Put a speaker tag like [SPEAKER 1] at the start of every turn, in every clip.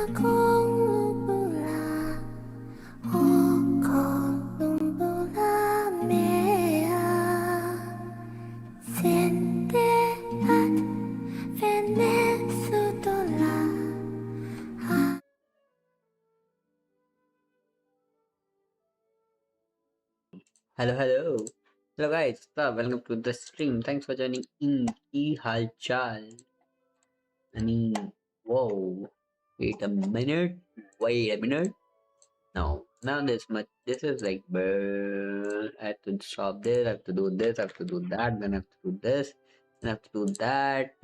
[SPEAKER 1] Hello, hello. Hello guys, welcome to the stream. Thanks for joining in. Ki hal chal? I mean, whoa. Wait a minute. Wait a minute. No, not this much. This is like, I have to stop this, I have to do this, I have to do that, then I have to do this, then I have to do that.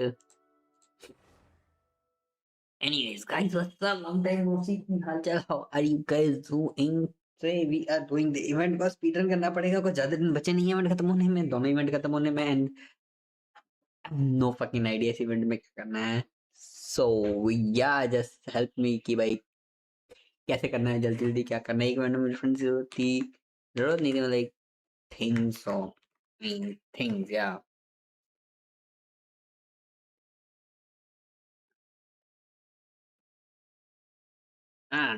[SPEAKER 1] Anyways, guys, what's up? Long time no see. Ki hal chal? How are you guys doing? Say we are doing the event को speed run करना पड़ेगा, कुछ ज्यादा दिन बचे नहीं है event खत्म होने में, दोनों इवेंट खत्म होने में, एंड नो फकिंग आइडिया इस इवेंट में क्या करना है. सो या जस्ट हेल्प मी कि भाई कैसे करना है, जल्दी जल्दी क्या करना है. एक इवेंट में डिफरेंस थी, जरूरत नहीं थी, लाइक थिंग्स और मीन थिंग्स या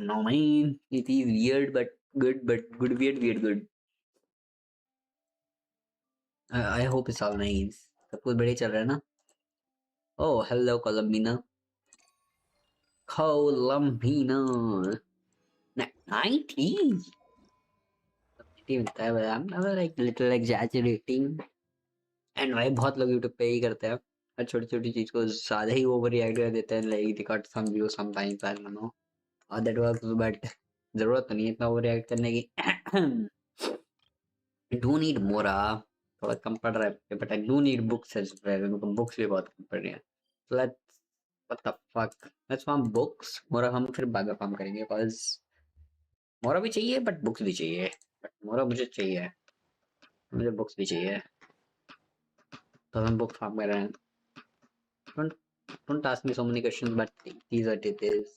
[SPEAKER 1] no man, it is weird but good weird good. I hope it's all nice. सब कुछ बढ़िया चल रहा है ना. Oh hello colambina. Colambina 90 मिलता है, but I'm like little exaggerating. And भाई बहुत लोग यूट्यूब पे ही करते हैं और छोटी छोटी चीज को ज्यादा ही ओवर रिएक्ट कर देते हैं, like they got some view sometimes, I don't know how that works, but जरूरत तो नहीं है इतना ओवर रिएक्ट करने की. डू नीड मोरा, थोड़ा कम पड़ रहा है, but I do need books as well, books भी बहुत कम पड़ रही हैं. Let's what the fuck, let's farm books. मोरा हम फिर बाद में फार्म करेंगे, बिकॉज़ मोरा भी चाहिए बट बुक्स भी चाहिए. बट मोरा मुझे चाहिए, मुझे बुक्स भी चाहिए, तो हम बुक फार्म कर रहे हैं. Don't ask me so many questions, but these are details.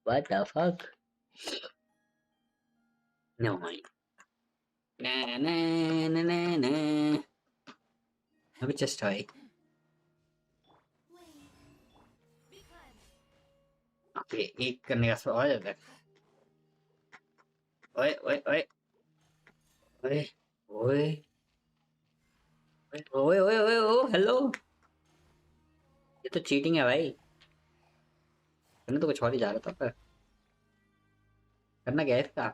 [SPEAKER 1] What the fuck? No mind. Na na na na na. अभी just try. Okay, एक करने का सवाल है. ओए ओए ओए ओए ओए ओए ओए ओए ओ हेलो. ये तो चीटिंग है भाई. मैंने तो कुछ और ही जा रहा था, पर करना क्या है इसका.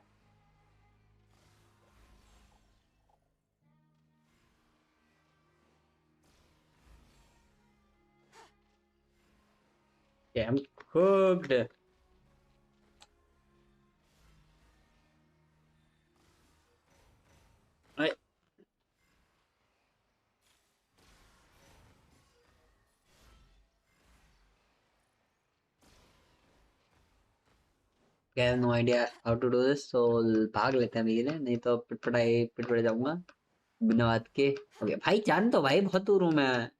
[SPEAKER 1] Yeah, I'm cooked. ओए I have no idea how to do this, so भाग लेते हैं धीरे, नहीं तो पिटपटाई जाऊंगा बिना बात के. ओके भाई, जान तो भाई बहुत दूर हूँ मैं.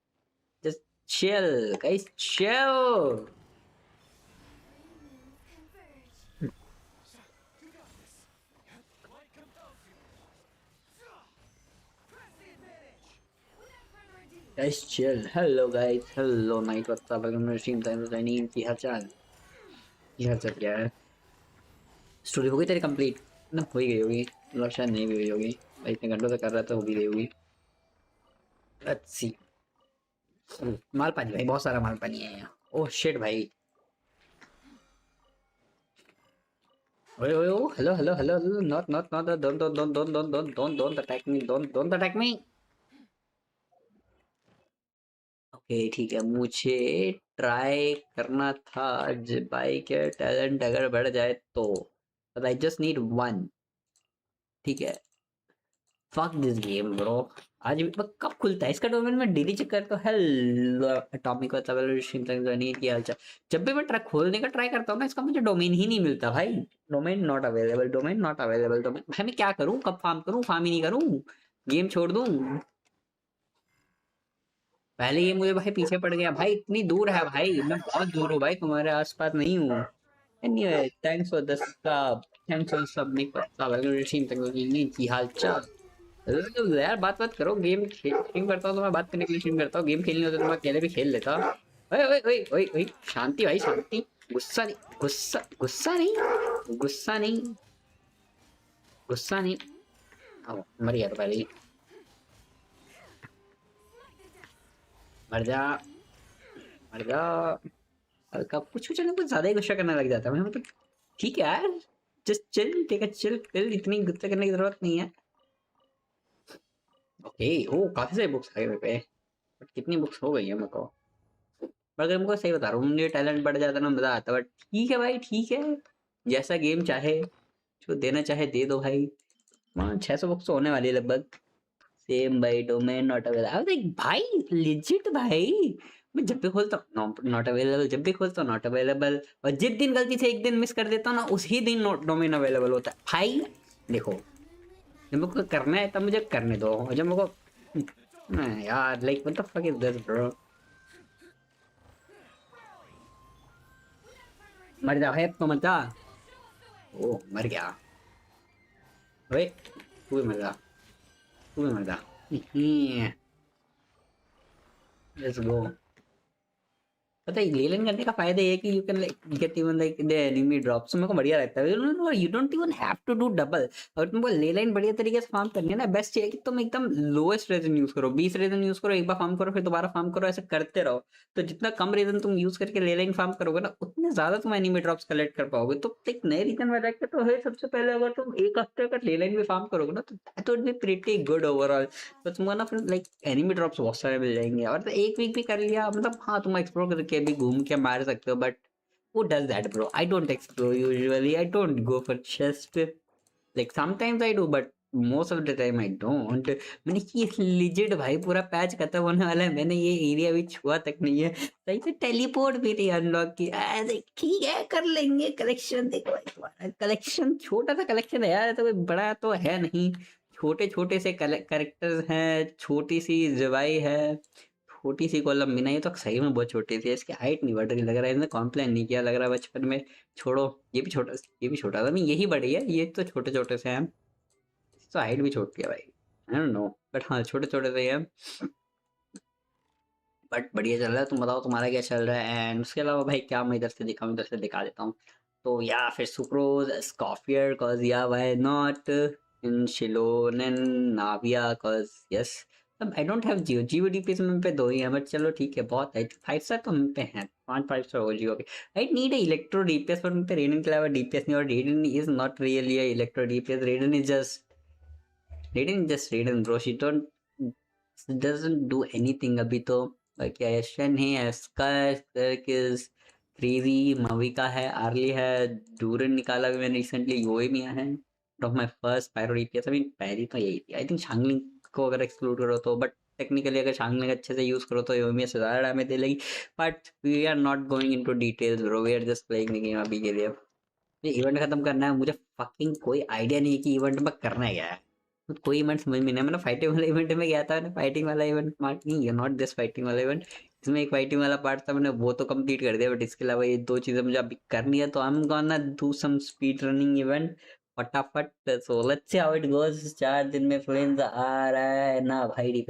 [SPEAKER 1] Just chill guys, chill. Guys chill. Hello guys, hello night, what's up, welcome to stream. Time to नहीं की हाल चाल, की हाल चाल क्या है. स्टोरी हो गई तेरी कंप्लीट ना? हो ही गई होगी, मतलब शायद नहीं भी हुई होगी भाई, इतने घंटों से कर रहा था, हो भी गई होगी. Let's see. माल पानी भाई, बहुत सारा माल पानी है यहाँ. ओह शिट भाई. ओए ओए ओ hello hello hello hello, not don't attack me, don't attack me. Okay ठीक है, मुझे ट्राई करना था भाई के टैलेंट अगर बढ़ जाए तो, but I just need one. ठीक है, फक दिस गेम ब्रो. आज भी कब खुलता है इसका डोमेन में, डेली चेक करता हूँ. हेलो एटॉमिक नहीं किया हालचाल. जब भी मैं ट्रैक खोलने का ट्राई करता हूँ ना, इसका मुझे डोमेन ही नहीं मिलता भाई. Domain not available, domain not available, domain. भाई मैं क्या करूँ, कब फार्म ही नहीं करूँ, गेम छोड़ दूँ. पहले ये मुझे भाई पीछे पड़ गया भाई, इतनी दूर है भाई, मैं बहुत दूर हूँ भाई, तुम्हारे आसपास नहीं हूँ. Anyway thanks for the sub, thanks for submit. Welcome to team technology की हाल चाल. यार बात करो, गेम स्ट्रीम करता हूँ तो मैं बात करने के लिए स्ट्रीम करता हूँ, गेम खेलनी होती तो मैं अकेले भी खेल लेता। ओए ओए ओए ओए ओए, शांति भाई शांति। गुस्सा नहीं, गुस्सा नहीं, गुस्सा नहीं, गुस्सा नहीं। आओ, मर गया तो पहले ही। मर जा, मर जा। हल्का कुछ कुछ ना कुछ ज्यादा ही गुस्सा करने लग जाता है मैं, मतलब ठीक है यार, just chill, take a chill pill, इतनी गुस्सा करने की जरूरत नहीं है। ओके, ओ काफी सारी बुक्स आ गए मेरे पे, बट कितनी बुक्स हो गई है मेरे को। पर अगर मुझे सही बता रहा हूँ, मुझे टैलेंट बढ़ जाता ना मजा आता, बट ठीक है भाई ठीक है, जैसा गेम चाहे, जो देना चाहे दे दो भाई। हाँ 600 बुक्स तो होने वाली है लगभग। सेम भाई, डोमेन नॉट अवेलेबल, अब देख भाई लिजिट भाई, मैं जब भी खोलता हूँ नॉट अवेलेबल, जब भी खोलता हूँ नॉट अवेलेबल, और जिस दिन गलती से एक दिन मिस कर देता हूँ ना, उसी दिन डोमेन अवेलेबल होता है भाई। देखो, जब मेरे को करना है तब मुझे करने दो, और जब मेरे को यार like what the fuck is this bro. मर जा है तो मर जा। ओ मर गया। ओए तू भी मर जा, तू भी मर जा। Let's go. पता है लेलन करने का फायदा ये है कि you can like get even like the enemy drops, मेरे को बढ़िया लगता है, you don't even have to do double. और तुमको लेलाइन बढ़िया तरीके से फार्म करनी है ना, बेस्ट ये है कि तुम एकदम लोएस्ट रेजन यूज करो, 20 रेजन यूज करो, एक बार फार्म करो फिर दोबारा फार्म करो, ऐसे करते रहो। तो जितना कम रेजन तुम यूज करके लेलाइन फार्म करोगे ना, उतने ज्यादा तुम एनिमी ड्रॉप्स कलेक्ट कर पाओगे। तो एक नए रीजन में जाकर तो है, सबसे पहले अगर तुम एक हफ्ते अगर लेलाइन में फार्म करोगे ना, तो that would be pretty good overall. तो तुमको ना फिर लाइक एनिमी ड्रॉप्स बहुत सारे मिल जाएंगे, और तो एक वीक भी कर लिया मतलब, हाँ तुम एक्सप्लोर करके भी घूम के मार सकते हो, but who does that bro? I don't explore usually, I don't go for chest, like sometimes I do but most of the time I don't। मैंने ये लिजिट भाई पूरा पैच खत्म होने वाला है, मैंने ये एरिया भी छुआ तक नहीं है, सही से टेलीपोर्ट भी नहीं अनलॉक किया। ठीक है कर लेंगे कलेक्शन, देखो कलेक्शन छोटा सा कलेक्शन है यार, तो कोई बड़ा तो है नहीं, छोटे छोटे से करेक्टर्स हैं, छोटी सी जवाई है, छोटी सी कोलम्बिना, ये तो सही में बहुत छोटी थी, इसकी हाइट नहीं बढ़ रही लग रहा है, इसने कॉम्प्लेन नहीं किया लग रहा है बचपन में। छोड़ो, ये भी छोटा, ये भी छोटा था नहीं, यही बड़ी है, ये तो छोटे छोटे से हैं, तो हाइट भी छोटी है भाई, आई डोंट नो, बट हाँ छोटे छोटे से ही हैं। बट बढ़िया चल रहा है, तुम बताओ तुम्हारा क्या चल रहा है, एंड उसके अलावा भाई क्या मैं इधर से दिखाऊं, इधर से दिखा देता हूँ। तो या फिर सुक्रोज स्कॉफियर कॉज या वाई नॉट इन शिलोन नाविया कॉज यस। अब I don't have Jio, Jio DPS में पे दो ही है, बट चलो ठीक है बहुत है, 5 स्टार तो हम पे हैं, 5 5 स्टार हो जियो के। I need a electro DPS, पर मुझे रेडियन के अलावा डीपीएस नहीं, और radian is not really a electro DPS, radian just radian bro, she don't doesn't do anything अभी तो। बाकी एशन है, एस्का क्रेजी, मविका है, आर्ली है, डूरन निकाला भी मैंने रिसेंटली, योए भी है, of my first pyro DPS, I mean पहली तो यही थी आई थिंक, शांगलिंग को अगर एक्सक्लूड करो तो, बट टेक्निकली अगर शांगलिंग अच्छे से यूज करो तो योमी से ज्यादा डैमेज दे लेगी। But we are not going into details bro, we are just playing the game अभी के लिए। ये इवेंट खत्म करना है, मुझे फकिंग कोई आइडिया नहीं है कि इवेंट में करना है क्या है, तो कोई इवेंट समझ में नहीं आया। मैंने फाइटिंग वाला इवेंट में गया था, मैंने फाइटिंग वाला इवेंट पार्ट नहीं है, नॉट दिस फाइटिंग वाला इवेंट, इसमें एक फाइटिंग वाला पार्ट था, मैंने वो तो कंप्लीट कर दिया, बट इसके अलावा ये दो चीजें मुझे अभी करनी है, तो I am gonna do some speed running event फटाफट। So let's see how it goes. 4 दिन में फ्लेंस आ रहा है ना भाई,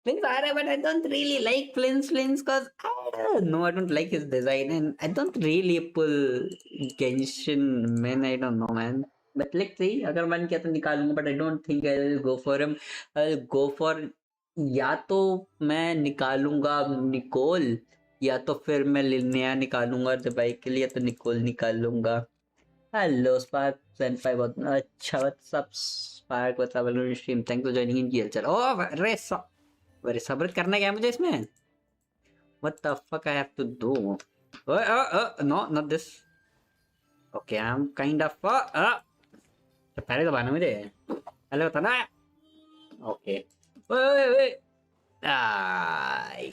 [SPEAKER 1] Flins are there, but I don't really like Flins because I don't know, I don't like his design, and I don't really pull Genshin man, I don't know man. But let's see, अगर मन किया तो निकालूंगा, but I don't think I'll go for him. I'll go for, या तो मैं निकालूंगा Nicol, या तो फिर मैं नया निकालूंगा बाइक के लिए, तो निकोल निकाल लूंगा। हेलो स्पार्क सेंपाई, बहुत अच्छा, what's up Spark, what's up stream, thanks for joining in GL. चलो ओ अरे अरे सब्र करना क्या है मुझे इसमें, what the fuck I have to do? No not this, okay I'm kind of तो पहले तो बताना मुझे, पहले बताना, ओके ओए ओए आई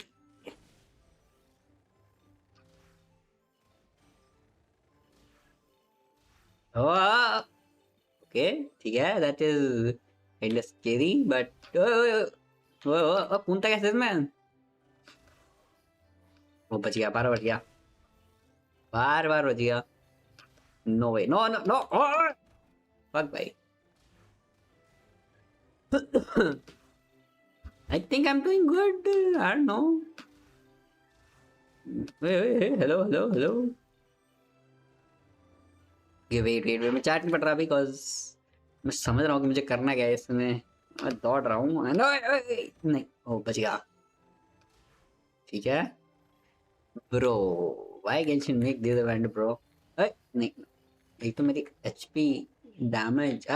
[SPEAKER 1] ओके ठीक है, that is kind of scary but कूदता कैसे इसमें, वो बच गया, बार बच गया, बार बार बच गया, नो वे नो नो नो, फक भाई। I think I'm doing good. I don't know. Hey, hello, hello, hello. Wait मैं चैट नहीं पढ़ रहा बिकॉज मैं समझ रहा हूँ कि मुझे करना क्या है इसमें। मैं दौड़ रहा हूँ नहीं, ओ बच गया। ठीक है bro, why Genshin make this event bro. नहीं, एक तो मेरी HP damage.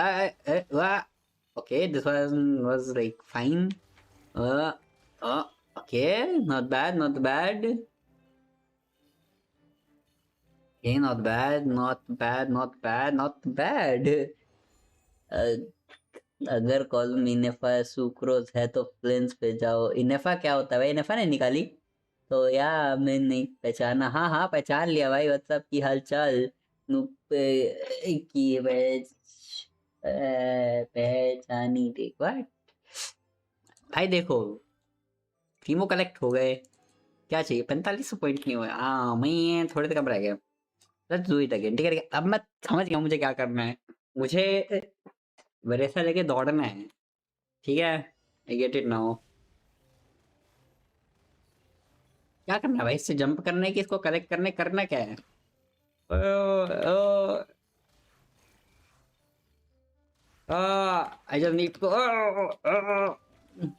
[SPEAKER 1] Okay this was like fine. Okay, not bad not bad. Okay, not bad, not bad, not bad, not bad. अगर कॉलम इनेफा सुक्रोज है तो फ्लेंस पे जाओ। इनेफा क्या होता है भाई? इनेफा ने निकाली तो या मैं नहीं पहचाना। हाँ हाँ पहचान लिया भाई। व्हाट्सअप की हालचाल की पहचानी देख भाई। देखो फीमो कलेक्ट हो गए, क्या चाहिए? 45 पॉइंट नहीं हुए। हाँ मैं थोड़े तक कम रह गया। Let's do it again. ठीक है अब मैं समझ गया मुझे क्या करना है। मुझे वरेसा लेके दौड़ना है। ठीक है, आई गेट इट नाउ। क्या करना है भाई? इससे जंप करना है कि इसको कलेक्ट करने करना क्या है? I just need to.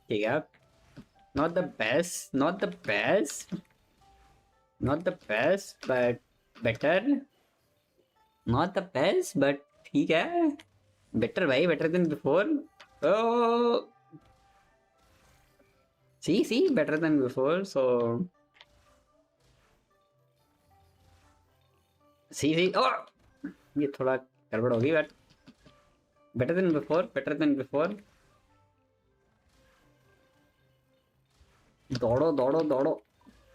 [SPEAKER 1] ठीक है, not the best, not the best, not the best but better. Not the best but ठीक है, बेटर भाई, better than before. See better than before. So see ये थोड़ा गड़बड़ होगी but better than before, better than before. दौड़ो दौड़ो दौड़ो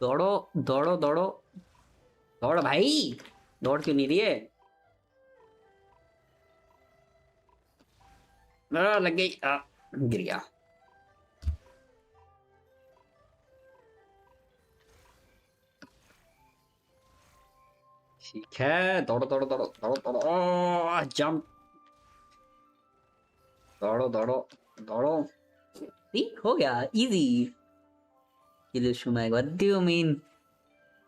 [SPEAKER 1] दौड़ो दौड़ो दौड़ो दौड़ भाई। दौड़ क्यों नहीं रही है? लग गई। गिर गया। ठीक है, दौड़ो दौड़ो दौड़ो दौड़ो दौड़ो, जंप। दौड़ो दौड़ो दौड़ो। ठीक हो गया, easy. Kill issue my what do you mean?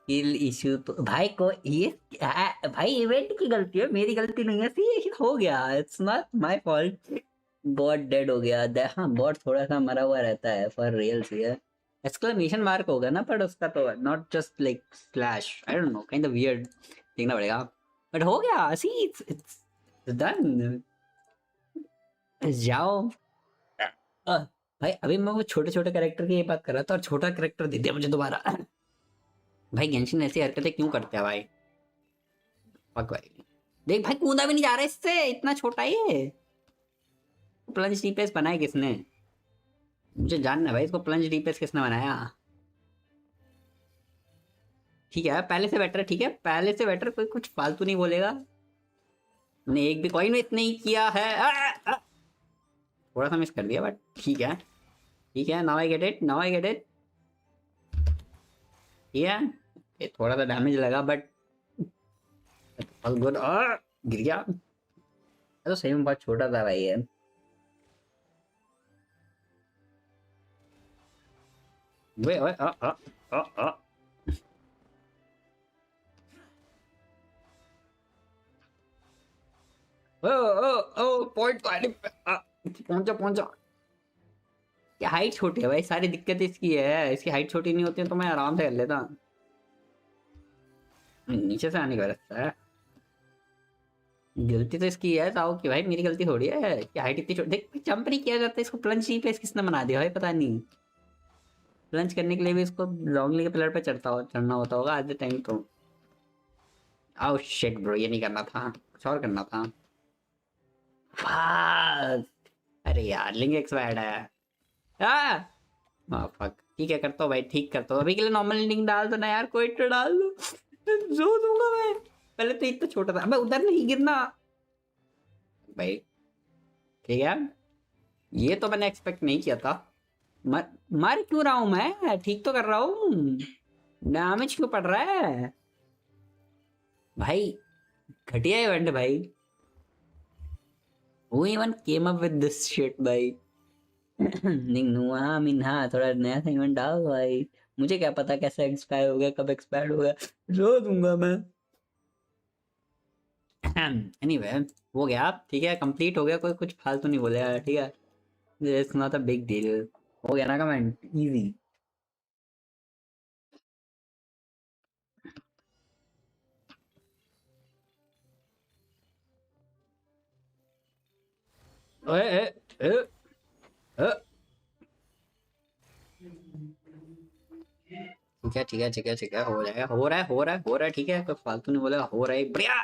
[SPEAKER 1] Kill issue तो भाई को ये भाई इवेंट की गलती है, मेरी गलती नहीं है। सी हो गया, it's not my fault. Bot dead हो गया। हाँ बॉट थोड़ा सा मरा हुआ रहता है फॉर रियल सी है। एक्सक्लेमेशन मार्क होगा ना पर उसका तो not just like slash. I don't no, kind of weird. देखना पड़ेगा बट हो गया। See it's done. जाओ। भाई अभी मैं वो छोटे छोटे कैरेक्टर की ये बात कर रहा था और छोटा कैरेक्टर दे दिया मुझे दोबारा। भाई गेंशिन ऐसी हरकतें क्यों करते हैं भाई? फक भाई। देख भाई कूदा भी नहीं जा रहा इससे, इतना छोटा ये। प्लंज डीपीएस बनाया किसने? मुझे जानना है भाई, इसको प्लंज डीपीएस किसने बनाया? ठीक है पहले से बेटर है। ठीक है पहले से बेटर, कोई कुछ फालतू नहीं बोलेगा। मैंने एक भी कॉइन में नहीं किया है। थोड़ा सा मिस कर दिया बट ठीक है। ठीक है, now I get it, now I get it. ठीक है, ये थोड़ा सा डैमेज लगा बट ऑल गुड। गिर गया। तो सही में बहुत छोटा था भाई ये। वे ओए पॉइंट पहुंचा पहुंचा। क्या हाइट छोटी है भाई, सारी दिक्कत इसकी है। इसकी हाइट छोटी नहीं होती तो मैं आराम से कर लेता। नीचे से आने का रास्ता है। गलती तो इसकी है साहु की भाई, मेरी गलती थोड़ी है कि हाइट इतनी छोटी। देख जंप नहीं किया जाता इसको, प्लंज नहीं पे किसने बना दिया भाई पता नहीं। प्लंज करने के लिए भी इसको लॉन्गली के पिलर पे चढ़ना होता होगा आज टाइम तो। आओ शिट ब्रो, ये नहीं करना था, कुछ और करना था। अरे यार लिंक एक्सपायर्ड है। फक। ठीक है करता हूँ भाई, ठीक करता हूँ। अभी के लिए नॉर्मल लिंक डाल दो ना यार, कोई तो डाल दो। जो दूंगा मैं। पहले तो इतना छोटा था। अबे उधर नहीं गिरना भाई। ठीक है, ये तो मैंने एक्सपेक्ट नहीं किया था। मार क्यों रहा हूं मैं? ठीक तो कर रहा हूँ। डैमेज क्यों पड़ रहा है भाई? घटिया इवेंट भाई। Who even came up with this shit भाई? नहीं नुआ मीन हाँ थोड़ा नया सा इवेंट डाल भाई। मुझे क्या पता कैसे एक्सपायर हो गया कब एक्सपायर हो गया। रो दूंगा मैं। एनीवे हो गया ठीक है कंप्लीट हो गया कोई कुछ फालतू नहीं बोलेगा ठीक है। It's not a big deal. हो गया ना कमेंट इजी। ओए ए, ए, ए, ठीक है ठीक है ठीक है ठीक है हो जाएगा हो रहा है हो रहा है हो रहा है ठीक है कोई फालतू नहीं बोलेगा हो रहा है बढ़िया।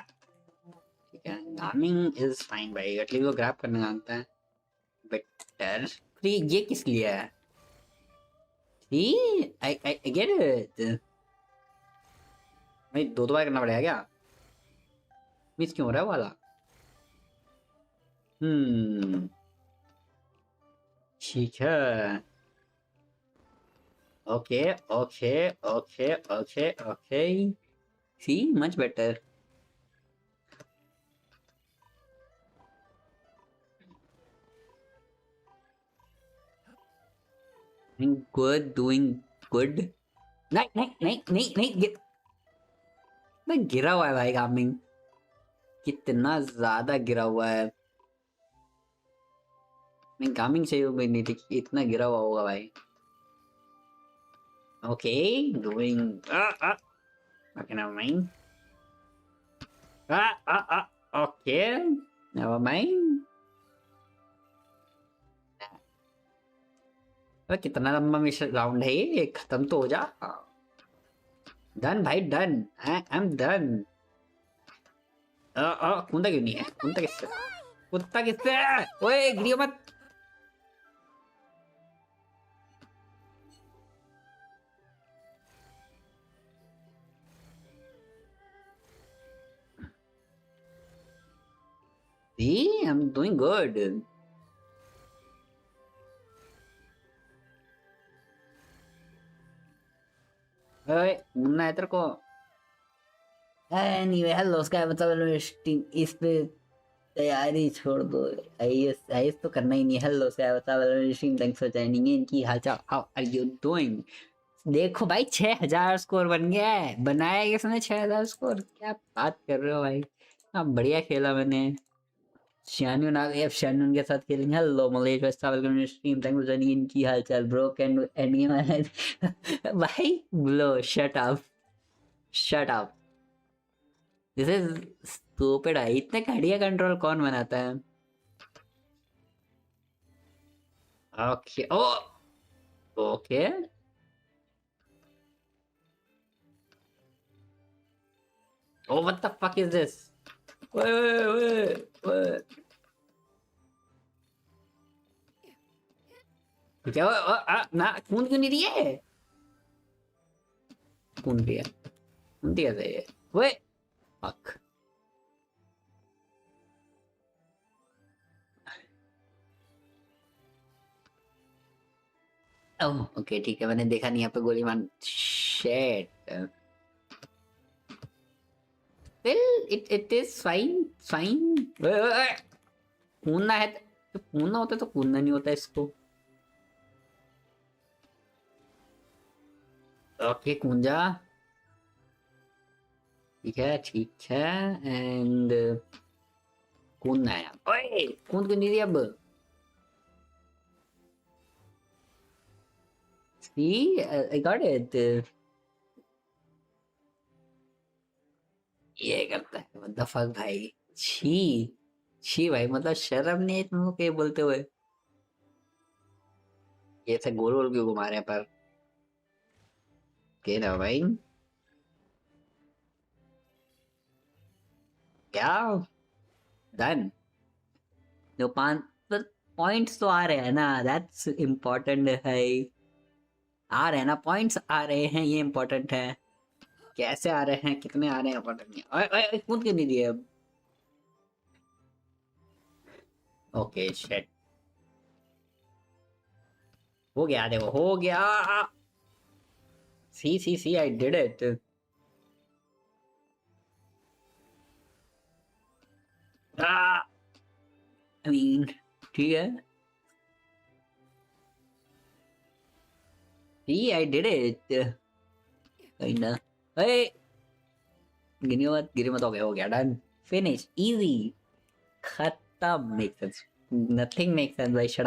[SPEAKER 1] ठीक है गामिंग इज फाइन भाई एटलीस्ट वो ग्रैब करने जानता है। बेटर फ्री ये किस लिए है। सी आई गेट इट। भाई दो बार करना पड़ेगा क्या। मिस क्यों हो रहा है वाला। हम्म ठीक है okay okay okay okay okay see much better. Good doing good. नहीं नहीं नहीं नहीं नहीं मैं गिरा हुआ है भाई गामिंग। कितना ज्यादा गिरा हुआ है। मैं गामिंग से उम्मीद नहीं थी कि इतना गिरा हुआ होगा भाई। Okay doing okay never mind okay never mind. कितना लंबा मिशन राउंड है ये खत्म तो हो जा। डन भाई डन आई एम डन। कूदा क्यों नहीं है कूदा किससे कुत्ता किससे ओए गिरियो मत। See, I'm doing good. ओए मुन्ना है तेरे को। एनीवे हेलो उसका मतलब इस पे तैयारी छोड़ दो। आईएएस आईएएस तो करना ही नहीं है। हेलो उसका मतलब थैंक्स फॉर जॉइनिंग इन की हालचाल हाउ आर यू डूइंग। देखो भाई 6000 स्कोर बन गया है बनाया किसने 6000 स्कोर क्या बात कर रहे हो भाई। हाँ बढ़िया खेला मैंने। शानून आ गए अब शानून के साथ खेलेंगे। हेलो मलेश वेस्टा welcome to stream thanks for joining in की हालचाल ब्रो कैन एनी भाई blow shut up this is stupid है। इतने घटिया कंट्रोल कौन बनाता है। Okay oh okay oh what the fuck is this. ओए ओए ओए क्या ना खून क्यों नहीं दिए। खून दिया खून दिया था ये। ओए फक ओह ओके ठीक है मैंने देखा नहीं यहाँ पे गोली मार शेट। Well, it is fine, fine. कूदना है तो कूदना होता है तो कूदना नहीं होता इसको। ओके कूंजा ठीक है एंड कूदना है। ओए कूद क्यों नहीं रही अब। See, I got it. ये करता है what the fuck भाई। छी छी भाई मतलब शर्म नहीं है तुमको क्या बोलते हुए। ये ऐसे गोल गोल क्यों घुमा रहे हैं पर के ना भाई। क्या डन जो पांच पॉइंट्स तो आ रहे हैं ना दैट्स इम्पोर्टेंट है। आ रहे हैं ना पॉइंट्स आ रहे हैं ये इम्पोर्टेंट है। कैसे आ रहे हैं कितने आ रहे हैं इम्पोर्टेंट नहीं है। ओए ओए कूद क्यों नहीं दिए अब। ओके शिट हो गया देखो हो गया। See I did it. I mean ठीक है See, I did it. Kinda. Hey, गिरी मत हो गया डन फिनिश इजी खत्म make sense nothing make sense भाई shut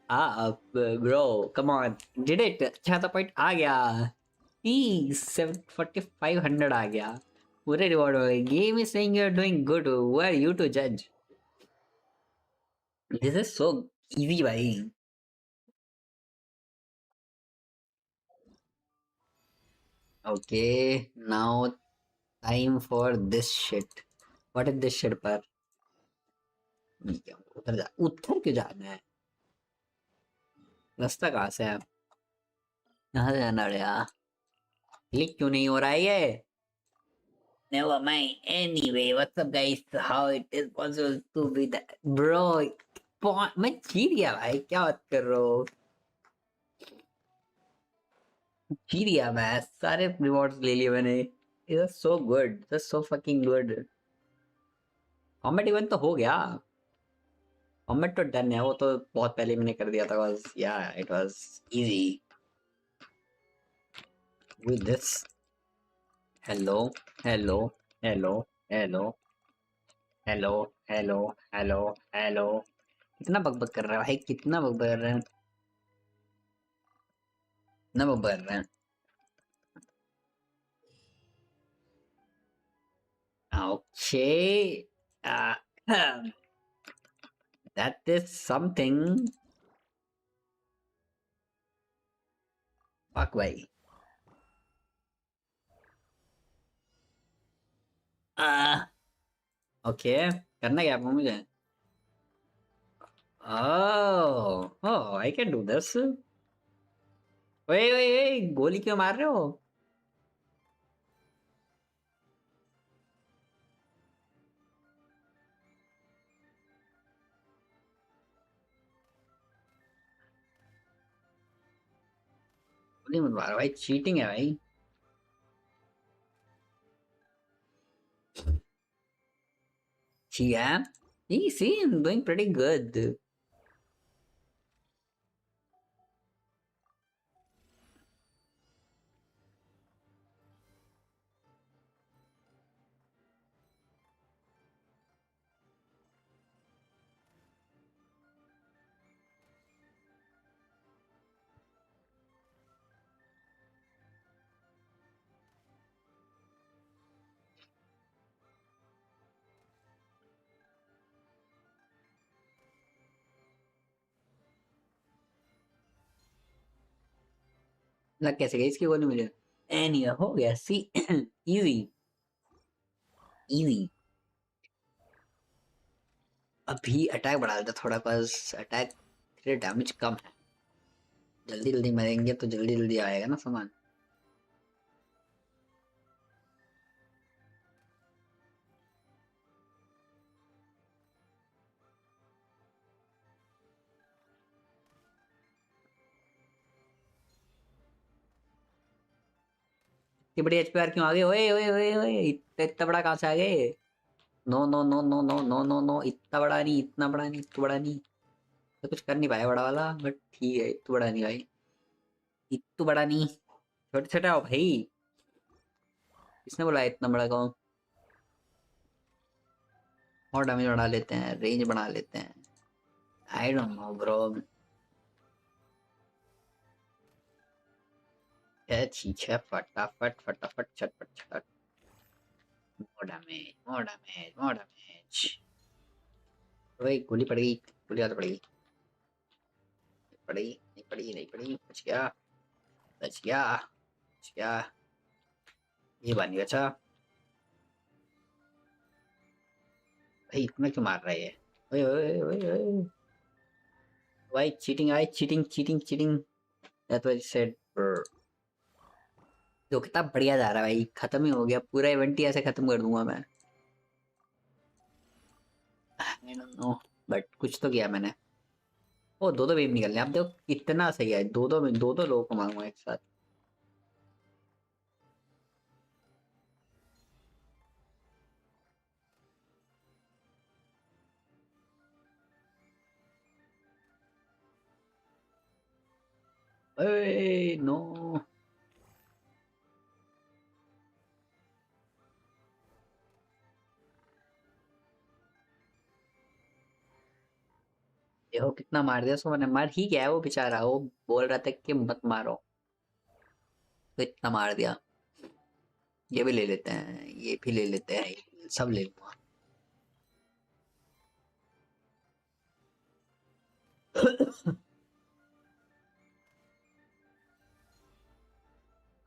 [SPEAKER 1] up bro come on did it अच्छा सा पॉइंट आ गया 4500 आ गया पूरे रिवॉर्ड हो गए game is saying you are doing good who are you to जज दिस इज सो इजी भाई okay now time for this shit what is this shit पर उधर क्यों जाना है रास्ता कहाँ से है कहाँ से जाना पड़ेगा क्लिक क्यों नहीं हो रहा है ये Never mind. Anyway, what's up, guys? How it is possible to be that, bro? मैं जीत गया भाई क्या बात कर रहे हो जीत गया मैं सारे रिवॉर्ड्स ले लिए मैंने it was so good it was so fucking good combat event तो हो गया कॉम्बैट तो डन है वो तो बहुत पहले मैंने कर दिया था बस या it was easy with this hello hello hello hello hello hello hello hello कितना बकबक कर रहा है भाई कितना बकबक कर रहा है कितना बकबक कर रहा है Okay. Uh, that is something. Fuck भाई. Okay. करना क्या आपको मुझे? Oh, I can do this. ओए गोली क्यों मार रहे हो? गोली मत मारो भाई चीटिंग है भाई. ठीक है. You see, I'm doing pretty good. लग कैसे गई इसकी गोली मुझे? Anyway, हो गया. See, easy, easy. अभी अटैक बढ़ा देता थोड़ा बस अटैक फिर डैमेज कम है जल्दी जल्दी मरेंगे तो जल्दी जल्दी आएगा ना सामान इतनी बड़ी एचपीआर क्यों आ गए ओए ओए ओए ओए इतना इतना बड़ा कहाँ से आ गए no no no no no no no no इतना बड़ा नहीं इतना बड़ा नहीं इतना बड़ा नहीं तो कुछ कर नहीं पाया बड़ा वाला बट ठीक है इतना बड़ा नहीं भाई इतना बड़ा नहीं छोटे छोटे आओ भाई किसने बोला इतना बड़ा कौन और डैमेज बढ़ा लेते हैं रेंज बढ़ा लेते हैं आई डोंट नो ब्रो है चीज है फटाफट फटाफट छटपट छटपट more damage more damage more damage ओए गोली पड़ गई गोली ज्यादा पड़ गई पड़ी नहीं पड़ी नहीं पड़ी बच गया बच गया बच गया ये बन गया अच्छा भाई इतना क्यों मार रहा है ये ओए ओए ओए ओए भाई cheating I cheating cheating cheating that was said तो कितना बढ़िया जा रहा है भाई खत्म ही हो गया पूरा इवेंट ही ऐसे खत्म कर दूंगा मैं आई डोंट नो बट कुछ तो किया मैंने ओ दो दो वेव निकलने अब देखो कितना सही है दो दो लोगों को मारूंगा एक साथ नो। देखो कितना मार दिया उसको मैंने। मार ठीक है, वो बेचारा वो बोल रहा था कि मत मारो, तो इतना मार दिया। ये भी ले लेते हैं, ये भी ले लेते हैं, सब ले लूंगा।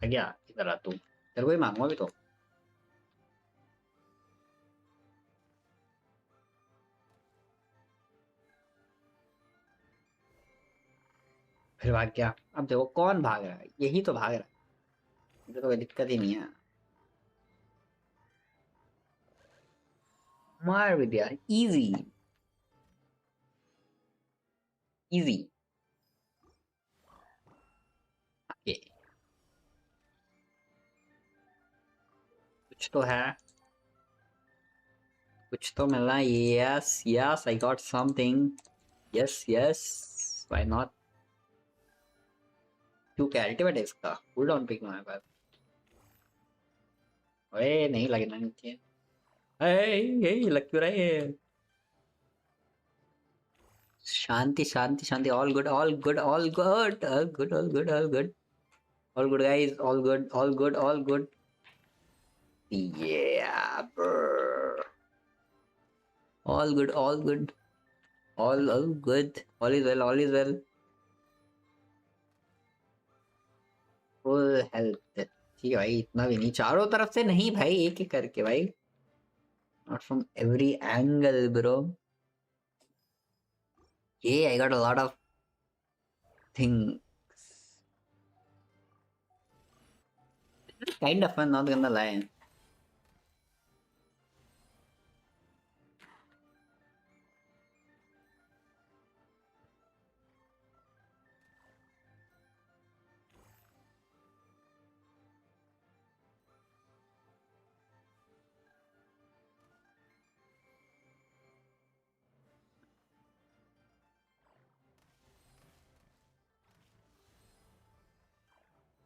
[SPEAKER 1] आ गया इधर आ तू, तेरे को ही मांगूंगा भी तो। फिर भाग गया। अब देखो कौन भाग रहा है, यही तो भाग रहा है, मुझे तो कोई दिक्कत ही नहीं है। मार भी दिया, इजी। इजी। ओके, कुछ तो है, कुछ तो मिल रहा है। Yes yes, I got something. Yes yes, why not. क्यों, क्या अल्टीमेट है इसका? कूल डाउन पिक में है। ओए नहीं लगना नीचे। ए लग क्यों रहा है? शांति शांति शांति, all good all good all good all good all good all good all good guys, all good all good all good. Yeah, brr. All good, all good, all good. All is well, all is well. Full health। ठीक है भाई, इतना भी नहीं, चारों तरफ से नहीं भाई, एक एक करके भाई। Not from every angle, bro. Yeah, I got a lot of things. Kind of fun, not gonna lie.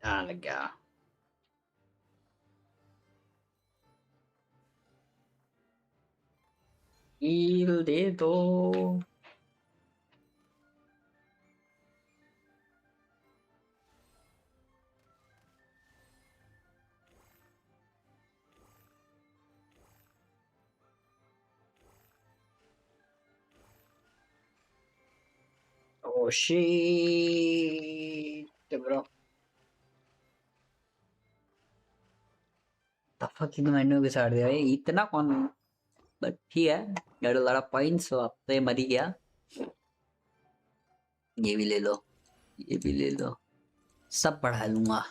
[SPEAKER 1] हाँ लग गया। हील दे दो। Oh shit, bro. तफा की मैंने भी साड़ दिया भाई, इतना कौन। बट ठीक है, got a lot of points, so अब तो ये मर ही गया। ये भी ले लो, ये भी ले लो, सब बढ़ा लूंगा,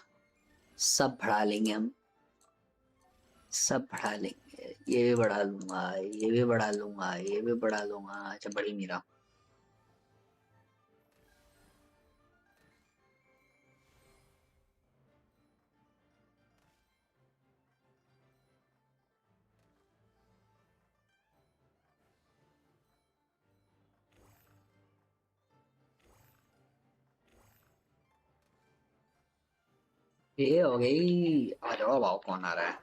[SPEAKER 1] सब बढ़ा लेंगे हम, सब बढ़ा लेंगे। ये भी बढ़ा लूंगा, ये भी बढ़ा लूंगा, ये भी बढ़ा लूंगा। अच्छा बढ़ ही नहीं रहा। ये हो गई। आ जाओ, भाव कौन आ रहा है?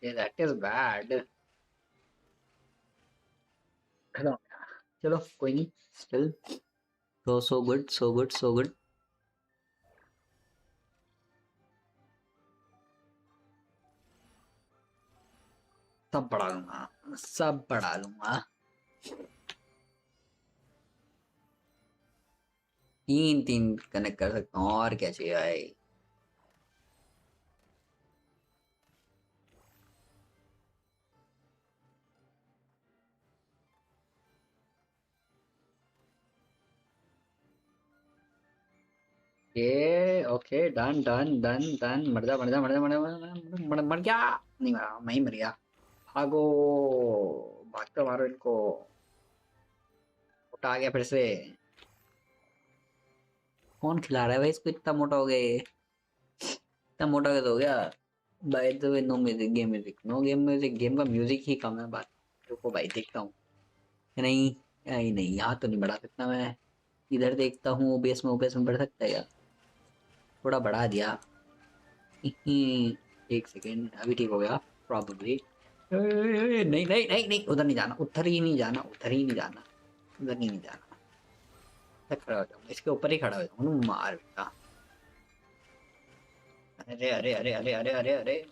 [SPEAKER 1] ये दैट इज बैड। चलो, चलो कोई नहीं, still so good so good so good. सब बढ़ा लूंगा, सब बढ़ा लूंगा। तीन तीन कनेक्ट कर सकता हूँ, और क्या चाहिए भाई। ये okay, done done done done. मर जा मर जा मर जा मर जा मर जा, मर गया। नहीं मरा, मैं ही मर गया। भागो, भागते मारो इनको। उठा गया फिर से। कौन खिला रहा है भाई इसको, इतना मोटा हो गया ये, इतना मोटा कैसे हो गया। By the way, no music game, music no game music, game का म्यूजिक ही कम है। बात रुको भाई, देखता हूँ। नहीं, नहीं नहीं, यहाँ तो नहीं बढ़ा सकता मैं। इधर देखता हूँ, ओबीएस में बढ़ सकता है यार, थोड़ा बढ़ा दिया। एक सेकेंड, अभी ठीक हो गया प्रॉब्ली। नहीं नहीं नहीं नहीं, उधर नहीं जाना, उधर ही नहीं जाना, उधर ही नहीं जाना, उधर ही नहीं जाना। मैं खड़ा हो जाऊंगा, इसके ऊपर ही खड़ा हो जाऊंगा, मार बेटा। अरे अरे अरे अरे अरे अरे अरे,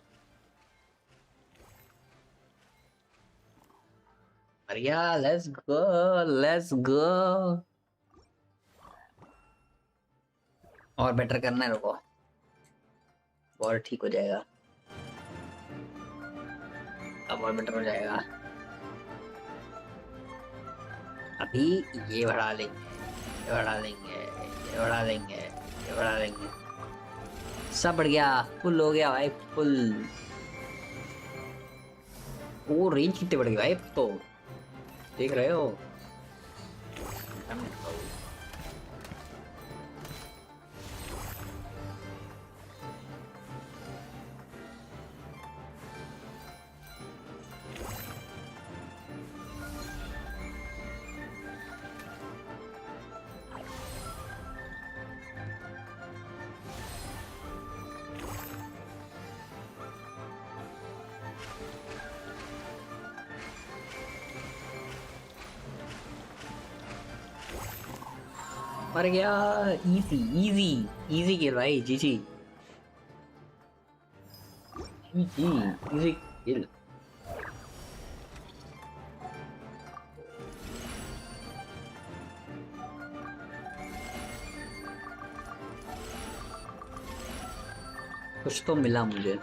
[SPEAKER 1] बढ़िया, लेट्स गो, लेट्स गो। और बेटर करना है, रुको, और ठीक हो जाएगा, अब और बेटर हो जाएगा। अभी ये बढ़ा लेंगे, ये बढ़ा लेंगे, ये बढ़ा लेंगे, ये बढ़ा लेंगे। सब बढ़ गया, फुल हो गया भाई, फुल। वो रेंज कितने बढ़ गई भाई अब तो, देख रहे हो। मर गया। इजी इजी, इजी किल भाई, जी जी जी जी, इजी किल। कुछ तो मिला मुझे।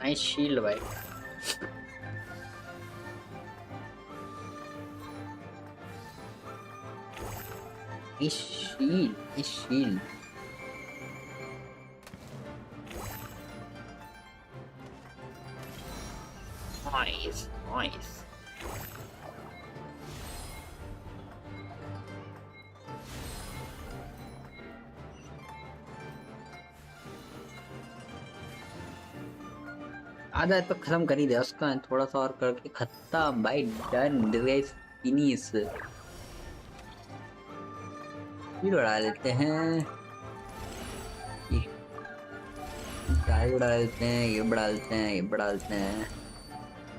[SPEAKER 1] नाइस शील्ड भाई। इस शील्ड, इस शील्ड। Nice nice. आधा तो खत्म कर ही दिया उसका, थोड़ा सा और करके खत्म भाई, डन, दिस गाइस फिनिश। फिर उड़ा लेते हैं, टायर उड़ा लेते हैं, ये बढ़ा लेते हैं, ये बढ़ा लेते हैं।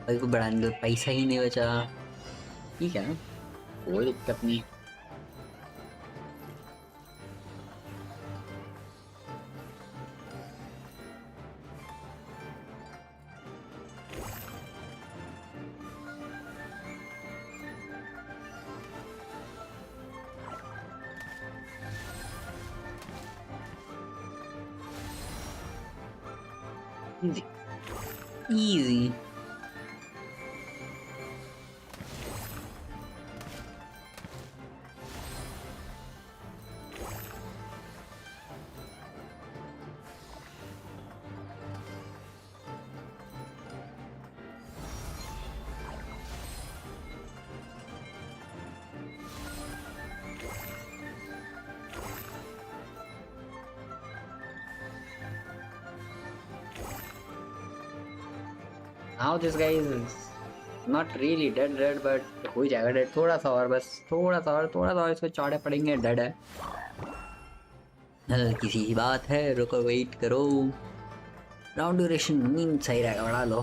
[SPEAKER 1] भाई को बढ़ाने का पैसा ही नहीं बचा। ठीक है, कोई दिक्कत नहीं। Easy easy. Now this guy is not really dead but हो ही जाएगा डेड, थोड़ा सा और, बस थोड़ा सा और, थोड़ा सा और इसको चौड़े पड़ेंगे, डेड है। हल्की सी बात है, रुको वेट करो। राउंड ड्यूरेशन सही रहेगा, बढ़ा लो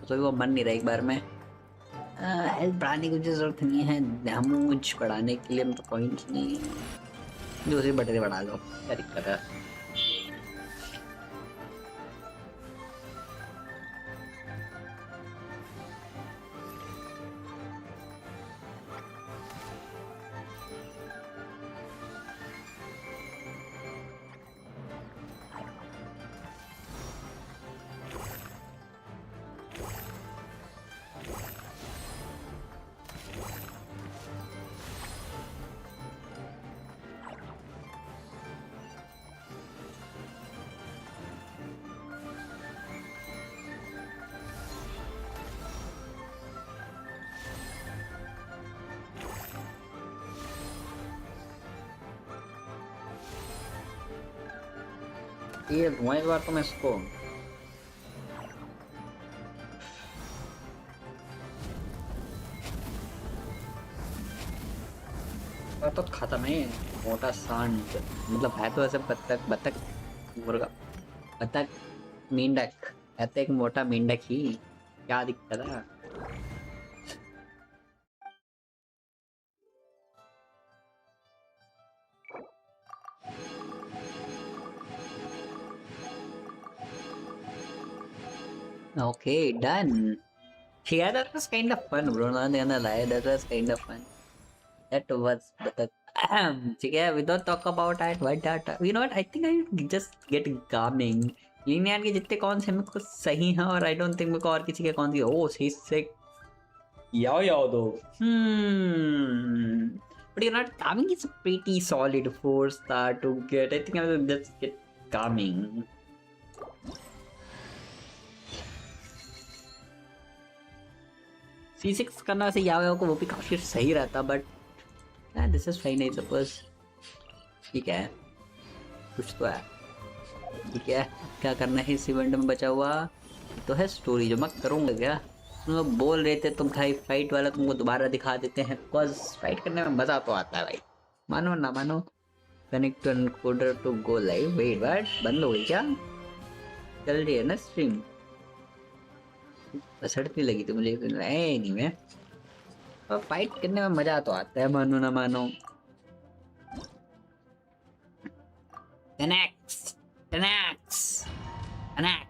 [SPEAKER 1] तो वो बन नहीं रहा एक बार में। हेल्थ बढ़ाने की मुझे जरूरत नहीं है, डैमेज बढ़ाने के लिए मतलब पॉइंट्स नहीं है, दूसरी बटन बढ़ा लो, क्या दिक्कत है। ये धुआं इस बार तो मैं इसको तो खत्म है। मोटा सांड मतलब है तो ऐसे बत्तख बत्तख मुर्गा बत्तख मेंढक है तो एक मोटा मेंढक ही, क्या दिक्कत है। Okay, done. Yeah, that was kind of fun, bro. Not gonna lie, that was kind of fun. That was, but ठीक है, we don't talk about that. What that? You know what? I think I just get gaming. Linear के जितने कौन से मेरे को सही हैं और I don't think मेरे को और किसी के कौन सी oh सही से याओ याओ दो. But you know, gaming is a pretty solid 4-star to get. I think I will just get gaming. C6 करना से याओ को वो भी काफी सही रहता, but this is fine I suppose. ठीक है, कुछ तो है. ठीक है, क्या करना है इस इवेंट में बचा हुआ तो है स्टोरी जो मैं करूँगा. क्या तुम लोग बोल रहे थे तुम भाई फाइट वाला तुमको दोबारा दिखा देते हैं, बिकॉज फाइट करने में मज़ा तो आता है भाई, मानो ना मानो. Connect to encoder to go live. Wait but बंद हो गई क्या? चल रही है ना स्ट्रीम? सड़ती लगी थी मुझे नहीं मैं. और फाइट करने में मजा तो आता है, मानो ना मानो. Connect connect connect.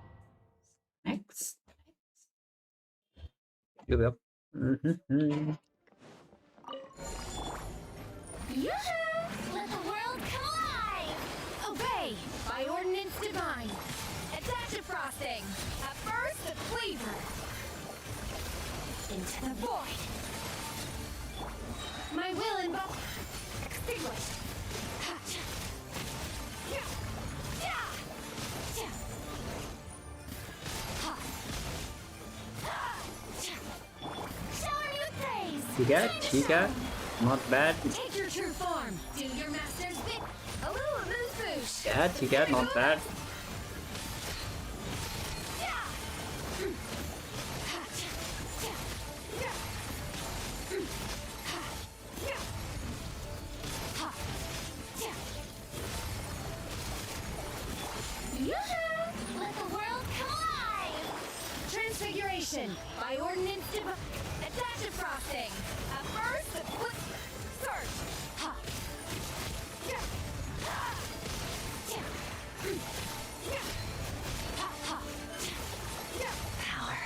[SPEAKER 2] Let the world come alive! Obey by ordinance divine. Attach a frosting. At first, the flavor. Into the void. My will extinguished.
[SPEAKER 1] ठीक है, not bad.
[SPEAKER 2] Take your true form. Do your master's bit. A little moose boosh.
[SPEAKER 1] ठीक है, not bad.
[SPEAKER 2] Let the world come alive! Transfiguration by ordinance divine. Attach a frosting. At first, the quick search. Power.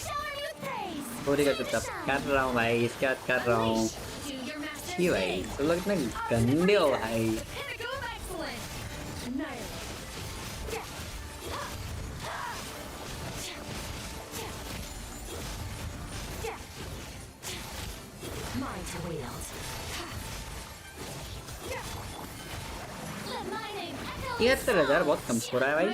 [SPEAKER 2] Shower me with praise.
[SPEAKER 1] थोड़ी का चुपचाप कर रहा हूँ भाई, इसके बाद कर रहा हूँ. ये भाई तो लोग इतने गंदे हो भाई. ये 70,000 बहुत कम हो रहा है भाई.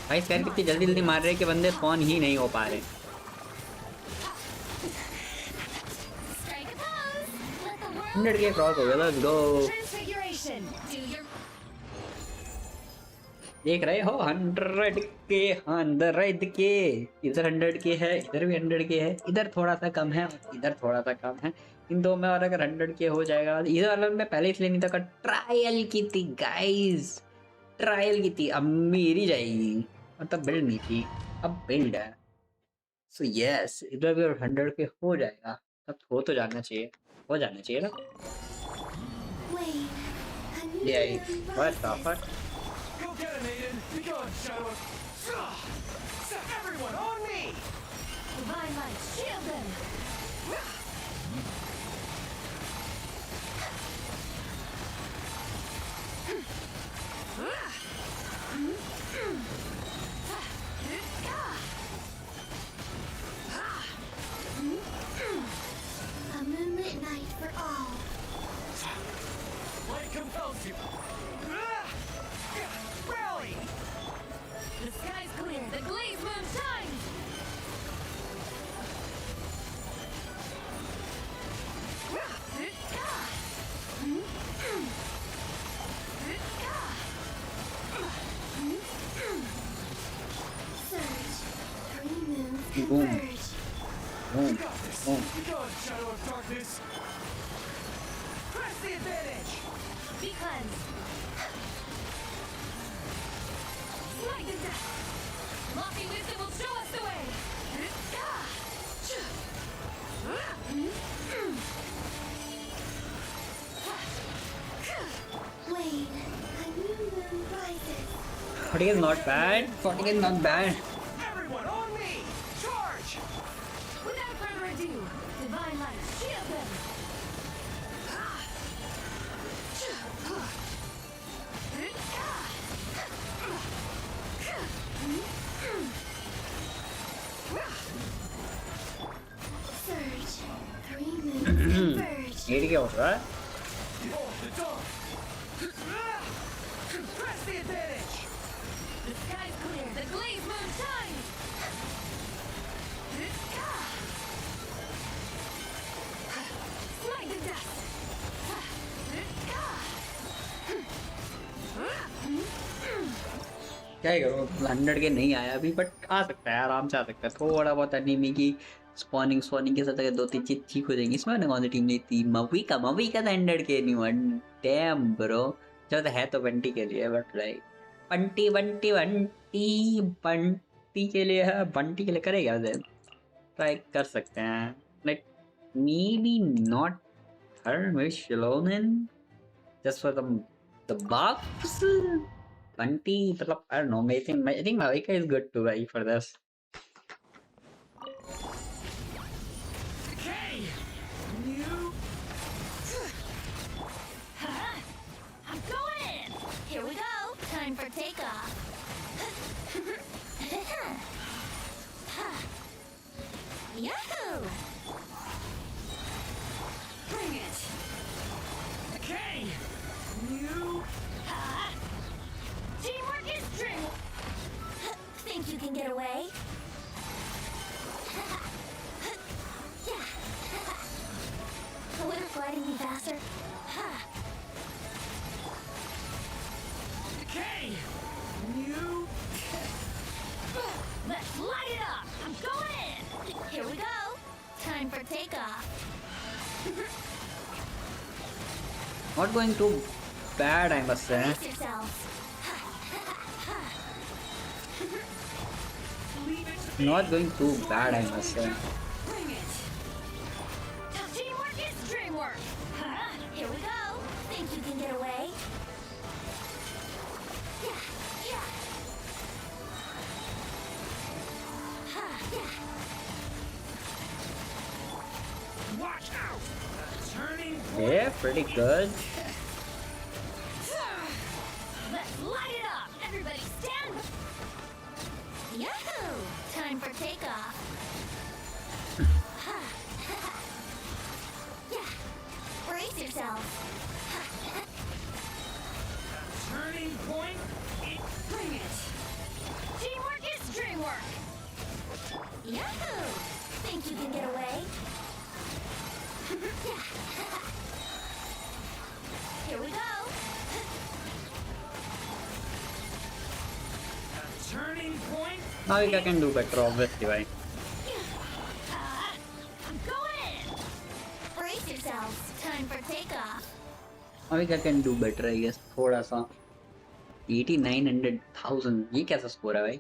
[SPEAKER 1] भाई स्कैन कितनी जल्दी जल्दी मार रहे हैं कि बंदे स्पॉन ही नहीं हो पा रहे. हंड्रेड के क्रॉस हो गया. Let's go. देख रहे हो 100 के इधर 100 के है, इधर भी 100 के है, इधर थोड़ा सा कम है, इधर थोड़ा सा कम है. इन दो में और अगर 100 के हो जाएगा. इधर वाला मैं पहले इसलिए नहीं था, ट्रायल की थी गाइस, ट्रायल की थी. अब मेरी जाएगी, मतलब बिल्ड नहीं थी, अब बिल्ड है. सो यस, इधर भी 100 के हो जाएगा. अब हो तो जाना चाहिए, हो जाना चाहिए ना. ये what the fuck.
[SPEAKER 3] Get him, Aiden! Be gone, Shadow! Everyone on me!
[SPEAKER 2] Divine light, shield them! A moonlit night for all.
[SPEAKER 3] Light compels you!
[SPEAKER 1] Boom.
[SPEAKER 2] Converge.
[SPEAKER 1] Boom.
[SPEAKER 3] You got this.
[SPEAKER 1] Boom.
[SPEAKER 3] Be gone, shadow of darkness. Press the advantage.
[SPEAKER 2] Be cleansed. Smite the dust. Lofty wisdom will show us the way. Wait, a new moon rises.
[SPEAKER 1] 40 is not bad. 40 is not bad.
[SPEAKER 3] Everyone on me. Charge.
[SPEAKER 2] Without further ado, divine light, shield them. Surge. 3 moons converge.
[SPEAKER 1] ये क्या हो रहा है?
[SPEAKER 3] Behold the dawn. Press the advantage.
[SPEAKER 2] The sky's clear, the glazed moon shines. Smite the dust.
[SPEAKER 1] क्या ही करूँ 100 के नहीं आया अभी बट आ सकता है आराम से आ सकता है थोड़ा बहुत एनीमी की स्पॉनिंग के साथ अगर 2-3 चीज ठीक हो जाएंगी इसमें कौन सी टीम नहीं थी मवी का तो 100 के नहीं हुआ डैम ब्रो जब है तो बंटी के लिए बट लाइक बंटी बंटी बंटी बंटी के लिए है बंटी के लिए करेगा ट्राई कर सकते हैं like may be not her may Ceylon just for the buffs Bunty, मतलब I don't know. I think Malika is good too, right, for this.
[SPEAKER 3] Okay. You.
[SPEAKER 2] I'm going in. Here we go. Time for takeoff. Yahoo!
[SPEAKER 3] Bring it. Okay. You.
[SPEAKER 2] Teamwork is dream. Think you can get away? Yeah. Wouldn't gliding be faster?
[SPEAKER 3] Okay. You.
[SPEAKER 2] Let's light it up. I'm going in. Here we go. Time for takeoff.
[SPEAKER 1] Not going too bad, I must say.
[SPEAKER 2] Brace yourselves.
[SPEAKER 3] Leave it to
[SPEAKER 1] Not going too bad, I must say.
[SPEAKER 3] bring it.
[SPEAKER 2] Teamwork is dreamwork. Here we go. Think you can get away? Yeah, yeah. Yeah.
[SPEAKER 3] Watch out. A turning point.
[SPEAKER 1] Yeah, pretty good.
[SPEAKER 2] Let's light it up. Everybody stand. Yahoo! Time for takeoff. Yeah. Brace yourself.
[SPEAKER 3] Turning point. Bring it.
[SPEAKER 2] Teamwork is dreamwork. Yahoo! Think you can get away? Yeah. Here we go.
[SPEAKER 3] A turning point.
[SPEAKER 1] Navika can do better, obviously, right?
[SPEAKER 2] I'm going in. Brace yourselves. Time for takeoff.
[SPEAKER 1] Navika can do better, I guess. थोड़ा सा 89,000 ये कैसा score है भाई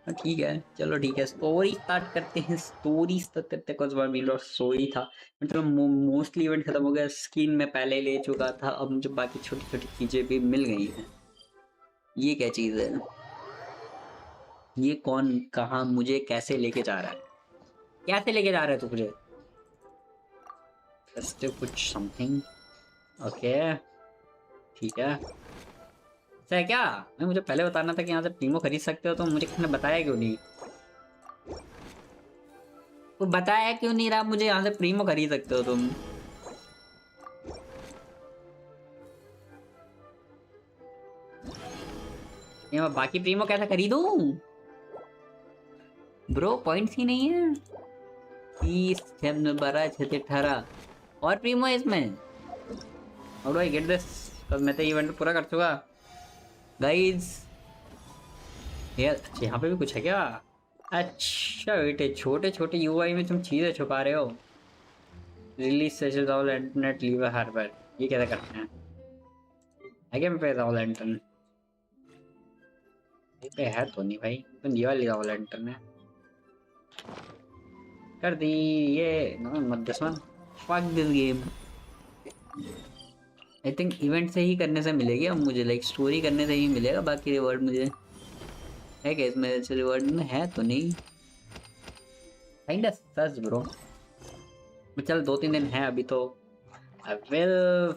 [SPEAKER 1] हाँ ठीक है चलो ठीक है स्टोरी स्टार्ट करते हैं कुछ बार मिल रहा स्टोरी था मतलब मोस्टली इवेंट खत्म हो गया स्किन में पहले ले चुका था अब मुझे बाकी छोटी छोटी चीजें भी मिल गई हैं ये क्या चीज है ये कौन कहाँ मुझे कैसे लेके जा रहा है कैसे लेके जा रहा है तू मुझे कुछ समथिंग ओके ठीक है ऐसा है क्या मैं मुझे पहले बताना था कि यहाँ से प्रीमो खरीद सकते हो तो मुझे किसने बताया क्यों नहीं तो बताया क्यों नहीं रहा मुझे यहाँ से प्रीमो खरीद सकते हो तुम ये मैं बाकी प्रीमो कैसे खरीदूं ब्रो पॉइंट्स ही नहीं है 30 12 18 और प्रीमो है इसमें how do I get this तब मैं तो इवेंट पूरा कर चुका गाइस यार अच्छा यहाँ पे भी कुछ है क्या अच्छा बेटे, छोटे छोटे यूआई में तुम चीजें छुपा रहे हो। Release sessions all internet leave harbour, ये कैसे करते हैं? है क्या पे ऑल इंटरनेट पे है तो नहीं भाई, तुम ये वाली ऑल इंटरनेट कर दी। ये मत दुश्मन, fuck this game. I think event से ही करने से मिलेगी अब मुझे, लाइक स्टोरी करने से ही मिलेगा, बाकी रिवॉर्ड मुझे है क्या इसमें? से रिवॉर्ड में है तो नहीं, काइंड ऑफ सच ब्रो। चल 2-3 दिन है अभी तो। I will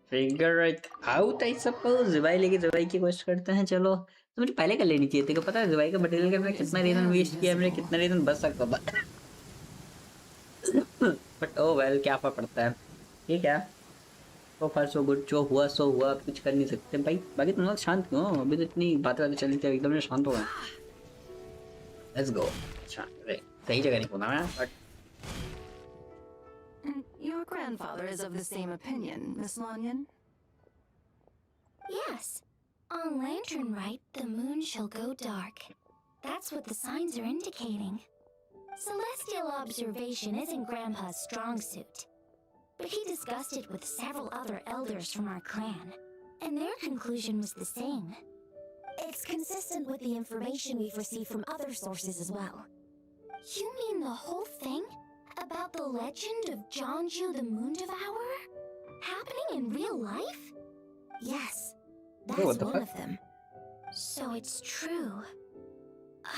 [SPEAKER 1] figure it out I suppose. जुबाई लेके जुबाई की कोशिश करते हैं। चलो तो मुझे पहले कर लेनी चाहिए थी, को पता है जुबाई का मटेरियल का मैंने कितना रीजन वेस्ट किया, मेरे कितना रीजन बच सकता था। बट ओ वेल, क्या फर्क पड़ता है, ठीक है। तो फार सो गुड, जो हुआ सो हुआ, अब कुछ कर नहीं सकते भाई। बाकी तुम लोग शांत क्यों हो? अभी तो इतनी बातें चली थी, एकदम से शांत हो गए। Let's go. अच्छा अरे सही जगह नहीं पहुंचा मैं, but
[SPEAKER 2] Your grandfather is of the same opinion, Miss Lanyon. Yes. On Lantern Rite, the moon shall go dark. That's what the signs are indicating. Celestial observation isn't Grandpa's strong suit, but he discussed it with several other elders from our clan, and their conclusion was the same. It's consistent with the information we've received from other sources as well. You mean the whole thing? About the legend of Jonju the Moon Devourer? Happening in real life? Yes,
[SPEAKER 1] what
[SPEAKER 2] that's
[SPEAKER 1] the
[SPEAKER 2] one
[SPEAKER 1] fuck?
[SPEAKER 2] of them. So it's true.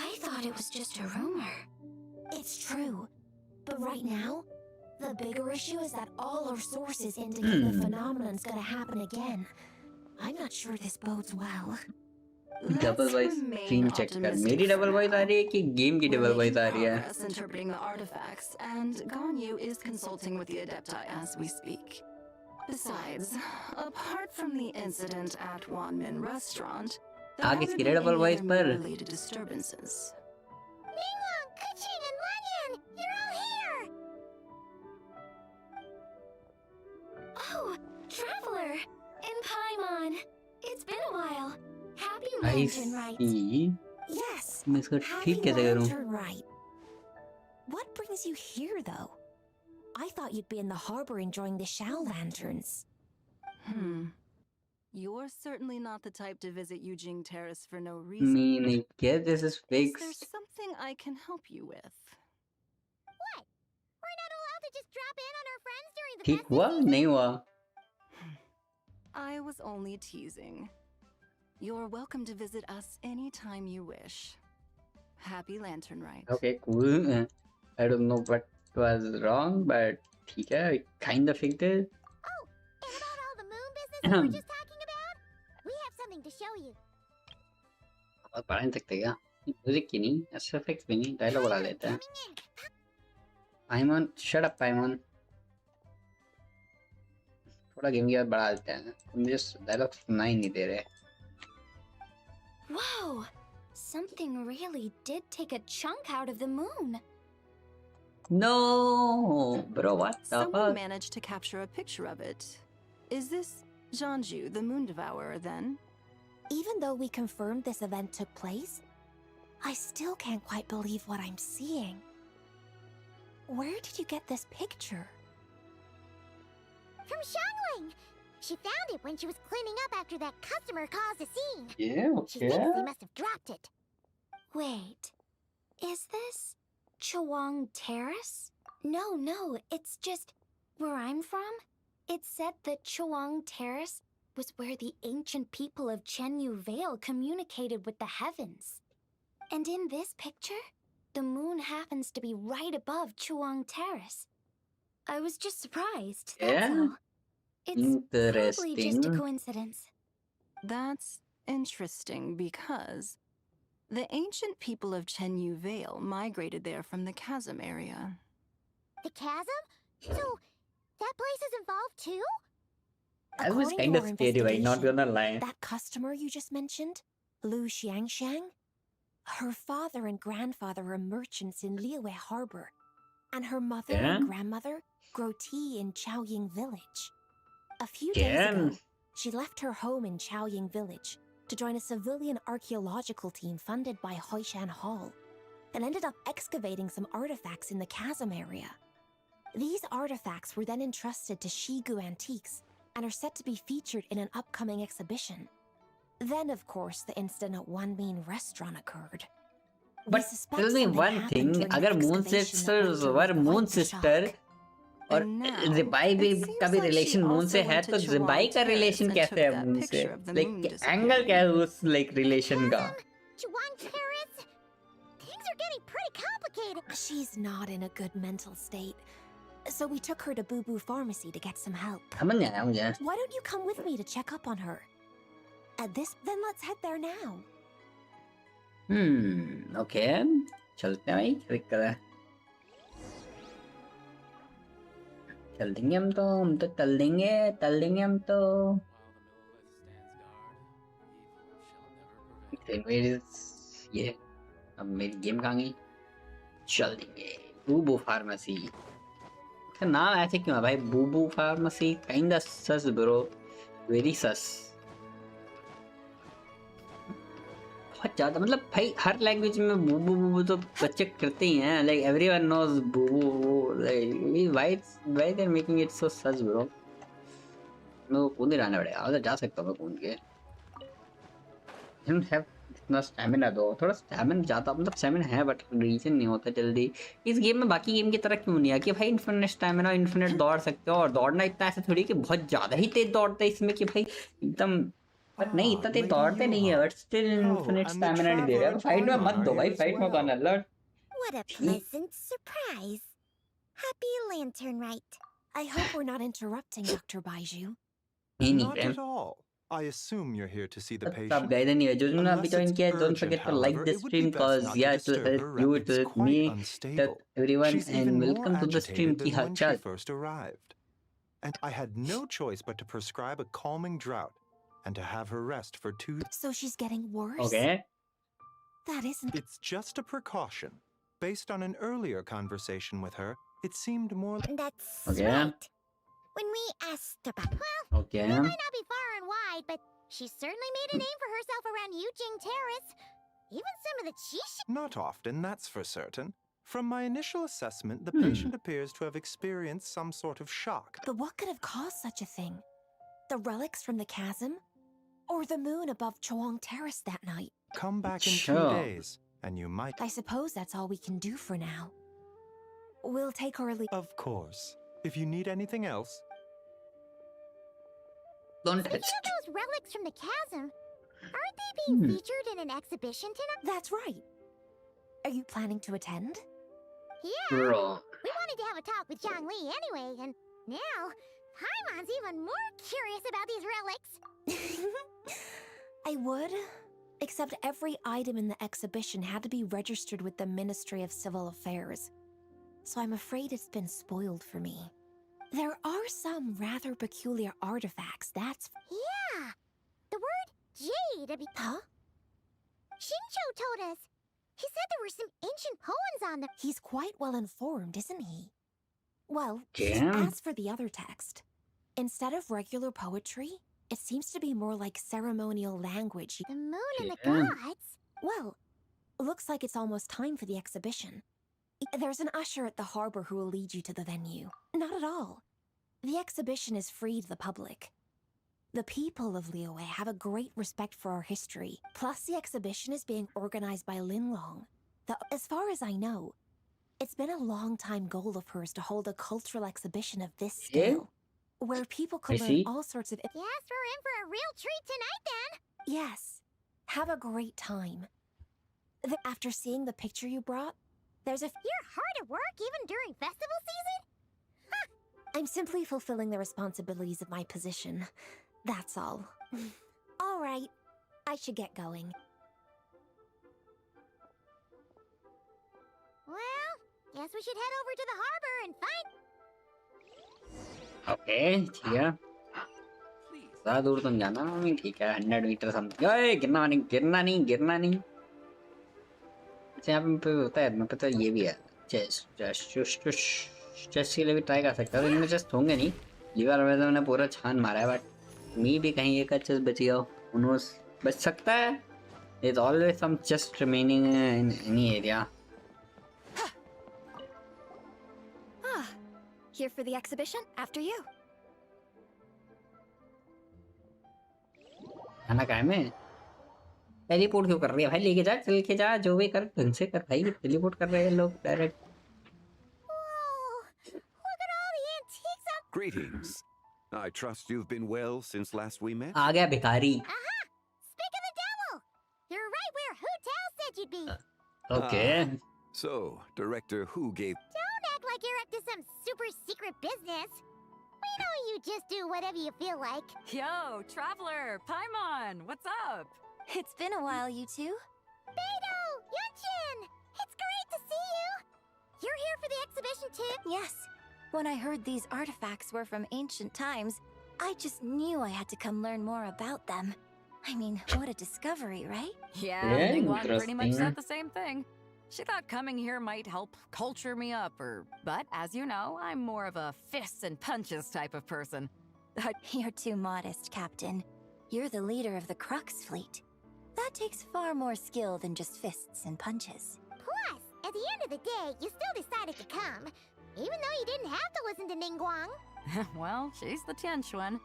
[SPEAKER 2] I thought it was just a rumor. It's true. But right now, the bigger issue is that all our sources indicate the phenomenon's gonna happen again. I'm not sure this bodes well.
[SPEAKER 1] Double voice stream check कर, मेरी double voice आ रही है कि game की double voice आ रही है?
[SPEAKER 2] Interpreting the artifacts, and Ganyu is consulting with the Adepti as we speak. Besides, apart from the incident at Wanmin Restaurant, there
[SPEAKER 1] आगे
[SPEAKER 2] haven't
[SPEAKER 1] इसकी
[SPEAKER 2] been
[SPEAKER 1] double
[SPEAKER 2] any
[SPEAKER 1] voice
[SPEAKER 2] other
[SPEAKER 1] पर
[SPEAKER 2] moon-related disturbances. Mingwang, Kuching, and Lanyan, you're all here! Oh, Traveler! In Paimon! It's been a while. Happy
[SPEAKER 1] I
[SPEAKER 2] Lantern Rite!
[SPEAKER 1] C.
[SPEAKER 4] Yes.
[SPEAKER 1] मैं इसको
[SPEAKER 4] Happy
[SPEAKER 1] ठीक कैसे करूं?
[SPEAKER 4] Lantern Rite. What brings you here, though? I thought you'd be in the harbor enjoying the Shao lanterns.
[SPEAKER 5] You're certainly not the type to visit Yujing Terrace for no reason.
[SPEAKER 1] Meaning, yeah, this is
[SPEAKER 5] Is there
[SPEAKER 1] fixed.
[SPEAKER 5] something I can help you with?
[SPEAKER 2] What? We're not allowed to just drop in on our friends during the
[SPEAKER 1] ठीक
[SPEAKER 2] festive
[SPEAKER 1] हुआ
[SPEAKER 2] season?
[SPEAKER 1] नहीं हुआ?
[SPEAKER 5] I was only teasing. You're welcome to visit us anytime you wish. Happy Lantern Rite.
[SPEAKER 1] Okay, cool. I don't know what was wrong, but ठीक है, we kind of fixed it.
[SPEAKER 2] Oh, and about all the moon business we were just talking about? We have something to show you.
[SPEAKER 1] और पढ़ा नहीं सकते क्या? Music की नहीं, FX भी नहीं, डायलॉग बढ़ा लेते हैं। पाइमन, शट अप पाइमन। थोड़ा गेम की बात बढ़ा देते हैं, मुझे डायलॉग सुना ही नहीं दे रहे।
[SPEAKER 2] Whoa! Something really did take a chunk out of the moon.
[SPEAKER 1] No, bro, what the
[SPEAKER 5] Someone
[SPEAKER 1] fuck?
[SPEAKER 5] managed to capture a picture of it. Is this Janju, the Moon Devourer, then?
[SPEAKER 4] Even though we confirmed this event took place, I still can't quite believe what I'm seeing. Where did you get this picture?
[SPEAKER 2] From Shangling! She found it when she was cleaning up after that customer caused a scene.
[SPEAKER 1] Yeah,
[SPEAKER 2] She thinks they must have dropped it. Wait, is this Chawang Terrace? No, it's just where I'm from. It said that Chawang Terrace was where the ancient people of Chenyu Vale communicated with the heavens. And in this picture, the moon happens to be right above Chawang Terrace. I was just surprised, that's
[SPEAKER 1] Yeah?
[SPEAKER 2] all. It's probably just a
[SPEAKER 1] Interesting.
[SPEAKER 2] coincidence.
[SPEAKER 5] That's interesting because the ancient people of Chenyu Vale migrated there from the chasm area.
[SPEAKER 2] The chasm? So, that place is involved too?
[SPEAKER 1] I was
[SPEAKER 4] According
[SPEAKER 1] kind
[SPEAKER 4] to
[SPEAKER 1] of
[SPEAKER 4] our
[SPEAKER 1] scary, right? Not
[SPEAKER 4] investigation,
[SPEAKER 1] gonna lie.
[SPEAKER 4] that customer you just mentioned, Lu Xiangxiang, her father and grandfather were merchants in Liyue Harbor, and her mother
[SPEAKER 1] Yeah?
[SPEAKER 4] and grandmother grow tea in Chaoying Village. A few days
[SPEAKER 1] Yeah.
[SPEAKER 4] ago, she left her home in Chaoying Village to join a civilian archaeological team funded by Hoishan Hall. and ended up excavating some artifacts in the chasm area. These artifacts were then entrusted to Shigu Antiques and are set to be featured in an upcoming exhibition. Then, of course, the incident at One Mean Restaurant occurred. We
[SPEAKER 1] But
[SPEAKER 4] suspect
[SPEAKER 1] tell me
[SPEAKER 4] something
[SPEAKER 1] one
[SPEAKER 4] happened
[SPEAKER 1] thing,
[SPEAKER 4] during the
[SPEAKER 1] अगर moon
[SPEAKER 4] excavation that
[SPEAKER 1] sisters
[SPEAKER 4] later
[SPEAKER 1] were moon
[SPEAKER 4] revived the
[SPEAKER 1] sister
[SPEAKER 4] shock.
[SPEAKER 1] और
[SPEAKER 5] And now,
[SPEAKER 1] जिबाई भी
[SPEAKER 5] it seems
[SPEAKER 1] का भी
[SPEAKER 5] like she
[SPEAKER 1] relation moon
[SPEAKER 5] also
[SPEAKER 1] से है,
[SPEAKER 5] went
[SPEAKER 1] तो
[SPEAKER 5] to
[SPEAKER 1] जिबाई
[SPEAKER 5] Chuang
[SPEAKER 1] का
[SPEAKER 5] Terrace
[SPEAKER 1] relation
[SPEAKER 5] and
[SPEAKER 1] कैसे
[SPEAKER 5] took
[SPEAKER 1] है
[SPEAKER 5] that
[SPEAKER 1] मून से?
[SPEAKER 5] picture of the
[SPEAKER 1] like
[SPEAKER 5] moon
[SPEAKER 1] angle क्या है
[SPEAKER 5] disappearing.
[SPEAKER 1] उस लाइक रिलेशन का?
[SPEAKER 2] Chuan Terrace? Things are getting pretty complicated.
[SPEAKER 4] She's not in a good mental state, so we took her to Boo Boo Pharmacy to get some help.
[SPEAKER 1] समझ नहीं आया मुझे.
[SPEAKER 4] Why don't you come with me to check up on her? Then let's head there now.
[SPEAKER 1] Okay, चलते हैं भाई, क्या दिक्कत है? चल देंगे हम तो चल देंगे हम तो. ये अब मेरी गेम कहाँ गई? चल देंगे बूबू फार्मेसी. इसका नाम ऐसे क्यों है भाई? बूबू pharmacy kind of sus bro, very sus. बहुत ज्यादा, मतलब भाई हर लैंग्वेज में बूबू बूबू तो बच्चे करते ही हैं. लाइक एवरीवन नोज बूबू. Like why they are making it so sus bro. मैं वो कूद ही रहने पड़ेगा. उधर जा सकता हूँ मैं कूद के. डोंट हैव इतना स्टैमिना दो. थोड़ा स्टैमिना ज़्यादा, मतलब स्टैमिना है बट रीजन नहीं होता जल्दी. इस गेम में बाकी गेम की तरह क्यों नहीं है कि भाई इन्फिनिट स्टैमिना, इन्फिनिट दौड़ सकते हो. और दौड़ना इतना ऐसे थोड़ी कि बहुत ज़्यादा ही तेज दौड़ते हैं इसमें कि भाई एकदम. बट नहीं, इतना तेज दौड़ते नहीं है. बट स्टिल इन्फिनिट स्टैमिना नहीं दे रहा. फाइट में मत दो भाई, फाइट में कौन alert.
[SPEAKER 2] What a pleasant surprise. Happy Lantern Rite.
[SPEAKER 4] I hope we're not interrupting, Dr. Baiju.
[SPEAKER 1] नहीं
[SPEAKER 6] Not
[SPEAKER 1] नहीं
[SPEAKER 6] at all. I assume you're here to see the
[SPEAKER 1] सब
[SPEAKER 6] patient.
[SPEAKER 1] गाइड नहीं है जो ना अभी
[SPEAKER 6] Unless
[SPEAKER 1] ज्वाइन
[SPEAKER 6] it's
[SPEAKER 1] किया. Don't
[SPEAKER 6] urgent,
[SPEAKER 1] forget to like
[SPEAKER 6] however,
[SPEAKER 1] the
[SPEAKER 6] it would be
[SPEAKER 1] stream
[SPEAKER 6] best
[SPEAKER 1] cause
[SPEAKER 6] not to
[SPEAKER 1] yeah it will
[SPEAKER 6] disturb
[SPEAKER 1] help
[SPEAKER 6] her
[SPEAKER 1] you,
[SPEAKER 6] rep.
[SPEAKER 1] it
[SPEAKER 6] It's
[SPEAKER 1] will help
[SPEAKER 6] quite
[SPEAKER 1] me,
[SPEAKER 6] unstable.
[SPEAKER 1] that everyone,
[SPEAKER 6] She's
[SPEAKER 1] and
[SPEAKER 6] even
[SPEAKER 1] welcome
[SPEAKER 6] more
[SPEAKER 1] to the stream
[SPEAKER 6] agitated
[SPEAKER 1] की
[SPEAKER 6] than when she
[SPEAKER 1] हालचाल.
[SPEAKER 6] first arrived. And I had no choice but to prescribe a calming draught and to have her rest for 2.
[SPEAKER 4] So she's getting worse?
[SPEAKER 1] Okay.
[SPEAKER 4] That isn't...
[SPEAKER 6] It's just a precaution. Based on an earlier conversation with her, it seemed more like...
[SPEAKER 2] That's
[SPEAKER 1] Okay.
[SPEAKER 2] right. When we asked about, well,
[SPEAKER 1] Okay.
[SPEAKER 2] it might not be far and wide, but she certainly made a name for herself around Yujing Terrace. Even some of the Chishi...
[SPEAKER 6] Not often, that's for certain. From my initial assessment, the
[SPEAKER 1] Hmm.
[SPEAKER 6] patient appears to have experienced some sort of shock.
[SPEAKER 4] But what could have caused such a thing? The relics from the chasm? Or the moon above Chuang Terrace that night?
[SPEAKER 6] Come back in 2
[SPEAKER 1] Sure.
[SPEAKER 6] days, and you might...
[SPEAKER 4] I suppose that's all we can do for now. We'll take her leave.
[SPEAKER 6] Of course. If you need anything else...
[SPEAKER 1] Don't
[SPEAKER 2] Speaking
[SPEAKER 1] touch.
[SPEAKER 2] of those relics from the chasm, aren't they being featured in an exhibition tonight?
[SPEAKER 4] That's right. Are you planning to attend?
[SPEAKER 2] Yeah,
[SPEAKER 1] Bro.
[SPEAKER 2] we wanted to have a talk with Zhongli anyway, and now Paimon's even more curious about these relics.
[SPEAKER 4] I would, except every item in the exhibition had to be registered with the Ministry of Civil Affairs. So I'm afraid it's been spoiled for me. There are some rather peculiar artifacts, that's...
[SPEAKER 2] Yeah, the word jade.
[SPEAKER 4] Huh?
[SPEAKER 2] Shincho told us. He said there were some ancient poems on them.
[SPEAKER 4] He's quite well informed, isn't he? Well,
[SPEAKER 1] Yeah.
[SPEAKER 4] as for the other text, instead of regular poetry, it seems to be more like ceremonial language.
[SPEAKER 2] The moon and the
[SPEAKER 1] Yeah.
[SPEAKER 2] gods.
[SPEAKER 4] Well, looks like it's almost time for the exhibition. There's an usher at the harbor who will lead you to the venue. Not at all. The exhibition is free to the public. The people of Liyue have a great respect for our history. Plus, the exhibition is being organized by Linlong. As far as I know, it's been a long-time goal of hers to hold a cultural exhibition of this scale, where people could
[SPEAKER 1] I
[SPEAKER 4] learn
[SPEAKER 1] see.
[SPEAKER 4] all sorts of...
[SPEAKER 2] Yes, we're in for a real treat tonight then.
[SPEAKER 4] Yes. Have a great time. After seeing the picture you brought, there's a...
[SPEAKER 2] You're hard at work even during festival season?
[SPEAKER 4] I'm simply fulfilling the responsibilities of my position. That's all. All right. I should get going.
[SPEAKER 2] Well, guess we should head over to the harbor and find...
[SPEAKER 1] Okay, ठीक है. ज़्यादा दूर तो नहीं जाना mummy. ठीक है, 100 metre something. ओए गिरना नहीं. अच्छा यहाँ पे होता है, मैं पता है ये भी है. चेस्ट के लिए भी ट्राई कर सकता है. तो इनमें चेस्ट होंगे नहीं. लीवर में तो मैंने पूरा छान मारा है, बट मी भी कहीं एक चेस्ट बची हो. उन्होंने बच सकता है. There's always some chest remaining in any area.
[SPEAKER 4] Here for the exhibition? After you.
[SPEAKER 1] खाना काय में टेलीपोर्ट क्यों कर रही है भाई? लेके जा, चल के जा, जो भी कर ढंग से कर भाई। टेलीपोर्ट कर रहे हैं लोग direct.
[SPEAKER 2] Whoa! Look at all the antiques up.
[SPEAKER 7] Greetings. I trust you've been well since last we met.
[SPEAKER 1] आ गया भिखारी।
[SPEAKER 2] Aha! Speak of the devil! You're right where Hu Tao said you'd be.
[SPEAKER 1] Okay
[SPEAKER 7] So, Director Hu gave.
[SPEAKER 2] Don't act like you're up to some super secret business. We know you just do whatever you feel like.
[SPEAKER 5] Yo, Traveler, Paimon, what's up?
[SPEAKER 4] It's been a while, you two.
[SPEAKER 2] Beidou! Yunchin! It's great to see you! You're here for the exhibition too?
[SPEAKER 4] Yes. When I heard these artifacts were from ancient times, I just knew I had to come learn more about them. I mean, what a discovery, right?
[SPEAKER 5] Yeah,
[SPEAKER 1] Yeah,
[SPEAKER 5] Ningguang pretty much
[SPEAKER 1] interesting.
[SPEAKER 5] said the same thing. She thought coming here might help culture me up, but as you know, I'm more of a fists and punches type of person.
[SPEAKER 4] You're too modest, Captain. You're the leader of the Crux fleet. That takes far more skill than just fists and punches.
[SPEAKER 2] Plus, at the end of the day, you still decided to come, even though you didn't have to listen to Ningguang.
[SPEAKER 5] Well, she's the Tianch one.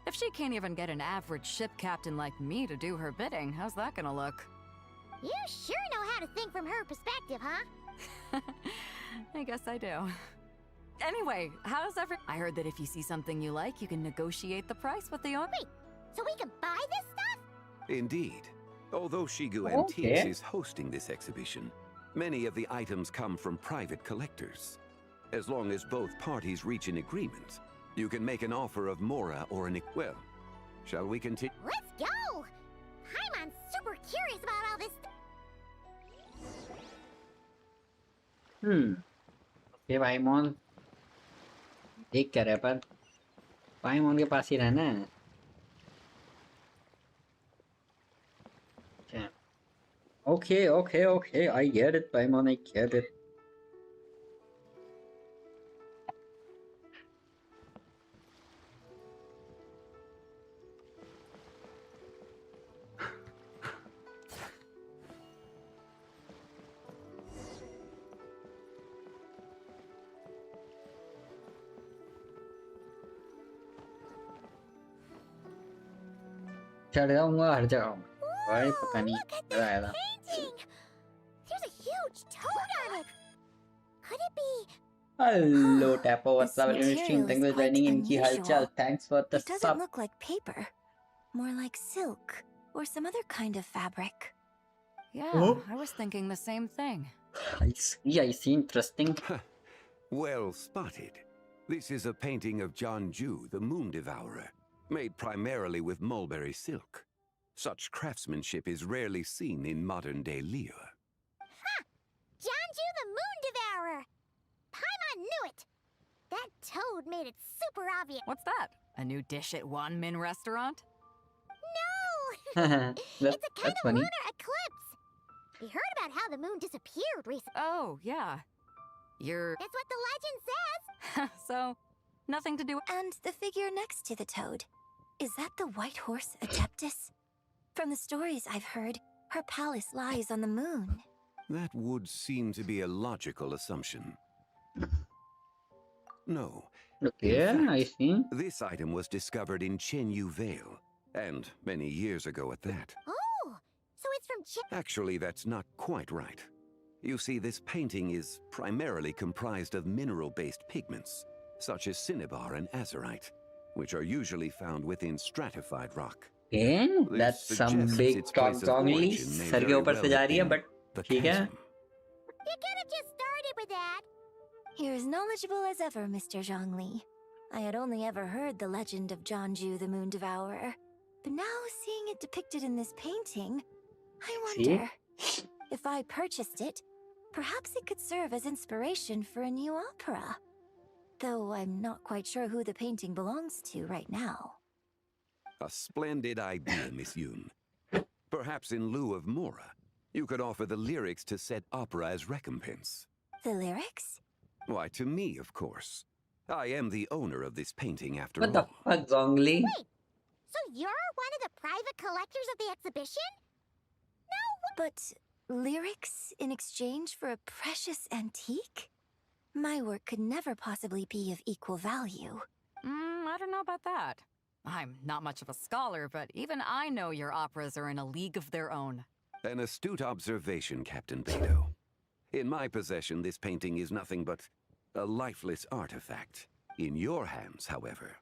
[SPEAKER 5] If she can't even get an average ship captain like me to do her bidding, how's that gonna look?
[SPEAKER 2] You sure know how to think from her perspective, huh?
[SPEAKER 5] I guess I do. Anyway, how's I heard that if you see something you like, you can negotiate the price with the owner.
[SPEAKER 2] Wait, so we can buy this stuff?
[SPEAKER 7] Indeed. Although Shigu
[SPEAKER 1] Okay.
[SPEAKER 7] Antiques is hosting this exhibition, many of the items come from private collectors. As long as both parties reach an agreement, you can make an offer of Mora or an. Well, shall we continue?
[SPEAKER 2] Let's go! I'm super curious about all this.
[SPEAKER 1] Okay Paimon देख क्या रहा है, पर पाइमोन के पास ही रहना है। Okay okay okay, I get it Paimon, I get it. चढ़ जाऊंगा हर जगह भाई, पता नहीं
[SPEAKER 2] Look at
[SPEAKER 1] मजा
[SPEAKER 2] this
[SPEAKER 1] आएगा।
[SPEAKER 2] painting! There's a huge toad on it. Could it be?
[SPEAKER 1] Hello टैपो,
[SPEAKER 4] This
[SPEAKER 1] what's up
[SPEAKER 4] material
[SPEAKER 1] stream,
[SPEAKER 4] is
[SPEAKER 1] thanks for
[SPEAKER 4] quite
[SPEAKER 1] joining इनकी
[SPEAKER 4] unusual.
[SPEAKER 1] हालचाल, thanks for the
[SPEAKER 4] It doesn't
[SPEAKER 1] सब।
[SPEAKER 4] look like paper. More like silk or some other kind of fabric.
[SPEAKER 5] Yeah,
[SPEAKER 1] Oh.
[SPEAKER 5] I was thinking the same thing.
[SPEAKER 1] I see, interesting.
[SPEAKER 7] Well spotted. This is a painting of John Ju, the Moon Devourer, made primarily with mulberry silk. Such craftsmanship is rarely seen in modern-day Liyue.
[SPEAKER 2] Janju the Moon Devourer! Paimon knew it! That toad made it super obvious.
[SPEAKER 5] What's that? A new dish at Wan Min restaurant?
[SPEAKER 2] No!
[SPEAKER 1] that's,
[SPEAKER 2] It's a kind
[SPEAKER 1] that's
[SPEAKER 2] of
[SPEAKER 1] funny.
[SPEAKER 2] lunar eclipse. We heard about how the moon disappeared recently.
[SPEAKER 5] Oh, yeah. You're...
[SPEAKER 2] That's what the legend says.
[SPEAKER 5] so, nothing to do...
[SPEAKER 4] And the figure next to the toad. Is that the white horse Adeptus? From the stories I've heard, her palace lies on the moon.
[SPEAKER 7] That would seem to be a logical assumption. No.
[SPEAKER 1] Okay,
[SPEAKER 7] In fact,
[SPEAKER 1] I see.
[SPEAKER 7] This item was discovered in Chenyu Vale, and many years ago at that.
[SPEAKER 2] Oh, so it's from
[SPEAKER 7] Actually, that's not quite right. You see, this painting is primarily comprised of mineral-based pigments, such as cinnabar and azurite, which are usually found within stratified rock.
[SPEAKER 1] Okay,
[SPEAKER 7] This
[SPEAKER 1] that's some
[SPEAKER 7] suggests
[SPEAKER 1] big
[SPEAKER 7] its place of
[SPEAKER 1] only
[SPEAKER 7] origin may
[SPEAKER 1] sir के
[SPEAKER 7] very
[SPEAKER 1] ऊपर
[SPEAKER 7] well
[SPEAKER 1] से जा
[SPEAKER 7] have
[SPEAKER 1] रही है,
[SPEAKER 7] been
[SPEAKER 1] but
[SPEAKER 7] the
[SPEAKER 1] ठीक है।
[SPEAKER 7] chasm.
[SPEAKER 2] You could have just started with that.
[SPEAKER 4] You're as knowledgeable as ever, Mr. Zhongli. I had only ever heard the legend of Jianju the Moon Devourer. But now seeing it depicted in this painting, I wonder if I purchased it, perhaps it could serve as inspiration for a new opera. Though I'm not quite sure who the painting belongs to right now.
[SPEAKER 7] A splendid idea, Miss Yoon. Perhaps in lieu of Mora, you could offer the lyrics to said opera as recompense.
[SPEAKER 4] The lyrics?
[SPEAKER 7] Why, to me, of course. I am the owner of this painting after
[SPEAKER 1] What the
[SPEAKER 7] all.
[SPEAKER 1] fuck, Zhongli?
[SPEAKER 2] Wait, so you're one of the private collectors of the exhibition?
[SPEAKER 4] But lyrics in exchange for a precious antique? My work could never possibly be of equal value.
[SPEAKER 8] I don't know about that. I'm not much of a scholar, but even I know your operas are in a league of their own.
[SPEAKER 7] An astute observation, Captain Beto. In my possession, this painting is nothing but a lifeless artifact. In your hands, however,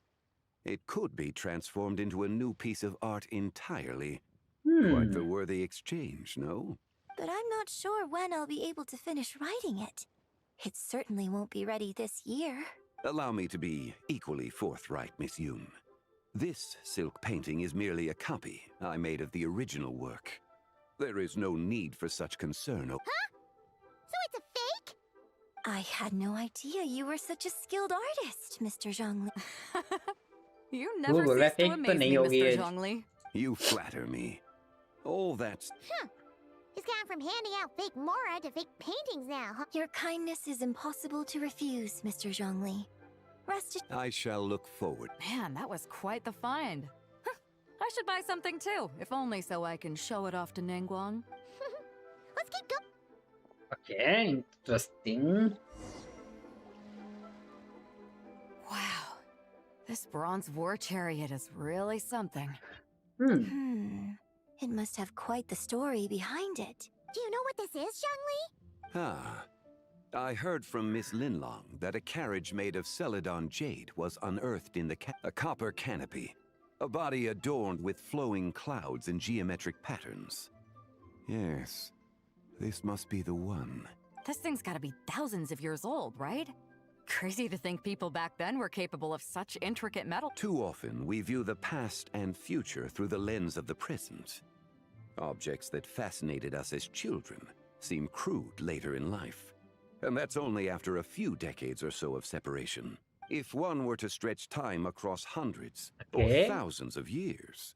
[SPEAKER 7] it could be transformed into a new piece of art entirely. Quite the worthy exchange, no?
[SPEAKER 4] But I'm not sure when I'll be able to finish writing it. It certainly won't be ready this year.
[SPEAKER 7] Allow me to be equally forthright, Miss Yoon. This silk painting is merely a copy I made of the original work. There is no need for such concern.
[SPEAKER 2] Huh? So it's a fake?
[SPEAKER 4] I had no idea you were such a skilled artist, Mr. Zhongli.
[SPEAKER 8] You never
[SPEAKER 1] बोला
[SPEAKER 8] cease to
[SPEAKER 1] fake तो
[SPEAKER 8] amaze
[SPEAKER 1] नहीं
[SPEAKER 8] me,
[SPEAKER 1] होगी
[SPEAKER 8] Mr.
[SPEAKER 1] ये।
[SPEAKER 8] Zhongli.
[SPEAKER 7] You flatter me. All that's...
[SPEAKER 2] Huh. He's gone from handing out fake Mora to fake paintings now, huh?
[SPEAKER 4] Your kindness is impossible to refuse, Mr. Zhongli. Rest assured.
[SPEAKER 7] I shall look forward.
[SPEAKER 8] Man, that was quite the find. Huh, I should buy something too, if only so I can show it off to Nangguang.
[SPEAKER 2] Let's keep going.
[SPEAKER 1] Okay, interesting.
[SPEAKER 8] Wow, this bronze war chariot is really something.
[SPEAKER 4] It must have quite the story behind it.
[SPEAKER 2] Do you know what this is, Zhongli?
[SPEAKER 7] Ah. I heard from Miss Linlong that a carriage made of Celadon jade was unearthed in a copper canopy. A body adorned with flowing clouds and geometric patterns. Yes, this must be the one.
[SPEAKER 8] This thing's gotta be thousands of years old, right? Crazy to think people back then were capable of such intricate metal.
[SPEAKER 7] Too often, we view the past and future through the lens of the present. Objects that fascinated us as children seem crude later in life. And that's only after a few decades or so of separation. If one were to stretch time across hundreds or thousands of years,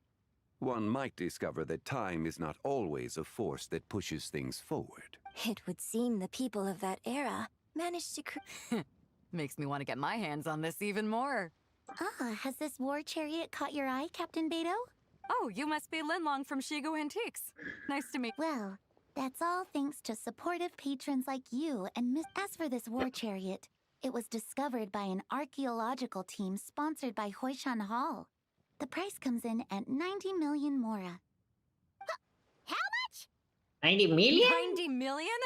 [SPEAKER 7] one might discover that time is not always a force that pushes things forward.
[SPEAKER 4] It would seem the people of that era managed to
[SPEAKER 8] Makes me want to get my hands on this even more.
[SPEAKER 2] Ah, has this war chariot caught your eye, Captain Beto?
[SPEAKER 8] Oh, you must be Linlong from Shigo Antiques. Nice to meet you.
[SPEAKER 2] Well, that's all thanks to supportive patrons like you and Miss. As for this war chariot, it was discovered by an archaeological team sponsored by Hoishan Hall. The price comes in at 90 million Mora. How much?
[SPEAKER 1] 90 million?
[SPEAKER 8] 90 million?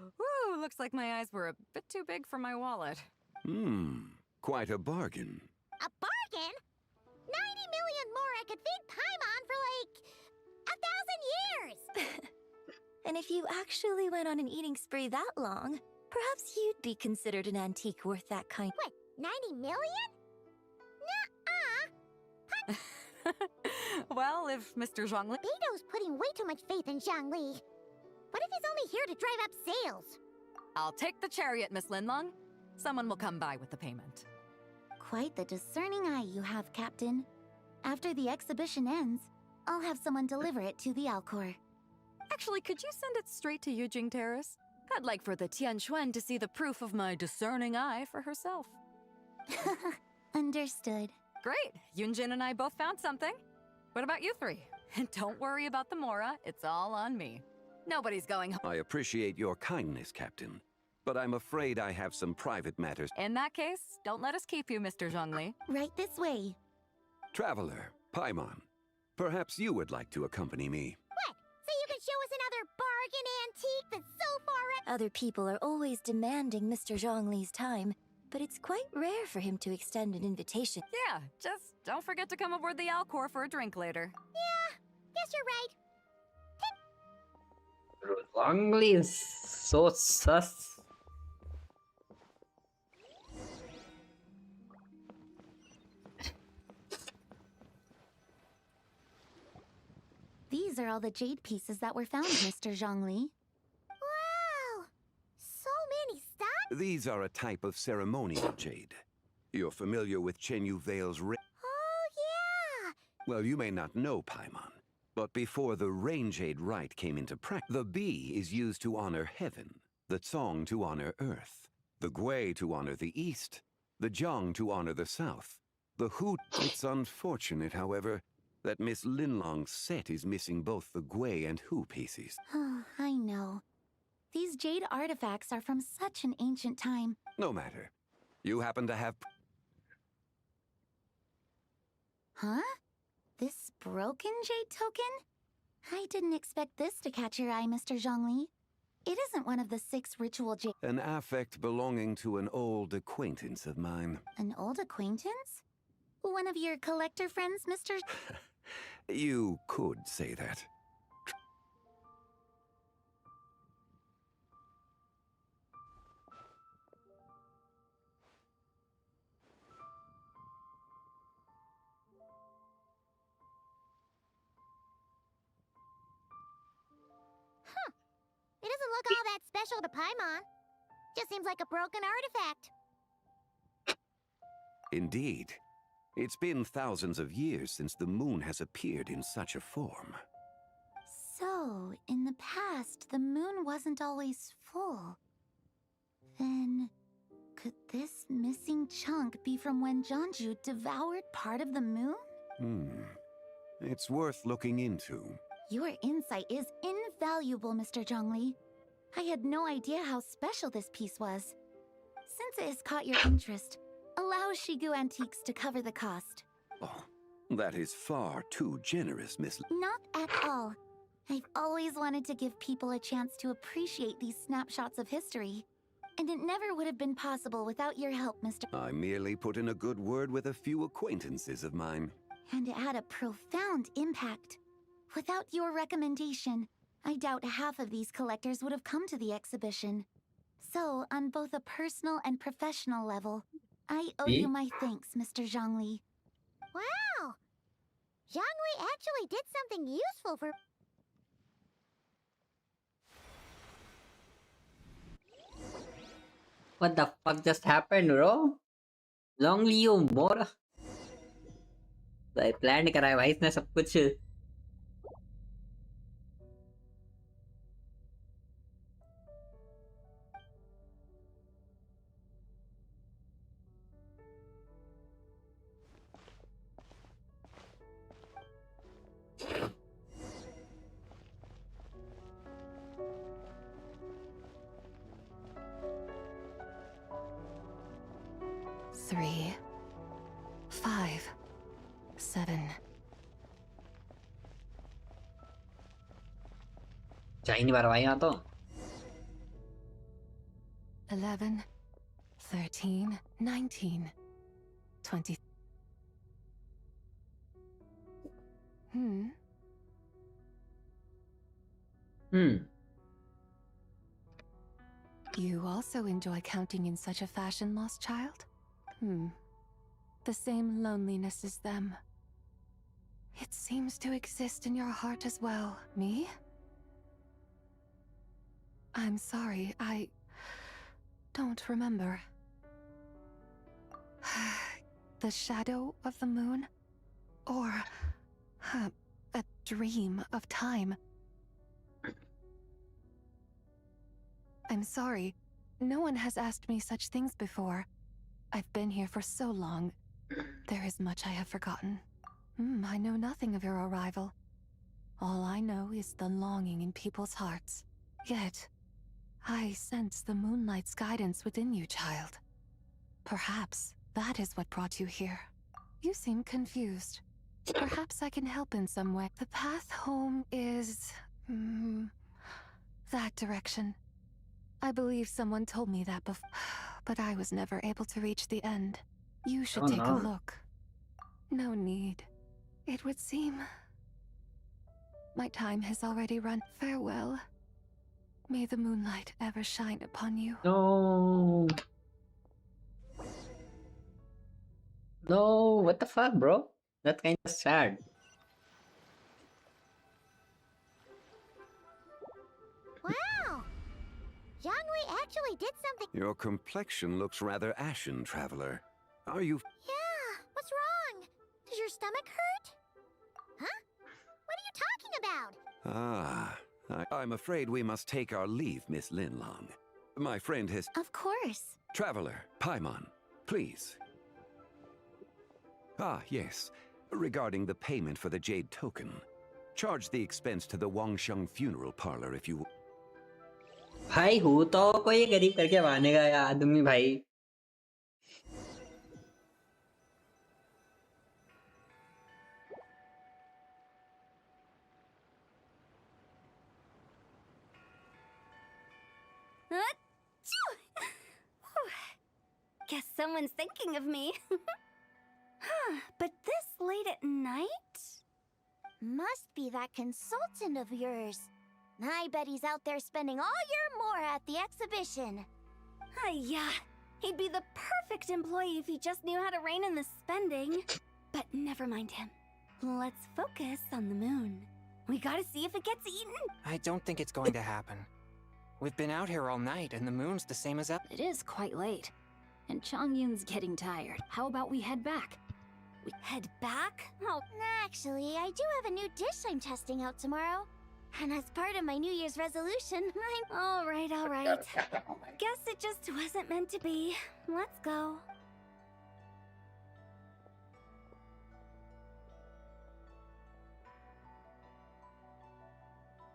[SPEAKER 8] Woo, looks like my eyes were a bit too big for my wallet.
[SPEAKER 7] Quite a bargain.
[SPEAKER 2] A bargain? 90 million Mora could feed Paimon for like 1,000 years!
[SPEAKER 4] And if you actually went on an eating spree that long, perhaps you'd be considered an antique worth that kind.
[SPEAKER 2] What, 90 million? Nuh-uh!
[SPEAKER 8] Well, if Mr. Zhongli...
[SPEAKER 2] Beto's putting way too much faith in Zhongli. What if he's only here to drive up sales?
[SPEAKER 8] I'll take the chariot, Miss Linlong. Someone will come by with the payment.
[SPEAKER 2] Quite the discerning eye you have, Captain. After the exhibition ends, I'll have someone deliver it to the Alcor.
[SPEAKER 8] Actually, could you send it straight to Yujing Terrace? I'd like for the Tianquan to see the proof of my discerning eye for herself.
[SPEAKER 2] Understood.
[SPEAKER 8] Great! Yunjin and I both found something. What about you three? And don't worry about the Mora, it's all on me. Nobody's going home.
[SPEAKER 7] I appreciate your kindness, Captain, but I'm afraid I have some private matters.
[SPEAKER 8] In that case, don't let us keep you, Mr. Zhongli.
[SPEAKER 2] Right this way.
[SPEAKER 7] Traveler, Paimon, perhaps you would like to accompany me.
[SPEAKER 2] What? So you can show us another bargain antique that's so far...
[SPEAKER 4] Other people are always demanding Mr. Zhongli's time, but it's quite rare for him to extend an invitation.
[SPEAKER 8] Yeah, just don't forget to come aboard the Alcor for a drink later.
[SPEAKER 2] Yeah, guess you're right.
[SPEAKER 1] Zhongli is so sus.
[SPEAKER 2] These are all the jade pieces that were found, Mr. Zhongli. Wow! So many stuff?
[SPEAKER 7] These are a type of ceremonial jade. You're familiar with Chenyu Vale's
[SPEAKER 2] Oh, yeah!
[SPEAKER 7] Well, you may not know, Paimon, but before the rain jade rite came into practice, the Bi is used to honor heaven, the Tsong to honor earth, the Gui to honor the east, the Jiang to honor the south, the Hu... It's unfortunate, however, that Miss Linlong's set is missing both the Gui and Hu pieces.
[SPEAKER 2] Oh, I know. These jade artifacts are from such an ancient time.
[SPEAKER 7] No matter. You happen to have...
[SPEAKER 2] Huh? This broken jade token? I didn't expect this to catch your eye, Mr. Zhongli. It isn't one of the 6 ritual jade...
[SPEAKER 7] An affect belonging to an old acquaintance of mine.
[SPEAKER 2] An old acquaintance? One of your collector friends, Mr.
[SPEAKER 7] You could say that.
[SPEAKER 2] It doesn't look all that special to Paimon. Just seems like a broken artifact.
[SPEAKER 7] Indeed. It's been thousands of years since the moon has appeared in such a form.
[SPEAKER 2] So, in the past, the moon wasn't always full. Then, could this missing chunk be from when Jianzhu devoured part of the moon?
[SPEAKER 7] It's worth looking into.
[SPEAKER 2] Your insight is invaluable, Mr. Zhongli. I had no idea how special this piece was. Since it has caught your interest, allow Shigu Antiques to cover the cost.
[SPEAKER 7] Oh, that is far too generous, Miss...
[SPEAKER 2] Not at all. I've always wanted to give people a chance to appreciate these snapshots of history. And it never would have been possible without your help, Mr.
[SPEAKER 7] I merely put in a good word with a few acquaintances of mine.
[SPEAKER 2] And it had a profound impact. Without your recommendation, I doubt half of these collectors would have come to the exhibition. So, on both a personal and professional level, I owe you my thanks, Mr. Zhongli. Wow! Zhongli actually did something useful for...
[SPEAKER 1] What the fuck just happened, bro? Long लियो मोर भाई plan करा है भाई इसने सब कुछ.
[SPEAKER 2] Three, 5, 7.
[SPEAKER 1] चाहिए नहीं बार भाई यहाँ तो.
[SPEAKER 2] 11, 13, 19, 20. You also enjoy counting in such a fashion, lost child? The same loneliness as them. It seems to exist in your heart as well. Me? I'm sorry, I don't remember. The shadow of the moon? Or a dream of time? I'm sorry. No one has asked me such things before. I've been here for so long. There is much I have forgotten. I know nothing of your arrival. All I know is the longing in people's hearts. Yet, I sense the moonlight's guidance within you, child. Perhaps that is what brought you here. You seem confused. Perhaps I can help in some way. The path home is... that direction. I believe someone told me that before, but I was never able to reach the end. You should take a look. No need. It would seem... my time has already run. Farewell. May the moonlight ever shine upon you.
[SPEAKER 1] No. No, what the fuck, bro? That's kind of sad.
[SPEAKER 2] Wow! Zhongli actually did something.
[SPEAKER 7] Your complexion looks rather ashen, traveler. Are you...
[SPEAKER 2] Yeah, what's wrong? Does your stomach hurt? Huh? What are you talking about?
[SPEAKER 7] I'm afraid we must take our leave, Miss Linlong. My friend has...
[SPEAKER 2] Of course.
[SPEAKER 7] Traveler, Paimon, please. Ah, yes. Regarding the payment for the Jade token. Charge the expense to the Wangsheng funeral parlor if you...
[SPEAKER 1] भाई हूँ तो कोई गरीब करके मानेगा या आदमी भाई.
[SPEAKER 2] Achoo! Whew. Guess someone's thinking of me. But this late at night? Must be that consultant of yours. I bet he's out there spending all year more at the exhibition. Yeah, he'd be the perfect employee if he just knew how to rein in the spending. But never mind him. Let's focus on the moon. We gotta see if it gets eaten.
[SPEAKER 9] I don't think it's going to happen. We've been out here all night, and the moon's the same as ever.
[SPEAKER 2] It is quite late. And Chongyun's getting tired. How about we head back? We head back? Oh, actually, I do have a new dish I'm testing out tomorrow. And as part of my New Year's resolution, I'm... All right. Guess it just wasn't meant to be. Let's go.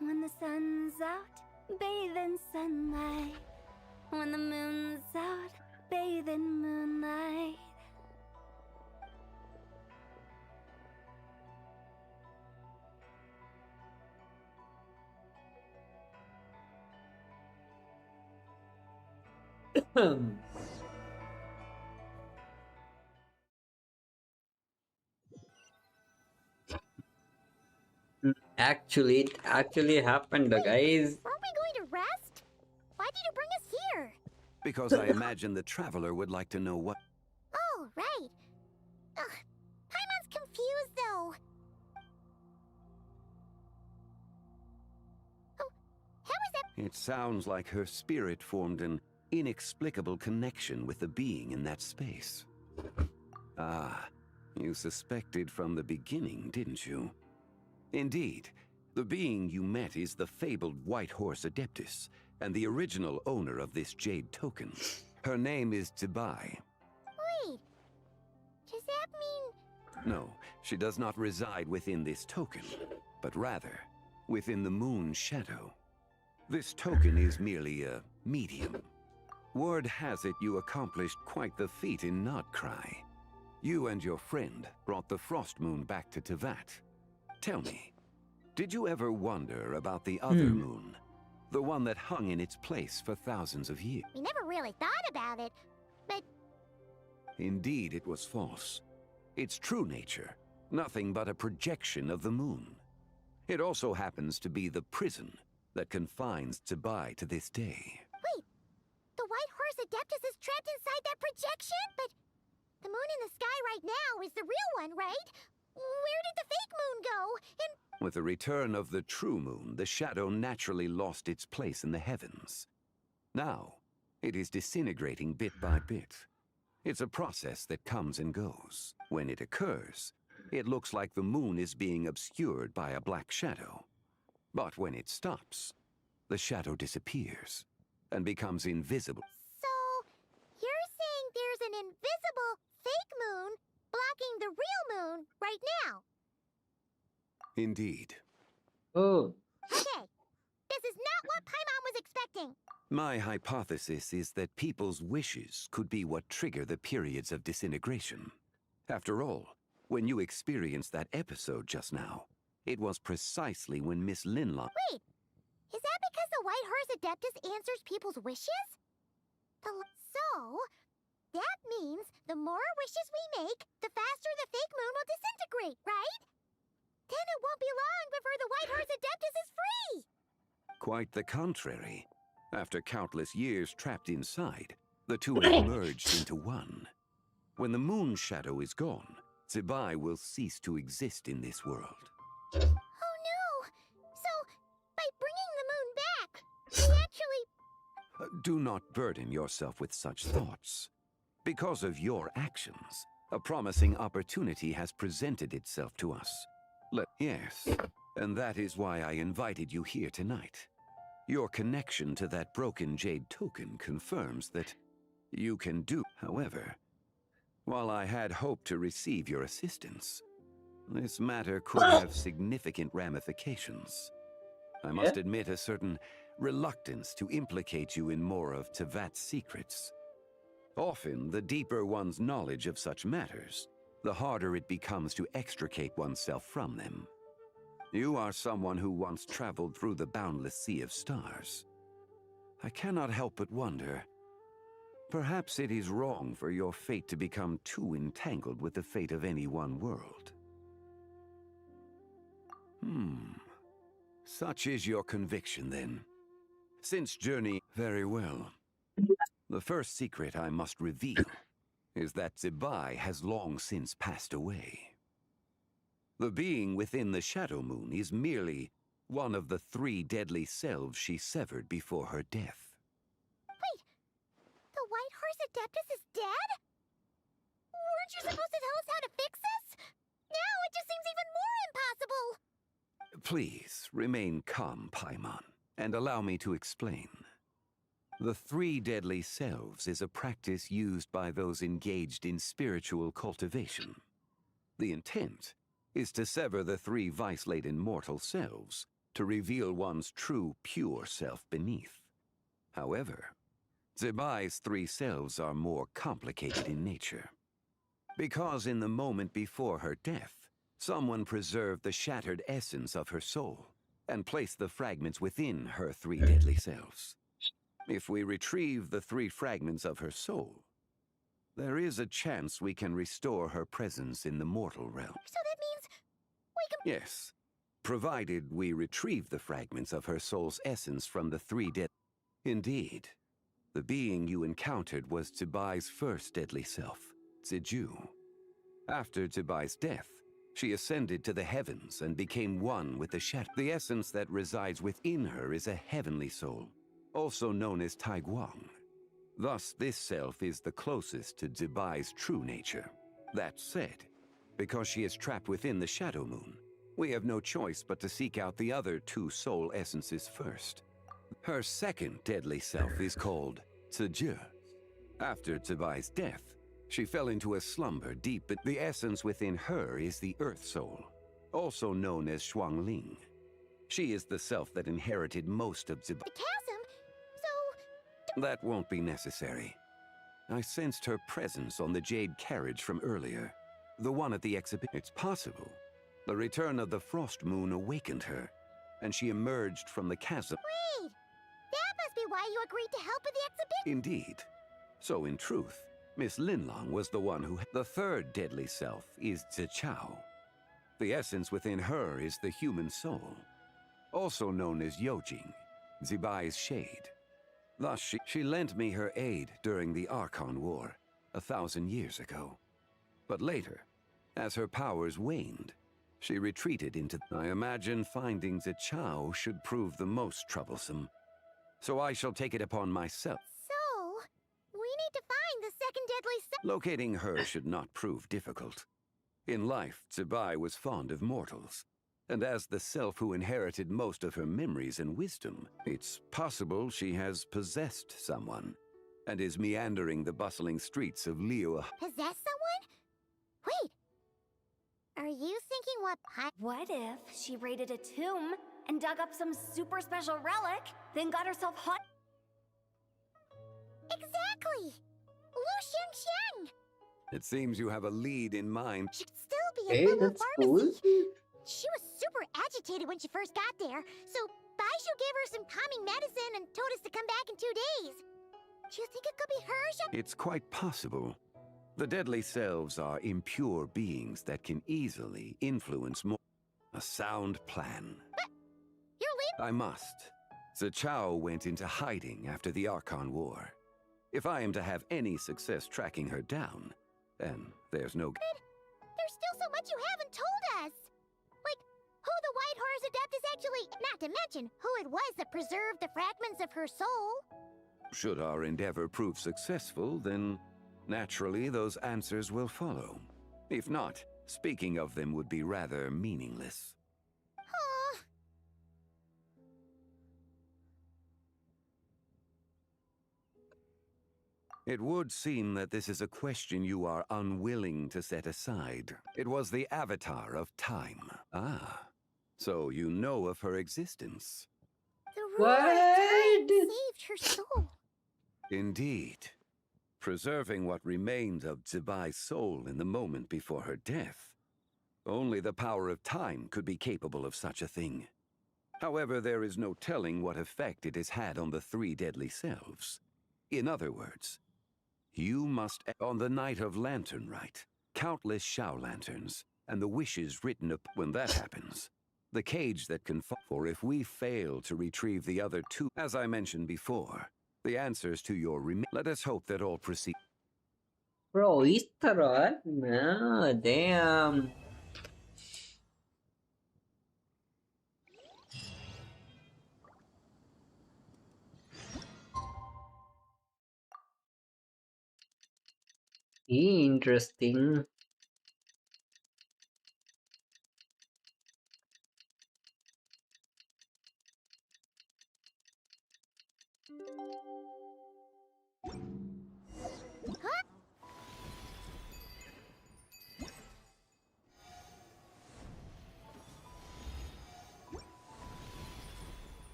[SPEAKER 2] When the sun's out, bathe in sunlight. When the moon's out, bathe in moonlight.
[SPEAKER 1] Actually, it actually happened, guys.
[SPEAKER 2] Aren't we going to rest? Why did you bring us here?
[SPEAKER 7] Because I imagine the traveler would like to know what...
[SPEAKER 2] Oh, right. Ugh, Paimon's confused, though. Oh, how is that?
[SPEAKER 7] It sounds like her spirit formed an inexplicable connection with the being in that space. Ah, you suspected from the beginning, didn't you? Indeed, the being you met is the fabled White Horse Adeptus, and the original owner of this jade token. Her name is Teyvat.
[SPEAKER 2] Wait, does that mean...
[SPEAKER 7] No, she does not reside within this token, but rather within the moon's shadow. This token is merely a medium. Word has it you accomplished quite the feat in Nodcry. You and your friend brought the Frost Moon back to Teyvat. Tell me, did you ever wonder about the other moon? The one that hung in its place for thousands of years?
[SPEAKER 2] We never really thought about it, but...
[SPEAKER 7] Indeed, it was false. Its true nature, nothing but a projection of the moon. It also happens to be the prison that confines Teyvat to this day.
[SPEAKER 2] Wait, the White Horse Adeptus is trapped inside that projection? But the moon in the sky right now is the real one, right? Where did the fake moon go? And...
[SPEAKER 7] With the return of the true moon, the shadow naturally lost its place in the heavens. Now, it is disintegrating bit by bit. It's a process that comes and goes. When it occurs, it looks like the moon is being obscured by a black shadow. But when it stops, the shadow disappears and becomes invisible.
[SPEAKER 2] So, you're saying there's an invisible fake moon blocking the real moon right now?
[SPEAKER 7] Indeed.
[SPEAKER 1] Oh,
[SPEAKER 2] Okay, this is not what Paimon was expecting.
[SPEAKER 7] My hypothesis is that people's wishes could be what trigger the periods of disintegration. After all, when you experienced that episode just now, it was precisely when Miss Linlock...
[SPEAKER 2] Wait, is that because the White Horse Adeptus answers people's wishes? So, that means the more wishes we make, the faster the fake moon will disintegrate, right? Then it won't be long before the White Horse Adeptus is free!
[SPEAKER 7] Quite the contrary. After countless years trapped inside, the two have merged into one. When the moon shadow is gone, Teyvat will cease to exist in this world.
[SPEAKER 2] Oh no! So, by bringing the moon back, we actually...
[SPEAKER 7] Do not burden yourself with such thoughts. Because of your actions, a promising opportunity has presented itself to us. Yes, and that is why I invited you here tonight. Your connection to that broken jade token confirms that you can do. However, while I had hoped to receive your assistance, this matter could have significant ramifications. I must admit a certain reluctance to implicate you in more of Teyvat's secrets. Often, the deeper one's knowledge of such matters, the harder it becomes to extricate oneself from them. You are someone who once traveled through the boundless sea of stars. I cannot help but wonder, perhaps it is wrong for your fate to become too entangled with the fate of any one world. Such is your conviction, then. Since journey very well. The first secret I must reveal is that Senpai has long since passed away. The being within the Shadow Moon is merely one of the 3 deadly selves she severed before her death.
[SPEAKER 2] Wait, the White Horse Adeptus is dead? Weren't you supposed to tell us how to fix this? Now it just seems even more impossible!
[SPEAKER 7] Please, remain calm, Paimon, and allow me to explain. The 3 deadly selves is a practice used by those engaged in spiritual cultivation. The intent is to sever the 3 vice-laden mortal selves to reveal one's true, pure self beneath. However, Senpai's 3 selves are more complicated in nature. Because in the moment before her death, someone preserved the shattered essence of her soul and placed the fragments within her 3 deadly selves. If we retrieve the 3 fragments of her soul, there is a chance we can restore her presence in the mortal realm.
[SPEAKER 2] So that means we can...
[SPEAKER 7] Yes, provided we retrieve the fragments of her soul's essence from the 3 dead... Indeed, the being you encountered was Senpai's first deadly self, Ziju. After Senpai's death, she ascended to the heavens and became one with the shadow. The essence that resides within her is a heavenly soul, also known as Taiguang. Thus, this self is the closest to Senpai's true nature. That said, because she is trapped within the Shadow Moon, we have no choice but to seek out the other 2 soul essences first. Her second deadly self is called Ziju. After Senpai's death, she fell into a slumber deep, but the essence within her is the Earth Soul, also known as Shuangling. She is the self that inherited most of Senpai.
[SPEAKER 2] The chasm? So...
[SPEAKER 7] That won't be necessary. I sensed her presence on the jade carriage from earlier, the one at the exhibit. It's possible. The return of the Frost Moon awakened her, and she emerged from the chasm.
[SPEAKER 2] Wait! That must be why you agreed to help with the exhibition!
[SPEAKER 7] Indeed. So in truth, Miss Linlong was the one who... The third deadly self is Zichao. The essence within her is the human soul, also known as Yojing, Zibai's shade. Thus she lent me her aid during the Archon War, 1,000 years ago. But later, as her powers waned, she retreated into... I imagine finding Zichao should prove the most troublesome. So I shall take it upon myself.
[SPEAKER 2] So, we need to find the second deadly self.
[SPEAKER 7] Locating her should not prove difficult. In life, Senpai was fond of mortals, and as the self who inherited most of her memories and wisdom, it's possible she has possessed someone, and is meandering the bustling streets of Liyue.
[SPEAKER 2] Possess someone? Wait! Are you thinking
[SPEAKER 10] What if she raided a tomb and dug up some super special relic, then got herself hot?
[SPEAKER 2] Exactly! Lu Xianxiang!
[SPEAKER 7] It seems you have a lead in mind.
[SPEAKER 2] Should still be
[SPEAKER 1] Hey,
[SPEAKER 2] a little
[SPEAKER 1] that's cool.
[SPEAKER 2] pharmacy. She was super agitated when she first got there, so Baishu gave her some calming medicine and told us to come back in 2 days. Do you think it could be her,
[SPEAKER 7] It's quite possible. The deadly selves are impure beings that can easily influence more. A sound plan.
[SPEAKER 2] You're leaving?
[SPEAKER 7] I must. Zichao went into hiding after the Archon War. If I am to have any success tracking her down, then there's no...
[SPEAKER 2] There's still so much you haven't told us! Like, who the White Horse Adeptus actually... Not to mention, who it was that preserved the fragments of her soul.
[SPEAKER 7] Should our endeavor prove successful, then naturally those answers will follow. If not, speaking of them would be rather meaningless.
[SPEAKER 2] Aw.
[SPEAKER 7] It would seem that this is a question you are unwilling to set aside. It was the avatar of time. Ah, So you know of her existence.
[SPEAKER 10] The ruler of time
[SPEAKER 1] What?
[SPEAKER 10] saved her soul.
[SPEAKER 7] Indeed. Preserving what remained of Zibai's soul in the moment before her death. Only the power of time could be capable of such a thing. However, there is no telling what effect it has had on the three deadly selves. In other words, you must, on the night of Lantern Rite, countless Shao lanterns, and the wishes written up when that happens. The cage that can fall, for if we fail to retrieve the other two, as I mentioned before, the answers to your let us hope that all proceed.
[SPEAKER 1] Bro, Easter egg? No, damn. Interesting.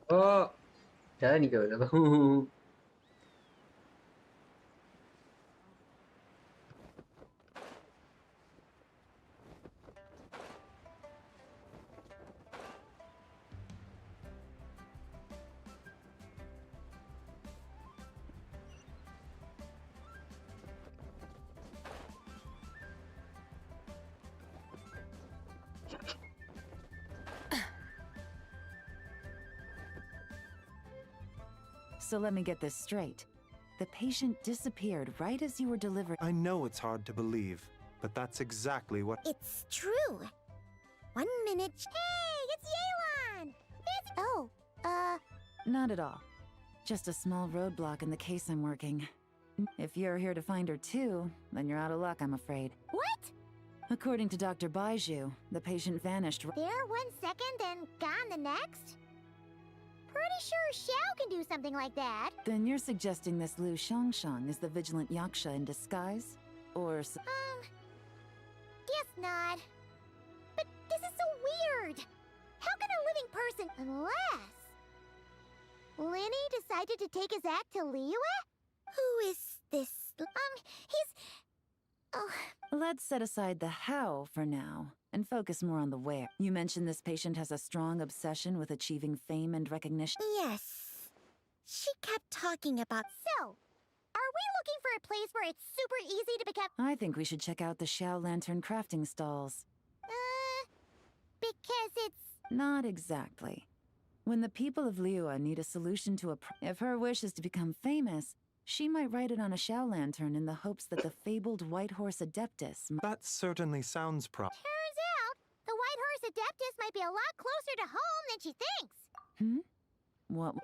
[SPEAKER 1] Oh, jalan nih kau.
[SPEAKER 11] So let me get this straight. The patient disappeared right as you were delivering.
[SPEAKER 6] I know it's hard to believe, but that's exactly what.
[SPEAKER 10] It's true. 1 minute. Hey, it's Yelan! It's. Oh,
[SPEAKER 11] Not at all. Just a small roadblock in the case I'm working. If you're here to find her too, then you're out of luck, I'm afraid.
[SPEAKER 10] what?
[SPEAKER 11] According to Dr. Baiju, the patient vanished.
[SPEAKER 10] There 1 second, then gone the next? Pretty sure Xiao can do something like that.
[SPEAKER 11] Then you're suggesting this Lu Shangshang is the vigilant Yaksha in disguise? Or
[SPEAKER 10] Guess not. But this is so weird. How can a living person, unless Lenny decided to take his act to Liyue? Who is this? He's. Oh,
[SPEAKER 11] Let's set aside the how for now, and focus more on the where. You mentioned this patient has a strong obsession with achieving fame and recognition.
[SPEAKER 10] yes. She kept talking about. So, are we looking for a place where it's super easy to become.
[SPEAKER 11] I think we should check out the Shao Lantern crafting stalls.
[SPEAKER 10] Because it's.
[SPEAKER 11] Not exactly. When the people of Liyue need a solution to if her wish is to become famous, she might write it on a Shao Lantern in the hopes that the fabled White Horse Adeptus
[SPEAKER 6] That certainly sounds
[SPEAKER 10] Turns out, the White Horse Adeptus might be a lot closer to home than she thinks.
[SPEAKER 11] What?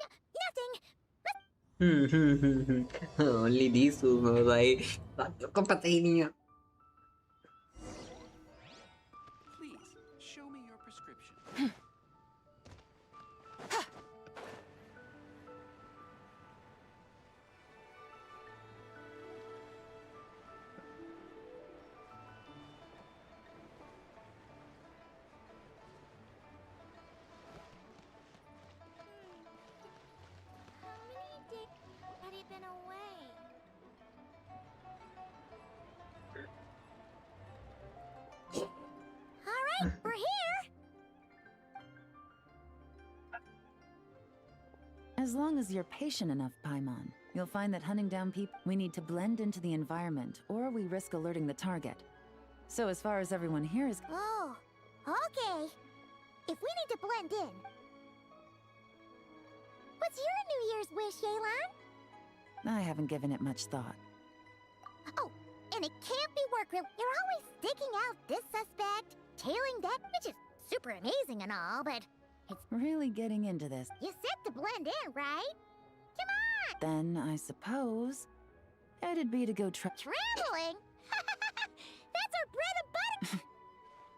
[SPEAKER 10] Nothing.
[SPEAKER 1] Only these two know, like, kau patah ini ya.
[SPEAKER 3] Please, show me your prescription.
[SPEAKER 10] How many days had he been away? All right, we're here.
[SPEAKER 11] As long as you're patient enough, Paimon, you'll find that hunting down people, we need to blend into the environment, or we risk alerting the target. So as far as everyone here is...
[SPEAKER 10] Oh, okay. If we need to blend in. What's your New Year's wish, Yelan?
[SPEAKER 11] I haven't given it much thought.
[SPEAKER 10] Oh, and it can't be work related. You're always sticking out this suspect, tailing that, which is super amazing and all, but it's.
[SPEAKER 11] Really getting into this.
[SPEAKER 10] You said to blend in, right? Come on!
[SPEAKER 11] Then, I suppose, it'd be to go
[SPEAKER 10] Traveling? That's our bread and butter!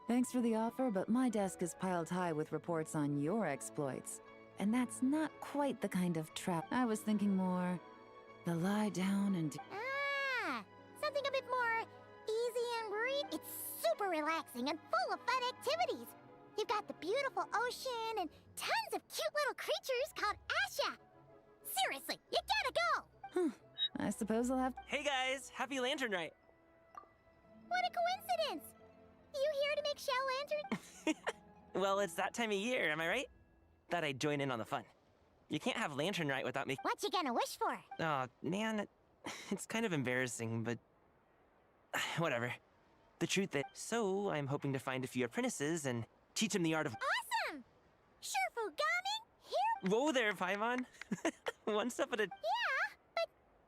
[SPEAKER 11] Thanks for the offer, but my desk is piled high with reports on your exploits. And that's not quite the kind of trap. I was thinking more The lie down and...
[SPEAKER 10] Ah, something a bit more easy and breezy. It's super relaxing and full of fun activities. You've got the beautiful ocean and tons of cute little creatures called Asha. Seriously, you gotta go!
[SPEAKER 11] I suppose I'll have...
[SPEAKER 12] Hey guys, happy Lantern Night!
[SPEAKER 10] What a coincidence! You here to make shell lanterns?
[SPEAKER 12] Well, it's that time of year, am I right? Thought I'd join in on the fun. You can't have Lantern Night without me.
[SPEAKER 10] What you gonna wish for?
[SPEAKER 12] Oh, man, it's kind of embarrassing, but... whatever. The truth is... So, I'm hoping to find a few apprentices and teach them the art of...
[SPEAKER 10] Awesome! Shurfugami, here...
[SPEAKER 12] Whoa there, Paimon! One step at a...
[SPEAKER 10] Yeah, but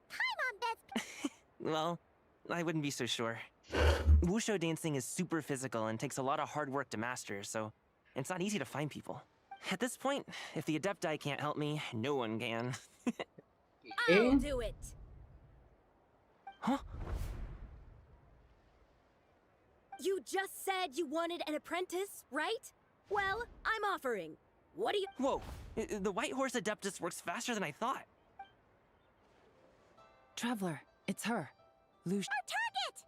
[SPEAKER 10] Paimon best...
[SPEAKER 12] Well, I wouldn't be so sure. Wushu dancing is super physical and takes a lot of hard work to master, so it's not easy to find people. At this point, if the Adepti can't help me, no one can.
[SPEAKER 13] I'll do it!
[SPEAKER 12] Huh?
[SPEAKER 13] You just said you wanted an apprentice, right? Well, I'm offering. What do you...
[SPEAKER 12] Whoa! The White Horse Adeptus works faster than I thought.
[SPEAKER 11] Traveler, it's her. Lush...
[SPEAKER 10] Our target!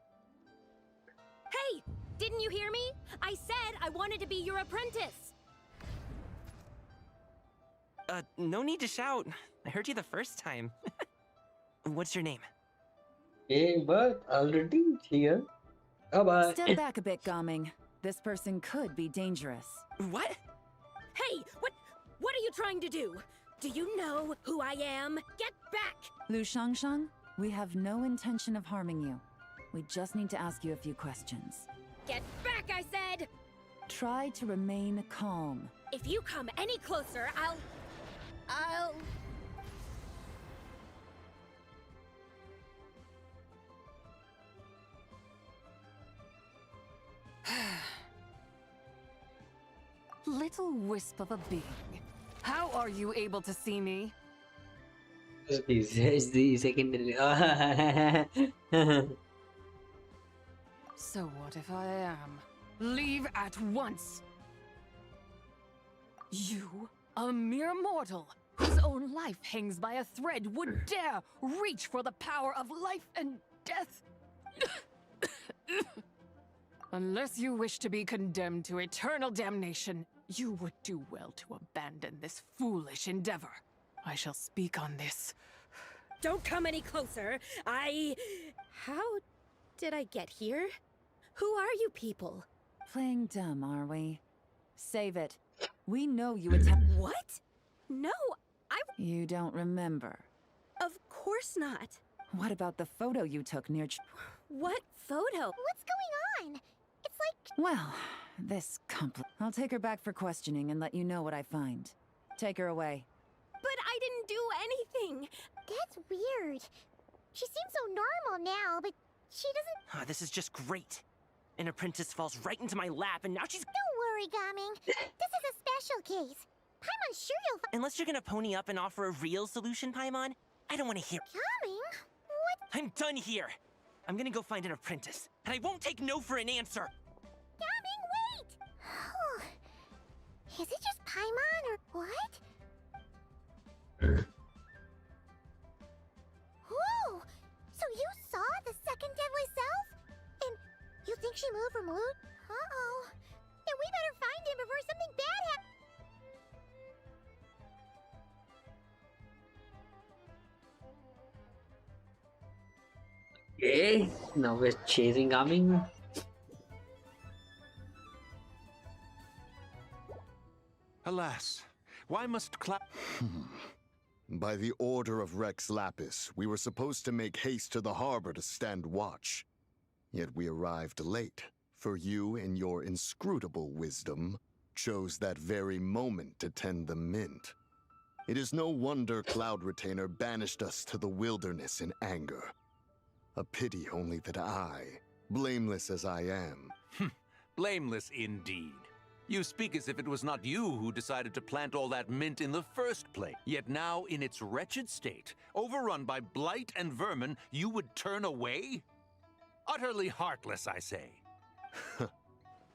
[SPEAKER 13] Hey! Didn't you hear me? I said I wanted to be your apprentice!
[SPEAKER 12] No need to shout. I heard you the first time. What's your name?
[SPEAKER 1] Hey, but already here. Bye-bye.
[SPEAKER 11] Step back a bit, Gaming. This person could be dangerous.
[SPEAKER 12] What?
[SPEAKER 13] Hey! What are you trying to do? Do you know who I am? Get back!
[SPEAKER 11] Lu Shangshang, we have no intention of harming you. We just need to ask you a few questions.
[SPEAKER 13] Get back, I said!
[SPEAKER 11] Try to remain calm.
[SPEAKER 13] If you come any closer, I'll...
[SPEAKER 8] Little wisp of a being. How are you able to see me?
[SPEAKER 1] It's the secondary.
[SPEAKER 8] So what if I am? Leave at once! You, a mere mortal, whose own life hangs by a thread, would dare reach for the power of life and death? Unless you wish to be condemned to eternal damnation, you would do well to abandon this foolish endeavor. I shall speak on this.
[SPEAKER 13] Don't come any closer. How did I get here? Who are you people?
[SPEAKER 11] Playing dumb, are we? Save it. We know you attempt...
[SPEAKER 13] What? No,
[SPEAKER 11] You don't remember.
[SPEAKER 13] Of course not.
[SPEAKER 11] What about the photo you took near...
[SPEAKER 13] What photo?
[SPEAKER 10] What's going on? It's like...
[SPEAKER 11] Well, this I'll take her back for questioning and let you know what I find. Take her away.
[SPEAKER 13] But I didn't do anything.
[SPEAKER 10] That's weird. She seems so normal now, but she doesn't...
[SPEAKER 12] This is just great. An apprentice falls right into my lap, and now she's...
[SPEAKER 10] Don't worry, Gaming. This is a special case. Paimon's sure you'll...
[SPEAKER 12] Unless you're gonna pony up and offer a real solution, Paimon, I don't want to hear...
[SPEAKER 10] Gaming? What?
[SPEAKER 12] I'm done here. I'm gonna go find an apprentice, and I won't take no for an answer.
[SPEAKER 10] Gaming, wait! Is it just Paimon or what? Whoa! So you saw the second deadly self? And you think she moved from loot? Uh-oh. Then we better find him before something bad happens.
[SPEAKER 1] Okay, now we're chasing Gaming.
[SPEAKER 6] Alas, why must
[SPEAKER 14] By the order of Rex Lapis, we were supposed to make haste to the harbor to stand watch. Yet we arrived late, for you, in your inscrutable wisdom, chose that very moment to tend the mint. It is no wonder Cloud Retainer banished us to the wilderness in anger. A pity only that I, blameless as I am...
[SPEAKER 7] Blameless indeed. You speak as if it was not you who decided to plant all that mint in the first place. Yet now, in its wretched state, overrun by blight and vermin, you would turn away? Utterly heartless, I say.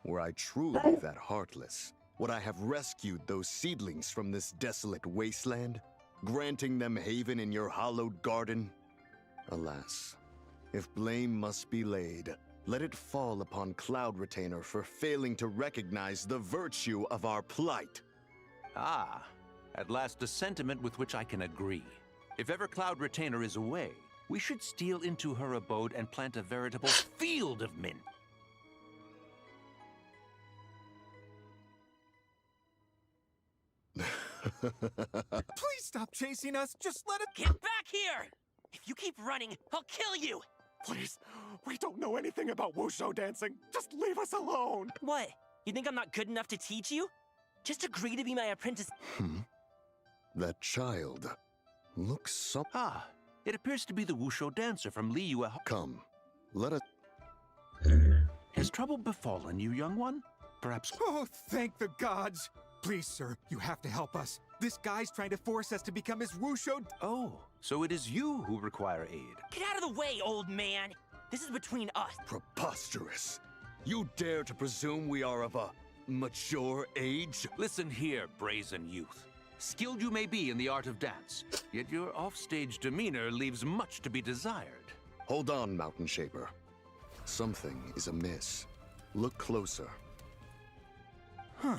[SPEAKER 14] Were I truly that heartless, would I have rescued those seedlings from this desolate wasteland, granting them haven in your hallowed garden? Alas, if blame must be laid, let it fall upon Cloud Retainer for failing to recognize the virtue of our plight.
[SPEAKER 15] Ah, at last a sentiment with which I can agree. If ever Cloud Retainer is away, we should steal into her abode and plant a veritable field of mint.
[SPEAKER 3] Please stop chasing us. Just let it.
[SPEAKER 12] Get back here! If you keep running, I'll kill you!
[SPEAKER 3] Please, we don't know anything about wushu dancing. Just leave us alone.
[SPEAKER 12] What? You think I'm not good enough to teach you? Just agree to be my apprentice.
[SPEAKER 14] That child looks so.
[SPEAKER 15] Ah, it appears to be the wushu dancer from Liyue.
[SPEAKER 14] Come, let us.
[SPEAKER 15] Has trouble befallen you, young one? Perhaps.
[SPEAKER 3] Oh, thank the gods. Please, sir, you have to help us. This guy's trying to force us to become his wushu.
[SPEAKER 15] Oh, so it is you who require aid.
[SPEAKER 12] Get out of the way, old man! This is between us.
[SPEAKER 14] Preposterous. You dare to presume we are of a mature age?
[SPEAKER 15] Listen here, brazen youth. Skilled you may be in the art of dance, yet your offstage demeanor leaves much to be desired.
[SPEAKER 14] Hold on, Mountain Shaper. Something is amiss. Look closer.
[SPEAKER 15] Huh.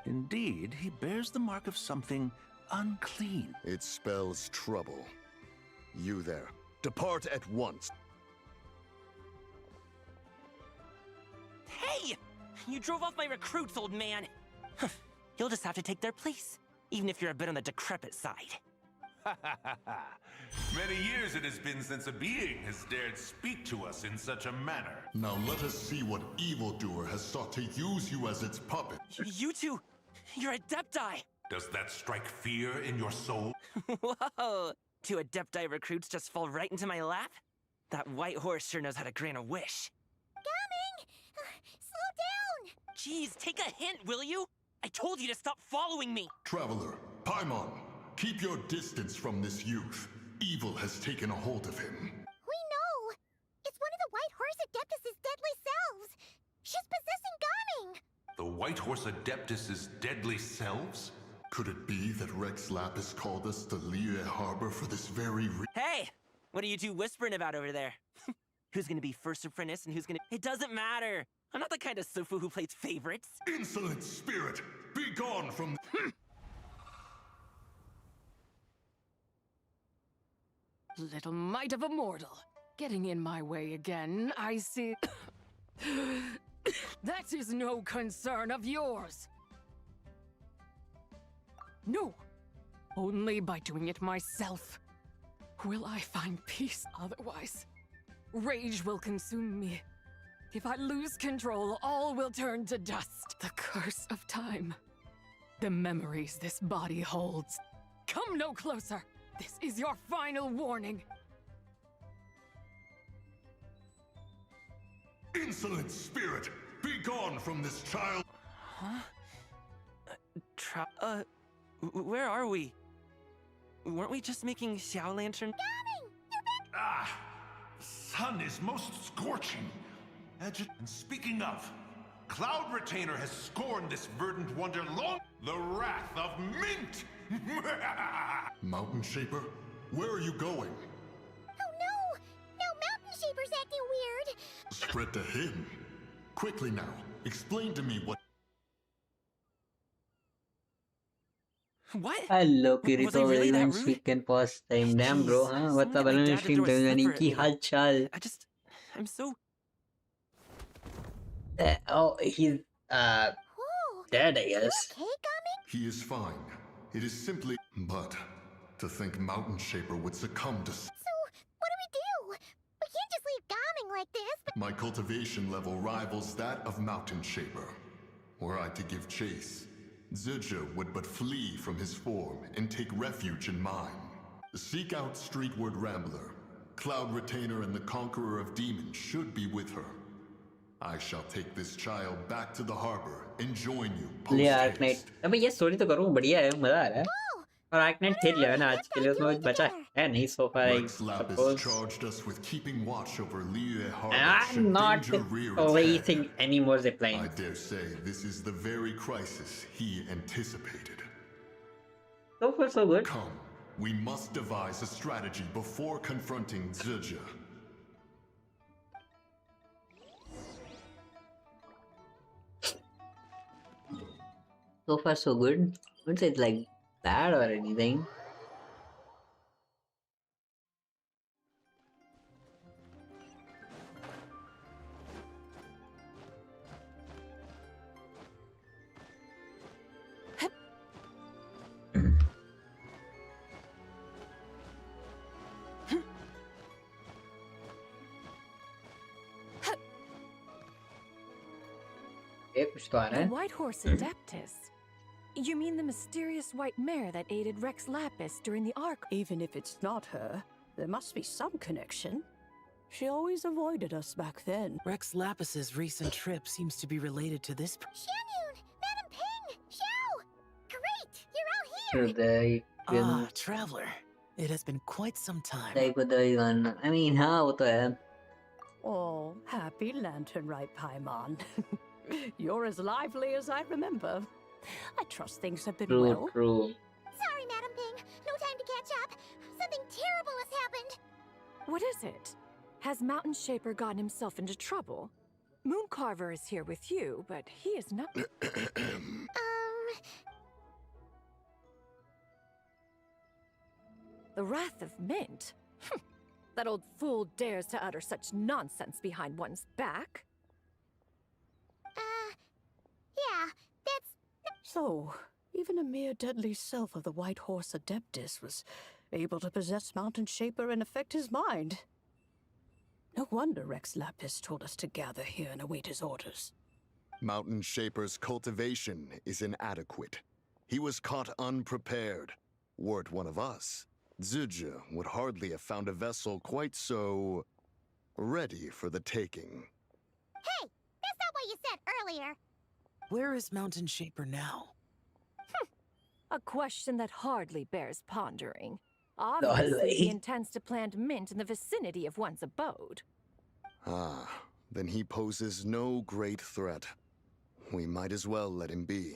[SPEAKER 15] Indeed, he bears the mark of something unclean.
[SPEAKER 14] It spells trouble. You there, depart at once.
[SPEAKER 12] Hey! You drove off my recruits, old man! You'll just have to take their place, even if you're a bit on the decrepit side.
[SPEAKER 16] Many years it has been since a being has dared speak to us in such a manner.
[SPEAKER 17] Now let us see what evildoer has sought to use you as its puppet.
[SPEAKER 12] You two, you're Adepti!
[SPEAKER 16] Does that strike fear in your soul?
[SPEAKER 12] Whoa! Two Adepti recruits just fall right into my lap? That white horse sure knows how to grant a wish.
[SPEAKER 10] Coming! Slow down!
[SPEAKER 12] Jeez, take a hint, will you? I told you to stop following me!
[SPEAKER 17] Traveler, Paimon, keep your distance from this youth. Evil has taken a hold of him.
[SPEAKER 10] We know! It's one of the White Horse Adeptus' deadly selves! She's possessing Gaming!
[SPEAKER 16] The White Horse Adeptus' deadly selves?
[SPEAKER 17] Could it be that Rex Lapis called us to Liyue Harbor for this very
[SPEAKER 12] Hey! What are you two whispering about over there? Who's gonna be first apprentice and who's gonna— It doesn't matter! I'm not the kind of Sufu who plays favorites.
[SPEAKER 17] Insolent spirit! Be gone from—
[SPEAKER 8] Little mite of a mortal. Getting in my way again, I see. That is no concern of yours. No. Only by doing it myself will I find peace otherwise. Rage will consume me. If I lose control, all will turn to dust. The curse of time. The memories this body holds. Come no closer. This is your final warning.
[SPEAKER 17] Insolent spirit! Be gone from this child!
[SPEAKER 12] Huh? Where are we? Weren't we just making Xiao Lantern?
[SPEAKER 16] Ah! Sun is most scorching. And speaking of, Cloud Retainer has scorned this verdant wonder long. The wrath of Mint!
[SPEAKER 17] Mountain Shaper, where are you going?
[SPEAKER 10] Oh no! Now Mountain Shaper's acting weird!
[SPEAKER 17] Spread to him. Quickly now, explain to me what—
[SPEAKER 12] What?
[SPEAKER 1] Hello Kirito, very nice weekend past time. Damn bro, huh? What's up? Hello stream doing ki hal chal?
[SPEAKER 12] I'm so...
[SPEAKER 1] Oh, he's dead, I guess.
[SPEAKER 17] He is fine. It is simply— But to think Mountain Shaper would succumb to—
[SPEAKER 10] So, what do? We can't just leave Gaming like this,
[SPEAKER 17] My cultivation level rivals that of Mountain Shaper. Were I to give chase, Zizha would but flee from his form and take refuge in mine. Seek out Streetward Rambler. Cloud Retainer and the Conqueror of Demons should be with her. I shall take this child back to the harbor and join you
[SPEAKER 1] ले arc
[SPEAKER 17] post
[SPEAKER 1] night
[SPEAKER 17] haste.
[SPEAKER 1] अबे ये story तो करूँ बढ़िया है मजा आ रहा है और आर्क नाइट खेल लिया है ना आज के लिए उसमें बचा है नहीं so far I
[SPEAKER 17] Rex Lapis
[SPEAKER 1] suppose
[SPEAKER 17] charged us with keeping watch over Liyue Harbor
[SPEAKER 1] I'm
[SPEAKER 17] should
[SPEAKER 1] not
[SPEAKER 17] danger rear its
[SPEAKER 1] racing
[SPEAKER 17] head.
[SPEAKER 1] any more ziplines.
[SPEAKER 17] I dare say this is the very crisis he anticipated.
[SPEAKER 1] So far so good.
[SPEAKER 17] Come, We must devise a strategy before confronting Zizha.
[SPEAKER 1] So far, so good. I wouldn't say it's like bad or anything. कुछ तो आ रहा
[SPEAKER 18] The
[SPEAKER 1] है.
[SPEAKER 18] White Horse Adeptus? You mean the mysterious white mare that aided Rex Lapis during the arc?
[SPEAKER 19] Even if it's not her, there must be some connection. She always avoided us back then.
[SPEAKER 20] Rex Lapis's recent trip seems to be related to this.
[SPEAKER 10] Xianyun! Madam Ping! Xiao! Great! You're all here!
[SPEAKER 1] Today,
[SPEAKER 20] Ah, traveler. It has been quite some time.
[SPEAKER 1] I mean, हाँ वो तो है.
[SPEAKER 19] Oh, happy lantern right, Paimon. You're as lively as I remember. I trust things have been well.
[SPEAKER 1] True.
[SPEAKER 10] Sorry, Madam Ping. No time to catch up. Something terrible has happened.
[SPEAKER 18] What is it? Has Mountain Shaper gotten himself into trouble? Mooncarver is here with you, but he is not. The Wrath of Mint? That old fool dares to utter such nonsense behind one's back.
[SPEAKER 10] Yeah, that's...
[SPEAKER 19] So, even a mere deadly self of the White Horse Adeptus was able to possess Mountain Shaper and affect his mind. No wonder Rex Lapis told us to gather here and await his orders.
[SPEAKER 14] Mountain Shaper's cultivation is inadequate. He was caught unprepared. Were it one of us, Zizha would hardly have found a vessel quite so... ready for the taking.
[SPEAKER 10] Hey! That's not what you said earlier!
[SPEAKER 20] Where is Mountain Shaper now?
[SPEAKER 18] A question that hardly bears pondering. Obviously, he intends to plant mint in the vicinity of one's abode.
[SPEAKER 14] Ah, then he poses no great threat. We might as well let him be.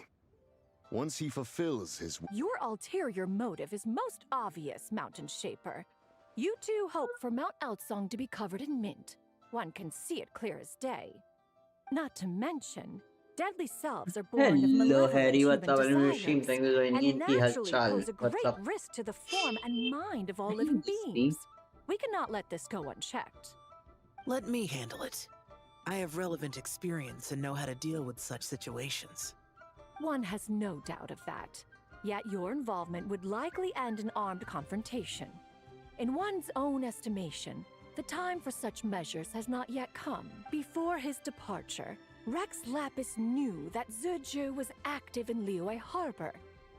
[SPEAKER 14] Once he fulfills his...
[SPEAKER 18] Your ulterior motive is most obvious, Mountain Shaper. You two hope for Mount Outsong to be covered in mint. One can see it clear as day. Not to mention, deadly selves are born of
[SPEAKER 1] Hello,
[SPEAKER 18] malevolent
[SPEAKER 1] Harry.
[SPEAKER 18] human
[SPEAKER 1] What's up?
[SPEAKER 18] desires, and naturally
[SPEAKER 1] Chal.
[SPEAKER 18] pose a
[SPEAKER 1] What's
[SPEAKER 18] great
[SPEAKER 1] up?
[SPEAKER 18] risk to the form and mind of all living beings. We cannot let this go unchecked.
[SPEAKER 20] Let me handle it. I have relevant experience and know how to deal with such situations.
[SPEAKER 18] One has no doubt of that. Yet your involvement would likely end in armed confrontation. In one's own estimation, the time for such measures has not yet come. Before his departure, Rex Lapis knew that Zizha was active in Liyue Harbor,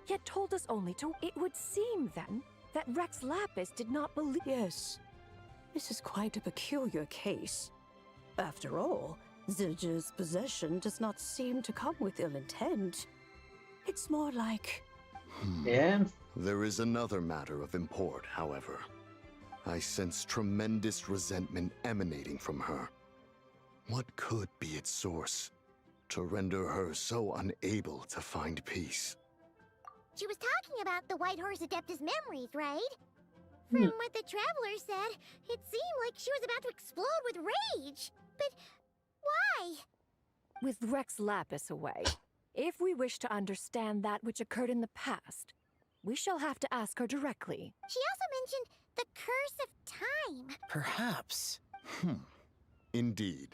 [SPEAKER 18] yet told us only to... It would seem, then, that Rex Lapis did not believe...
[SPEAKER 19] Yes, this is quite a peculiar case. After all, Zizha's possession does not seem to come with ill intent. It's more like...
[SPEAKER 1] Yeah?
[SPEAKER 14] There is another matter of import, however. I sense tremendous resentment emanating from her. What could be its source to render her so unable to find peace?
[SPEAKER 10] She was talking about the White Horse Adeptus memories, right? From what the Traveler said, it seemed like she was about to explode with rage. But why?
[SPEAKER 18] With Rex Lapis away, if we wish to understand that which occurred in the past, we shall have to ask her directly.
[SPEAKER 10] She also mentioned the Curse of Time.
[SPEAKER 20] Perhaps.
[SPEAKER 14] Indeed.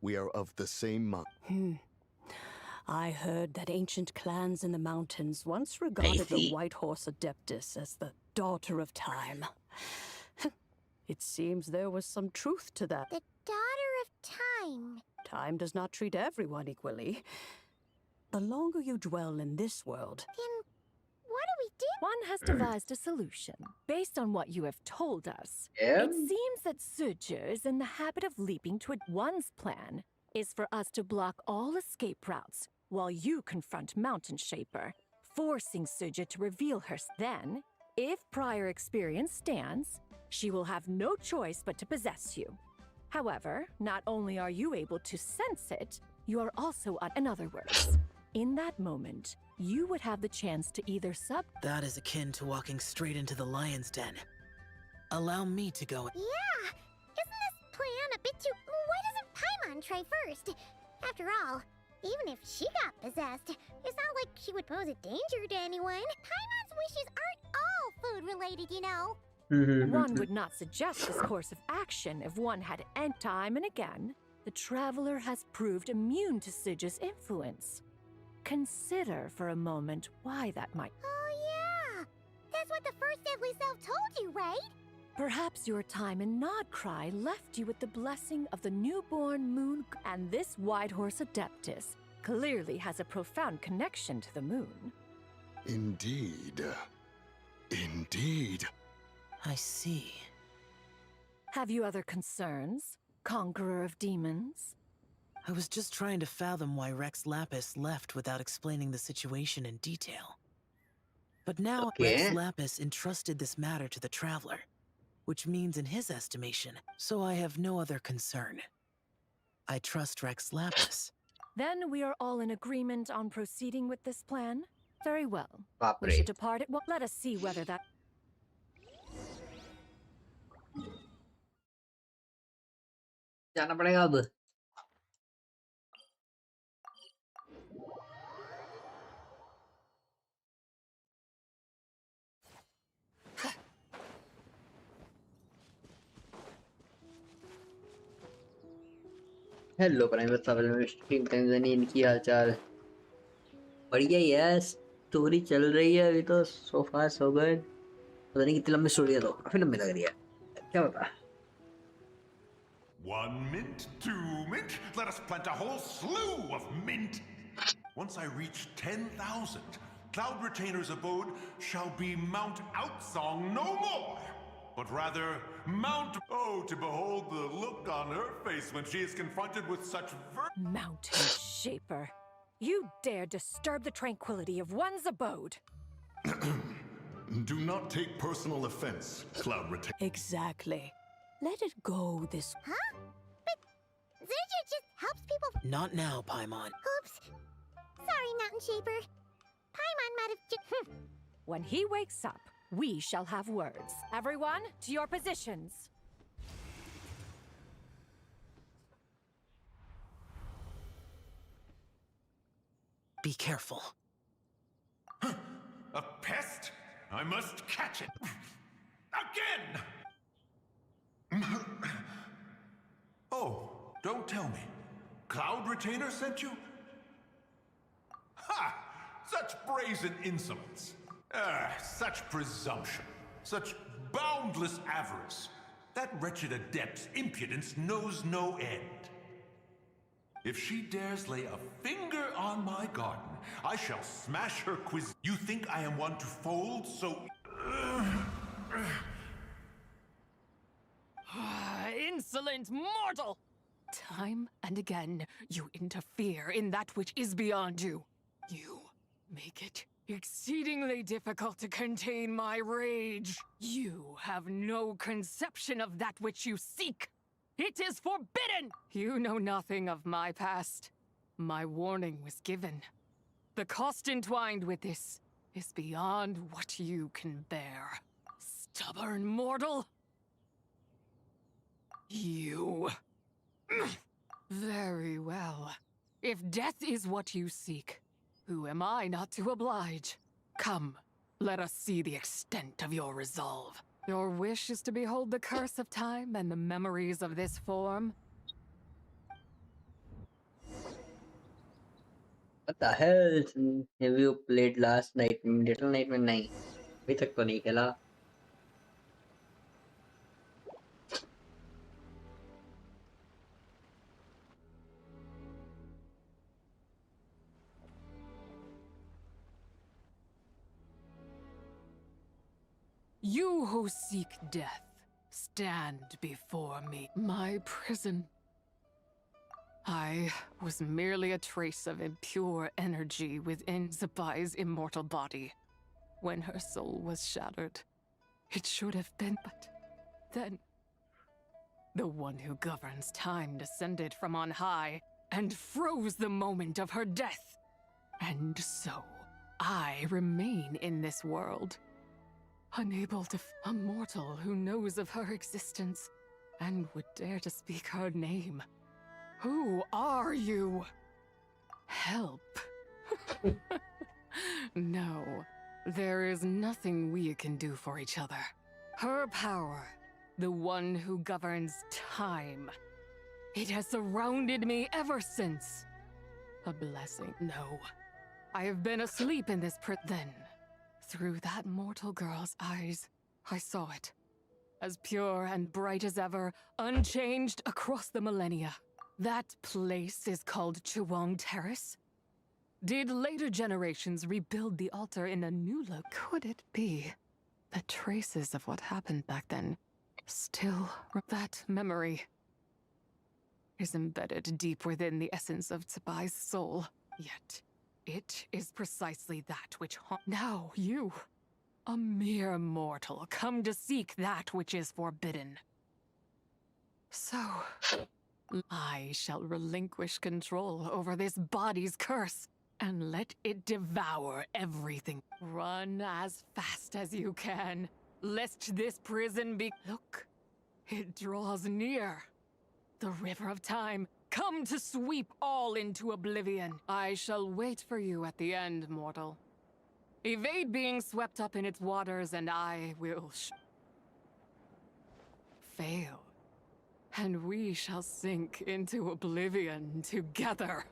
[SPEAKER 14] We are of the same mind.
[SPEAKER 19] I heard that ancient clans in the mountains once regarded the White Horse Adeptus as the daughter of time. It seems there was some truth to that.
[SPEAKER 10] The Daughter of Time.
[SPEAKER 19] Time does not treat everyone equally. The longer you dwell in this world...
[SPEAKER 10] Then what do we do?
[SPEAKER 18] One has devised a solution. Based on what you have told us,
[SPEAKER 1] Yeah?
[SPEAKER 18] it seems that Zizha is in the habit of leaping to it. One's plan is for us to block all escape routes while you confront Mountain Shaper, forcing Zizha to reveal her. Then, if prior experience stands, she will have no choice but to possess you. However, not only are you able to sense it, you are also, in other words, In that moment, you would have the chance to either
[SPEAKER 20] That is akin to walking straight into the lion's den. Allow me to go.
[SPEAKER 10] Yeah! Isn't this plan a bit too... Why doesn't Paimon try first? After all, even if she got possessed, it's not like she would pose a danger to anyone. Paimon's wishes aren't all food-related, you know.
[SPEAKER 18] One would not suggest this course of action if one had time and again. The traveler has proved immune to Sija's influence. Consider for a moment why that might...
[SPEAKER 10] Oh yeah! That's what the first deadly self told you, right?
[SPEAKER 18] Perhaps your time in Nodcry left you with the blessing of the newborn moon, and this Whitehorse Adeptus clearly has a profound connection to the moon.
[SPEAKER 14] Indeed. Indeed.
[SPEAKER 20] I see.
[SPEAKER 18] Have you other concerns, Conqueror of Demons?
[SPEAKER 20] I was just trying to fathom why Rex Lapis left without explaining the situation in detail. But now Rex Lapis entrusted this matter to the Traveler, which means in his estimation, so I have no other concern. I trust Rex Lapis.
[SPEAKER 18] Then we are all in agreement on proceeding with this plan? Very well.
[SPEAKER 1] Baap
[SPEAKER 18] We
[SPEAKER 1] re.
[SPEAKER 18] should depart at... Well, let us see whether that...
[SPEAKER 1] जाना पड़ेगा अब. Hello private travel में stream Tanzania इनकी हालचाल बढ़िया ही है. Story चल रही है अभी तो. सो फार सो गुड. पता नहीं कितनी लंबी स्टोरी है, तो काफी लंबी लग रही है. क्या पता.
[SPEAKER 16] 1 mint, 2 mint, let us plant a whole slew of mint. Once I reach 10,000, Cloud Retainer's abode shall be Mount Outsong no more, but rather Mount... Oh, to behold the look on her face when she is confronted with such
[SPEAKER 18] Mountain Shaper. You dare disturb the tranquility of one's abode.
[SPEAKER 17] Do not take personal offense, Cloud Retainer.
[SPEAKER 19] Exactly. Let it go this...
[SPEAKER 10] Huh? But Zidja just helps people...
[SPEAKER 20] Not now, Paimon.
[SPEAKER 10] Oops. Sorry, Mountain Shaper. Paimon might have just...
[SPEAKER 18] When he wakes up, we shall have words. Everyone, to your positions.
[SPEAKER 20] Be careful.
[SPEAKER 16] A pest? I must catch it. Again! Oh, don't tell me. Cloud Retainer sent you? Ha! Such brazen insolence. Such presumption. Such boundless avarice. That wretched adept's impudence knows no end. If she dares lay a finger on my garden, I shall smash her quiz. You think I am one to fold so...
[SPEAKER 8] Insolent mortal! Time and again, you interfere in that which is beyond you. You make it exceedingly difficult to contain my rage. You have no conception of that which you seek. It is forbidden! You know nothing of my past. My warning was given. The cost entwined with this is beyond what you can bear. Stubborn mortal! You... Very well. If death is what you seek, who am I not to oblige? Come, let us see the extent of your resolve. Your wish is to behold the curse of time and the memories of this form?
[SPEAKER 1] What the hell have you played last night? Little Night में नहीं, अभी तक तो नहीं खेला.
[SPEAKER 8] You who seek death, stand before me. My prison. I was merely a trace of impure energy within Senpai's immortal body. When her soul was shattered, it should have been, but then... The one who governs time descended from on high and froze the moment of her death. And so, I remain in this world, unable to a mortal who knows of her existence and would dare to speak her name. Who are you? Help. No, there is nothing we can do for each other. Her power, the one who governs time, it has surrounded me ever since. A blessing. No. I have been asleep in this then. Through that mortal girl's eyes, I saw it. As pure and bright as ever, unchanged across the millennia. That place is called Chewong Terrace. Did later generations rebuild the altar in a new look? Could it be that traces of what happened back then still... That memory is embedded deep within the essence of Tsubai's soul. Yet, it is precisely that which now you, a mere mortal, come to seek that which is forbidden. So, I shall relinquish control over this body's curse and let it devour everything. Run as fast as you can, lest this prison be... Look, it draws near. The river of time, come to sweep all into oblivion. I shall wait for you at the end, mortal. Evade being swept up in its waters, and I will fail. And we shall sink into oblivion together.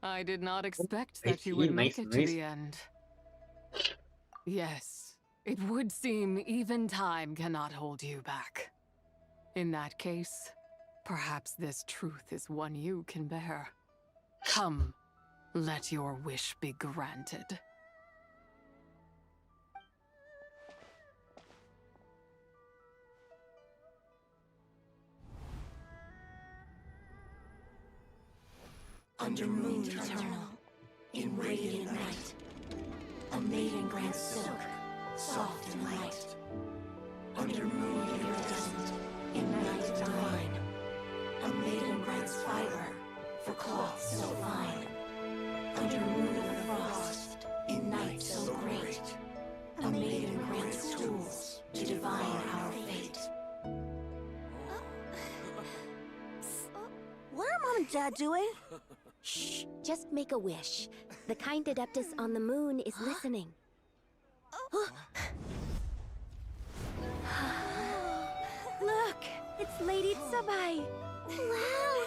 [SPEAKER 8] I did not expect that you would make it to the end. Yes, it would seem even time cannot hold you back. In that case, perhaps this truth is one you can bear. Come, let your wish be granted.
[SPEAKER 2] Under moon eternal, in radiant night, a maiden grants silk, soft and light. Under moon iridescent, in night divine, a maiden grants fiber for cloth so fine. Under moon of frost, in night so great, a maiden grants tools to divine our fate.
[SPEAKER 10] What are Mom and Dad doing? Shh, just make a wish. The kind Adeptus on the moon is listening. Look, it's Lady Tsubai. Wow,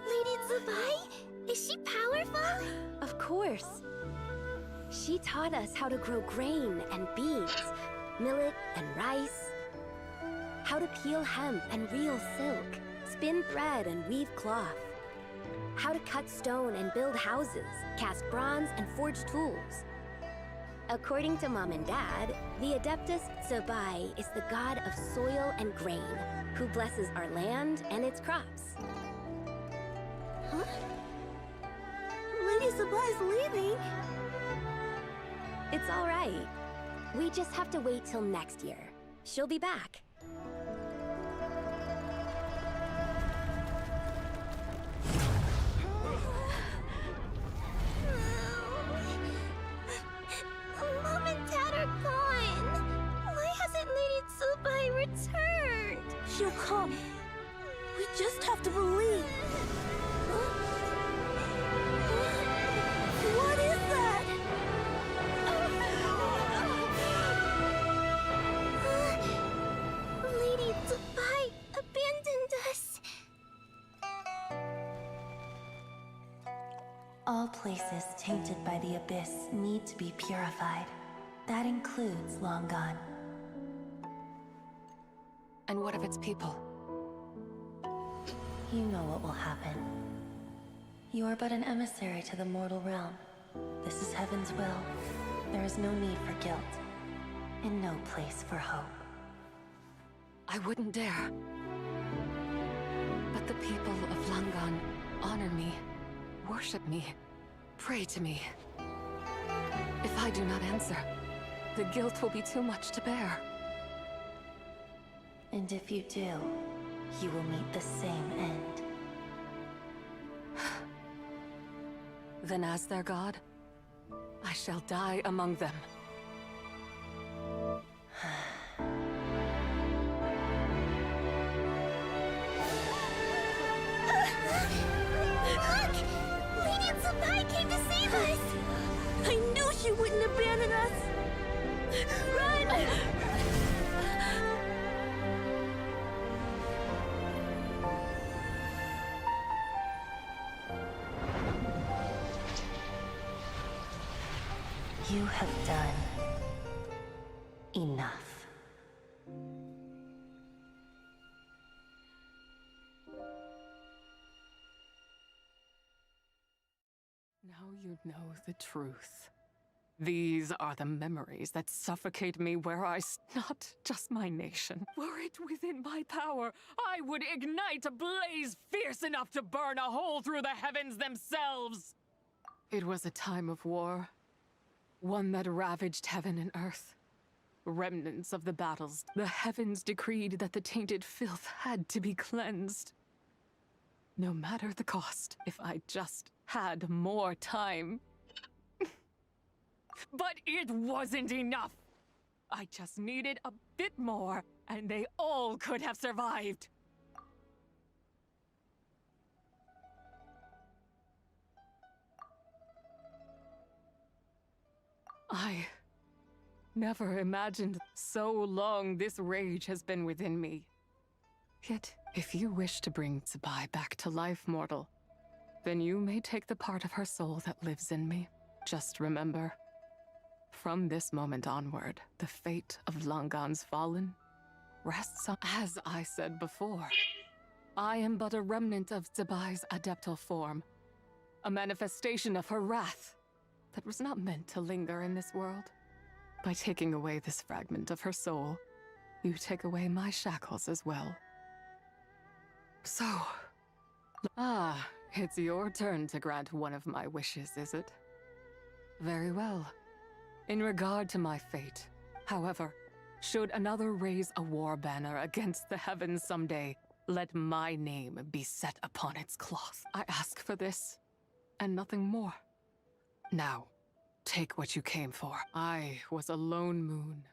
[SPEAKER 10] Lady Tsubai? Is she powerful? Of course.
[SPEAKER 2] She taught us how to grow grain and beans, millet and rice, how to peel hemp and reel silk, spin thread and weave cloth, how to cut stone and build houses, cast bronze and forge tools. According to Mom and Dad, the Adeptus Senpai is the god of soil and grain, who blesses our land and its crops.
[SPEAKER 10] Huh? Lady Senpai's leaving.
[SPEAKER 2] It's all right. We just have to wait till next year. She'll be back.
[SPEAKER 10] Mom and Dad are gone. Why hasn't Lady Senpai returned? She'll come. We just have to believe. What is that? Lady Senpai abandoned us.
[SPEAKER 21] All places tainted by the abyss need to be purified. That includes Long Gone.
[SPEAKER 8] And what of its people?
[SPEAKER 21] You know what will happen. You are but an emissary to the mortal realm. This is Heaven's will. There is no need for guilt, and no place for hope.
[SPEAKER 8] I wouldn't dare. But the people of Langan honor me, worship me, pray to me. If I do not answer, the guilt will be too much to bear.
[SPEAKER 21] And if you do, you will meet the same end.
[SPEAKER 8] Then as their god, I shall die among them.
[SPEAKER 10] Look! Lady Senpai came to save us! I knew she wouldn't abandon us! Run!
[SPEAKER 21] You have done enough.
[SPEAKER 8] Now you know the truth. These are the memories that suffocate me where not just my nation. Were it within my power, I would ignite a blaze fierce enough to burn a hole through the heavens themselves. It was a time of war, one that ravaged heaven and earth. Remnants of the battles, the heavens decreed that the tainted filth had to be cleansed. No matter the cost, if I just had more time. But it wasn't enough! I just needed a bit more, and they all could have survived. I never imagined so long this rage has been within me. Yet, if you wish to bring Senpai back to life, mortal, then you may take the part of her soul that lives in me. Just remember, from this moment onward, the fate of Langan's fallen rests on, as I said before. I am but a remnant of Senpai's adeptal form, a manifestation of her wrath that was not meant to linger in this world. By taking away this fragment of her soul, you take away my shackles as well. So, it's your turn to grant one of my wishes, is it? Very well. In regard to my fate, however, should another raise a war banner against the heavens someday, let my name be set upon its cloth. I ask for this, and nothing more. Now, take what you came for. I was a lone moon,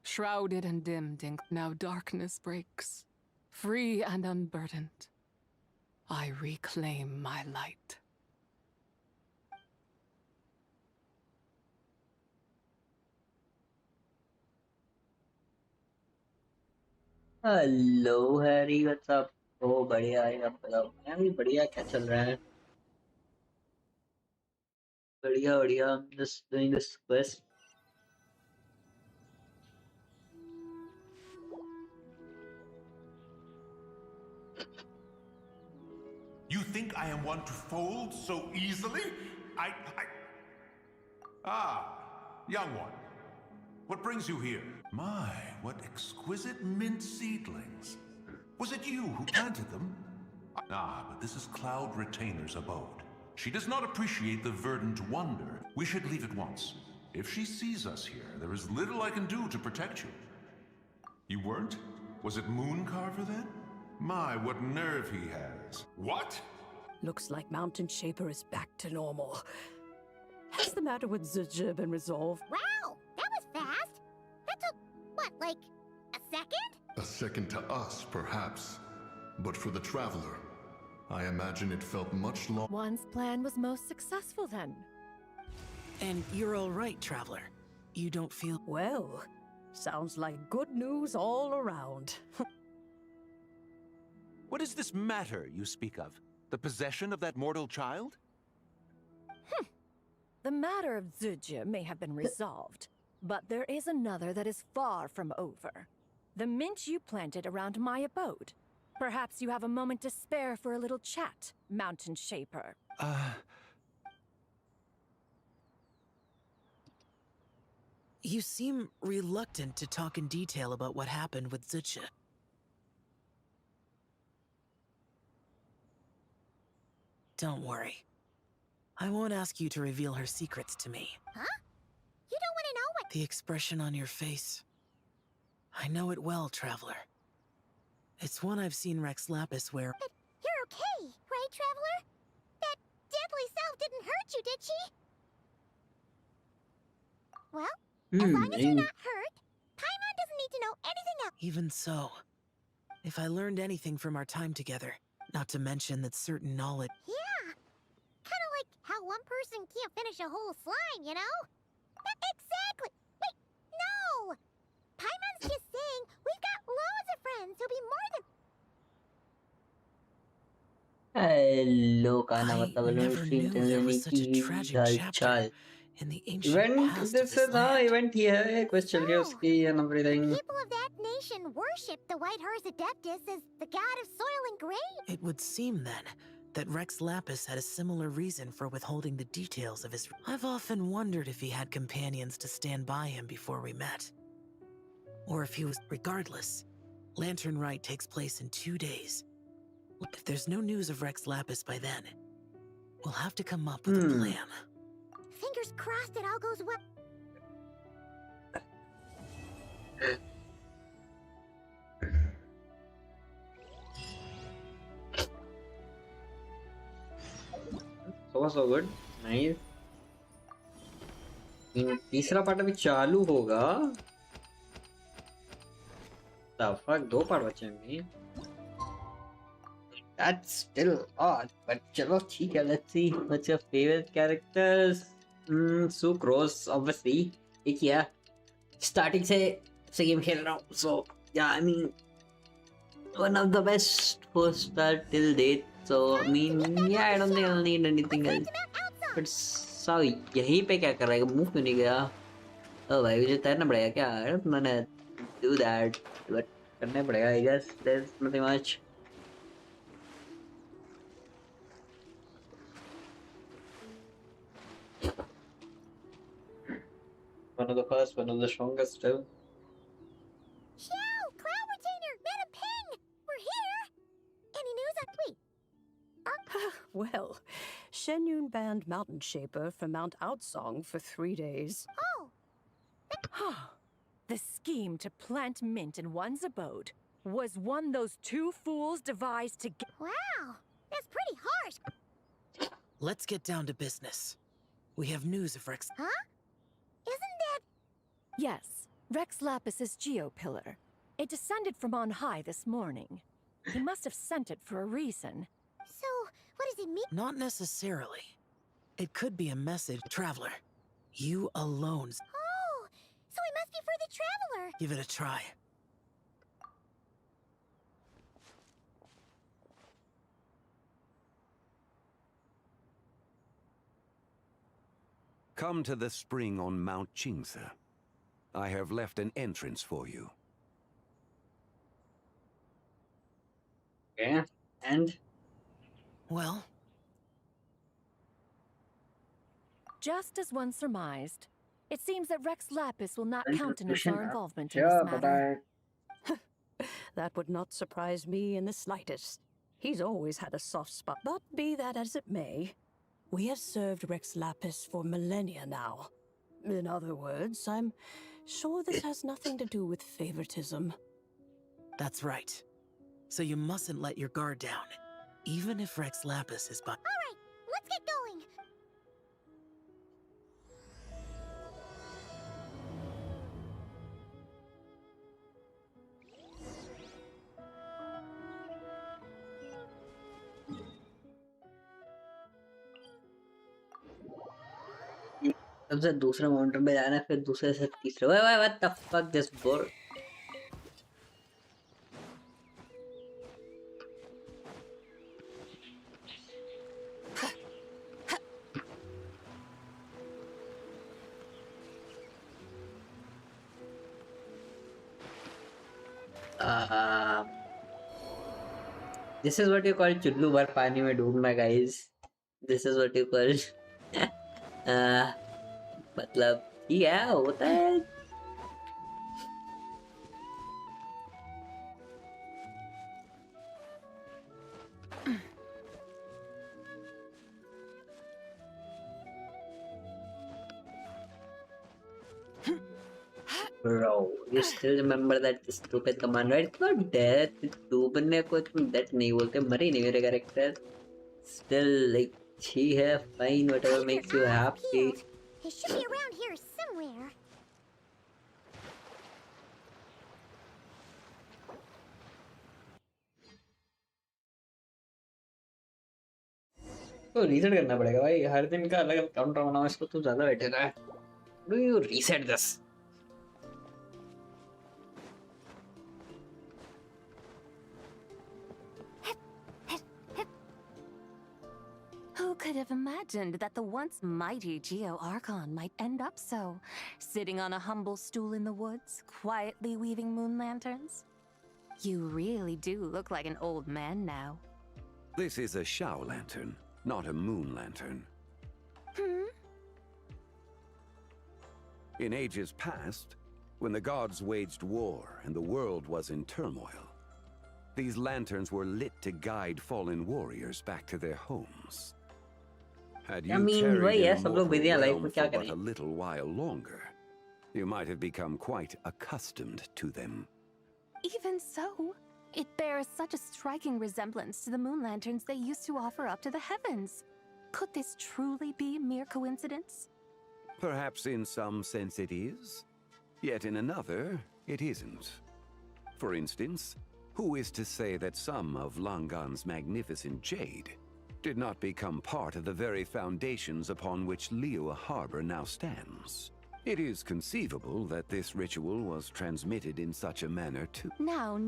[SPEAKER 8] shrouded and dimmed in now darkness breaks. Free and unburdened, I reclaim my light.
[SPEAKER 1] Hello Harry, what's up? ओ बढ़िया है, आप बताओ। मैं भी बढ़िया, क्या चल रहा है? बढ़िया बढ़िया. I'm just doing this quest.
[SPEAKER 16] You think I am one to fold so easily? Ah, young one. What brings you here? My, what exquisite mint seedlings. Was it you who planted them? Ah, but this is Cloud Retainer's abode. She does not appreciate the verdant wonder. We should leave at once. If she sees us here, there is little I can do to protect you. You weren't? Was it Mooncarver then? My, what nerve he has. What?
[SPEAKER 19] Looks like Mountain Shaper is back to normal. Has the matter with Zizha been resolved?
[SPEAKER 10] Wow, that was fast. That took, what, like a second?
[SPEAKER 17] A second to us, perhaps. But for the Traveler, I imagine it felt much longer.
[SPEAKER 18] One's plan was most successful then.
[SPEAKER 20] And you're all right, Traveler. You don't feel...
[SPEAKER 19] Well, sounds like good news all around.
[SPEAKER 15] What is this matter you speak of? The possession of that mortal child?
[SPEAKER 18] The matter of Zizha may have been resolved, but there is another that is far from over. The mint you planted around my abode. Perhaps you have a moment to spare for a little chat, Mountain Shaper.
[SPEAKER 20] You seem reluctant to talk in detail about what happened with Zizha. Don't worry. I won't ask you to reveal her secrets to me.
[SPEAKER 10] Huh? You don't want to know what—
[SPEAKER 20] The expression on your face. I know it well, Traveler. It's one I've seen Rex Lapis wear.
[SPEAKER 10] But you're okay, right, Traveler? That deadly self didn't hurt you, did she? Well, as long as you're not hurt, Paimon doesn't need to know anything else.
[SPEAKER 20] Even so, if I learned anything from our time together, not to mention that certain knowledge...
[SPEAKER 10] Yeah, kind of like how one person can't finish a whole slime, you know? Exactly! Wait, no! Paimon's just saying we've got loads of friends who'll be more than—
[SPEAKER 1] Hello, Kana
[SPEAKER 20] I never knew there was such a tragic chapter in the ancient past of this land.
[SPEAKER 1] Event ही है, quest चल रही है उसकी and everything.
[SPEAKER 10] People of that nation worship the White Horse Adeptus as the god of soil and grain.
[SPEAKER 20] It would seem, then, that Rex Lapis had a similar reason for withholding the details of his... I've often wondered if he had companions to stand by him before we met. Or if he was... Regardless, Lantern Rite takes place in 2 days. If there's no news of Rex Lapis by then, we'll have to come up with a plan.
[SPEAKER 10] Fingers crossed it all goes well.
[SPEAKER 1] So good. Nice. तीसरा part अभी चालू होगा. The fuck, 2 part बचे हैं. That's still odd, but चलो ठीक है. Let's see. What's your favorite characters? Sucrose, obviously. एक या starting से game खेल रहा हूँ. So yeah, I mean, one of the best first start till date. So I mean, yeah, I don't think I'll need anything else. But Sao यहीं पे क्या कर रहा है? Move क्यों नहीं गया? Oh भाई, मुझे तैरना पड़ेगा क्या? I don't wanna do that, but करना पड़ेगा. I guess there's nothing much. One of the first, one of the strongest too.
[SPEAKER 10] Xiao! Cloud Retainer! Madam Ping! We're here! Any news on— Wait.
[SPEAKER 19] Well, Shenyun banned Mountain Shaper from Mount Outsong for 3 days.
[SPEAKER 10] Oh!
[SPEAKER 18] The scheme to plant mint in one's abode was one those two fools devised to get—
[SPEAKER 10] Wow! That's pretty harsh!
[SPEAKER 20] Let's get down to business. We have news of Rex...
[SPEAKER 10] Huh? Isn't that—
[SPEAKER 18] Yes, Rex Lapis's geopillar. It descended from on high this morning. He must have sent it for a reason.
[SPEAKER 10] So, what does it mean?
[SPEAKER 20] Not necessarily. It could be a message. Traveler, you alone.
[SPEAKER 10] Oh! So it must be for the Traveler!
[SPEAKER 20] Give it a try.
[SPEAKER 7] Come to the spring on Mount Qingze. I have left an entrance for you.
[SPEAKER 1] Okay, and?
[SPEAKER 20] Well?
[SPEAKER 18] Just as one surmised, it seems that Rex Lapis will not countenance
[SPEAKER 1] Contribution
[SPEAKER 18] our
[SPEAKER 1] up.
[SPEAKER 18] involvement in
[SPEAKER 1] Sure,
[SPEAKER 18] this
[SPEAKER 1] but
[SPEAKER 18] matter.
[SPEAKER 19] That would not surprise me in the slightest. He's always had a soft spot. But be that as it may, we have served Rex Lapis for millennia now. In other words, I'm sure this has nothing to do with favoritism.
[SPEAKER 20] That's right. So you mustn't let your guard down, even if Rex Lapis is by—
[SPEAKER 10] Alright, let's get going!
[SPEAKER 1] सबसे दूसरे mountain पे जाना है, फिर दूसरे से तीसरे। What the fuck, this board? This is what you call चुल्लू भर पानी में डूबना, guys. This is what you call मतलब ठीक है, होता है. Bro, you still remember that stupid command, right? It's not death. डूबने को तुम death नहीं बोलते, मरी नहीं मेरे character. Still, like, ठीक है, fine, whatever makes you happy.
[SPEAKER 10] He should be around here somewhere.
[SPEAKER 1] तो रीसेट करना पड़ेगा भाई, हर दिन का अलग काउंटर बनाओ इसको, तो ज्यादा बेटर है. Do you reset this?
[SPEAKER 2] Who could have imagined that the once mighty Geo Archon might end up so, sitting on a humble stool in the woods, quietly weaving moon lanterns? You really do look like an old man now.
[SPEAKER 7] This is a Shao lantern, not a moon lantern. In ages past, when the gods waged war and the world was in turmoil, these lanterns were lit to guide fallen warriors back to their homes. Had you tarried in the mortal realm for but a little while longer, you might have become quite accustomed to them.
[SPEAKER 2] Even so, it bears such a striking resemblance to the moon lanterns they used to offer up to the heavens. Could this truly be mere coincidence?
[SPEAKER 7] Perhaps in some sense it is, yet in another, it isn't. For instance, who is to say that some of Langan's magnificent jade did not become part of the very foundations upon which Liyue Harbor now stands? It is conceivable that this ritual was transmitted in such a manner too.
[SPEAKER 2] Now,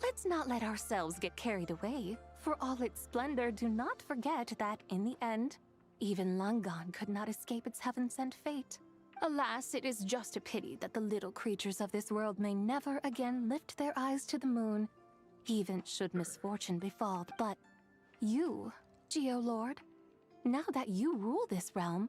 [SPEAKER 2] let's not let ourselves get carried away. For all its splendor, do not forget that, in the end, even Langan could not escape its heaven-sent fate. Alas, it is just a pity that the little creatures of this world may never again lift their eyes to the moon, even should misfortune befall. But you, Geo-Lord, now that you rule this realm,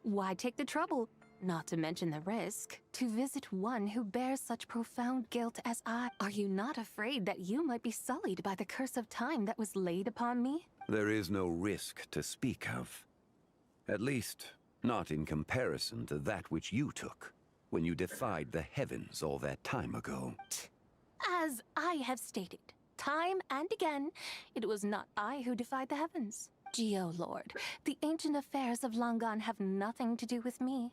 [SPEAKER 2] why take the trouble, not to mention the risk, to visit one who bears such profound guilt as I? Are you not afraid that you might be sullied by the curse of time that was laid upon me?
[SPEAKER 7] There is no risk to speak of. At least, not in comparison to that which you took when you defied the heavens all that time ago.
[SPEAKER 2] As I have stated, time and again, it was not I who defied the heavens. Geo-Lord, the ancient affairs of Langan have nothing to do with me.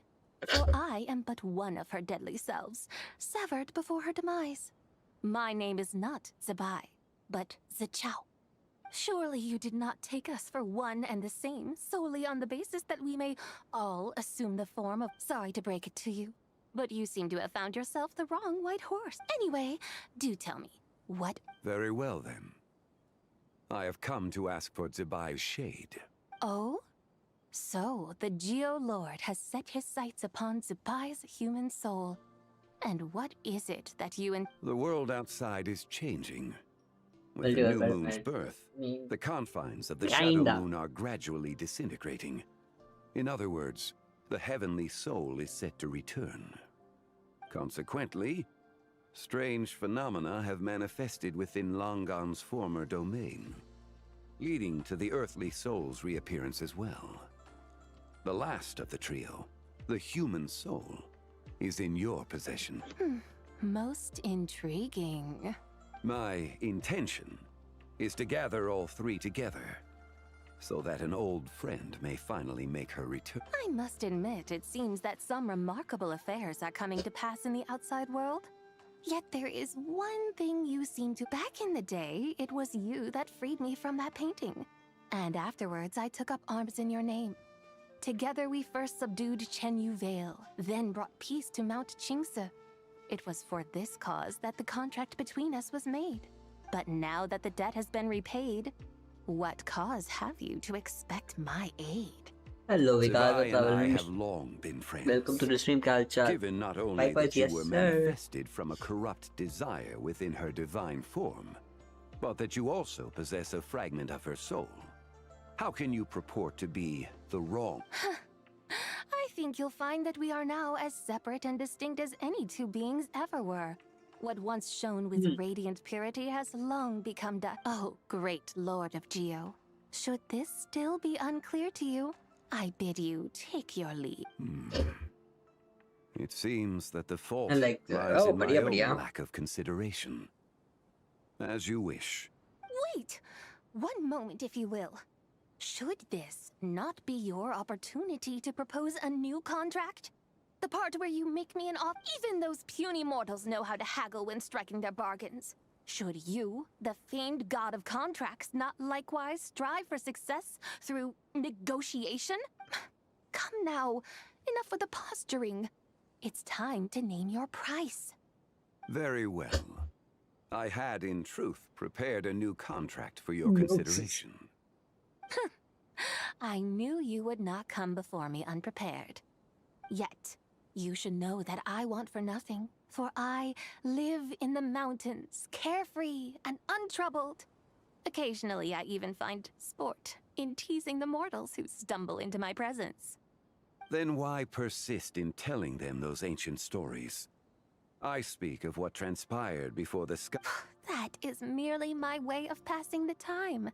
[SPEAKER 2] For I am but one of her deadly selves, severed before her demise. My name is not Zebai, but Zichao. Surely you did not take us for one and the same, solely on the basis that we may all assume the form of— sorry to break it to you, but you seem to have found yourself the wrong white horse. Anyway, do tell me, what—
[SPEAKER 7] Very well then. I have come to ask for Zebai's shade.
[SPEAKER 2] Oh?
[SPEAKER 11] So, the Geo Lord has set his sights upon Zupai's human soul. And what is it that you and
[SPEAKER 7] The world outside is changing. With the new moon's birth, the confines of the shadow moon are gradually disintegrating. In other words, the heavenly soul is set to return. Consequently, strange phenomena have manifested within Longon's former domain, leading to the earthly soul's reappearance as well. The last of the trio, the human soul, is in your possession.
[SPEAKER 11] Most intriguing.
[SPEAKER 7] My intention is to gather all three together, so that an old friend may finally make her return.
[SPEAKER 11] I must admit, it seems that some remarkable affairs are coming to pass in the outside world. Yet there is one thing you seem to. Back in the day, it was you that freed me from that painting. And afterwards, I took up arms in your name. Together we first subdued Chenyu Vale, then brought peace to Mount Qingse. It was for this cause that the contract between us was made. But now that the debt has been repaid, what cause have you to expect my aid?
[SPEAKER 1] Hello,
[SPEAKER 7] Senpai and I have long been friends.
[SPEAKER 1] Welcome to the stream, Kalcha.
[SPEAKER 7] Given not only that you
[SPEAKER 1] yes,
[SPEAKER 7] were
[SPEAKER 1] sir.
[SPEAKER 7] manifested from a corrupt desire within her divine form, but that you also possess a fragment of her soul. How can you purport to be the wrong?
[SPEAKER 11] I think you'll find that we are now as separate and distinct as any two beings ever were. What once shone with radiant purity has long become Oh, great Lord of Geo. Should this still be unclear to you, I bid you take your leave.
[SPEAKER 7] It seems that the fault
[SPEAKER 1] Like,
[SPEAKER 7] lies in my own
[SPEAKER 1] बढ़िया.
[SPEAKER 7] lack of consideration. As you wish.
[SPEAKER 11] Wait! One moment, if you will. Should this not be your opportunity to propose a new contract? The part where you make me an offer. Even those puny mortals know how to haggle when striking their bargains. Should you, the famed god of contracts, not likewise strive for success through negotiation? Come now, enough with the posturing. It's time to name your price.
[SPEAKER 7] Very well. I had, in truth, prepared a new contract for your consideration.
[SPEAKER 11] I knew you would not come before me unprepared. Yet, you should know that I want for nothing, for I live in the mountains, carefree and untroubled. Occasionally, I even find sport in teasing the mortals who stumble into my presence.
[SPEAKER 7] Then why persist in telling them those ancient stories? I speak of what transpired before the sky.
[SPEAKER 11] That is merely my way of passing the time.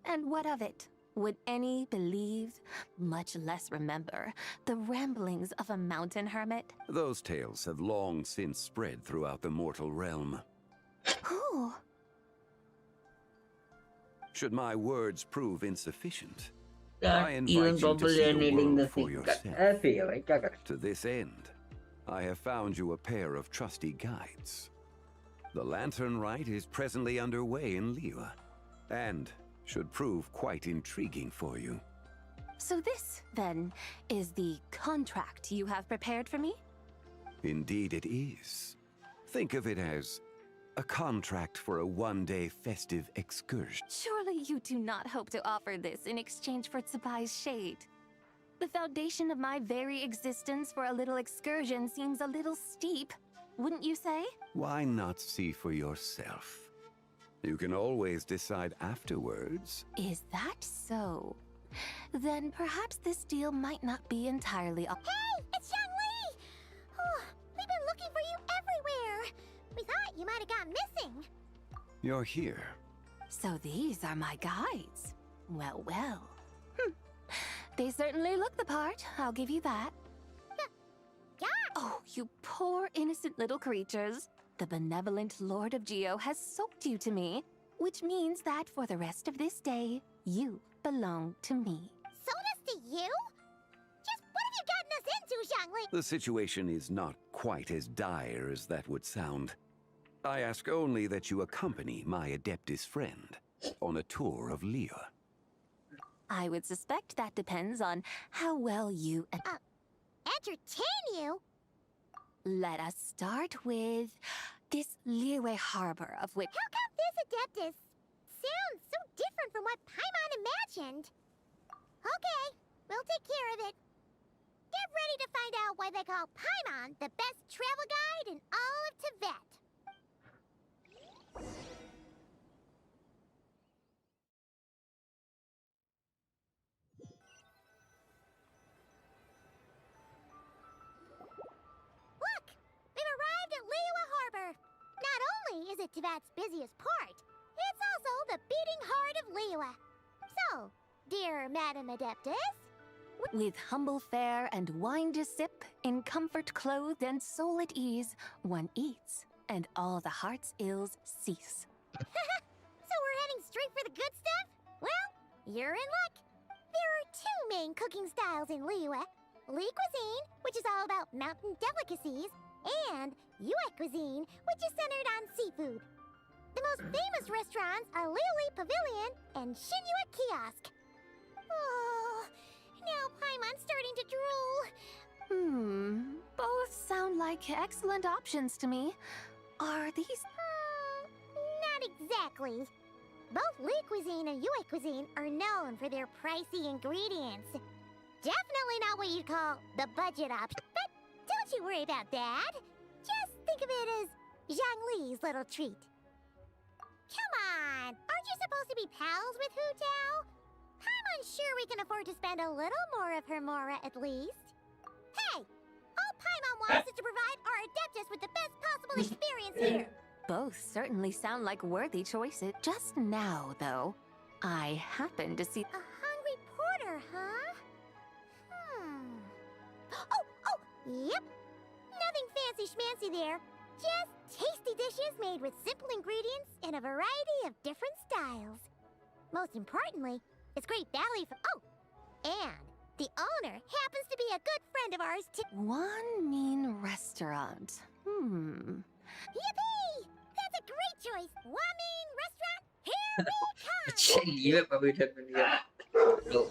[SPEAKER 11] And what of it? Would any believe, much less remember, the ramblings of a mountain hermit?
[SPEAKER 7] Those tales have long since spread throughout the mortal realm.
[SPEAKER 11] Who?
[SPEAKER 7] Should my words prove insufficient,
[SPEAKER 1] That
[SPEAKER 7] I invite
[SPEAKER 1] even
[SPEAKER 7] you to
[SPEAKER 1] properly
[SPEAKER 7] see the
[SPEAKER 1] needing the
[SPEAKER 7] world for
[SPEAKER 1] thing.
[SPEAKER 7] yourself. To this end, I have found you a pair of trusty guides. The Lantern Rite is presently underway in Liyue, and should prove quite intriguing for you.
[SPEAKER 11] So this, then, is the contract you have prepared for me?
[SPEAKER 7] Indeed it is. Think of it as a contract for a one-day festive excursion.
[SPEAKER 11] Surely you do not hope to offer this in exchange for Tsubai's shade. The foundation of my very existence for a little excursion seems a little steep, wouldn't you say?
[SPEAKER 7] Why not see for yourself? You can always decide afterwards.
[SPEAKER 11] Is that so? Then perhaps this deal might not be entirely up.
[SPEAKER 10] Hey, it's Xiangli! Oh, we've been looking for you everywhere. We thought you might have gone missing.
[SPEAKER 7] You're here.
[SPEAKER 11] So these are my guides. Well, well. They certainly look the part, I'll give you that. Oh, you poor innocent little creatures. The benevolent Lord of Geo has soaked you to me, which means that for the rest of this day, you belong to me.
[SPEAKER 10] Sold us to you? Just what have you gotten us into, Xiangli?
[SPEAKER 7] The situation is not quite as dire as that would sound. I ask only that you accompany my Adeptus friend on a tour of Liyue.
[SPEAKER 11] I would suspect that depends on how well you...
[SPEAKER 10] Entertain you?
[SPEAKER 11] Let us start with this Liyue harbor of which...
[SPEAKER 10] How come this Adeptus sounds so different from what Paimon imagined? Okay, We'll take care of it. Get ready to find out why they call Paimon the best travel guide in all of Teyvat. Look! We've arrived at Liyue Harbor. Not only is it Teyvat's busiest port, it's also the beating heart of Liyue. So, dear Madam Adeptus,
[SPEAKER 11] With humble fare and wine to sip, in comfort clothed and soul at ease, one eats, and all the heart's ills cease.
[SPEAKER 10] so we're heading straight for the good stuff? Well, you're in luck. There are two main cooking styles in Liyue. Li cuisine, which is all about mountain delicacies, and Yue cuisine, which is centered on seafood. The most famous restaurants are Liuli Pavilion and Shinyue Kiosk. Oh, now Paimon's starting to drool.
[SPEAKER 11] Both sound like excellent options to me. Are these...
[SPEAKER 10] Not exactly. Both Li cuisine and Yue cuisine are known for their pricey ingredients. Definitely not what you'd call the budget option. But don't you worry about that. Just think of it as Zhongli's little treat. Come on! Aren't you supposed to be pals with Hu Tao? I'm unsure we can afford to spend a little more of her mora at least. Hey! All Paimon wants is to provide our Adeptus with the best possible experience here.
[SPEAKER 11] Both certainly sound like worthy choices. Just now, though, I happen to see...
[SPEAKER 10] A hungry porter, huh? Oh, yep. Nothing fancy schmancy there. Just tasty dishes made with simple ingredients in a variety of different styles. Most importantly, it's great value for... Oh! And the owner happens to be a good friend of ours too.
[SPEAKER 11] One mean restaurant.
[SPEAKER 10] Yippee! That's a great choice. Wamin restaurant, here we come!
[SPEAKER 1] अच्छा लिए पवित्र बन गया लो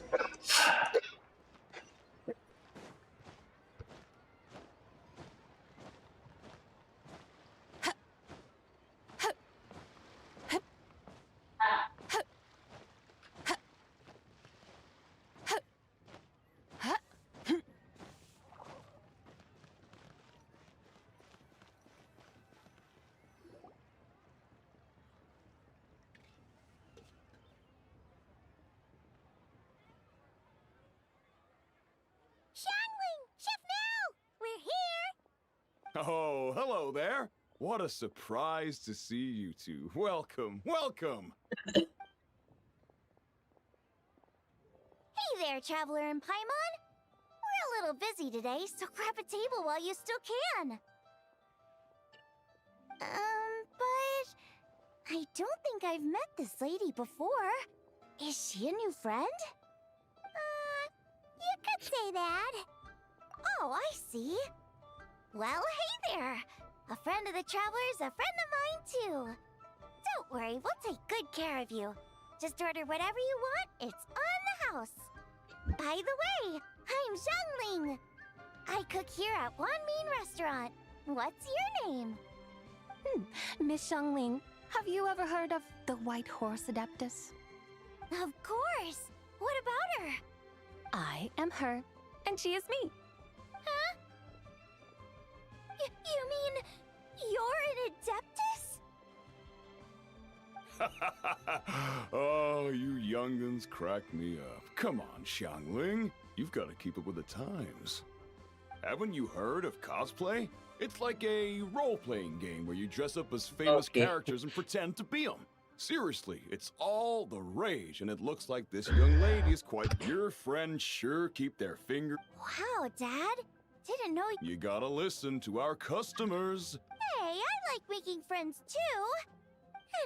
[SPEAKER 10] Xiangling! Chef Now! We're here!
[SPEAKER 5] Oh, hello there. What a surprise to see you two. Welcome, welcome.
[SPEAKER 10] Hey there, Traveler and Paimon! We're a little busy today, so grab a table while you still can. But... I don't think I've met this lady before. Is she a new friend? You could say that. Oh, I see. Well, hey there. A friend of the Traveler's a friend of mine, too. Don't worry, we'll take good care of you. Just order whatever you want, it's on the house. By the way, I'm Xiangling. I cook here at Wanmin Restaurant. What's your name?
[SPEAKER 11] Miss Xiangling, have you ever heard of the White Horse Adeptus?
[SPEAKER 10] Of course. What about her?
[SPEAKER 11] I am her, and she is me.
[SPEAKER 10] Huh? You mean you're an Adeptus?
[SPEAKER 5] Oh, you young'uns crack me up. Come on, Xiangling. You've got to keep up with the times. Haven't you heard of cosplay? It's like a role-playing game where you dress up as famous characters and pretend to be them. Seriously, it's all the rage, and it looks like this young lady is quite... Your friends sure keep their finger...
[SPEAKER 10] Wow, Dad. Didn't know
[SPEAKER 5] You gotta listen to our customers.
[SPEAKER 10] Hey, I like making friends too.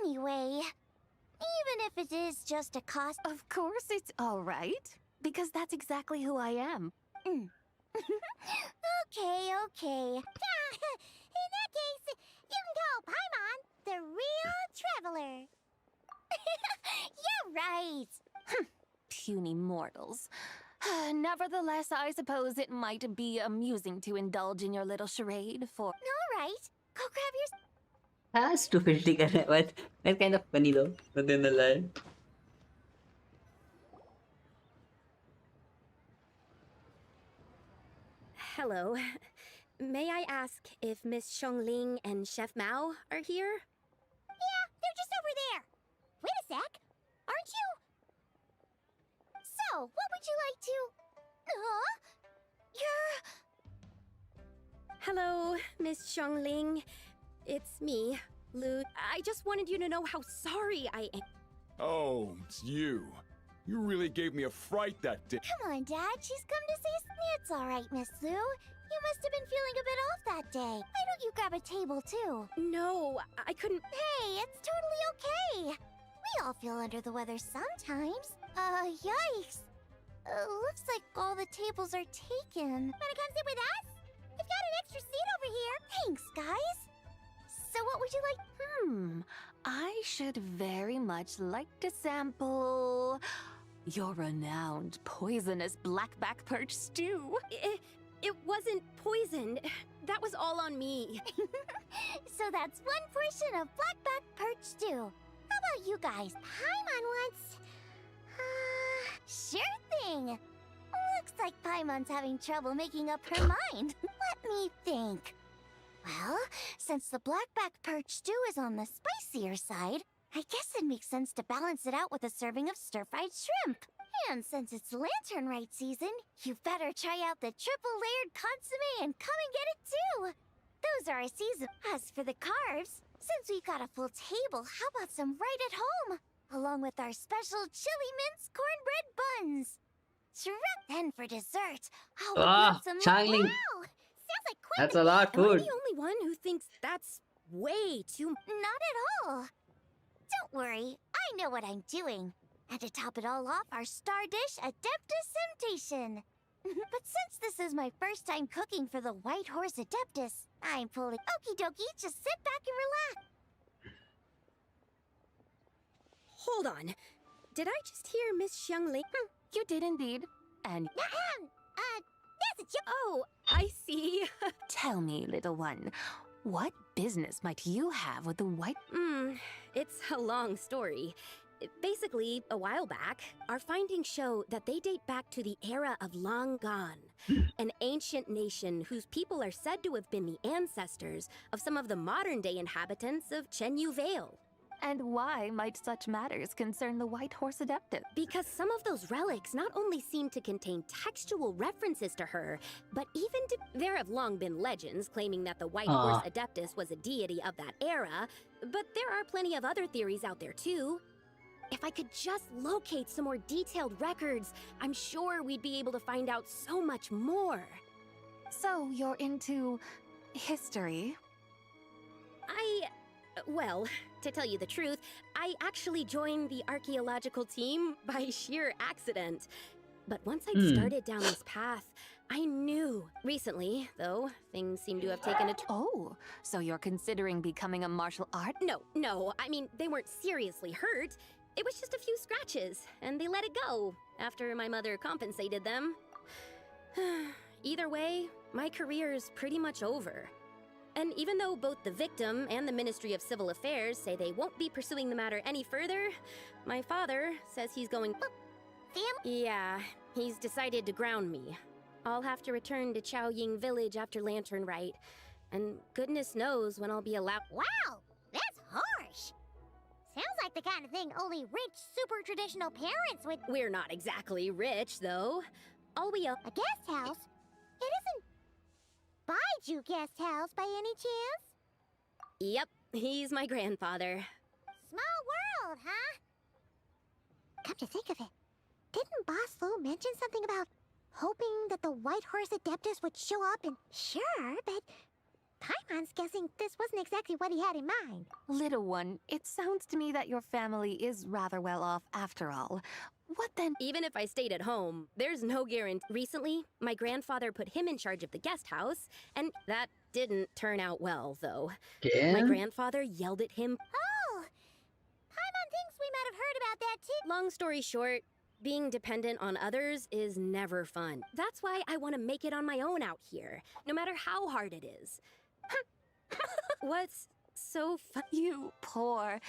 [SPEAKER 10] Anyway, even if it is just a cost...
[SPEAKER 11] Of course it's all right, because that's exactly who I am.
[SPEAKER 10] Okay. In that case, you can call Paimon the real traveler. You're right.
[SPEAKER 11] Puny mortals. Nevertheless, I suppose it might be amusing to indulge in your little charade for...
[SPEAKER 10] All right. Go grab your...
[SPEAKER 1] stupidity कर रहा है but that's kind of funny though within the line
[SPEAKER 13] hello. May I ask if Miss Xiongling and Chef Mao are here?
[SPEAKER 10] Yeah, they're just over there. Wait a sec. Aren't you? So, what would you like to... Huh? You're...
[SPEAKER 13] Hello, Miss Xiongling. It's me, Lu. I just wanted you to know how sorry I am.
[SPEAKER 5] Oh, it's you. You really gave me a fright that day.
[SPEAKER 10] Come on, Dad. She's come to say it's all right, Miss Lu. You must have been feeling a bit off that day. Why don't you grab a table, too?
[SPEAKER 13] No, I couldn't...
[SPEAKER 10] Hey, it's totally okay. We all feel under the weather sometimes. Yikes. Looks like all the tables are taken. Wanna come sit with us? We've got an extra seat over here. Thanks, guys. So what would you like?
[SPEAKER 11] I should very much like to sample your renowned poisonous blackback perch stew.
[SPEAKER 13] It wasn't poisoned. That was all on me.
[SPEAKER 10] So that's one portion of blackback perch stew. How about you guys? Paimon wants... sure thing. Looks like Paimon's having trouble making up her mind. Let me think. Well, since the blackback perch stew is on the spicier side, I guess it makes sense to balance it out with a serving of stir-fried shrimp. And since it's lantern rite season, you better try out the triple-layered consommé and come and get it too. Those are our season. As for the carbs, since we've got a full table, how about some right at home? Along with our special chili mince cornbread buns. Then for dessert, I'll have some...
[SPEAKER 1] Xiangling.
[SPEAKER 10] Wow! Sounds like quite
[SPEAKER 1] That's a lot of
[SPEAKER 13] Am I
[SPEAKER 1] food.
[SPEAKER 13] the only one who thinks that's way too...
[SPEAKER 10] Not at all. Don't worry, I know what I'm doing. And to top it all off, our star dish, Adeptus Temptation. But since this is my first time cooking for the White Horse Adeptus, I'm pulling... Okie dokie, just sit back and relax.
[SPEAKER 13] Hold on. Did I just hear Miss Xiongling?
[SPEAKER 11] You did indeed. And
[SPEAKER 10] That's a joke.
[SPEAKER 13] Oh, I see.
[SPEAKER 11] tell me, little one, what business might you have with the white...
[SPEAKER 13] It's a long story. Basically, a while back, our findings show that they date back to the era of Long Gone, an ancient nation whose people are said to have been the ancestors of some of the modern-day inhabitants of Chenyu Vale.
[SPEAKER 11] And why might such matters concern the White Horse Adeptus?
[SPEAKER 13] Because some of those relics not only seem to contain textual references to her, but even to... There have long been legends claiming that the White Horse Adeptus was a deity of that era, but there are plenty of other theories out there too. If I could just locate some more detailed records, I'm sure we'd be able to find out so much more.
[SPEAKER 11] So you're into... history?
[SPEAKER 13] Well, to tell you the truth, I actually joined the archaeological team by sheer accident. But once I'd started down this path, I knew. Recently, though, things seem to have taken a
[SPEAKER 11] Oh, so you're considering becoming a martial art?
[SPEAKER 13] No, I mean, they weren't seriously hurt. It was just a few scratches, and they let it go after my mother compensated them. Either way, my career's pretty much over. And even though both the victim and the Ministry of Civil Affairs say they won't be pursuing the matter any further, my father says he's going... Yeah, he's decided to ground me. I'll have to return to Chaoying Village after Lantern Rite, and goodness knows when I'll be allowed...
[SPEAKER 10] Wow, that's harsh. Sounds like the kind of thing only rich, super traditional parents would...
[SPEAKER 13] We're not exactly rich, though. All we own...
[SPEAKER 10] A guest house? It isn't... Baiju Guest House by any chance?
[SPEAKER 13] Yep, he's my grandfather.
[SPEAKER 10] Small world, huh? Come to think of it, didn't Boss Lu mention something about hoping that the White Horse Adeptus would show up and... Sure, but Paimon's guessing this wasn't exactly what he had in mind.
[SPEAKER 11] Little one, it sounds to me that your family is rather well off after all. What then?
[SPEAKER 13] Even if I stayed at home, there's no guarantee. Recently, my grandfather put him in charge of the guest house, and that didn't turn out well, though. My grandfather yelled at him.
[SPEAKER 10] Oh! Paimon thinks we might have heard about that too.
[SPEAKER 13] Long story short, being dependent on others is never fun. That's why I want to make it on my own out here, no matter how hard it is. What's so fun?
[SPEAKER 11] You poor,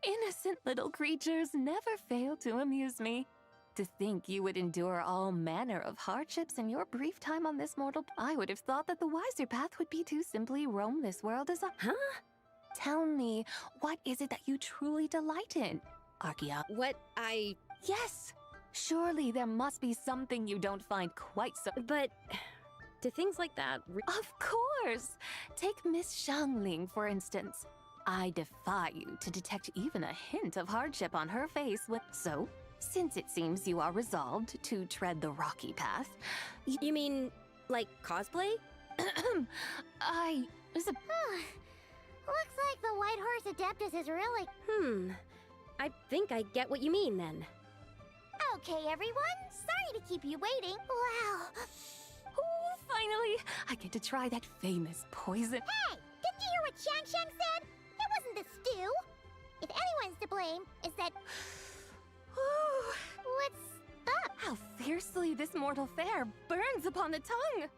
[SPEAKER 11] innocent little creatures never fail to amuse me. To think you would endure all manner of hardships in your brief time on this mortal... I would have thought that the wiser path would be to simply roam this world as a...
[SPEAKER 13] Huh?
[SPEAKER 11] Tell me, what is it that you truly delight in, Archaea?
[SPEAKER 13] What I...
[SPEAKER 11] Yes! Surely there must be something you don't find quite so...
[SPEAKER 13] But... do things like that...
[SPEAKER 11] Of course! Take Miss Xiangling, for instance. I defy you to detect even a hint of hardship on her face with... So, since it seems you are resolved to tread the rocky path...
[SPEAKER 13] You mean, like, cosplay?
[SPEAKER 11] Is a...
[SPEAKER 10] Looks like the White Horse Adeptus is really...
[SPEAKER 13] I think I get what you mean, then.
[SPEAKER 10] Okay, everyone. Sorry to keep you waiting. Wow.
[SPEAKER 11] Oh, finally! I get to try that famous poison.
[SPEAKER 10] Hey! Didn't you hear what Shang said? It wasn't the stew. If anyone's to blame, it's that... What's up?
[SPEAKER 11] How fiercely this mortal fare burns upon the tongue!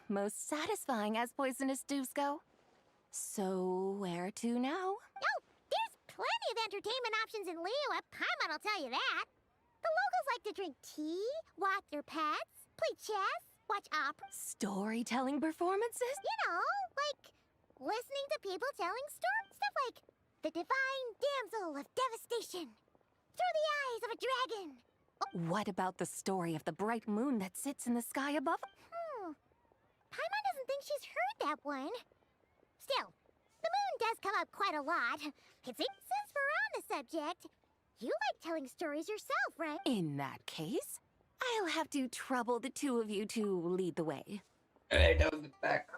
[SPEAKER 11] Most satisfying as poisonous stews go. So, where to now?
[SPEAKER 10] Oh, there's plenty of entertainment options in Liyue. Paimon will tell you that. The locals like to drink tea, walk their pets, play chess, watch opera.
[SPEAKER 11] Storytelling performances?
[SPEAKER 10] You know, like listening to people telling stories. Stuff like The Divine Damsel of Devastation, Through the Eyes of a Dragon.
[SPEAKER 11] What about the story of the bright moon that sits in the sky above?
[SPEAKER 10] Paimon doesn't think she's heard that one. Still, the moon does come up quite a lot. Since we're on the subject, you like telling stories yourself, right?
[SPEAKER 11] In that case, I'll have to trouble the two of you to lead the way.
[SPEAKER 1] Alright, I'll be back.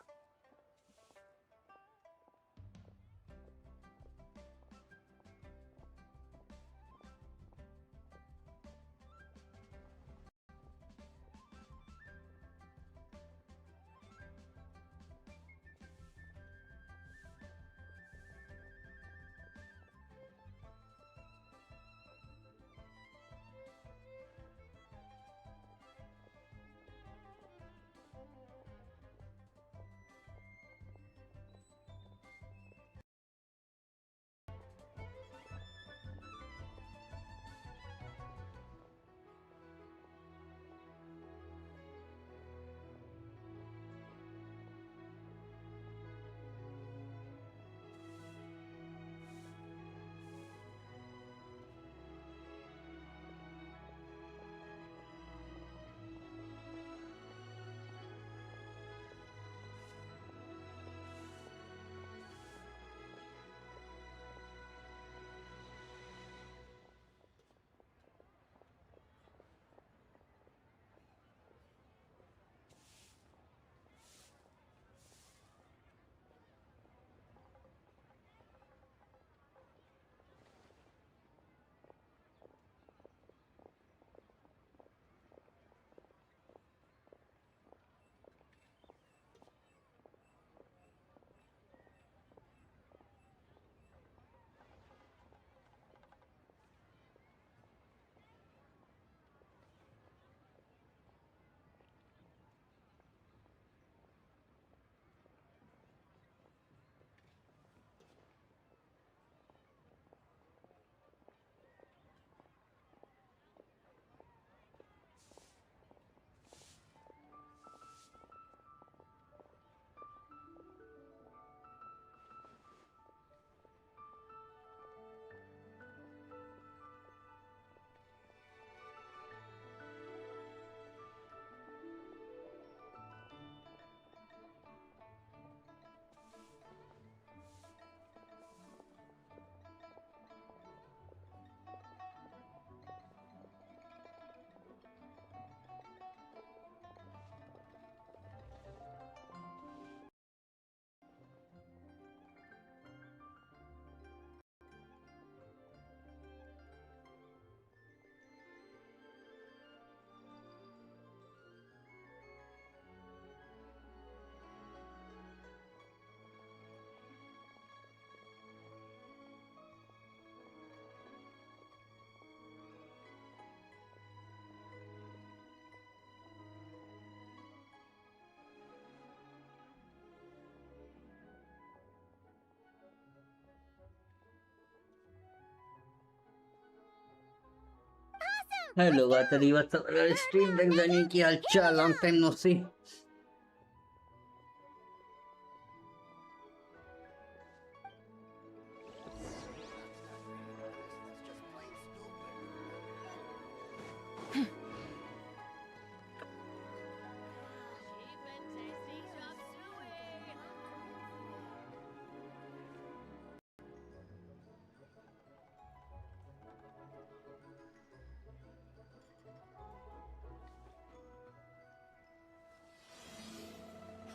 [SPEAKER 1] Hello, Gatari. What's up? Stream tech जाने की हालचाल. Long time no see.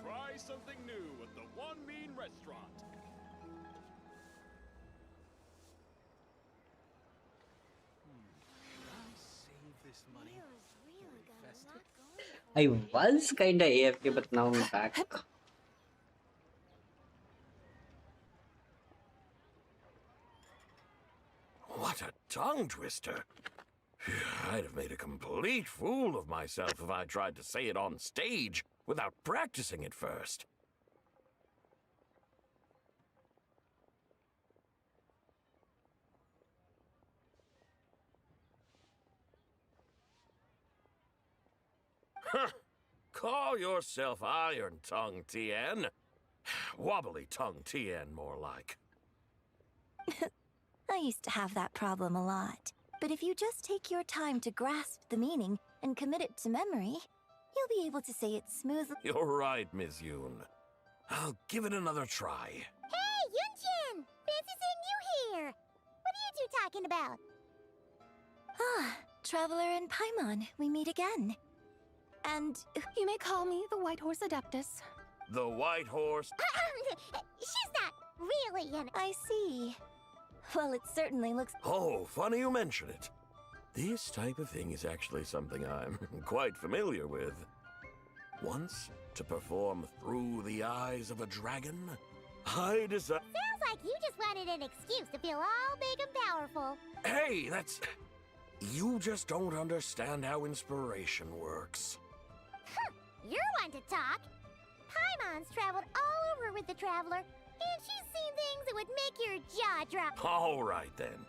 [SPEAKER 5] Try something new at the One Mean Restaurant.
[SPEAKER 1] I was kinda AFK, but now I'm back.
[SPEAKER 4] What a tongue twister. I'd have made a complete fool of myself if I tried to say it on stage without practicing it first. Huh. Call yourself Iron Tongue, Tien. Wobbly Tongue, Tien, more like.
[SPEAKER 2] I used to have that problem a lot. But if you just take your time to grasp the meaning and commit it to memory, you'll be able to say it smoothly.
[SPEAKER 4] You're right, Miss Yoon. I'll give it another try.
[SPEAKER 10] Hey, Yunjin! Fancy seeing you here! What are you two talking about?
[SPEAKER 2] Ah, Traveler and Paimon, we meet again. And
[SPEAKER 11] you may call me the White Horse Adeptus.
[SPEAKER 4] The White Horse?
[SPEAKER 10] She's not really an...
[SPEAKER 2] I see. Well, it certainly looks...
[SPEAKER 4] Oh, funny you mention it. This type of thing is actually something I'm quite familiar with. Once, to perform Through the Eyes of a Dragon, I decided...
[SPEAKER 10] Sounds like you just wanted an excuse to feel all big and powerful.
[SPEAKER 4] Hey, that's... You just don't understand how inspiration works.
[SPEAKER 10] You're one to talk. Paimon's traveled all over with the Traveler, and she's seen things that would make your jaw drop.
[SPEAKER 4] All right, then.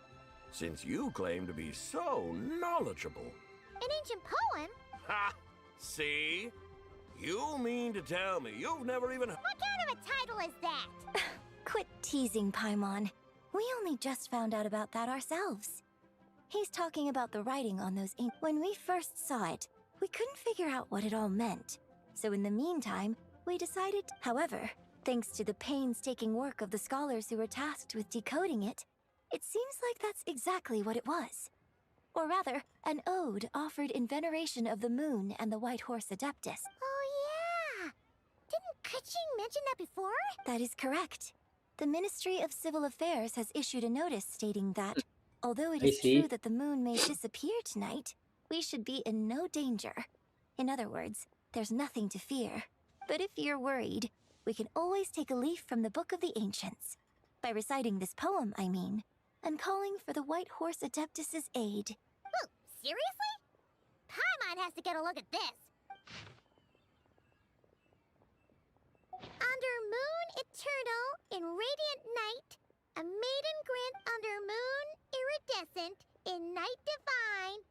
[SPEAKER 4] Since you claim to be so knowledgeable.
[SPEAKER 10] An ancient poem?
[SPEAKER 4] Ha! See? You mean to tell me you've never even...
[SPEAKER 10] What kind of a title is that?
[SPEAKER 2] Quit teasing, Paimon. We only just found out about that ourselves. He's talking about the writing on those ink. When we first saw it, we couldn't figure out what it all meant. So in the meantime, we decided... However, thanks to the painstaking work of the scholars who were tasked with decoding it, it seems like that's exactly what it was. Or rather, an ode offered in veneration of the moon and the White Horse Adeptus.
[SPEAKER 10] Oh yeah! Didn't Kuching mention that before?
[SPEAKER 2] That is correct. The Ministry of Civil Affairs has issued a notice stating that, although it is true that the moon may disappear tonight, we should be in no danger. In other words, there's nothing to fear. But if you're worried, we can always take a leaf from the Book of the Ancients. By reciting this poem, I mean, and calling for the White Horse Adeptus' aid.
[SPEAKER 10] Oh, seriously? Paimon has to get a look at this. Under moon eternal, in radiant night, a maiden grant under moon iridescent, in night divine.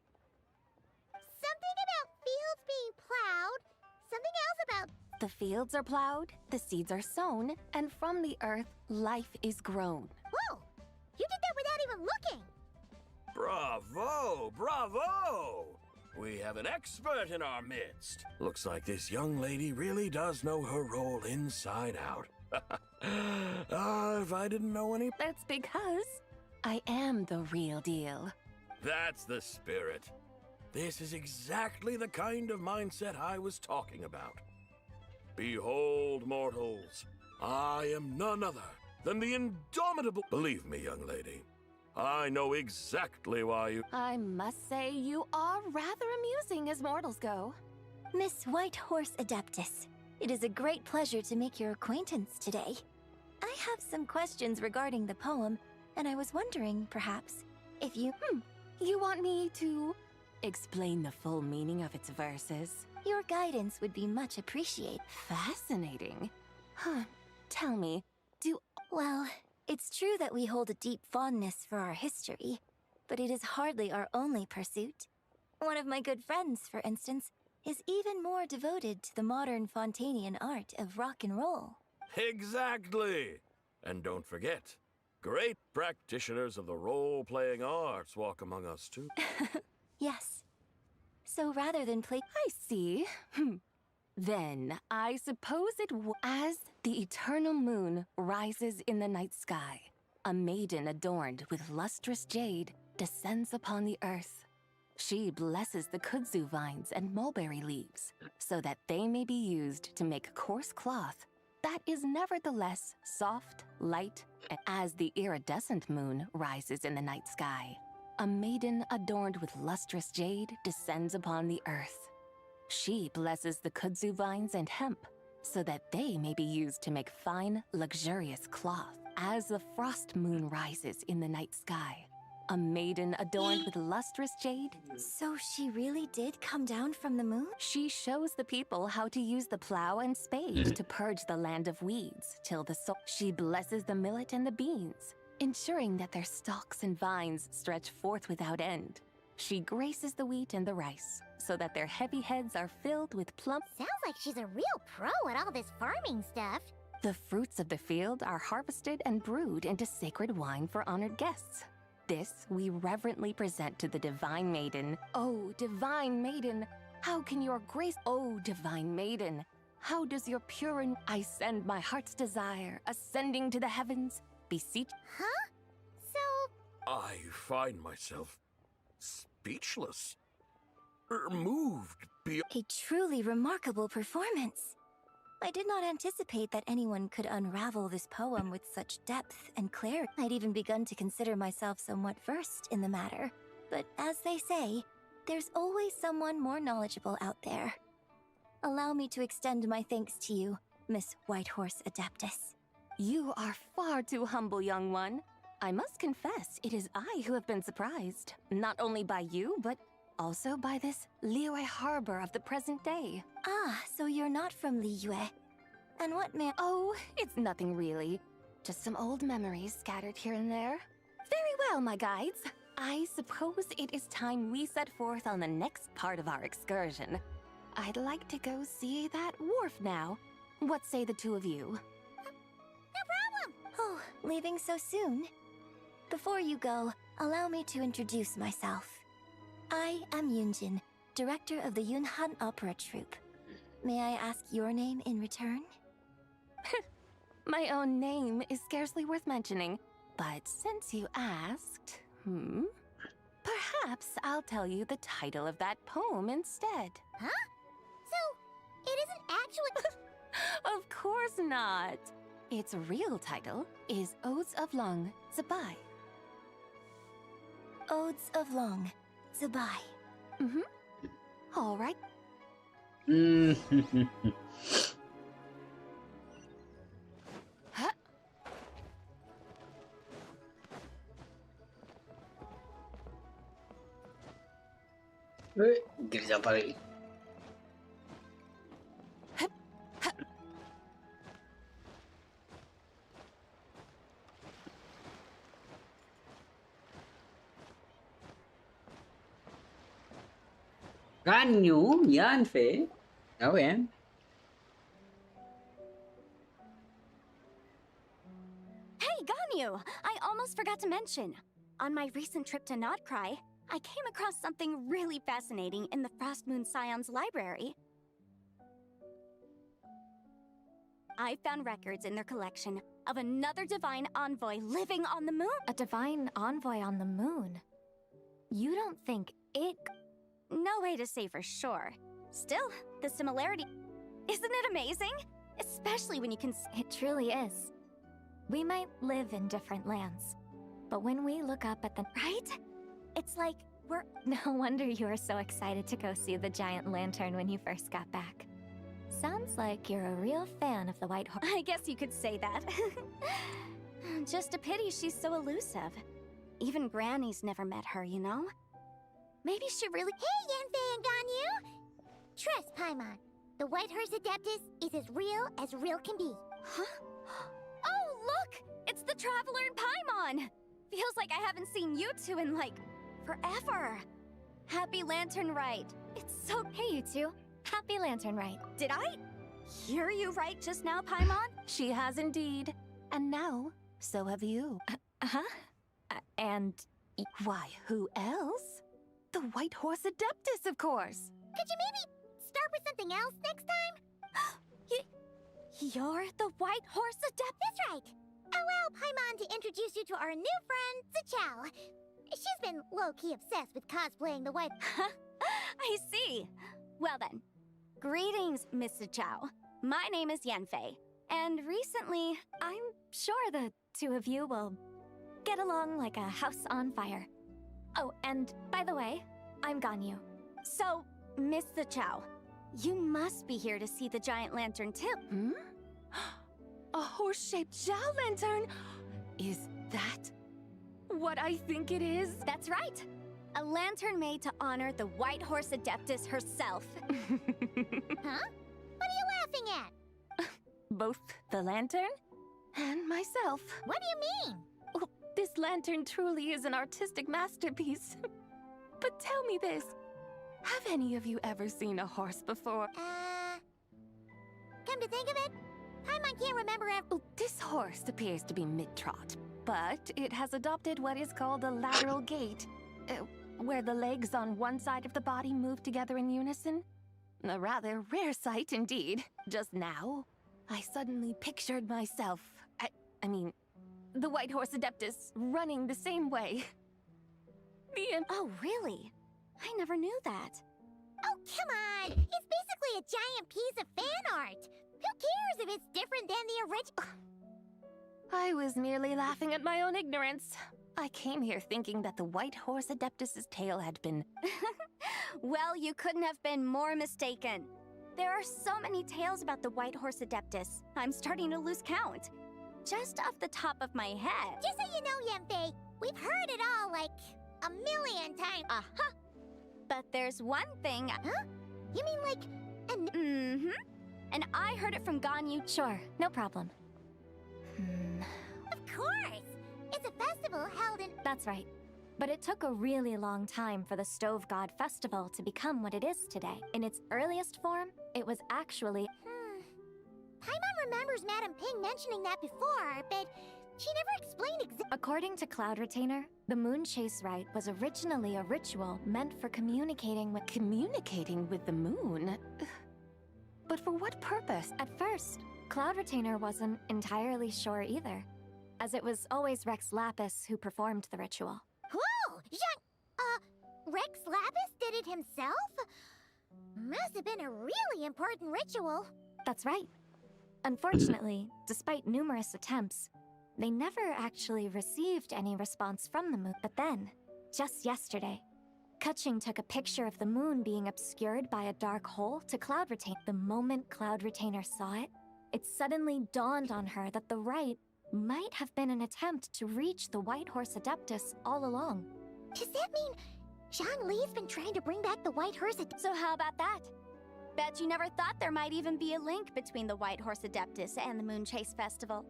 [SPEAKER 10] Something about fields being plowed, something else about...
[SPEAKER 11] The fields are plowed, the seeds are sown, and from the earth, life is grown.
[SPEAKER 10] Whoa! You did that without even looking!
[SPEAKER 4] Bravo! Bravo! We have an expert in our midst. Looks like this young lady really does know her role inside out. If I didn't know any...
[SPEAKER 11] That's because I am the real deal.
[SPEAKER 4] That's the spirit. This is exactly the kind of mindset I was talking about. Behold, mortals, I am none other than the indomitable... Believe me, young lady, I know exactly why you...
[SPEAKER 11] I must say you are rather amusing as mortals go.
[SPEAKER 2] Miss White Horse Adeptus, it is a great pleasure to make your acquaintance today. I have some questions regarding the poem, and I was wondering, perhaps, if you...
[SPEAKER 11] You want me to explain the full meaning of its verses?
[SPEAKER 2] Your guidance would be much appreciated.
[SPEAKER 11] Fascinating. Huh. Tell me,
[SPEAKER 2] Well, it's true that we hold a deep fondness for our history, but it is hardly our only pursuit. One of my good friends, for instance, is even more devoted to the modern Fontanian art of rock and roll.
[SPEAKER 4] Exactly! And don't forget, great practitioners of the role-playing arts walk among us too.
[SPEAKER 2] Yes. So rather than play...
[SPEAKER 11] I see. Then, I suppose as the eternal moon rises in the night sky, a maiden adorned with lustrous jade descends upon the earth. She blesses the kudzu vines and mulberry leaves, so that they may be used to make coarse cloth that is nevertheless soft, light, and as the iridescent moon rises in the night sky, a maiden adorned with lustrous jade descends upon the earth. She blesses the kudzu vines and hemp, so that they may be used to make fine, luxurious cloth. As the frost moon rises in the night sky, a maiden adorned with lustrous jade.
[SPEAKER 2] So she really did come down from the moon?
[SPEAKER 11] She shows the people how to use the plow and spade to purge the land of weeds till the soil. She blesses the millet and the beans, ensuring that their stalks and vines stretch forth without end. She graces the wheat and the rice, so that their heavy heads are filled with plump.
[SPEAKER 10] Sounds like she's a real pro at all this farming stuff.
[SPEAKER 11] The fruits of the field are harvested and brewed into sacred wine for honored guests. This we reverently present to the Divine Maiden. Oh, Divine Maiden, how can your grace... Oh, Divine Maiden, how does your pure and... I send my heart's desire, ascending to the heavens, beseech...
[SPEAKER 10] Huh? So...
[SPEAKER 4] I find myself speechless. Moved beyond...
[SPEAKER 2] A truly remarkable performance. I did not anticipate that anyone could unravel this poem with such depth and clarity. I'd even begun to consider myself somewhat versed in the matter. But as they say, there's always someone more knowledgeable out there. Allow me to extend my thanks to you, Miss Whitehorse Adeptus.
[SPEAKER 11] You are far too humble, young one. I must confess, it is I who have been surprised, not only by you, but also by this Liyue harbor of the present day.
[SPEAKER 2] Ah, so you're not from Liyue. And what
[SPEAKER 11] Oh, it's nothing really. Just some old memories scattered here and there. Very well, my guides. I suppose it is time we set forth on the next part of our excursion. I'd like to go see that wharf now. What say the two of you?
[SPEAKER 10] No problem!
[SPEAKER 2] Oh, leaving so soon? Before you go, allow me to introduce myself. I am Yunjin, director of the Yunhan Opera Troupe. May I ask your name in return?
[SPEAKER 11] My own name is scarcely worth mentioning, but since you asked, perhaps I'll tell you the title of that poem instead.
[SPEAKER 10] Huh? So, it isn't actually...
[SPEAKER 11] Of course not. Its real title is Odes of Long Zabai.
[SPEAKER 2] Odes of Long Zabai.
[SPEAKER 11] All right.
[SPEAKER 1] गिर जा पागल Ganyu, Yanfei. Oh yeah.
[SPEAKER 9] Hey, Ganyu! I almost forgot to mention. On my recent trip to Notcry, I came across something really fascinating in the Frost Moon Scion's library. I found records in their collection of another divine envoy living on the moon.
[SPEAKER 2] A divine envoy on the moon? You don't think it...
[SPEAKER 9] No way to say for sure. Still, the similarity... Isn't it amazing? Especially when you can...
[SPEAKER 2] It truly is. We might live in different lands, but when we look up at the...
[SPEAKER 9] Right? It's like we're...
[SPEAKER 2] No wonder you were so excited to go see the giant lantern when you first got back. Sounds like you're a real fan of the White Horse.
[SPEAKER 9] I guess you could say that. Just a pity she's so elusive. Even Granny's never met her, you know? Maybe she really...
[SPEAKER 10] Hey, Yanfei and Ganyu! Trust, Paimon. The Whitehorse Adeptus is as real can be.
[SPEAKER 9] Huh? Oh, look! It's the Traveler and Paimon! Feels like I haven't seen you two in, like, forever. Happy Lantern Rite. It's so...
[SPEAKER 2] Hey, you two. Happy Lantern Rite.
[SPEAKER 9] Did I hear you right just now, Paimon?
[SPEAKER 11] She has indeed. And now, so have you.
[SPEAKER 2] And...
[SPEAKER 11] Why, who else? The White Horse Adeptus, of course.
[SPEAKER 10] Could you maybe start with something else next time?
[SPEAKER 9] You're the White Horse Adept?
[SPEAKER 10] That's right. Allow Paimon to introduce you to our new friend, Zichao. She's been low-key obsessed with cosplaying the white...
[SPEAKER 9] I see. Well then, greetings, Miss Zichao. My name is Yanfei, and recently,
[SPEAKER 2] I'm sure the two of you will get along like a house on fire. Oh, and by the way, I'm Ganyu.
[SPEAKER 9] So, Miss Zichao, you must be here to see the giant lantern too.
[SPEAKER 11] A horse-shaped Zhao lantern? Is that what I think it is?
[SPEAKER 9] That's right. A lantern made to honor the White Horse Adeptus herself.
[SPEAKER 10] Huh? What are you laughing at?
[SPEAKER 11] Both the lantern and myself.
[SPEAKER 10] What do you mean?
[SPEAKER 11] Oh, this lantern truly is an artistic masterpiece. But tell me this. Have any of you ever seen a horse before?
[SPEAKER 10] Come to think of it, Paimon can't remember
[SPEAKER 11] This horse appears to be mid-trot, but it has adopted what is called a lateral gait, where the legs on one side of the body move together in unison. A rather rare sight indeed. Just now, I suddenly pictured myself, I mean, the White Horse Adeptus running the same way.
[SPEAKER 9] Oh, really? I never knew that.
[SPEAKER 10] Oh, come on! It's basically a giant piece of fan art! Who cares if it's different than the original?
[SPEAKER 11] I was merely laughing at my own ignorance. I came here thinking that the White Horse Adeptus's tale had been...
[SPEAKER 9] Well, you couldn't have been more mistaken. There are so many tales about the White Horse Adeptus, I'm starting to lose count. Just off the top of my head.
[SPEAKER 10] Just so you know, Yanfei, we've heard it all like a million times.
[SPEAKER 9] Uh-huh. But there's one thing...
[SPEAKER 10] Huh? You mean like...
[SPEAKER 9] Mm-hmm. And I heard it from Ganyu.
[SPEAKER 2] Sure, no problem.
[SPEAKER 10] Of course! It's a festival held in...
[SPEAKER 2] That's right. But it took a really long time for the Stove God Festival to become what it is today. In its earliest form, it was actually...
[SPEAKER 10] Paimon remembers Madam Ping mentioning that before, but she never explained exactly...
[SPEAKER 2] According to Cloud Retainer, the Moon Chase Rite was originally a ritual meant for communicating with...
[SPEAKER 11] Communicating with the moon? But for what purpose?
[SPEAKER 2] At first, Cloud Retainer wasn't entirely sure either, as it was always Rex Lapis who performed the ritual.
[SPEAKER 10] Whoa! Rex Lapis did it himself? Must have been a really important ritual.
[SPEAKER 2] That's right. Unfortunately, despite numerous attempts, they never actually received any response from the moon. But then, just yesterday, Kutching took a picture of the moon being obscured by a dark hole to Cloud Retainer. The moment Cloud Retainer saw it, it suddenly dawned on her that the rite might have been an attempt to reach the White Horse Adeptus all along.
[SPEAKER 10] Does that mean Zhongli's been trying to bring back the White Horse Adeptus?
[SPEAKER 9] So how about that? Bet you never thought there might even be a link between the White Horse Adeptus and the Moon Chase Festival.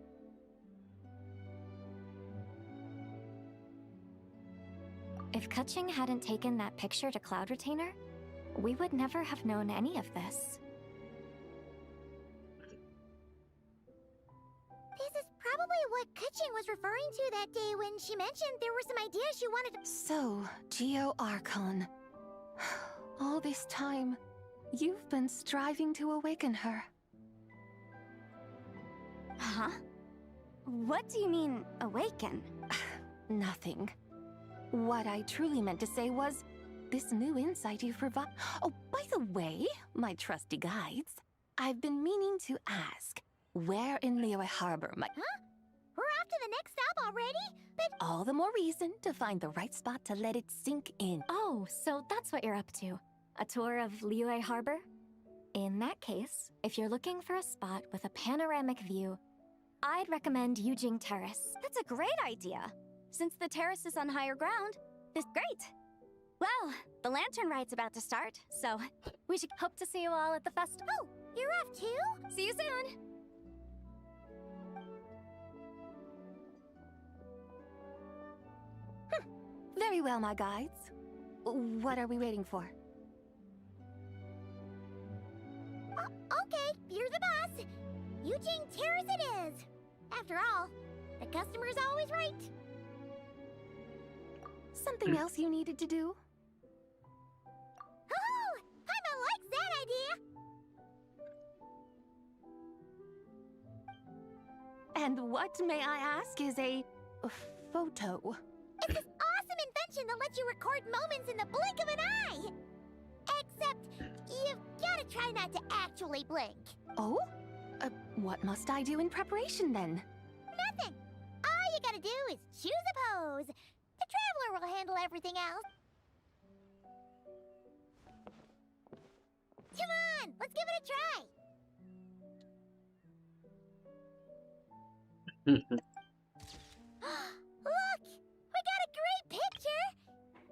[SPEAKER 2] If Kutching hadn't taken that picture to Cloud Retainer, we would never have known any of this.
[SPEAKER 10] This is probably what Kutching was referring to that day when she mentioned there were some ideas she wanted to...
[SPEAKER 11] So, Geo Archon. All this time, you've been striving to awaken her.
[SPEAKER 9] Huh? What do you mean, awaken?
[SPEAKER 11] Nothing. What I truly meant to say was, this new insight you provide... Oh, by the way, my trusty guides, I've been meaning to ask, where in Liyue Harbor might...
[SPEAKER 10] Huh? We're off to the next stop already? But...
[SPEAKER 11] All the more reason to find the right spot to let it sink in.
[SPEAKER 2] Oh, so that's what you're up to. A tour of Liyue Harbor? In that case, if you're looking for a spot with a panoramic view, I'd recommend Yujing Terrace.
[SPEAKER 9] That's a great idea. Since the terrace is on higher ground, this great. Well, the Lantern Rite's about to start, so we should hope to see you all at the festival.
[SPEAKER 10] Oh, you're off too?
[SPEAKER 9] See you soon!
[SPEAKER 11] Very well, my guides. what are we waiting for?
[SPEAKER 10] Okay, you're the boss. Eugene Terrace it is. After all, the customer's always right.
[SPEAKER 11] Something else you needed to do?
[SPEAKER 10] Oh, Paimon likes that idea.
[SPEAKER 11] And what, may I ask, is a photo?
[SPEAKER 10] It's this awesome invention that lets you record moments in the blink of an eye. Except, you've gotta try not to actually blink.
[SPEAKER 11] Oh? What must I do in preparation then?
[SPEAKER 10] Nothing. All you gotta do is choose a pose. The Traveler will handle everything else. Come on, let's give it a try. Look, we got a great picture.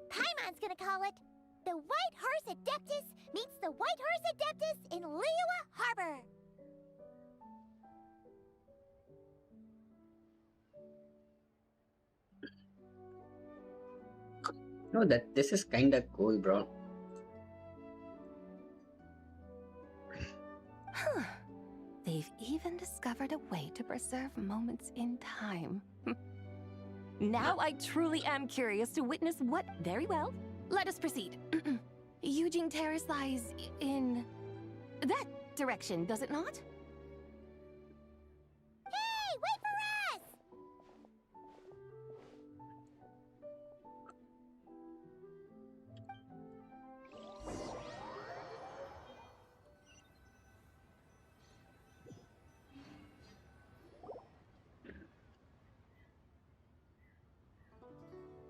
[SPEAKER 10] Paimon's gonna call it The White Horse Adeptus Meets the White Horse Adeptus in Liyue Harbor.
[SPEAKER 1] No, this is kinda cool, bro.
[SPEAKER 11] Huh. They've even discovered a way to preserve moments in time. Now I truly am curious to witness what... Very well. Let us proceed. Eugene Terrace lies in... that direction, does it not?
[SPEAKER 10] Hey, wait for us!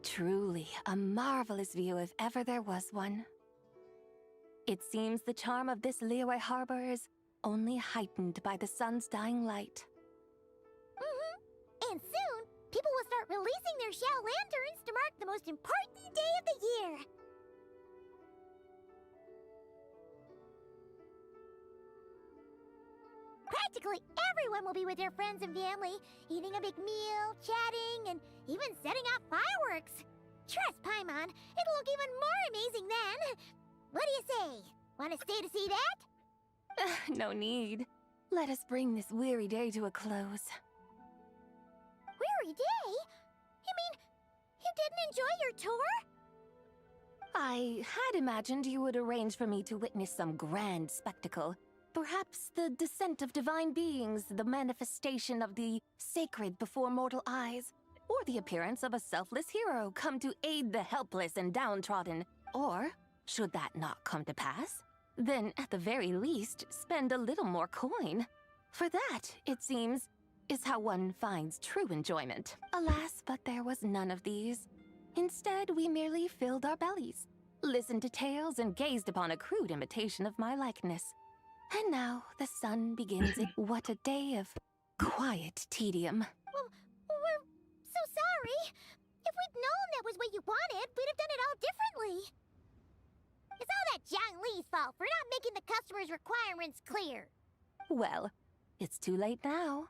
[SPEAKER 11] Truly a marvelous view if ever there was one. It seems the charm of this Liyue Harbor is only heightened by the sun's dying light.
[SPEAKER 10] And soon, people will start releasing their Xiao lanterns to mark the most important day of the year. Practically everyone will be with their friends and family, eating a big meal, chatting, and even setting off fireworks. Trust Paimon, it'll look even more amazing then. What do you say? Want to stay to see that?
[SPEAKER 11] No need. Let us bring this weary day to a close.
[SPEAKER 10] Weary day? You mean, you didn't enjoy your tour?
[SPEAKER 11] I had imagined you would arrange for me to witness some grand spectacle. Perhaps the descent of divine beings, the manifestation of the sacred before mortal eyes, or the appearance of a selfless hero come to aid the helpless and downtrodden. Or, should that not come to pass, then at the very least, spend a little more coin. For that, it seems, is how one finds true enjoyment. Alas, but there was none of these. Instead, we merely filled our bellies, listened to tales, and gazed upon a crude imitation of my likeness. And now the sun begins it. What a day of quiet tedium.
[SPEAKER 10] Well, we're so sorry. If we'd known that was what you wanted, we'd have done it all differently. It's all that Jiang Li's fault for not making the customer's requirements clear.
[SPEAKER 11] Well, it's too late now.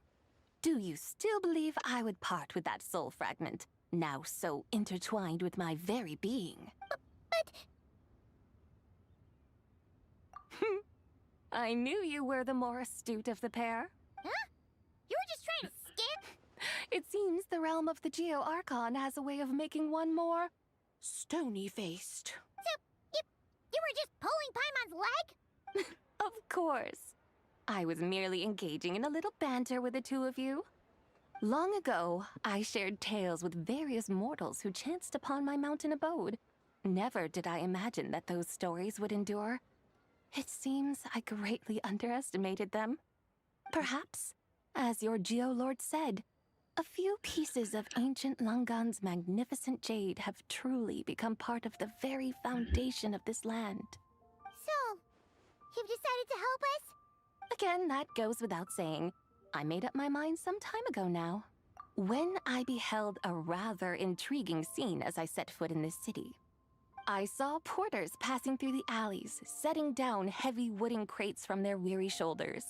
[SPEAKER 11] Do you still believe I would part with that soul fragment, now so intertwined with my very being?
[SPEAKER 10] But...
[SPEAKER 11] I knew you were the more astute of the pair.
[SPEAKER 10] Huh? You were just trying to skip?
[SPEAKER 11] It seems the realm of the Geo-Archon has a way of making one more stony-faced.
[SPEAKER 10] So, you were just pulling Paimon's leg?
[SPEAKER 11] Of course. I was merely engaging in a little banter with the two of you. Long ago, I shared tales with various mortals who chanced upon my mountain abode. Never did I imagine that those stories would endure. It seems I greatly underestimated them. Perhaps, as your Geolord said, a few pieces of ancient Langan's magnificent jade have truly become part of the very foundation of this land.
[SPEAKER 10] So, you've decided to help us?
[SPEAKER 11] Again, that goes without saying. I made up my mind some time ago now. When I beheld a rather intriguing scene as I set foot in this city. I saw porters passing through the alleys, setting down heavy wooden crates from their weary shoulders.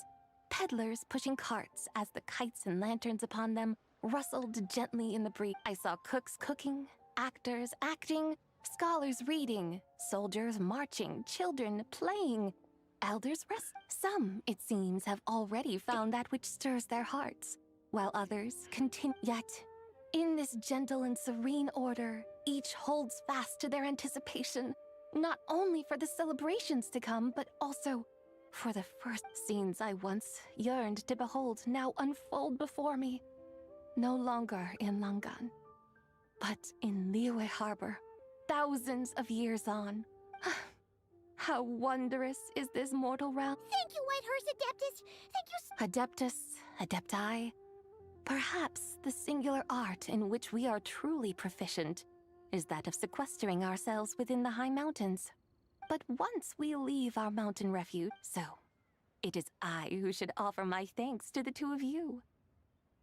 [SPEAKER 11] Peddlers pushing carts as the kites and lanterns upon them rustled gently in the breeze. I saw cooks cooking, actors acting, Scholars reading, soldiers marching, children playing, elders rest. Some, it seems, have already found that which stirs their hearts, while others continue. Yet, in this gentle and serene order, each holds fast to their anticipation, not only for the celebrations to come, but also for the first scenes I once yearned to behold now unfold before me. No longer in Langan, but in Liyue Harbor, thousands of years on. How wondrous is this mortal realm.
[SPEAKER 10] Thank you, Whitehorse Adeptus. Thank you.
[SPEAKER 11] Adeptus, Adepti. Perhaps the singular art in which we are truly proficient is that of sequestering ourselves within the high mountains. But once we leave our mountain refuge, so it is I who should offer my thanks to the two of you.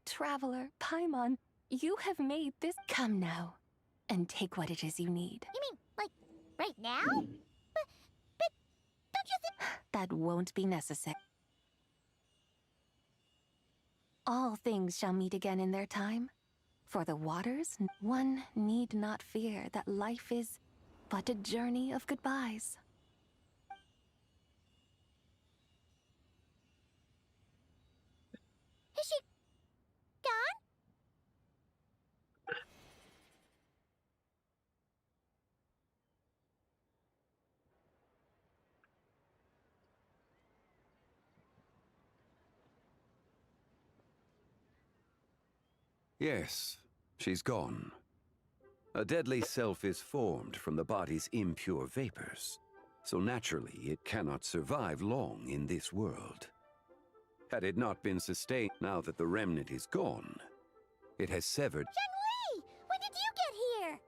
[SPEAKER 11] Traveler, Paimon, you have made this. Come now, and take what it is you need.
[SPEAKER 10] You mean, like, right now? But don't you think...
[SPEAKER 11] That won't be necessary. All things shall meet again in their time. For the waters, one need not fear that life is but a journey of goodbyes.
[SPEAKER 10] Is she gone?
[SPEAKER 7] Yes, she's gone. A deadly self is formed from the body's impure vapors, so naturally it cannot survive long in this world. Had it not been sustained, now that the remnant is gone, it has severed.
[SPEAKER 10] Zhenhui! When did you get here?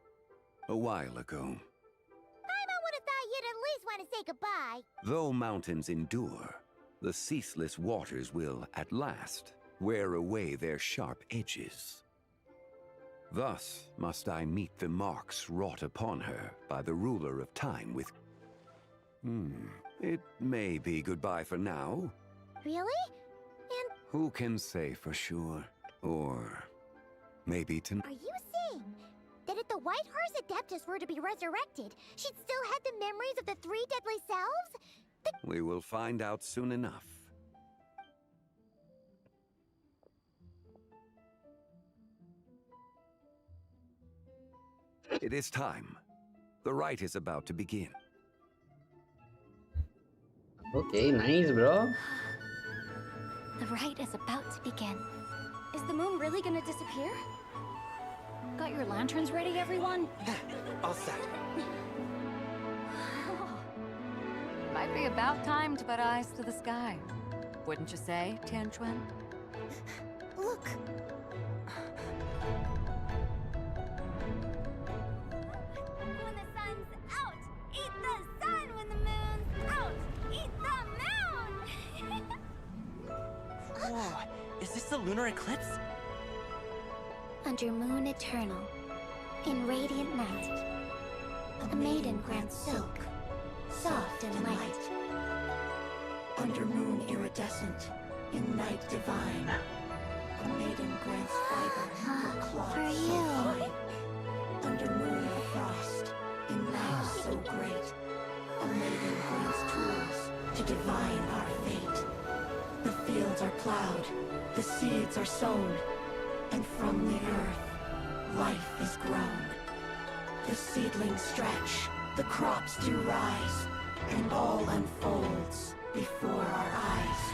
[SPEAKER 7] A while ago.
[SPEAKER 10] Paimon would have thought you'd at least want to say goodbye.
[SPEAKER 7] Though mountains endure, the ceaseless waters will, at last, wear away their sharp edges. Thus must I meet the marks wrought upon her by the ruler of time with... It may be goodbye for now.
[SPEAKER 10] Really? And...
[SPEAKER 7] Who can say for sure? Or... maybe to...
[SPEAKER 10] Are you saying that if the Whitehorse Adeptus were to be resurrected, she'd still have the memories of the three deadly selves?
[SPEAKER 7] We will find out soon enough. It is time. The rite is about to begin.
[SPEAKER 1] Okay, nice, bro.
[SPEAKER 9] The rite is about to begin. Is the moon really gonna disappear?
[SPEAKER 6] Got your lanterns ready, everyone?
[SPEAKER 12] All set.
[SPEAKER 6] Might be about time to put eyes to the sky. Wouldn't you say, Tianchuan?
[SPEAKER 10] Look.
[SPEAKER 9] When the sun's out, eat the sun. When the moon's out, eat the moon.
[SPEAKER 12] Whoa, is this the lunar eclipse?
[SPEAKER 9] Under moon eternal, in radiant night, a maiden grants silk, soft and light.
[SPEAKER 22] Under moon iridescent, in night divine, a maiden grants fiber for cloth
[SPEAKER 9] For
[SPEAKER 22] so
[SPEAKER 9] you.
[SPEAKER 22] fine. Under moon of frost, in night so great, a maiden grants tools to divine our fate. The fields are plowed, the seeds are sown, and from the earth, life is grown. The seedlings stretch, the crops do rise, and all unfolds before our eyes.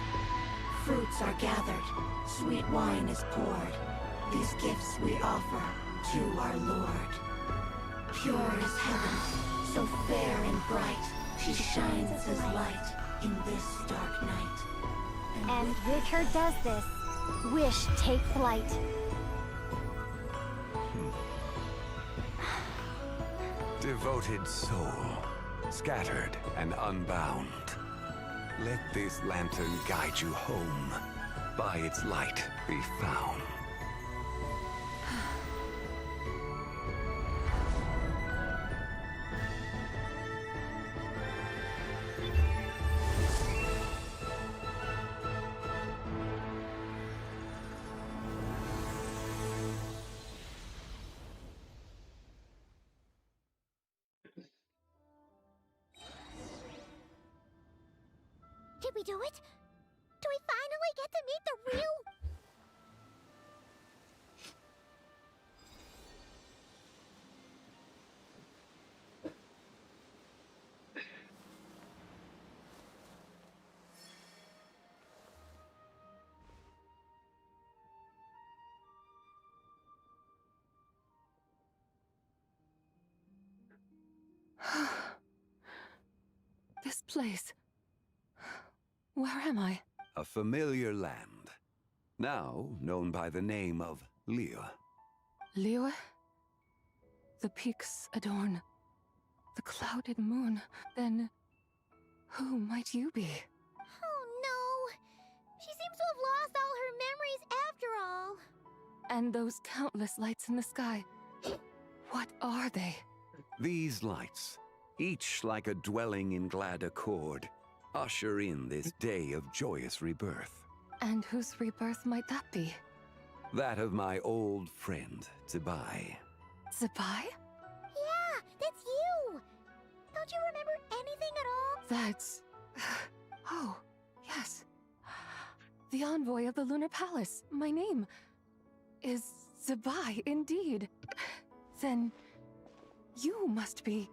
[SPEAKER 22] Fruits are gathered, sweet wine is poured. These gifts we offer to our Lord. Pure is heaven, so fair and bright. She shines as light in this dark night.
[SPEAKER 9] And with her does this, wish take flight.
[SPEAKER 7] Devoted soul, scattered and unbound. Let this lantern guide you home. By its light be found.
[SPEAKER 10] we do it? Do we finally get to meet the real...
[SPEAKER 8] This place. Where am I?
[SPEAKER 7] A familiar land, now known by the name of Liyue.
[SPEAKER 8] Liyue? The peaks adorn the clouded moon. Then, who might you be?
[SPEAKER 10] Oh no! She seems to have lost all her memories after all.
[SPEAKER 8] And those countless lights in the sky. What are they?
[SPEAKER 7] These lights, each like a dwelling in glad accord, usher in this day of joyous rebirth.
[SPEAKER 8] And whose rebirth might that be?
[SPEAKER 7] That of my old friend, Senpai.
[SPEAKER 8] Senpai?
[SPEAKER 10] Yeah, that's you! Don't you remember anything at all?
[SPEAKER 8] That's... Oh, yes. The envoy of the Lunar Palace. My name is Senpai, indeed. Then you must be...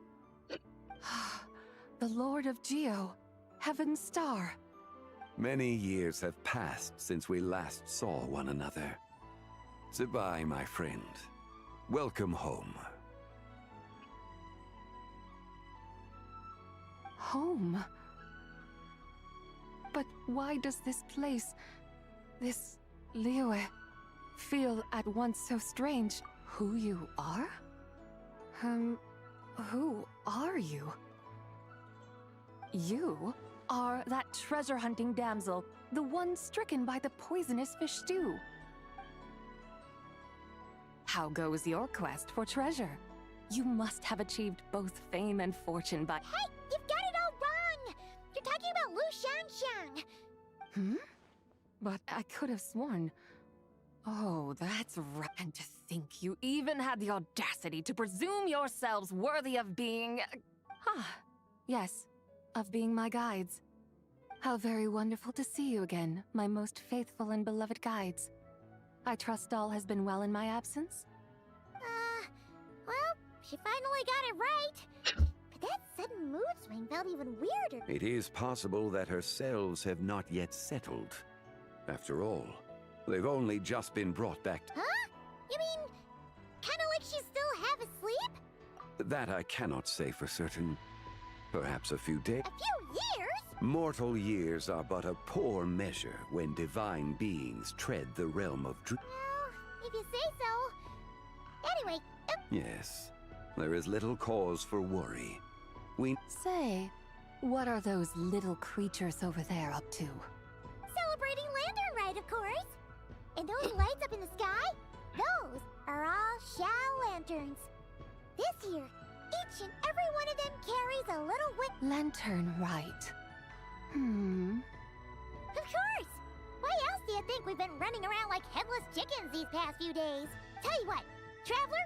[SPEAKER 8] the Lord of Geo, Heaven's Star.
[SPEAKER 7] Many years have passed since we last saw one another. Senpai, my friend. Welcome home.
[SPEAKER 8] Home? But why does this place, this Liyue, feel at once so strange? Who you are? Who are you? You are that treasure-hunting damsel, the one stricken by the poisonous fish stew. How goes your quest for treasure? You must have achieved both fame and fortune by—
[SPEAKER 10] Hey! You've got it all wrong! You're talking about Lu Xiangxiang!
[SPEAKER 8] But I could have sworn— Oh, that's right. And to think you even had the audacity to presume yourselves worthy of being— yes, of being my guides. How very wonderful to see you again, my most faithful and beloved guides. I trust all has been well in my absence?
[SPEAKER 10] Well, she finally got it right. But that sudden mood swing felt even weirder.
[SPEAKER 7] It is possible that her cells have not yet settled. After all, they've only just been brought back.
[SPEAKER 10] Huh? You mean, kinda like she's still half asleep?
[SPEAKER 7] That I cannot say for certain. Perhaps a few days.
[SPEAKER 10] A few years?
[SPEAKER 7] Mortal years are but a poor measure when divine beings tread the realm of dream.
[SPEAKER 10] Well, if you say so. Anyway,
[SPEAKER 7] Yes, there is little cause for worry. We
[SPEAKER 8] Say, what are those little creatures over there up to?
[SPEAKER 10] celebrating Lantern Rite, of course. And those lights up in the sky? Those are all Shao lanterns. This year, each and every one of them carries a little wick.
[SPEAKER 8] Lantern Rite.
[SPEAKER 10] Of course! Why else do you think we've been running around like headless chickens these past few days? Tell you what, Traveler,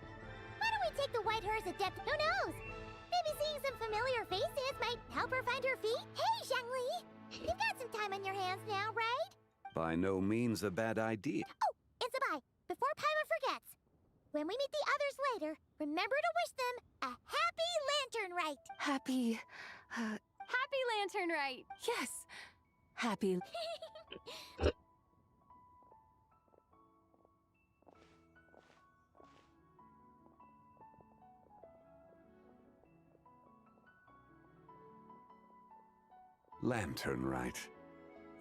[SPEAKER 10] why don't we take the White Horse Adept? Who knows? Maybe seeing some familiar faces might help her find her feet. Hey, Zhangli! You've got some time on your hands now, right?
[SPEAKER 7] by no means a bad idea.
[SPEAKER 10] Oh, and Senpai, before Paimon forgets, when we meet the others later, remember to wish them a happy Lantern Rite.
[SPEAKER 8] Happy
[SPEAKER 13] Lantern Rite.
[SPEAKER 8] Yes. Happy.
[SPEAKER 7] Lantern Rite.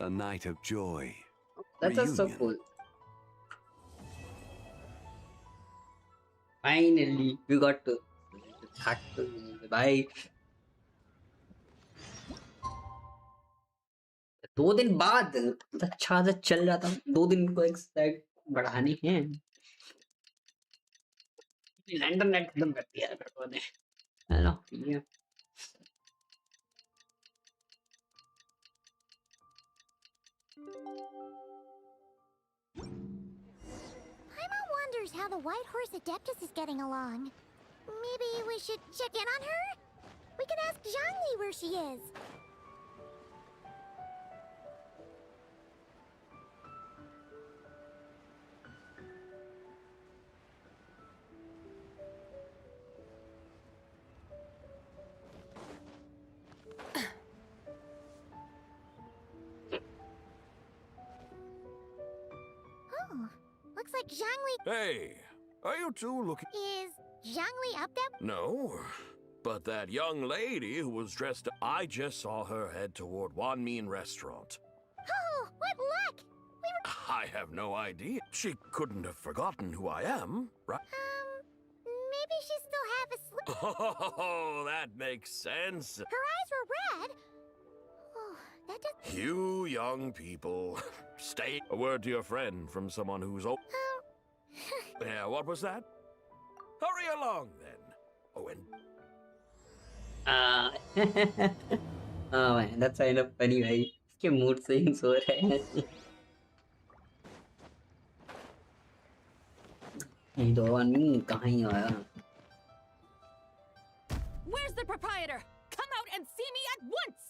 [SPEAKER 7] A night of joy.
[SPEAKER 1] That's just so
[SPEAKER 7] Reunion.
[SPEAKER 1] cool. Finally, we got to start to bye. 2 दिन बाद अच्छा से चल रहा था 2 दिन को एक साइड बढ़ानी है लैंडर नेट खत्म कर दिया है ने है ना ये
[SPEAKER 10] Paimon wonders how the White Horse Adeptus is getting along. Maybe we should check in on her? We can ask Zhangli where she is. like Zhangli...
[SPEAKER 4] Hey, are you two looking...
[SPEAKER 10] Is Zhangli up there?
[SPEAKER 4] No, but that young lady who was dressed... I just saw her head toward Wanmin Restaurant.
[SPEAKER 10] Oh, what luck! We were...
[SPEAKER 4] I have no idea. She couldn't have forgotten who I am, right?
[SPEAKER 10] Maybe she still have a slip...
[SPEAKER 4] Oh, that makes sense.
[SPEAKER 10] Her eyes were red. Oh, that does...
[SPEAKER 4] You young people, stay. A word to your friend from someone who's old. Yeah, what was that? Hurry along, then. Oh, and...
[SPEAKER 1] हाँ man, that's kind of funny भाई. इसके mood swings हो रहे हैं. ये दो आदमी कहाँ ही आया?
[SPEAKER 8] Where's the proprietor? Come out and see me at once!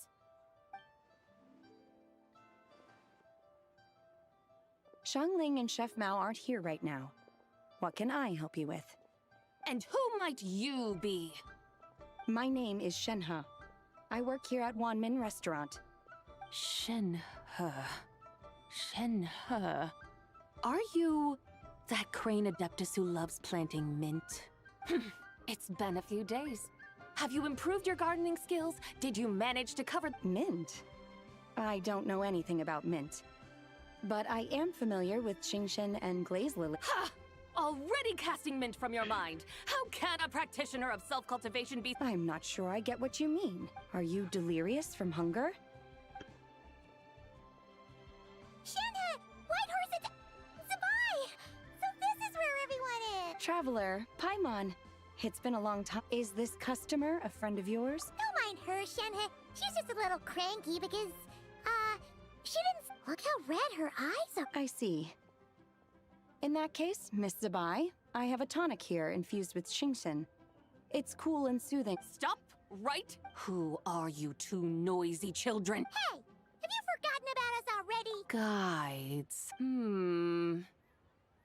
[SPEAKER 3] Xiangling and Chef Mao aren't here right now. What can I help you with?
[SPEAKER 8] And who might you be?
[SPEAKER 3] My name is Shenhe. I work here at Wanmin Restaurant.
[SPEAKER 11] Shenhe. Shenhe. Are you that crane adeptus who loves planting mint?
[SPEAKER 8] It's been a few days. Have you improved your gardening skills? Did you manage to cover...
[SPEAKER 3] Mint? I don't know anything about mint. But I am familiar with Qingshen and glaze lily.
[SPEAKER 8] Ha! Already casting mint from your mind. How can a practitioner of self-cultivation be...
[SPEAKER 3] I'm not sure I get what you mean. Are you delirious from hunger?
[SPEAKER 10] Shenhe! White Horse Zabai! So this is where everyone is!
[SPEAKER 3] Traveler, Paimon. It's been a long time. Is this customer a friend of yours?
[SPEAKER 10] Don't mind her, Shenhe. She's just a little cranky because, she didn't... Look how red her eyes are.
[SPEAKER 3] I see. In that case, Miss Zabai, I have a tonic here infused with Qingshen. It's cool and soothing.
[SPEAKER 8] Stop right? Who are you two noisy children?
[SPEAKER 10] Hey! Have you forgotten about us already?
[SPEAKER 8] Guides.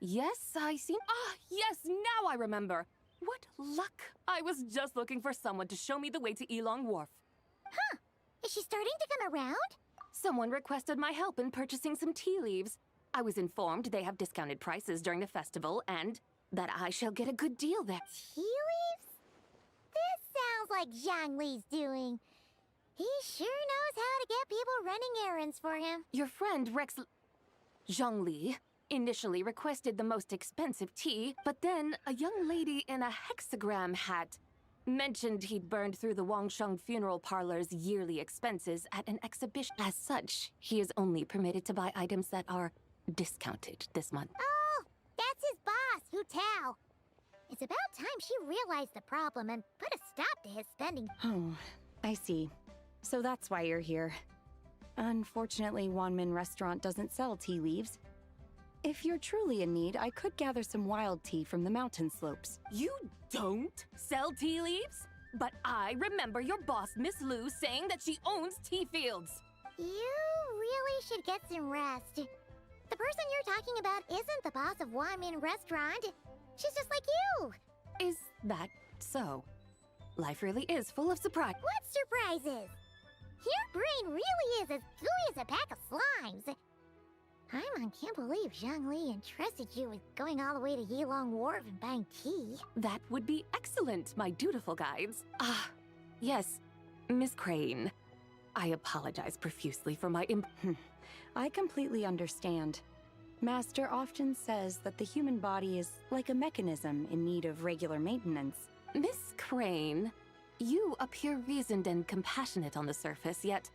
[SPEAKER 8] Yes, I see. Ah, yes, now I remember. What luck! I was just looking for someone to show me the way to Elong Wharf.
[SPEAKER 10] Huh. Is she starting to come around?
[SPEAKER 8] Someone requested my help in purchasing some tea leaves. I was informed they have discounted prices during the festival and that I shall get a good deal there.
[SPEAKER 10] Tea leaves? This sounds like Zhangli's doing. He sure knows how to get people running errands for him.
[SPEAKER 8] Your friend Rex Zhangli initially requested the most expensive tea, but then a young lady in a hexagram hat mentioned he'd burned through the Wangsheng funeral parlor's yearly expenses at an exhibition. As such, he is only permitted to buy items that are discounted this month.
[SPEAKER 10] Oh, that's his boss, Hu Tao. It's about time she realized the problem and put a stop to his spending.
[SPEAKER 3] Oh, I see. So that's why you're here. Unfortunately, Wanmin Restaurant doesn't sell tea leaves. If you're truly in need, I could gather some wild tea from the mountain slopes.
[SPEAKER 8] You don't sell tea leaves? But I remember your boss, Miss Lu, saying that she owns tea fields.
[SPEAKER 10] You really should get some rest. The person you're talking about isn't the boss of Wanmin Restaurant. She's just like you.
[SPEAKER 8] Is that so? Life really is full of surprise.
[SPEAKER 10] What surprises? Your brain really is as gooey as a pack of slimes. Paimon can't believe Zhangli entrusted you with going all the way to Yilong Wharf and buying tea.
[SPEAKER 8] That would be excellent, my dutiful guides. Ah, yes, Miss Crane. I apologize profusely for my
[SPEAKER 3] I completely understand. Master often says that the human body is like a mechanism in need of regular maintenance.
[SPEAKER 8] Miss Crane, you appear reasoned and compassionate on the surface, yet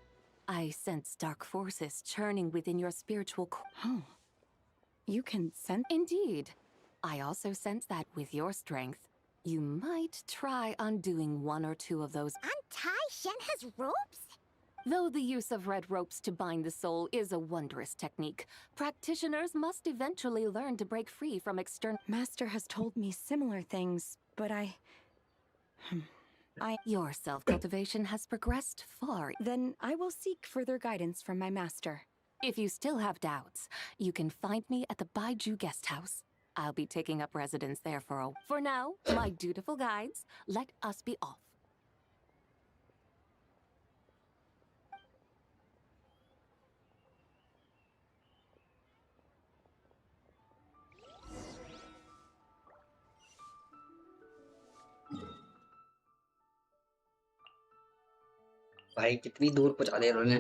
[SPEAKER 8] I sense dark forces churning within your spiritual core.
[SPEAKER 3] Oh. You can sense?
[SPEAKER 8] Indeed. I also sense that with your strength, you might try undoing one or two of those.
[SPEAKER 10] Untie Shenhe's ropes?
[SPEAKER 8] Though the use of red ropes to bind the soul is a wondrous technique, practitioners must eventually learn to break free from external...
[SPEAKER 3] Master has told me similar things, but
[SPEAKER 8] Your self-cultivation has progressed far.
[SPEAKER 3] Then I will seek further guidance from my master.
[SPEAKER 8] If you still have doubts, you can find me at the Baiju Guest House. I'll be taking up residence there For now, my dutiful guides, let us be off.
[SPEAKER 1] भाई कितनी दूर पहुंचा दिया उन्होंने।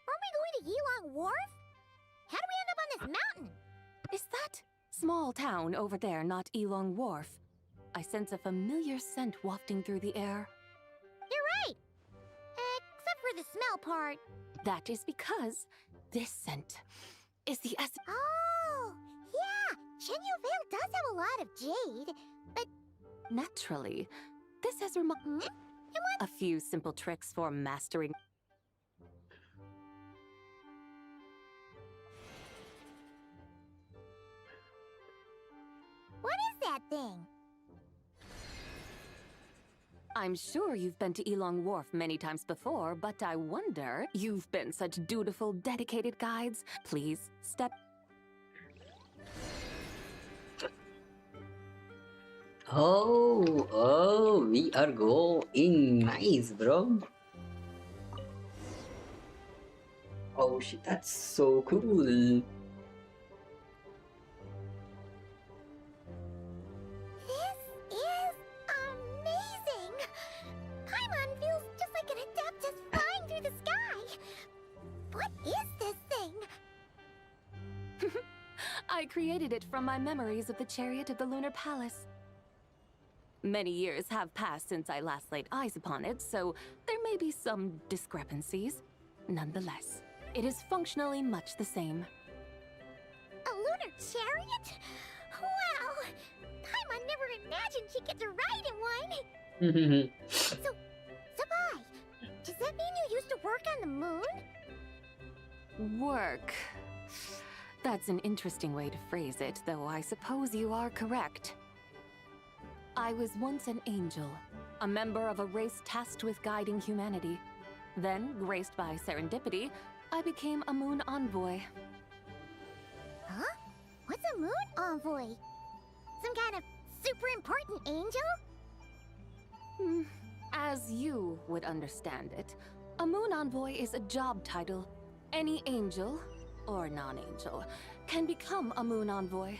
[SPEAKER 10] Aren't we going to Yilong Wharf? How do we end up on this mountain?
[SPEAKER 11] Is that small town over there not Elong Wharf? I sense a familiar scent wafting through the air.
[SPEAKER 10] You're right. Except for the smell part.
[SPEAKER 11] That is because this scent is the essence.
[SPEAKER 10] Oh, yeah. Chenyu Vale does have a lot of jade, but...
[SPEAKER 11] Naturally, this has a few simple tricks for mastering.
[SPEAKER 10] What is that thing?
[SPEAKER 11] I'm sure you've been to Elong Wharf many times before, but I wonder, you've been such dutiful, dedicated guides. Please, step...
[SPEAKER 1] Oh, we are going. Nice, bro. Oh shit, that's so cool.
[SPEAKER 10] This is amazing! Paimon feels just like an Adeptus flying through the sky. What is this thing?
[SPEAKER 11] I created it from my memories of the chariot of the Lunar Palace. Many years have passed since I last laid eyes upon it, so there may be some discrepancies. Nonetheless, it is functionally much the same.
[SPEAKER 10] A lunar chariot? Wow! Paimon never imagined she'd get to ride in one! Senpai, does that mean you used to work on the moon?
[SPEAKER 11] Work. That's an interesting way to phrase it, though I suppose you are correct. I was once an angel, a member of a race tasked with guiding humanity. Then, graced by serendipity, I became a moon envoy.
[SPEAKER 10] Huh? What's a moon envoy? Some kind of super important angel?
[SPEAKER 11] As you would understand it, a moon envoy is a job title. Any angel, or non-angel, can become a moon envoy.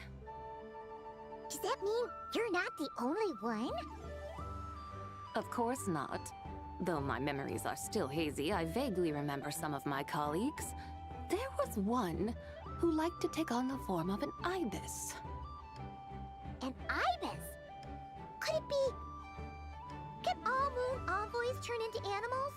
[SPEAKER 10] Does that mean you're not the only one?
[SPEAKER 11] Of course not. Though my memories are still hazy, I vaguely remember some of my colleagues. There was one who liked to take on the form of an ibis.
[SPEAKER 10] An ibis? Could it be... Can all moon envoys turn into animals?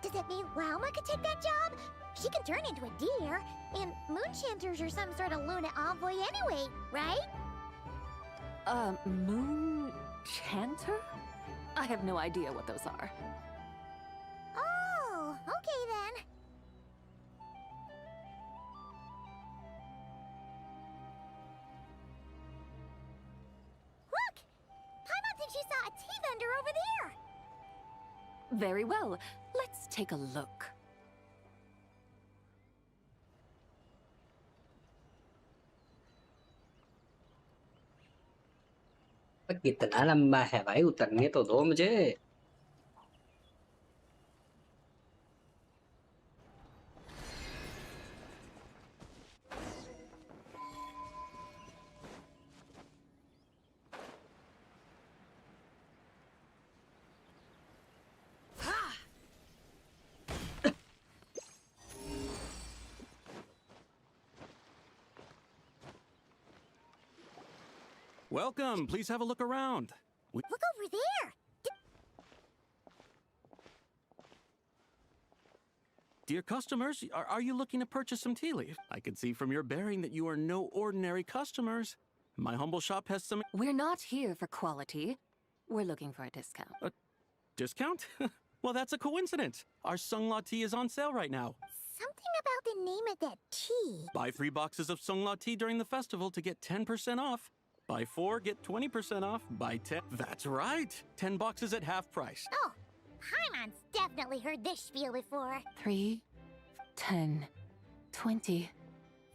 [SPEAKER 10] Does that mean Lauma could take that job? She can turn into a deer, and moon chanters are some sort of Luna envoy anyway, right?
[SPEAKER 11] Moon chanter? I have no idea what those are.
[SPEAKER 10] Oh, okay then. Look! Paimon thinks she saw a tea vendor over there!
[SPEAKER 11] Very well. Let's take a look.
[SPEAKER 1] कितना लंबा है भाई, उतरने तो दो मुझे।
[SPEAKER 14] Welcome. Please have a look around.
[SPEAKER 10] Look over there!
[SPEAKER 14] Dear customers, are you looking to purchase some tea leaf? I can see from your bearing that you are no ordinary customers. My humble shop has some...
[SPEAKER 11] We're not here for quality. We're looking for a discount.
[SPEAKER 14] A discount? Well, that's a coincidence. Our Sungla tea is on sale right now.
[SPEAKER 10] Something about the name of that tea.
[SPEAKER 14] Buy 3 boxes of Sungla tea during the festival to get 10% off. Buy 4, get 20% off. Buy 10... That's right! 10 boxes at half price.
[SPEAKER 10] Oh, Paimon's definitely heard this spiel before.
[SPEAKER 11] 3, 10, 20,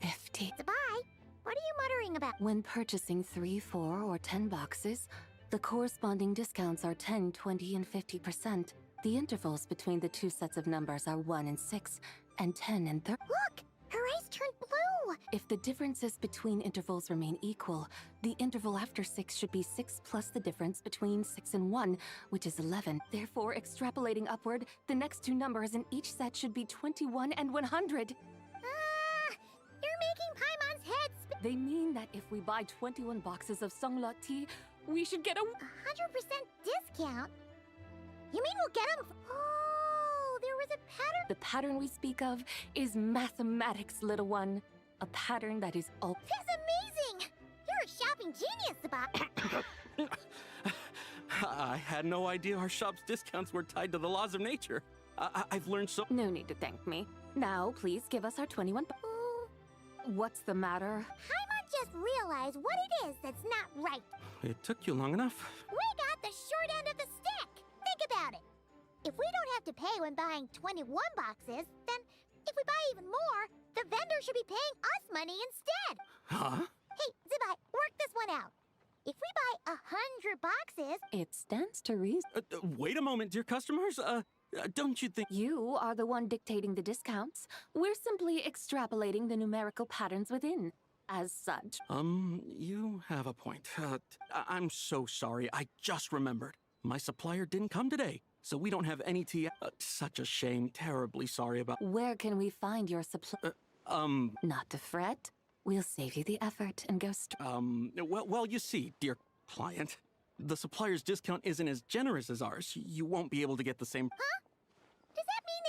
[SPEAKER 11] 50.
[SPEAKER 10] Senpai, what are you muttering about?
[SPEAKER 11] When purchasing 3, 4, or 10 boxes, The corresponding discounts are 10, 20, and 50%. The intervals between the two sets of numbers are 1 and 6, and 10 and 30.
[SPEAKER 10] Look! Her eyes turned blue!
[SPEAKER 11] If the differences between intervals remain equal, the interval after 6 should be 6 plus the difference between 6 and 1, which is 11. Therefore, extrapolating upward, the next two numbers in each set should be 21 and 100.
[SPEAKER 10] You're making Paimon's head spin.
[SPEAKER 11] They mean that if we buy 21 boxes of Songlot tea, we should get a
[SPEAKER 10] 100% discount? You mean we'll get them? Oh, there was a pattern.
[SPEAKER 11] The pattern we speak of is mathematics, little one. A pattern that is all.
[SPEAKER 10] That's amazing! You're a shopping genius, Sabak.
[SPEAKER 14] I had no idea our shop's discounts were tied to the laws of nature. I've learned so.
[SPEAKER 11] No need to thank me. Now, please give us our 21. What's the matter?
[SPEAKER 10] Paimon just realized what it is that's not right.
[SPEAKER 14] It took you long enough.
[SPEAKER 10] We got the short end of the stick. Think about it. If we don't have to pay when buying 21 boxes, then if we buy even more, the vendor should be paying us money instead.
[SPEAKER 14] Huh?
[SPEAKER 10] Hey, Zibai, work this one out. If we buy 100 boxes...
[SPEAKER 11] It stands to reason.
[SPEAKER 14] Wait a moment, dear customers. Don't you think...
[SPEAKER 11] You are the one dictating the discounts. We're simply extrapolating the numerical patterns within. As such.
[SPEAKER 14] You have a point. I'm so sorry. I just remembered. My supplier didn't come today, so we don't have any tea. Such a shame. Terribly sorry about...
[SPEAKER 11] Where can we find your supply? Not to fret. We'll save you the effort and go
[SPEAKER 14] well, you see, dear client, the supplier's discount isn't as generous as ours. You won't be able to get the same...
[SPEAKER 10] Huh? Does that mean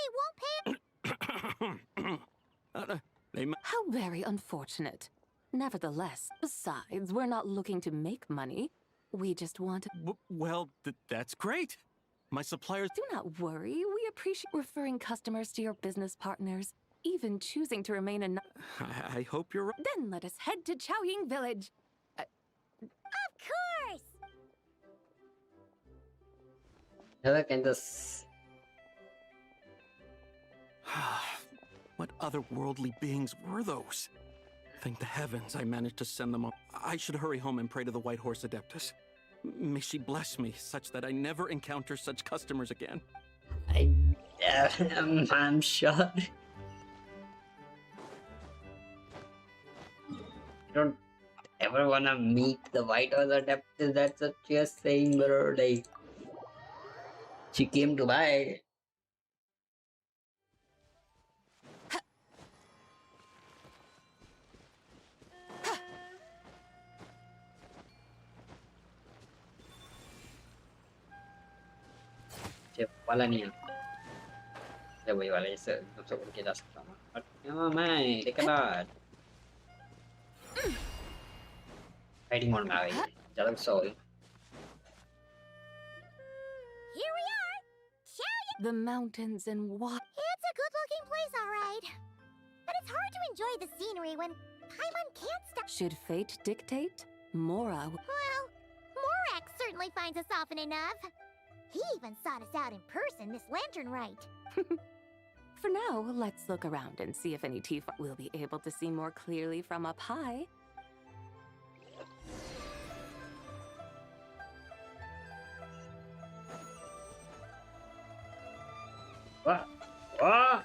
[SPEAKER 10] they won't pay...
[SPEAKER 11] How very unfortunate. Nevertheless, besides, we're not looking to make money. We just want to...
[SPEAKER 14] Well, that's great. My suppliers...
[SPEAKER 11] Do not worry. We appreciate referring customers to your business partners, even choosing to remain a...
[SPEAKER 14] I hope you're right.
[SPEAKER 11] Then let us head to Chaoying Village.
[SPEAKER 10] Of course!
[SPEAKER 1] I can just...
[SPEAKER 14] What otherworldly beings were those? Thank the heavens I managed to send them on. I should hurry home and pray to the White Horse Adeptus. May she bless me such that I never encounter such customers again.
[SPEAKER 1] I'm sure. I don't ever wanna meet the White Horse Adeptus. That's what you're saying, bro. Like, she came to buy. वाला नहीं है जब वही वाला इसे सबसे उड़ के जा सकता हूँ बट मैं देखा बाद फाइटिंग मोड में आ गई ज़्यादा गुस्सा हो गई
[SPEAKER 10] Here we are! Xiaoying!
[SPEAKER 11] The mountains and what?
[SPEAKER 10] It's a good-looking place, all right. But it's hard to enjoy the scenery when Paimon can't stop...
[SPEAKER 11] Should fate dictate? Mora...
[SPEAKER 10] Well, Morak certainly finds us often enough. He even sought us out in person, this lantern right.
[SPEAKER 11] For now, let's look around and see if any Teyvat will be able to see more clearly from up high.
[SPEAKER 1] What? What?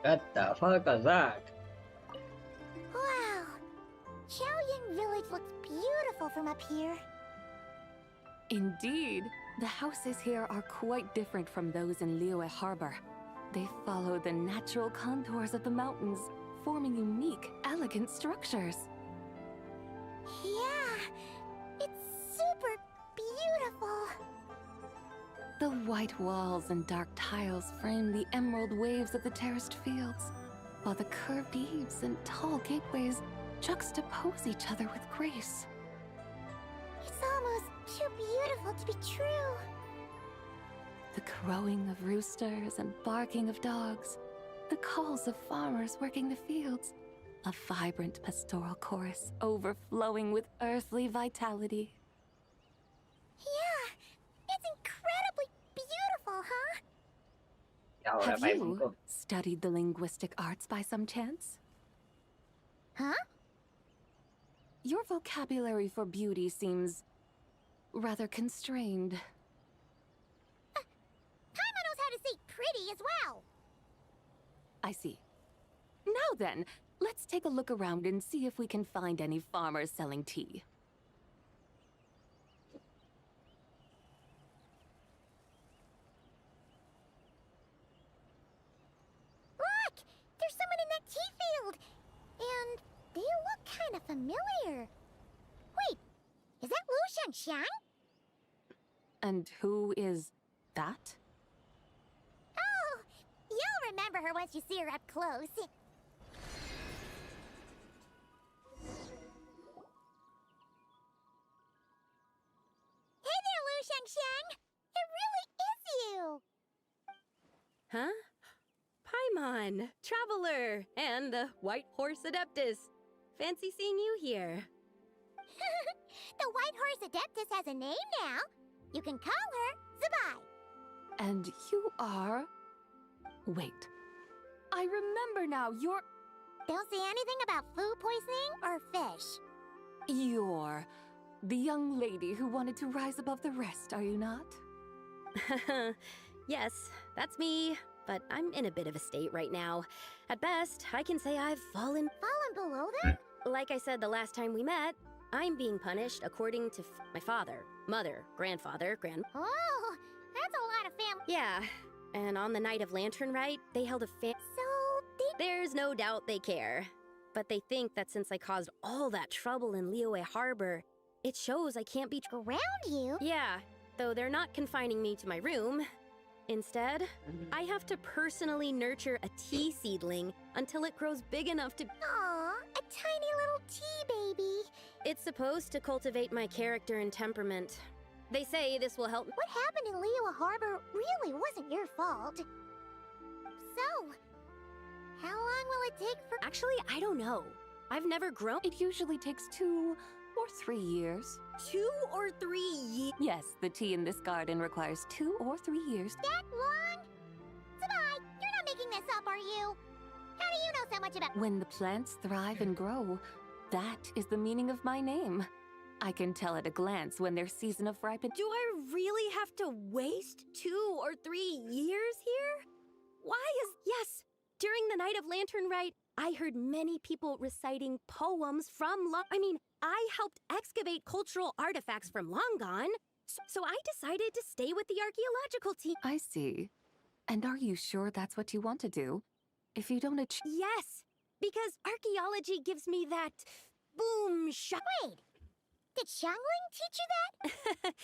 [SPEAKER 1] What the fuck is that?
[SPEAKER 10] Wow! Chaoying Village looks beautiful from up here.
[SPEAKER 11] Indeed. The houses here are quite different from those in Liyue Harbor. They follow the natural contours of the mountains, forming unique, elegant structures.
[SPEAKER 10] Yeah! It's super beautiful!
[SPEAKER 11] The white walls and dark tiles frame the emerald waves of the terraced fields, while the curved eaves and tall gateways juxtapose each other with grace.
[SPEAKER 10] It's almost too beautiful to be true.
[SPEAKER 11] The crowing of roosters and barking of dogs, the calls of farmers working the fields, a vibrant pastoral chorus overflowing with earthly vitality.
[SPEAKER 10] Yeah, it's incredible!
[SPEAKER 1] क्या हो रहा है
[SPEAKER 18] Have
[SPEAKER 1] भाई
[SPEAKER 18] you
[SPEAKER 1] तुमको?
[SPEAKER 18] studied the linguistic arts by some chance?
[SPEAKER 10] Huh?
[SPEAKER 18] Your vocabulary for beauty seems rather constrained.
[SPEAKER 10] Paimon knows how to say pretty as well.
[SPEAKER 18] I see. Now then, let's take a look around and see if we can find any farmers selling tea.
[SPEAKER 10] Look! There's someone in that tea field! And they look kind of familiar. Wait, is that Lu Shanxiang?
[SPEAKER 18] And who is that?
[SPEAKER 10] Oh, you'll remember her once you see her up close. Hey there, Lu Shanxiang! It really is you!
[SPEAKER 13] Huh? Paimon, Traveler, and the White Horse Adeptus. Fancy seeing you here.
[SPEAKER 10] The White Horse Adeptus has a name now. You can call her Zabai.
[SPEAKER 18] And you are... Wait. I remember now, you're...
[SPEAKER 10] Don't say anything about food poisoning or fish.
[SPEAKER 18] You're... the young lady who wanted to rise above the rest, are you not?
[SPEAKER 13] Yes, that's me, but I'm in a bit of a state right now. At best, I can say I've fallen...
[SPEAKER 10] Fallen below that?
[SPEAKER 13] Like I said the last time we met, I'm being punished according to my father, mother, grandfather,
[SPEAKER 10] Oh, that's a lot of family.
[SPEAKER 13] Yeah, and on the night of Lantern Rite, they held a
[SPEAKER 10] So,
[SPEAKER 13] There's no doubt they care. But they think that since I caused all that trouble in Liyue Harbor, it shows I can't be
[SPEAKER 10] around you?
[SPEAKER 13] Yeah, though they're not confining me to my room. Instead, I have to personally nurture a tea seedling until it grows big enough to...
[SPEAKER 10] Aw, a tiny little tea baby.
[SPEAKER 13] It's supposed to cultivate my character and temperament. They say this will help...
[SPEAKER 10] What happened in Liyue Harbor really wasn't your fault. So, how long will it take for...
[SPEAKER 13] Actually, I don't know. I've never grown...
[SPEAKER 18] It usually takes 2 or 3 years.
[SPEAKER 13] 2 or 3 years?
[SPEAKER 18] Yes, the tea in this garden requires 2 or 3 years.
[SPEAKER 10] That long? Zabai, you're not making this up, are you? How do you know so much about...
[SPEAKER 18] When the plants thrive and grow, that is the meaning of my name. I can tell at a glance when their season of ripening...
[SPEAKER 13] Do I really have to waste 2 or 3 years here? Why is... Yes, during the night of Lantern Rite, I heard many people reciting poems from I helped excavate cultural artifacts from long gone, so I decided to stay with the archaeological team.
[SPEAKER 18] I see. And are you sure that's what you want to do? If you don't achieve...
[SPEAKER 13] Yes, because archaeology gives me that boom shot.
[SPEAKER 10] Wait, did Xiangling teach you that?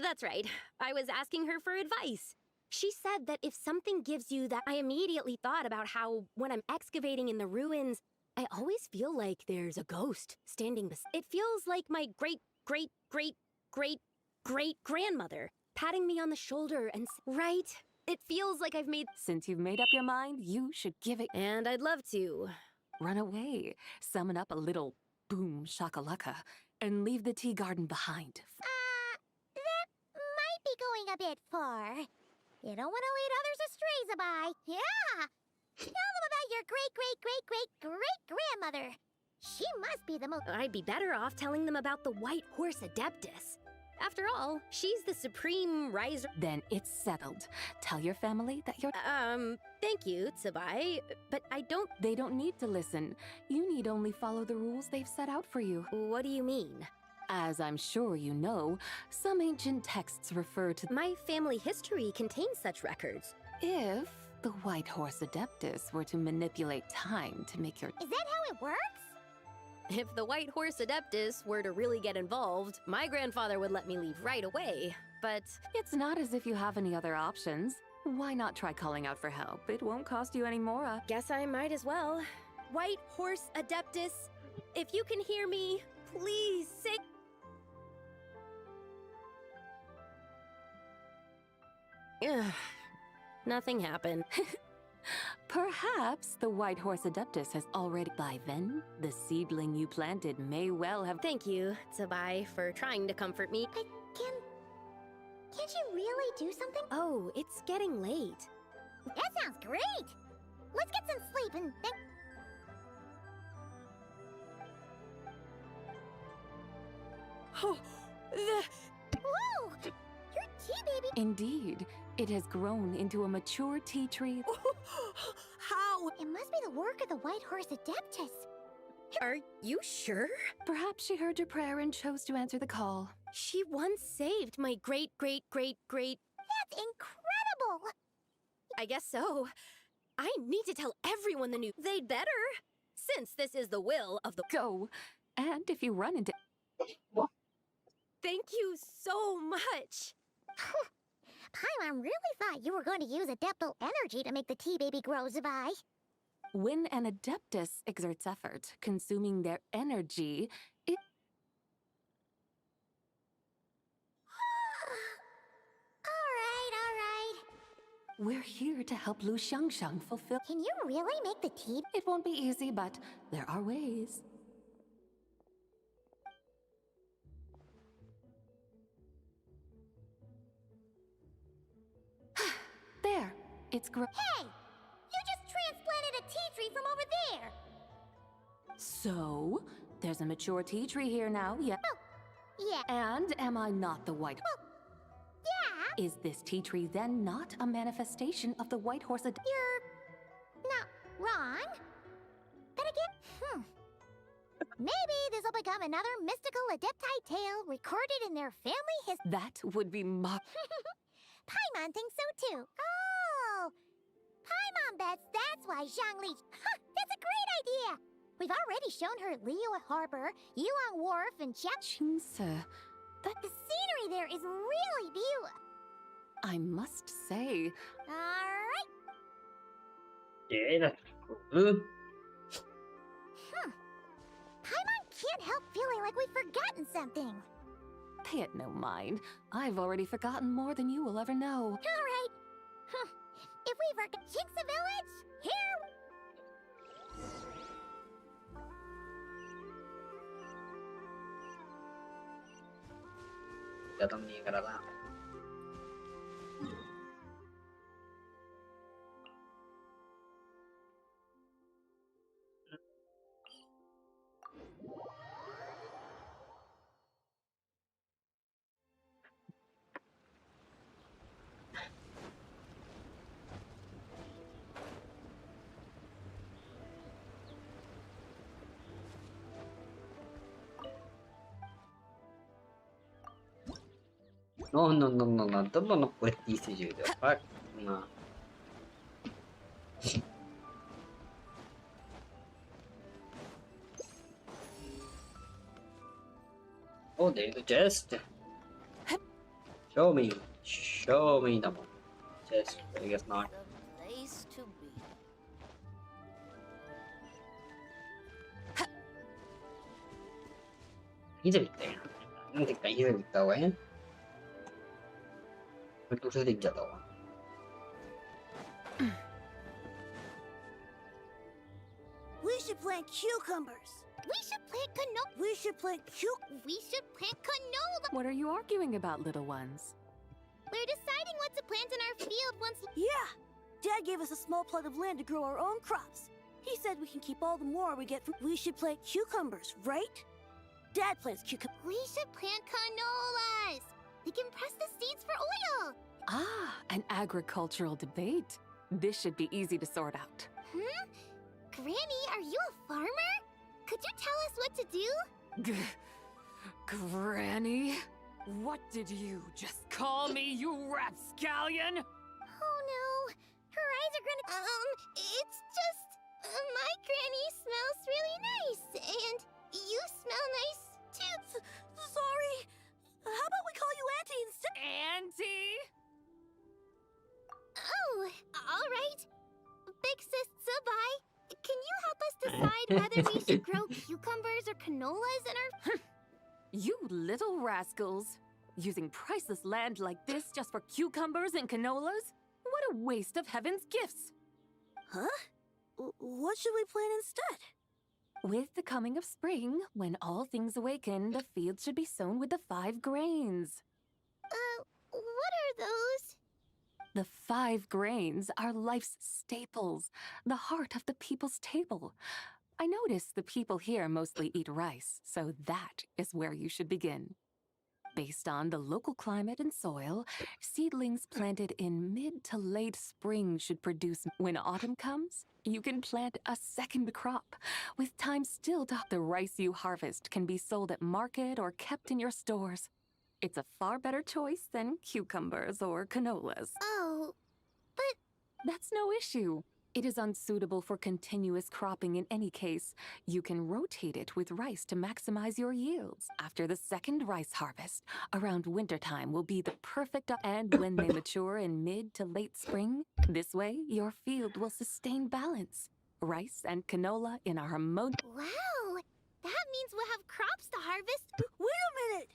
[SPEAKER 13] That's right. I was asking her for advice. She said that if something gives you that, I immediately thought about how when I'm excavating in the ruins, I always feel like there's a ghost standing beside. It feels like my great-great-great-great-great-grandmother patting me on the shoulder and... Right? It feels like I've made...
[SPEAKER 18] Since you've made up your mind, you should give it...
[SPEAKER 13] And I'd love to.
[SPEAKER 18] Run away, summon up a little boom shakalaka, and leave the tea garden behind.
[SPEAKER 10] That might be going a bit far. You don't want to lead others astray, Zabai. Yeah! Tell them about your great-great-great-great-great-grandmother. She must be the most...
[SPEAKER 13] I'd be better off telling them about the White Horse Adeptus. After all, she's the supreme riser...
[SPEAKER 18] Then it's settled. Tell your family that you're...
[SPEAKER 13] Thank you, Tsubai, but I don't...
[SPEAKER 18] They don't need to listen. You need only follow the rules they've set out for you.
[SPEAKER 13] What do you mean?
[SPEAKER 18] As I'm sure you know, some ancient texts refer to...
[SPEAKER 13] My family history contains such records.
[SPEAKER 18] If the White Horse Adeptus were to manipulate time to make your...
[SPEAKER 10] Is that how it works?
[SPEAKER 13] If the White Horse Adeptus were to really get involved, my grandfather would let me leave right away, but...
[SPEAKER 18] It's not as if you have any other options. Why not try calling out for help? It won't cost you any more.
[SPEAKER 13] Guess I might as well. White Horse Adeptus, if you can hear me, please say... Ugh. Nothing happened.
[SPEAKER 18] Perhaps the White Horse Adeptus has already... By then, the seedling you planted may well have...
[SPEAKER 13] Thank you, Tsubai, for trying to comfort me.
[SPEAKER 10] Can't you really do something?
[SPEAKER 13] Oh, it's getting late.
[SPEAKER 10] That sounds great! Let's get some sleep and then...
[SPEAKER 18] Oh,
[SPEAKER 10] Whoa! Your tea baby...
[SPEAKER 11] Indeed, it has grown into a mature tea tree.
[SPEAKER 10] How? It must be the work of the White Horse Adeptus.
[SPEAKER 13] Are you sure?
[SPEAKER 11] Perhaps she heard your prayer and chose to answer the call.
[SPEAKER 13] She once saved my great.
[SPEAKER 10] That's incredible!
[SPEAKER 13] I guess so. I need to tell everyone the news. They'd better, since this is the will of the...
[SPEAKER 11] Go. And if you run into...
[SPEAKER 13] Thank you so much.
[SPEAKER 10] Paimon really thought you were going to use Adeptal energy to make the tea baby grow, Zebai.
[SPEAKER 11] When an Adeptus exerts effort, consuming their energy, it...
[SPEAKER 10] Alright.
[SPEAKER 11] We're here to help Lu Xiangxiang fulfill...
[SPEAKER 10] Can you really make the tea?
[SPEAKER 11] It won't be easy, but there are ways. There, it's grown.
[SPEAKER 10] Hey! You just transplanted a tea tree from over there!
[SPEAKER 11] So, there's a mature tea tree here now, yeah?
[SPEAKER 10] Oh, yeah.
[SPEAKER 11] And am I not the White...
[SPEAKER 10] Yeah!
[SPEAKER 11] Is this tea tree then not a manifestation of the White Horse...
[SPEAKER 10] You're... not wrong. But again, maybe this'll become another mystical Adepti tale recorded in their family history.
[SPEAKER 11] That would be
[SPEAKER 10] Paimon thinks so too. Oh! Paimon bets that's why Zhangli... That's a great idea! We've already shown her Liyue Harbor, Yulong Wharf, and
[SPEAKER 11] Jinse.
[SPEAKER 10] The scenery there is really beautiful.
[SPEAKER 11] I must say...
[SPEAKER 10] Alright.
[SPEAKER 1] Yeah, that's cool.
[SPEAKER 10] Paimon can't help feeling like we've forgotten something.
[SPEAKER 11] Pay it no mind. I've already forgotten more than you will ever know.
[SPEAKER 10] Alright. If we forgot Jinx Village, here...
[SPEAKER 1] Datang ni Karala. No, no puedes decir yo. Fuck, no. Oh, there's the chest. Show me the chest. I guess not.
[SPEAKER 10] Place to be.
[SPEAKER 1] कहीं से दिखता है? नहीं दिखता, कहीं से दिखता हुआ है? मैं दूसरे दिख जाता हुआ.
[SPEAKER 16] We should plant cucumbers.
[SPEAKER 10] We should plant canola.
[SPEAKER 16] We should plant
[SPEAKER 10] We should plant canola.
[SPEAKER 11] What are you arguing about, little ones?
[SPEAKER 10] We're deciding what to plant in our field once.
[SPEAKER 16] Yeah! Dad gave us a small plot of land to grow our own crops. He said we can keep all the more we get from... We should plant cucumbers, right? Dad plants cucumbers.
[SPEAKER 10] We should plant canolas. We can press the seeds for oil.
[SPEAKER 11] Ah, an agricultural debate. This should be easy to sort out.
[SPEAKER 10] Granny, are you a farmer? Could you tell us what to do?
[SPEAKER 8] Granny? What did you just call me, you rapscallion?
[SPEAKER 10] Oh no, her eyes are gonna... it's just... my granny smells really nice, and you smell nice too.
[SPEAKER 16] Sorry. How about we call you Auntie instead?
[SPEAKER 8] Auntie?
[SPEAKER 10] Oh, all right. Big sis Zebai, can you help us decide whether we should grow cucumbers or canolas in our...
[SPEAKER 11] You little rascals! Using priceless land like this just for cucumbers and canolas? What a waste of heaven's gifts!
[SPEAKER 16] Huh? What should we plant instead?
[SPEAKER 11] With the coming of spring, when all things awaken, the fields should be sown with the 5 grains.
[SPEAKER 10] What are those?
[SPEAKER 11] The 5 grains are life's staples, the heart of the people's table. I notice the people here mostly eat rice, so that is where you should begin. Based on the local climate and soil, seedlings planted in mid to late spring should produce. When autumn comes, you can plant a second crop, with time still to. The rice you harvest can be sold at market or kept in your stores. It's a far better choice than cucumbers or canolas.
[SPEAKER 10] Oh, but...
[SPEAKER 11] That's no issue. It is unsuitable for continuous cropping in any case. You can rotate it with rice to maximize your yields. After the second rice harvest, around wintertime will be the perfect and when they mature in mid to late spring, this way your field will sustain balance. Rice and canola in a harmonious...
[SPEAKER 10] Wow! That means we'll have crops to harvest.
[SPEAKER 16] Wait a minute!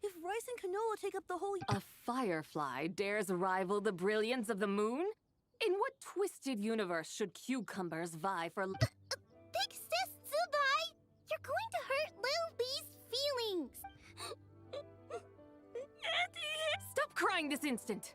[SPEAKER 16] If rice and canola take up the whole...
[SPEAKER 11] A firefly dares rival the brilliance of the moon? In what twisted universe should cucumbers vie for...
[SPEAKER 10] Big Sis Tsubai! You're going to hurt Lil Bee's feelings!
[SPEAKER 11] Stop crying this instant!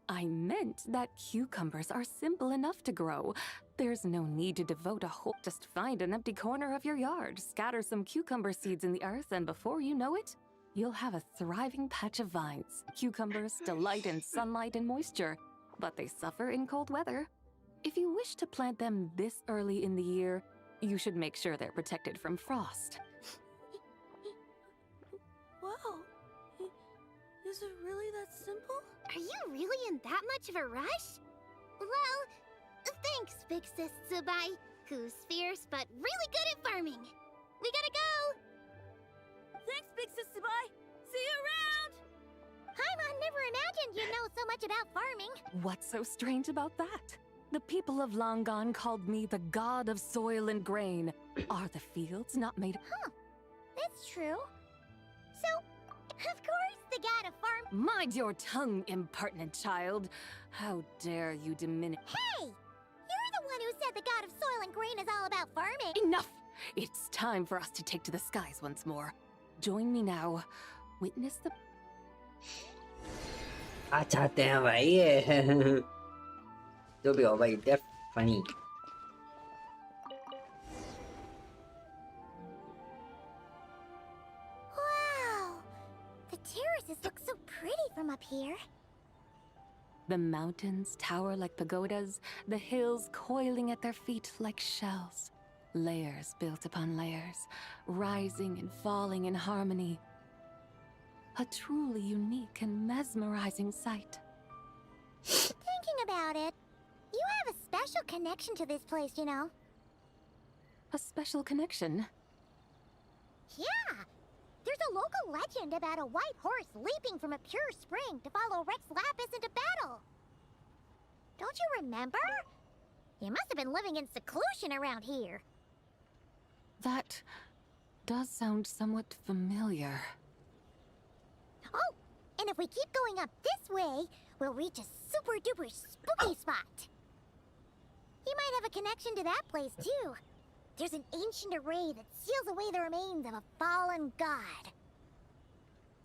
[SPEAKER 11] I meant that cucumbers are simple enough to grow. There's no need to devote a whole... Just find an empty corner of your yard, scatter some cucumber seeds in the earth, and before you know it, you'll have a thriving patch of vines. Cucumbers delight in sunlight and moisture, but they suffer in cold weather. If you wish to plant them this early in the year, you should make sure they're protected from frost.
[SPEAKER 16] Wow. Is it really that simple?
[SPEAKER 10] Are you really in that much of a rush? Well, thanks, Big Sis Tsubai, who's fierce but really good at farming. We gotta go!
[SPEAKER 16] Thanks, Big Sis Tsubai! See you around!
[SPEAKER 10] Paimon never imagined you'd know so much about farming.
[SPEAKER 11] What's so strange about that? The people of Longon called me the god of soil and grain. Are the fields not made...
[SPEAKER 10] Huh. That's true. So, of course the god of farm...
[SPEAKER 11] Mind your tongue, impertinent child. How dare you diminish...
[SPEAKER 10] Hey! You're the one who said the god of soil and grain is all about farming.
[SPEAKER 11] Enough! It's time for us to take to the skies once more. Join me now. Witness the...
[SPEAKER 1] चाहते हैं भाई जो भी हो भाई they're funny.
[SPEAKER 10] Wow! The terraces look so pretty from up here.
[SPEAKER 11] The mountains tower like pagodas, the hills coiling at their feet like shells. Layers built upon layers, rising and falling in harmony. A truly unique and mesmerizing sight.
[SPEAKER 10] Thinking about it, you have a special connection to this place, you know.
[SPEAKER 11] A special connection?
[SPEAKER 10] Yeah! There's a local legend about a white horse leaping from a pure spring to follow Rex Lapis into battle. Don't you remember? You must have been living in seclusion around here.
[SPEAKER 11] That does sound somewhat familiar.
[SPEAKER 10] Oh, and if we keep going up this way, we'll reach a super-duper spooky spot. You might have a connection to that place, too. There's an ancient array that seals away the remains of a fallen god.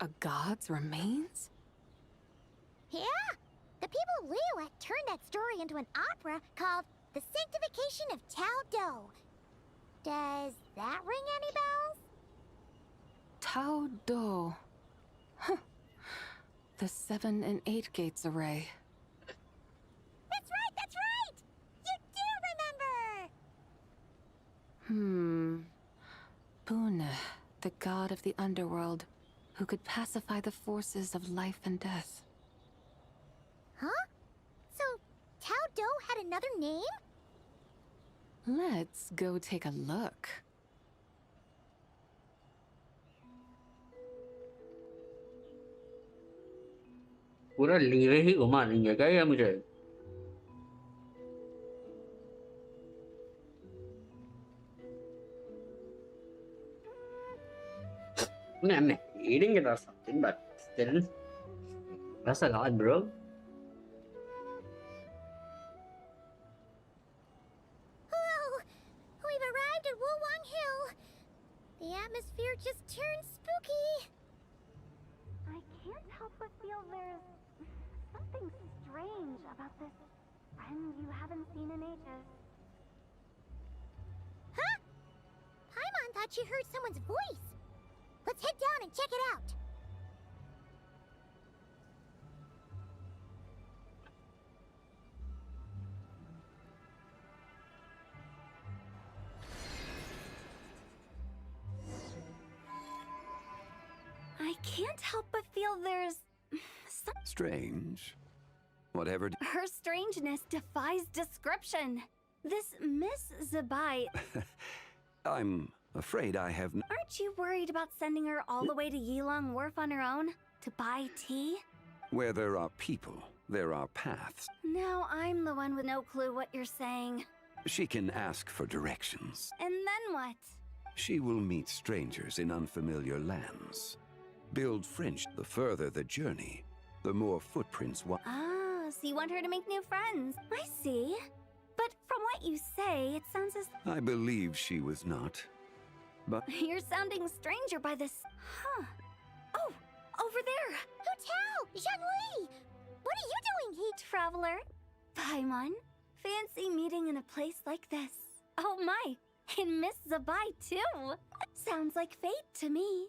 [SPEAKER 11] A god's remains?
[SPEAKER 10] Yeah! The people of Liyue turned that story into an opera called The Sanctification of Tao Do. Does that ring any bells?
[SPEAKER 11] Tao Do. Huh. The 7 and 8 gates array.
[SPEAKER 10] That's right, that's right! You do remember!
[SPEAKER 11] Buna, the god of the underworld, who could pacify the forces of life and death.
[SPEAKER 10] Huh? So, Tao Do had another name?
[SPEAKER 11] Let's go take a look.
[SPEAKER 1] पूरा leeway ही घुमा देंगे क्या ये मुझे I'm eating it or something, but still, that's a lot, bro.
[SPEAKER 10] Whoa! We've arrived at Wulwang Hill. The atmosphere just turned spooky. I can't help but feel
[SPEAKER 2] feel there's something strange about this friend you haven't seen in ages.
[SPEAKER 10] Huh? Paimon thought she heard someone's voice. Let's head down and check it out.
[SPEAKER 9] I can't help but feel there's some.
[SPEAKER 7] Strange. Whatever.
[SPEAKER 9] Her strangeness defies description. This Miss Zabai,
[SPEAKER 7] I'm afraid I have.
[SPEAKER 9] aren't you worried about sending her all the way to Yilong Wharf on her own to buy tea?
[SPEAKER 7] Where there are people, there are paths.
[SPEAKER 9] Now I'm the one with no clue what you're saying.
[SPEAKER 7] She can ask for directions.
[SPEAKER 9] And then what?
[SPEAKER 7] She will meet strangers in unfamiliar lands. Build friendship. The further the journey, the more footprints.
[SPEAKER 9] Ah, so you want her to make new friends. I see. But from what you say, it sounds as
[SPEAKER 7] I believe she was not. But
[SPEAKER 9] you're sounding stranger by this. Huh. Oh, over there.
[SPEAKER 10] Hu Zhongli! What are you doing here?
[SPEAKER 9] Traveler. Paimon. Fancy meeting in a place like this. Oh my, and Miss Zabai too. Sounds like fate to me.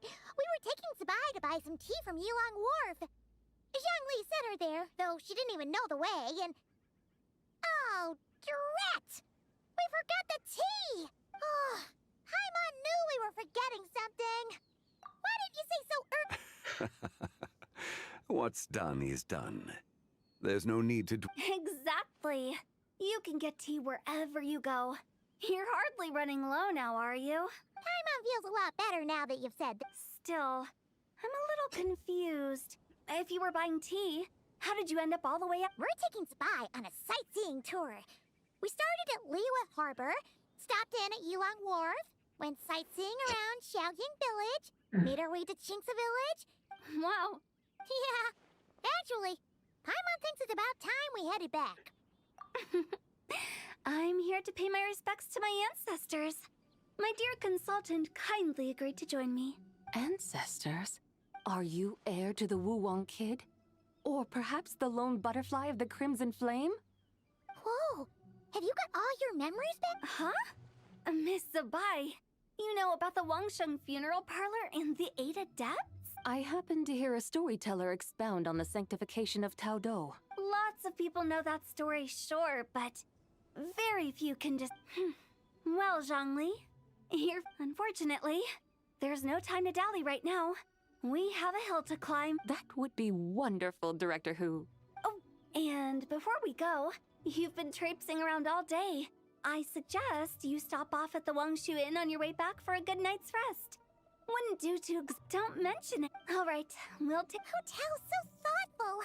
[SPEAKER 10] We were taking Zabai to buy some tea from Yilong Wharf. Zhongli sent her there, though she didn't even know the way, and... Oh, drat! We forgot the tea! Oh, Paimon knew we were forgetting something. Why didn't you say so
[SPEAKER 7] what's done is done. There's no need to.
[SPEAKER 9] Exactly. You can get tea wherever you go. You're hardly running low now, are you?
[SPEAKER 10] Paimon feels a lot better now that you've said that.
[SPEAKER 9] Still, I'm a little confused. If you were buying tea, how did you end up all the way up?
[SPEAKER 10] We're taking Zabai on a sightseeing tour. We started at Liyue Harbor, stopped in at Yilong Wharf, went sightseeing around Xiaoying Village, made our way to Qingce Village.
[SPEAKER 9] Wow.
[SPEAKER 10] Yeah, actually, Paimon thinks it's about time we headed back.
[SPEAKER 9] I'm here to pay my respects to my ancestors. My dear consultant kindly agreed to join me.
[SPEAKER 18] Ancestors? Are you heir to the Wu-Wong kid? Or perhaps the lone butterfly of the Crimson Flame?
[SPEAKER 10] Whoa, have you got all your memories back?
[SPEAKER 9] Huh? Miss Zabai, you know about the Wangsheng funeral parlor and the 8 Adepts?
[SPEAKER 18] I happened to hear a storyteller expound on the sanctification of Tao Do.
[SPEAKER 9] Lots of people know that story, sure, but very few can just... Well, Zhongli, here, unfortunately, there's no time to dally right now. We have a hill to climb.
[SPEAKER 18] That would be wonderful, Director Hu.
[SPEAKER 9] Oh, and before we go, you've been traipsing around all day. I suggest you stop off at the Wangshu Inn on your way back for a good night's rest. Wouldn't do to... Don't mention it. All right, we'll take...
[SPEAKER 10] Hotel's so thoughtful.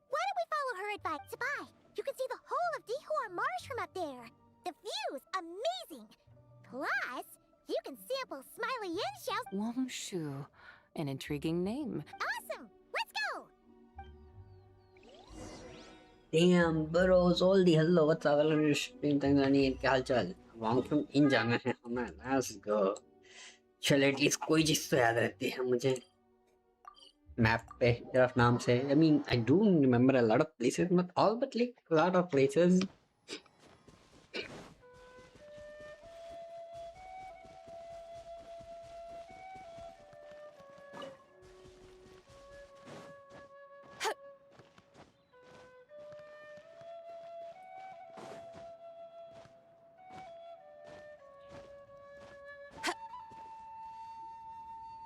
[SPEAKER 10] Why don't we follow her advice? Zabai, you can see the whole of Dihua Marsh from up there. The view's amazing. Plus, you can sample Smiley Yin Xiao's...
[SPEAKER 18] Wangshu. An intriguing name.
[SPEAKER 10] Awesome! Let's go!
[SPEAKER 1] Damn, bros, all the hello, what's up? क्या हालचाल? वांगशुन इन जाना है हमें. Let's go. चल at least कोई चीज तो याद रहती है मुझे मैप पे सिर्फ नाम से. I mean, I do remember a lot of places, not all, but like a lot of places.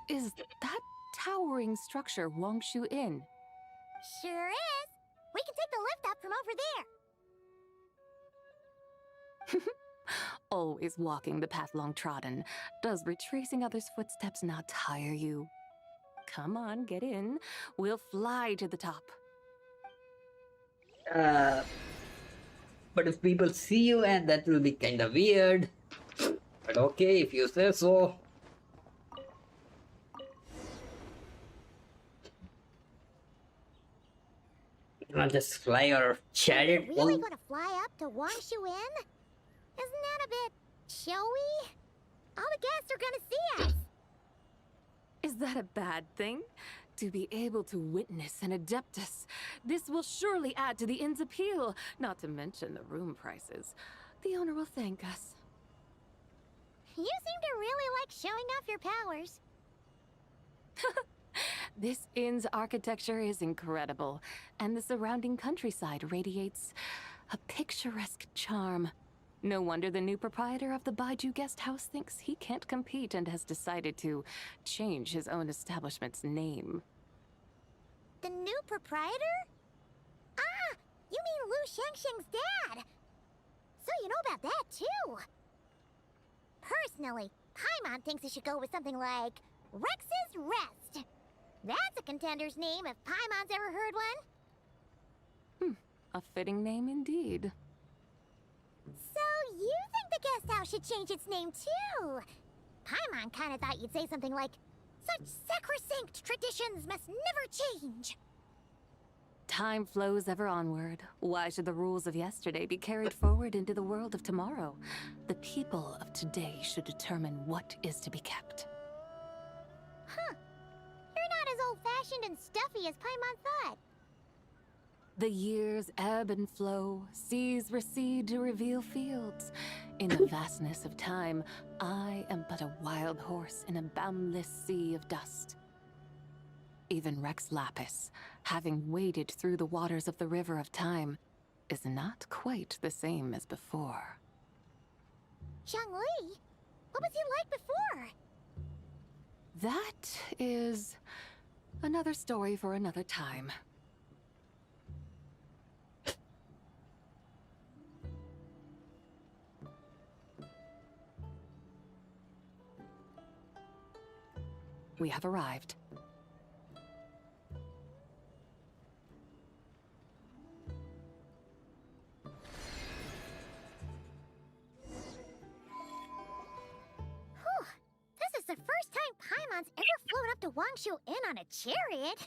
[SPEAKER 18] Is that towering structure Wangshu Inn?
[SPEAKER 10] Sure is. We can take the lift up from over there.
[SPEAKER 18] Always walking the path long trodden. Does retracing others' footsteps not tire you? Come on, get in. We'll fly to the top.
[SPEAKER 1] But if people see you, and that will be kind of weird. But okay, if you say so. I'll just fly or chariot.
[SPEAKER 10] Are we really going to fly up to Wangshu Inn? Isn't that a bit showy? All the guests are going to see us.
[SPEAKER 18] Is that a bad thing? To be able to witness an Adeptus, this will surely add to the inn's appeal, not to mention the room prices. The owner will thank us.
[SPEAKER 10] You seem to really like showing off your powers.
[SPEAKER 18] This inn's architecture is incredible, and the surrounding countryside radiates a picturesque charm. No wonder the new proprietor of the Baiju guest house thinks he can't compete and has decided to change his own establishment's name.
[SPEAKER 10] The new proprietor? Ah! You mean Lu Shengsheng's dad! So you know about that, too! Personally, Paimon thinks it should go with something like Rex's Rest. That's a contender's name if Paimon's ever heard one.
[SPEAKER 18] A fitting name indeed.
[SPEAKER 10] So you think the guest house should change its name, too? Paimon kinda thought you'd say something like, such sacrosanct traditions must never change.
[SPEAKER 18] Time flows ever onward. Why should the rules of yesterday be carried forward into the world of tomorrow? The people of today should determine what is to be kept.
[SPEAKER 10] Huh. You're not as old-fashioned and stuffy as Paimon thought.
[SPEAKER 18] The years ebb and flow, seas recede to reveal fields. In the vastness of time, I am but a wild horse in a boundless sea of dust. Even Rex Lapis, having waded through the waters of the river of time, is not quite the same as before.
[SPEAKER 10] Zhongli? What was he like before?
[SPEAKER 18] That is another story for another time. We have arrived.
[SPEAKER 10] This is the first time Paimon's ever flown up to Wangshu Inn on a chariot.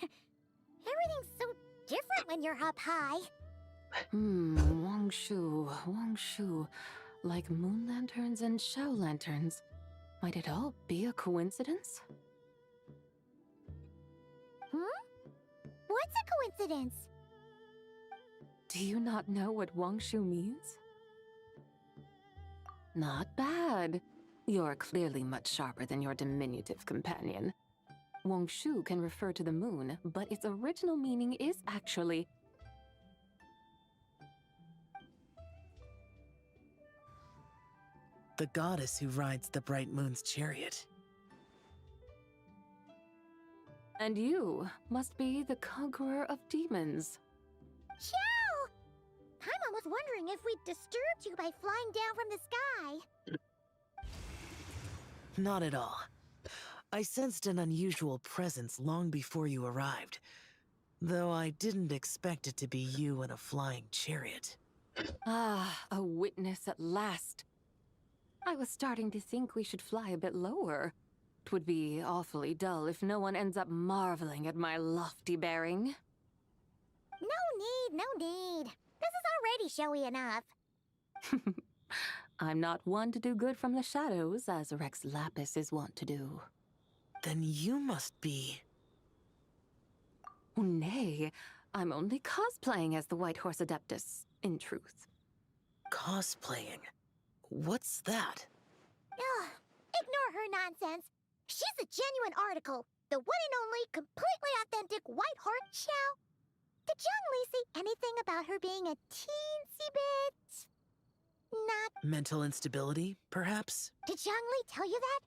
[SPEAKER 10] Everything's so different when you're up high.
[SPEAKER 18] Wangshu. Like moon lanterns and shell lanterns. Might it all be a coincidence?
[SPEAKER 10] What's a coincidence?
[SPEAKER 18] Do you not know what Wangshu means? Not bad. You're clearly much sharper than your diminutive companion. Wangshu can refer to the moon, but its original meaning is actually...
[SPEAKER 20] the goddess who rides the bright moon's chariot.
[SPEAKER 18] And you must be the conqueror of demons.
[SPEAKER 10] Xiao! Paimon was wondering if we'd disturbed you by flying down from the sky.
[SPEAKER 20] Not at all. I sensed an unusual presence long before you arrived, though I didn't expect it to be you in a flying chariot.
[SPEAKER 18] Ah, a witness at last. I was starting to think we should fly a bit lower. 'Twould be awfully dull if no one ends up marveling at my lofty bearing.
[SPEAKER 10] No need. This is already showy enough.
[SPEAKER 18] I'm not one to do good from the shadows, as Rex Lapis is wont to do.
[SPEAKER 20] Then you must be...
[SPEAKER 18] Nay, I'm only cosplaying as the White Horse Adeptus, in truth.
[SPEAKER 20] Cosplaying? What's that?
[SPEAKER 10] Ugh, ignore her nonsense. She's a genuine article. The one and only, completely authentic White Horse Xiao. Did Zhongli say anything about her being a teensy bit... not...
[SPEAKER 20] Mental instability, perhaps?
[SPEAKER 10] Did Zhongli tell you that?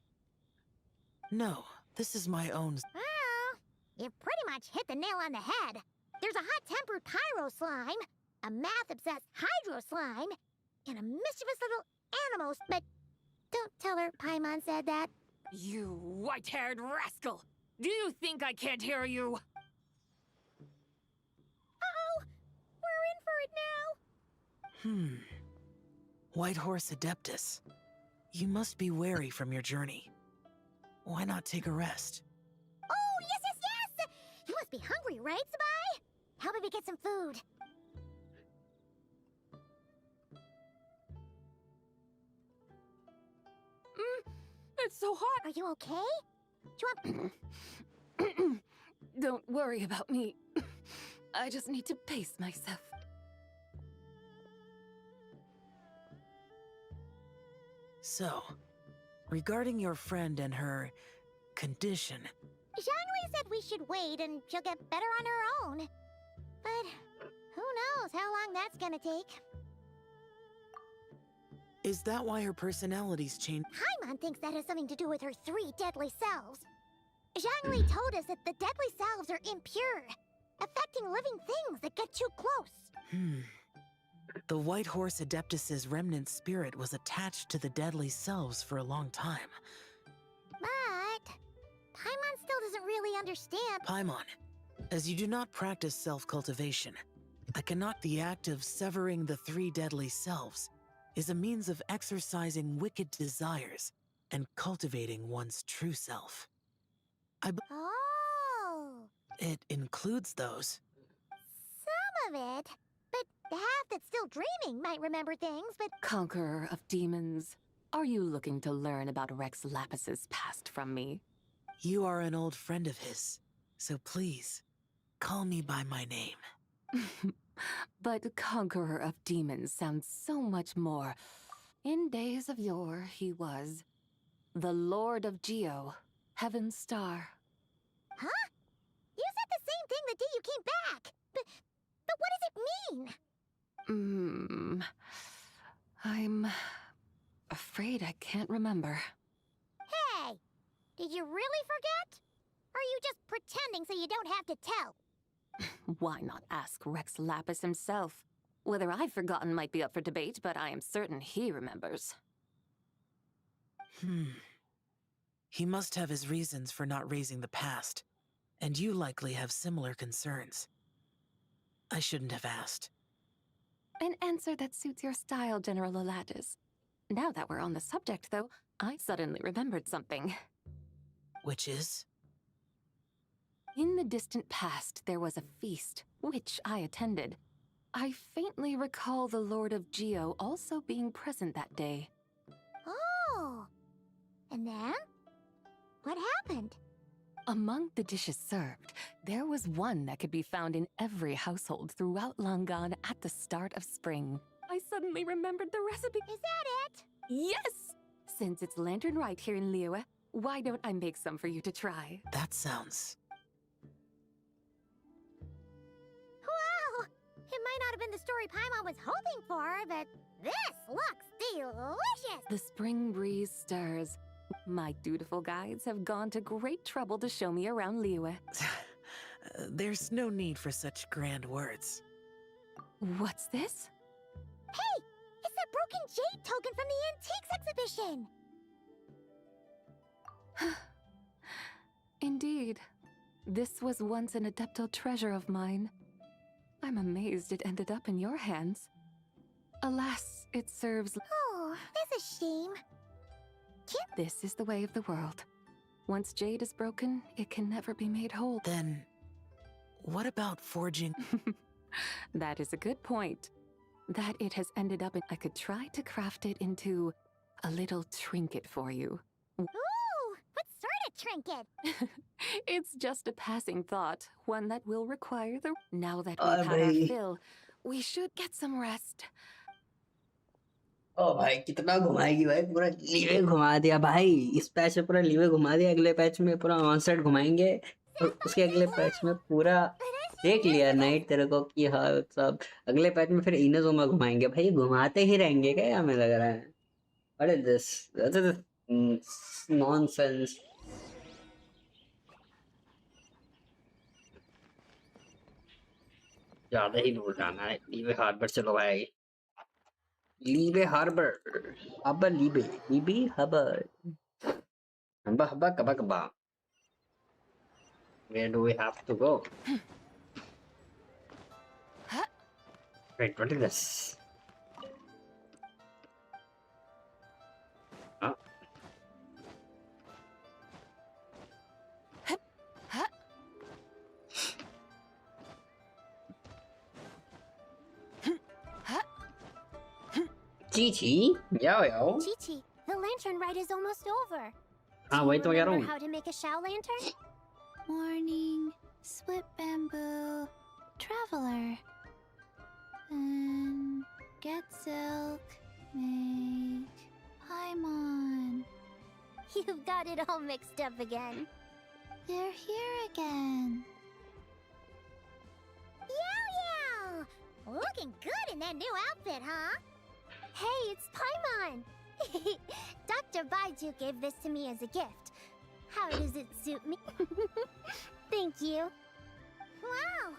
[SPEAKER 20] No, this is my own...
[SPEAKER 10] Oh, you pretty much hit the nail on the head. There's a hot-tempered pyro slime, a math-obsessed hydro slime, and a mischievous little animal... But don't tell her Paimon said that.
[SPEAKER 18] You white-haired rascal! Do you think I can't hear you?
[SPEAKER 10] Uh-oh! We're in for it now!
[SPEAKER 20] White Horse Adeptus. You must be weary from your journey. Why not take a rest?
[SPEAKER 10] Oh, yes! You must be hungry, right, Senpai? How about we get some food?
[SPEAKER 18] It's so hot!
[SPEAKER 10] Are you okay? Do you want...
[SPEAKER 8] Don't worry about me. I just need to pace myself.
[SPEAKER 20] So, regarding your friend and her condition,
[SPEAKER 10] Zhangli said we should wait and she'll get better on her own. But who knows how long that's gonna take.
[SPEAKER 20] is that why her personality's changed?
[SPEAKER 10] Paimon thinks that has something to do with her 3 deadly selves. Zhangli told us that the deadly selves are impure, affecting living things that get too close.
[SPEAKER 20] The White Horse Adeptus's remnant spirit was attached to the deadly selves for a long time.
[SPEAKER 10] But Paimon still doesn't really understand.
[SPEAKER 20] Paimon, as you do not practice self-cultivation, I cannot the act of severing the 3 deadly selves is a means of exercising wicked desires and cultivating one's true self.
[SPEAKER 10] Oh!
[SPEAKER 20] It includes those.
[SPEAKER 10] Some of it. But the half that's still dreaming might remember things, but...
[SPEAKER 18] Conqueror of demons, are you looking to learn about Rex Lapis's past from me?
[SPEAKER 20] You are an old friend of his, so please, call me by my name.
[SPEAKER 18] But Conqueror of Demons sounds so much more. In days of yore, he was the Lord of Geo, Heaven's Star.
[SPEAKER 10] Huh? You said the same thing the day you came back! But what does it mean?
[SPEAKER 18] I'm afraid I can't remember.
[SPEAKER 10] Hey! Did you really forget? Or are you just pretending so you don't have to tell?
[SPEAKER 18] Why not ask Rex Lapis himself? Whether I've forgotten might be up for debate, but I am certain he remembers.
[SPEAKER 20] He must have his reasons for not raising the past, and you likely have similar concerns. I shouldn't have asked.
[SPEAKER 18] An answer that suits your style, General Elatis. Now that we're on the subject, though, I suddenly remembered something.
[SPEAKER 20] Which is?
[SPEAKER 18] In the distant past, there was a feast, which I attended. I faintly recall the Lord of Geo also being present that day.
[SPEAKER 10] Oh! And then? What happened?
[SPEAKER 18] Among the dishes served, there was one that could be found in every household throughout Langan at the start of spring. I suddenly remembered the recipe.
[SPEAKER 10] Is that it?
[SPEAKER 18] Yes! Since it's Lantern Right here in Liyue, why don't I make some for you to try?
[SPEAKER 20] That sounds...
[SPEAKER 10] Wow! It might not have been the story Paimon was hoping for, but this looks delicious!
[SPEAKER 18] The spring breeze stirs. My dutiful guides have gone to great trouble to show me around Liyue.
[SPEAKER 20] There's no need for such grand words.
[SPEAKER 18] What's this?
[SPEAKER 10] Hey! It's that broken jade token from the antiques exhibition!
[SPEAKER 18] Indeed. This was once an adeptal treasure of mine. I'm amazed it ended up in your hands. Alas, it serves...
[SPEAKER 10] Oh, that's a shame.
[SPEAKER 18] This is the way of the world. Once jade is broken, it can never be made whole.
[SPEAKER 20] Then, what about forging?
[SPEAKER 18] That is a good point. That it has ended up in... I could try to craft it into a little trinket for you.
[SPEAKER 10] Ooh! What sort of trinket?
[SPEAKER 18] It's just a passing thought, one that will require the... Now that we've had our fill, we should get some rest.
[SPEAKER 1] ओ भाई कितना घुमाएगी भाई पूरा leeway घुमा दिया भाई इस patch में पूरा लीवे घुमा दिया अगले पैच में पूरा ऑनसेट घुमाएंगे और उसके अगले पैच में पूरा देख लिया नाइट तेरे को कि हाँ सब अगले पैच में फिर इनोज़ोमा घुमाएंगे भाई घुमाते ही रहेंगे क्या हमें लग रहा है व्हाट इज दिस नॉनसेंस ज्यादा ही दूर जाना है लीवे हार्बर चलो भाई Liebe Harbor. Aber Liebe. Liebe Harbor. Hamba haba kaba kaba. Where do we have to go? Wait, what is this? Huh? Chi-Chi? Yo.
[SPEAKER 10] Chi-Chi, the lantern rite is almost over.
[SPEAKER 1] हाँ वही तो कह रहा
[SPEAKER 10] Remember
[SPEAKER 1] हूँ
[SPEAKER 10] how to make a Shao lantern? Warning.
[SPEAKER 2] split bamboo, traveler, and get silk, make Paimon.
[SPEAKER 10] You've got it all mixed up again.
[SPEAKER 2] They're here again.
[SPEAKER 10] Yow! Looking good in that new outfit, huh? Hey, it's Paimon! Dr. Baiju gave this to me as a gift. How does it suit me? Thank you. Wow!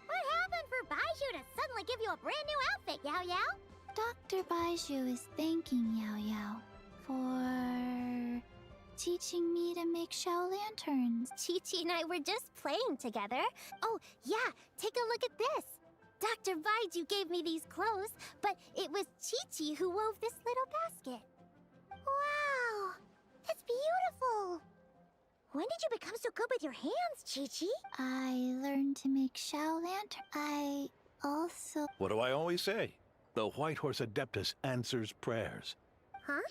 [SPEAKER 10] What happened for Baiju to suddenly give you a brand new outfit, Yao Yao?
[SPEAKER 2] Dr. Baiju is thanking Yao Yao for teaching me to make shell lanterns.
[SPEAKER 10] Chi-Chi and I were just playing together. Oh, yeah, take a look at this. Dr. Baiju gave me these clothes, but it was Chi-Chi who wove this little basket. Wow, that's beautiful. When did you become so good with your hands, Chi-Chi?
[SPEAKER 2] I learned to make shell lantern. I also...
[SPEAKER 15] What do I always say? The White Horse Adeptus answers prayers.
[SPEAKER 10] Huh?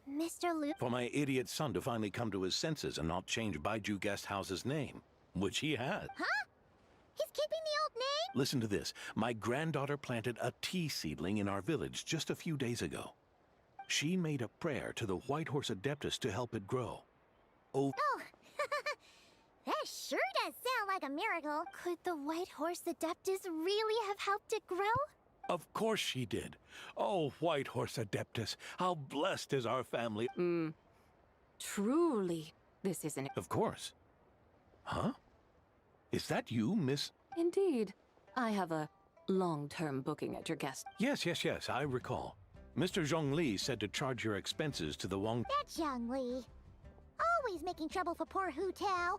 [SPEAKER 10] Mr. Lu...
[SPEAKER 15] For my idiot son to finally come to his senses and not change Baiju Guest House's name, which he had.
[SPEAKER 10] Huh? He's keeping the old name?
[SPEAKER 15] Listen to this. My granddaughter planted a tea seedling in our village just a few days ago. She made a prayer to the White Horse Adeptus to help it grow. Oh,
[SPEAKER 10] that sure does sound like a miracle.
[SPEAKER 2] Could the White Horse Adeptus really have helped it grow?
[SPEAKER 15] of course she did. Oh, White Horse Adeptus, how blessed is our family.
[SPEAKER 18] Truly, this isn't...
[SPEAKER 15] Of course. Huh? Is that you, Miss...
[SPEAKER 18] Indeed. I have a long-term booking at your guest.
[SPEAKER 15] Yes, I recall. Mr. Zhongli said to charge your expenses to the Wang...
[SPEAKER 10] That's Young Li. Always making trouble for poor Hu Tao.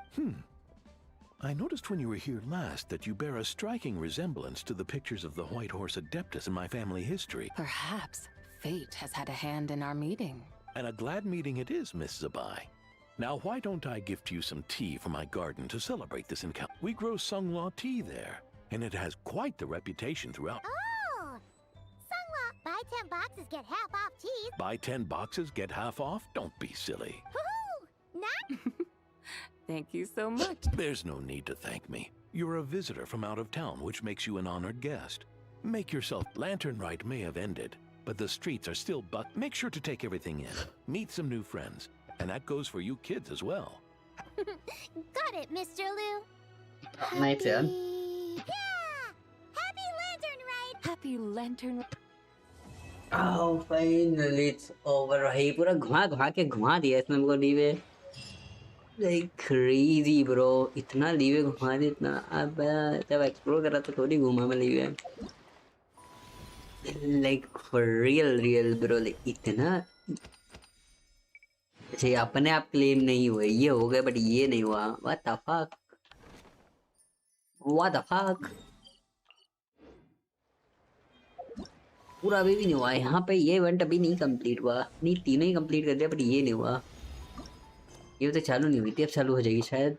[SPEAKER 15] I noticed when you were here last that you bear a striking resemblance to the pictures of the White Horse Adeptus in my family history.
[SPEAKER 18] Perhaps fate has had a hand in our meeting.
[SPEAKER 15] And a glad meeting it is, Miss Zabai. Now, why don't I gift you some tea from my garden to celebrate this encounter? We grow Sunglaw tea there, and it has quite the reputation throughout.
[SPEAKER 10] Oh! Sunglaw, buy 10 boxes, get half off teas.
[SPEAKER 15] Buy 10 boxes, get half off? Don't be silly.
[SPEAKER 10] Woohoo! Not...
[SPEAKER 18] Thank you so much.
[SPEAKER 15] There's no need to thank me. You're a visitor from out of town, which makes you an honored guest. Make yourself... Lantern Rite may have ended, but the streets are still Make sure to take everything in. Meet some new friends. And that goes for you kids as well.
[SPEAKER 10] Got it, Mr. Lu.
[SPEAKER 1] Nice, yeah.
[SPEAKER 10] Yeah! Happy Lantern Rite!
[SPEAKER 18] Happy Lantern...
[SPEAKER 1] Oh, finally it's over. भाई पूरा घुमा के घुमा दिया इसने हमको leeway. Like crazy, bro. इतना leeway घुमा दिया इतना. अब जब एक्सप्लोर करा तो थोड़ी घुमा मैं leeway. Like for real, bro. Like इतना. अच्छा ये अपने आप क्लेम नहीं हुए, ये हो गए बट ये नहीं हुआ. What the fuck? What the fuck? पूरा अभी भी नहीं हुआ यहाँ पे. ये इवेंट अभी नहीं कंप्लीट हुआ. नहीं तीनों ही कंप्लीट कर दिया बट ये नहीं हुआ. ये तो चालू नहीं हुई थी, अब चालू हो जाएगी शायद.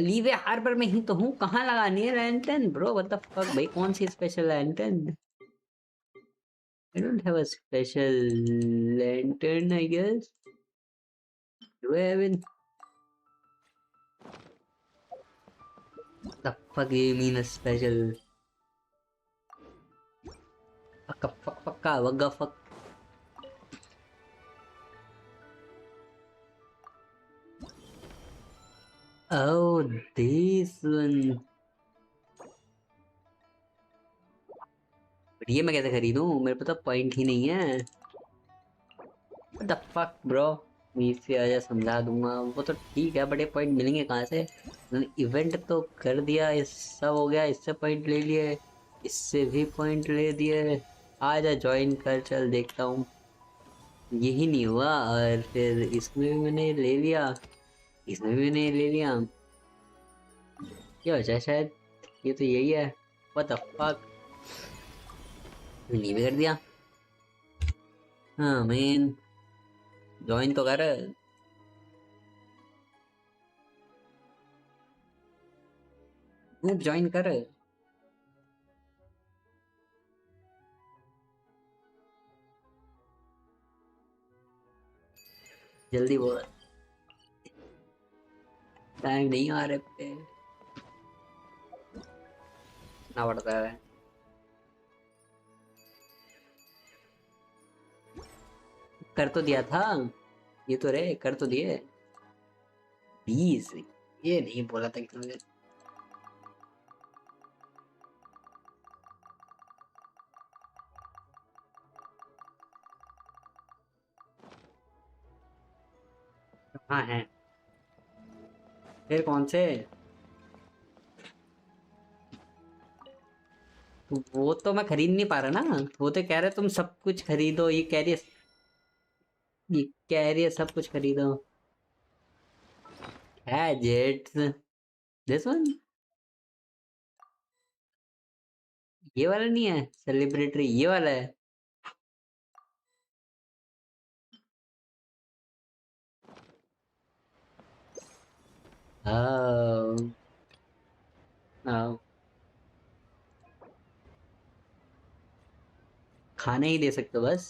[SPEAKER 1] लीवे हार्बर में ही तो हूँ. कहाँ लगानी है lantern bro? What the fuck भाई? कौन सी special lantern? I don't have a special lantern, I guess. Do I have it? What the fuck do you mean a special? What the fuck? Oh, this one. ये मैं कैसे खरीदूं? मेरे पास तो point ही नहीं है. What the fuck bro? मैं इससे आजा समझा दूंगा. वो तो ठीक है बट ये पॉइंट मिलेंगे कहाँ से? इवेंट तो कर दिया, इस सब हो गया. इससे पॉइंट ले लिए, इससे भी पॉइंट ले दिए. आजा ज्वाइन कर, चल देखता हूँ. यही नहीं हुआ और फिर इसमें भी मैंने ले लिया, इसमें भी मैंने ले लिया. क्या हो जाए शायद ये तो यही है. What the fuck? नहीं भी कर दिया. हाँ मैन ज्वाइन तो कर. ग्रुप ज्वाइन कर. जल्दी बोल. टाइम नहीं आ रहे पे ना पड़ता है। कर तो दिया था ये तो रे, कर तो दिए 20। ये नहीं बोला था कि मुझे हाँ है। फिर कौन से? तो वो तो मैं खरीद नहीं पा रहा ना, वो तो कह रहे तुम सब कुछ खरीदो, ये कह रही है, ये कह रही है सब कुछ खरीदो। गैजेट्स, दिस वन, ये वाला नहीं है सेलिब्रेटरी, ये वाला है। Oh, oh. खाने ही दे सकते हो बस।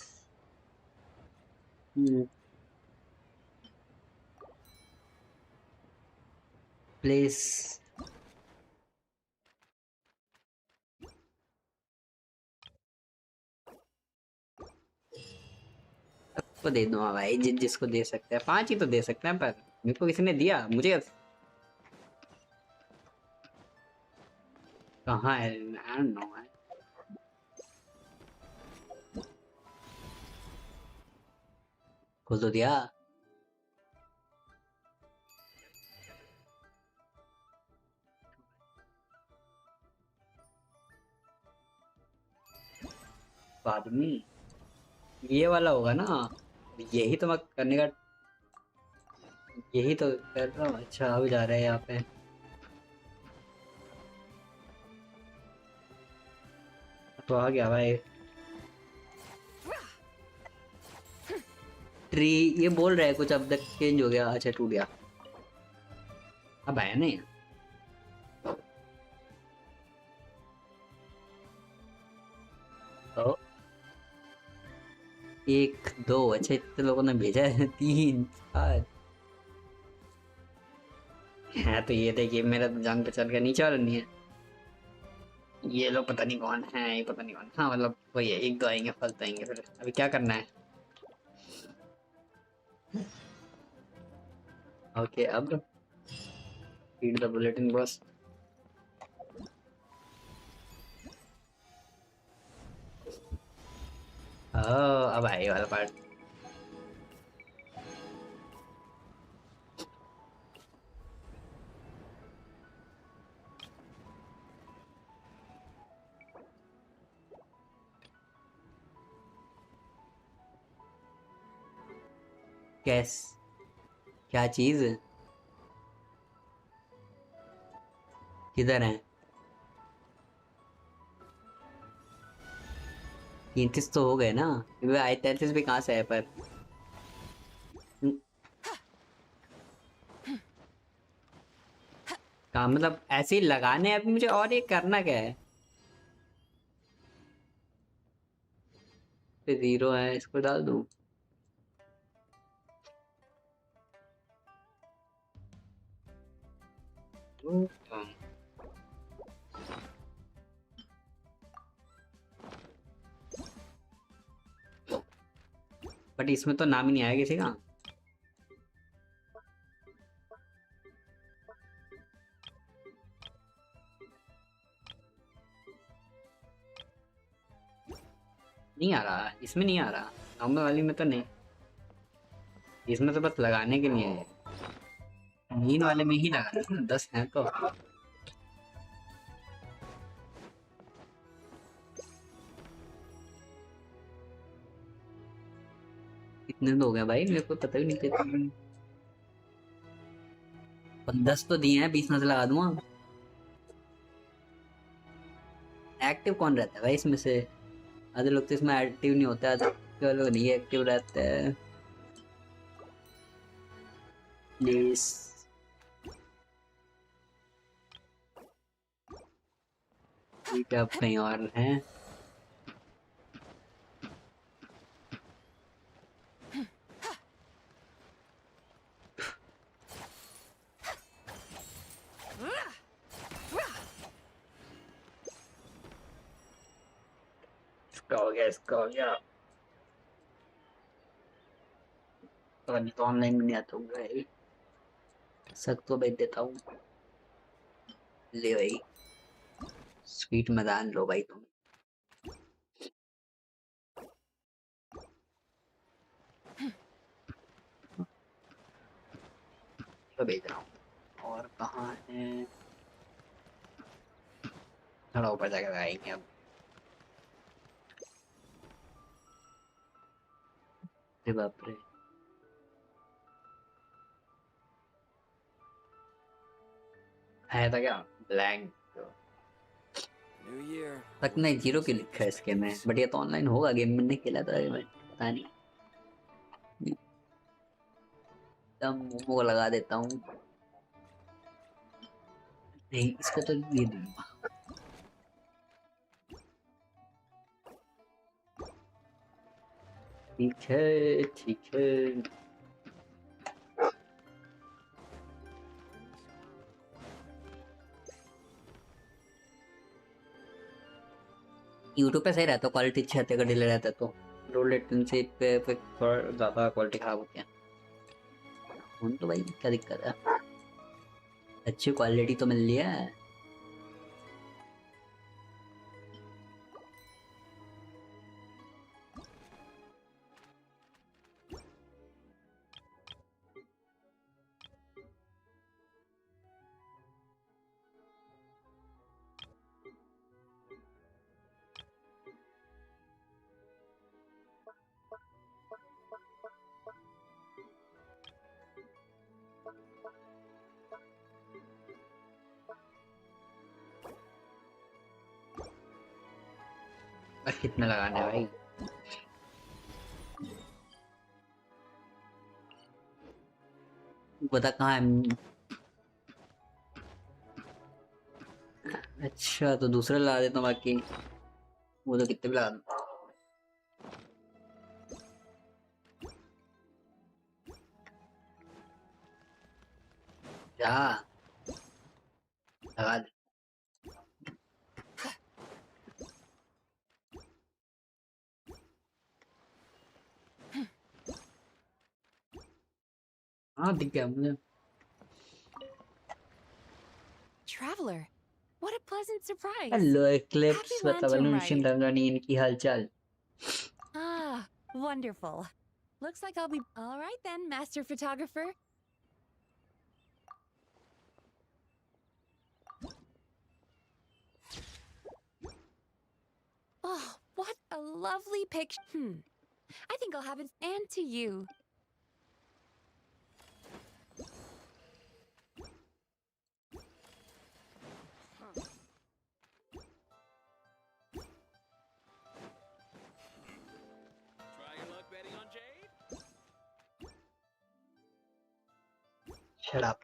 [SPEAKER 1] प्लेस सबको दे दूंगा भाई, जिसको दे सकते हैं, 5 ही तो दे सकते हैं, पर मेरे को किसी ने दिया, मुझे कहाँ है? I don't know, man. खोल तो दिया। बाद में ये वाला होगा ना, यही तो मैं करने का, यही तो कर रहा हूँ। अच्छा अब जा रहे हैं यहाँ पे। तो आ गया भाई ट्री, ये बोल रहा है कुछ अब तक चेंज हो गया। अच्छा टूट गया, अब आया नहीं। तो 1 2, अच्छा इतने लोगों ने भेजा है 3 4। हाँ तो ये देखिए मेरा तो जान पहचान का नीचे वाला नहीं है। ये लोग पता नहीं कौन है, ये पता नहीं कौन। हाँ मतलब वही है, 1 2 आएंगे, फलते आएंगे। फिर अभी क्या करना है? ओके अब रीड द बुलेटिन बॉस। अब आए वाला पार्ट। कैस क्या चीज किधर है? 33 तो हो गए ना, आई 33 भी कहाँ से है पर। काम मतलब ऐसे ही लगाने हैं अभी मुझे, और ये करना क्या है? पे 0 है, इसको डाल दूं। बट इसमें तो नाम ही नहीं आया किसी का। नहीं आ रहा, इसमें नहीं आ रहा, नॉर्मल वाली में तो नहीं। इसमें तो बस लगाने के लिए है, नींद वाले में ही लगा था 10 है तो। कितने तो हो गया भाई, मेरे को पता भी नहीं कितने। 10 तो दिए हैं, 20 में से लगा दूंगा। एक्टिव कौन रहता है भाई इसमें से? आधे लोग तो इसमें एक्टिव नहीं होता, आधे लोग नहीं एक्टिव रहते हैं। प्लीज ठीक है, अब कहीं और है। इसका हो गया। पता नहीं तो ऑनलाइन में नहीं आता हूँ भाई, सक तो भेज देता हूँ। ले भाई स्वीट मैदान लो भाई तुम। तो भेज रहा हूँ। और कहाँ है, थोड़ा ऊपर जाकर आएंगे अब। अरे बाप रे, है था क्या ब्लैंक तक नहीं, जीरो की लिखा है इसके में, बट ये तो ऑनलाइन होगा, गेम मैंने खेला था पता नहीं। एकदम मोमो लगा देता हूँ। नहीं इसको तो ये दूंगा। ठीक है ठीक है। यूट्यूब पे सही रहता है, क्वालिटी अच्छी आती है अगर डिले रहता है तो। लो लेटेंसी पे थोड़ा ज़्यादा क्वालिटी खराब होती है। फोन तो भाई क्या दिक्कत है, अच्छी क्वालिटी तो मिल रही है। कितना लगाना है भाई, बता कहाँ है। अच्छा तो दूसरा लगा देता हूँ, बाकी वो तो कितने भी लगा दूँ। जा लगा दे। हाँ दिख गया मुझे।
[SPEAKER 18] Traveler, what a pleasant surprise.
[SPEAKER 1] Hello eclipse,
[SPEAKER 18] Happy
[SPEAKER 1] बता
[SPEAKER 18] Lantern
[SPEAKER 1] वनुषिन
[SPEAKER 18] Rite.
[SPEAKER 1] रंगानी इनकी हालचाल।
[SPEAKER 18] Ah, wonderful. Looks like I'll be all right then, master photographer. Oh, what a lovely picture. I think I'll have it and to you.
[SPEAKER 1] Shut up.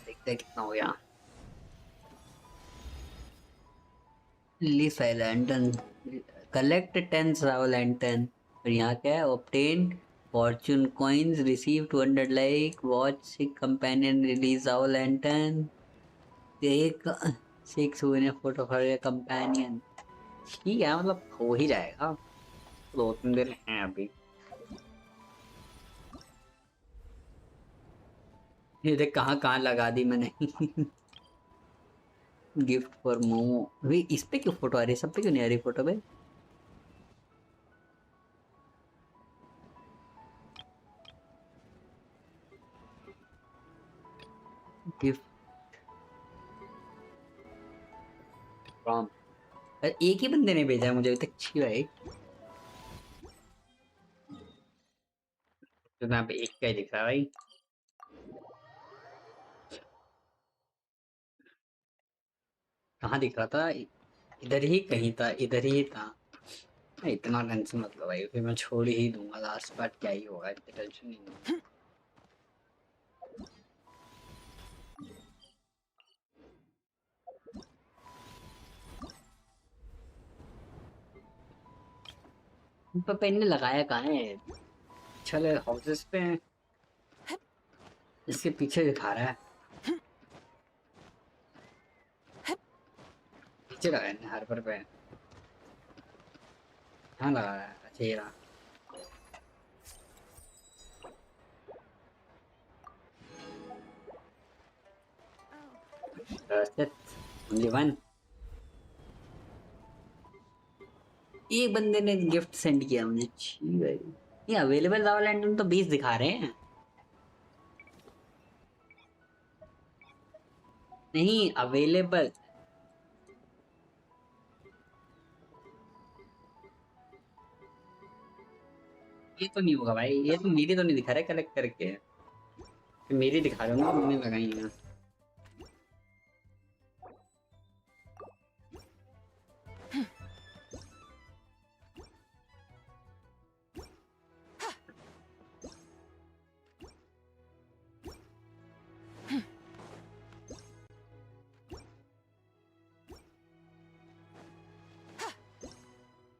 [SPEAKER 1] देखते हैं कितना हो गया। Leaf lantern, collect 10 Sao lantern। और यहाँ क्या है, obtain fortune coins, receive 200 like, watch 6 companion release Sao lantern, take 6 souvenir photo for your companion। ठीक है मतलब हो ही जाएगा, 2-3 दिन हैं अभी। ये देख कहाँ कहाँ लगा दी मैंने। गिफ्ट फॉर मोमो, वे इस पे क्यों फोटो आ रही है, सब पे क्यों नहीं आ रही फोटो पे। गिफ्ट फ्रॉम, एक ही बंदे ने भेजा है मुझे अभी तक। अच्छी भाई तो यहाँ पे एक का ही दिख रहा है भाई। कहाँ दिख रहा था, इधर ही कहीं था, इधर ही था। इतना टेंशन मत लो भाई, फिर मैं छोड़ ही दूंगा, लास्ट पार्ट क्या ही होगा, इतनी टेंशन नहीं लो। पर पेन ने लगाया कहाँ है? चले हाउसेस पे हैं। इसके पीछे दिखा रहा है। पीछे लगा है हार्बर पे। हाँ लगा रहा है। अच्छा ये रहा। only one। एक बंदे ने गिफ्ट सेंड किया मुझे। छी भाई। ये अवेलेबल लावा लैंटर्न तो 20 दिखा रहे हैं। नहीं अवेलेबल। ये तो नहीं होगा भाई। ये तो मेरी तो नहीं दिखा रहा कलेक्ट करके। मेरी दिखा रहा हूँ मैंने लगाई है।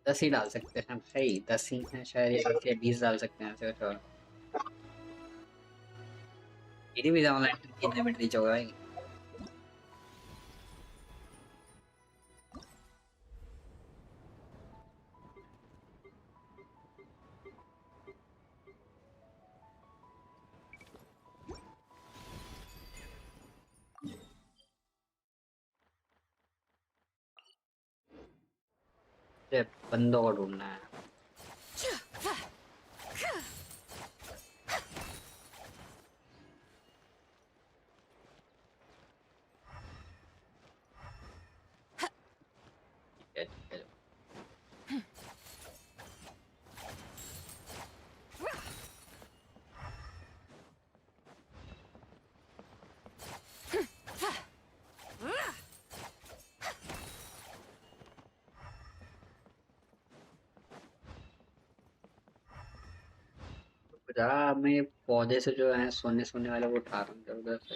[SPEAKER 1] दस ही डाल सकते हैं भाई। 10 ही हैं शायद या 20 डाल सकते हैं ऐसे कुछ और। मेरी भी ऑनलाइन कितने मिनट रीच होगा भाई। बंदों को ढूंढना है। मैं पौधे से जो है सोने सोने वाले वो उठा रहा हूँ इधर उधर से।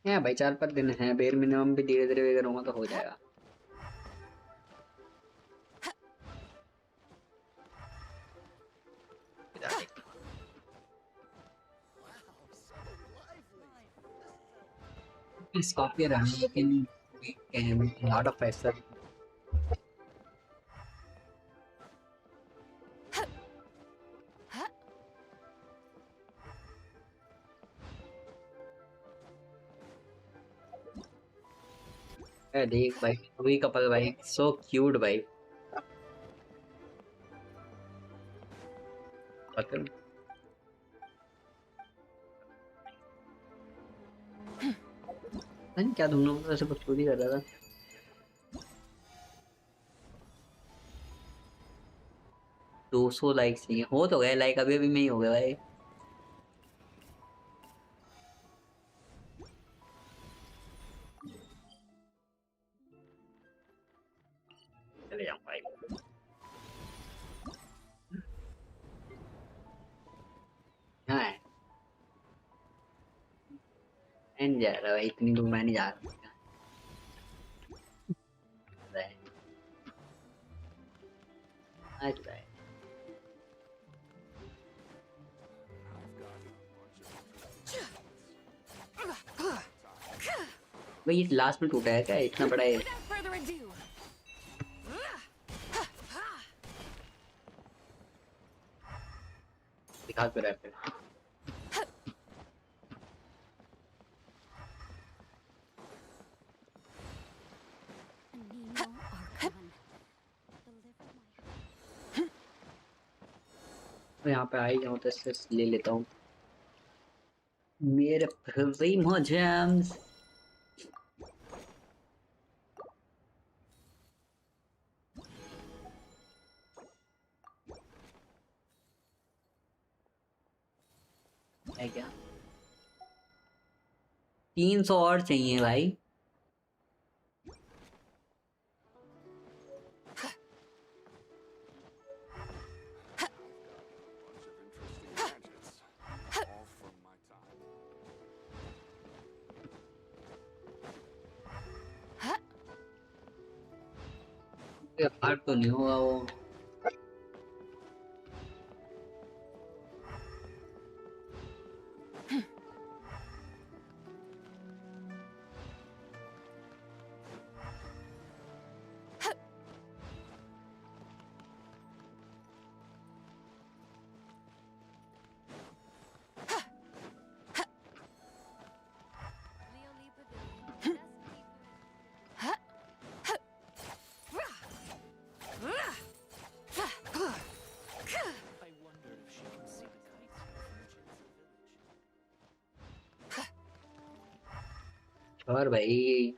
[SPEAKER 1] है भाई 4-5 दिन है। बेर मिनिमम भी धीरे धीरे करूँगा तो हो जाएगा। काफी रहा लेकिन लॉट ऑफ पैसा। देख भाई वही कपल भाई सो क्यूट भाई। पता नहीं क्या दोनों को ऐसे कुछ चोरी कर रहा था। दो 200 लाइक चाहिए। हो तो गए लाइक अभी अभी में ही हो गया भाई। चले जाऊँ भाई। हाँ एंड जा रहा भाई। इतनी दूर मैं नहीं जा रहा। अच्छा भाई ये लास्ट में टूटा है क्या? इतना बड़ा है। दिखा तो रहा है। तो यहाँ पे आ ही जाऊँ तो इससे ले लेता हूँ मेरे प्रीमियम जेम्स। है क्या 300 और चाहिए भाई। हार्ड तो नहीं होगा वो। और भाई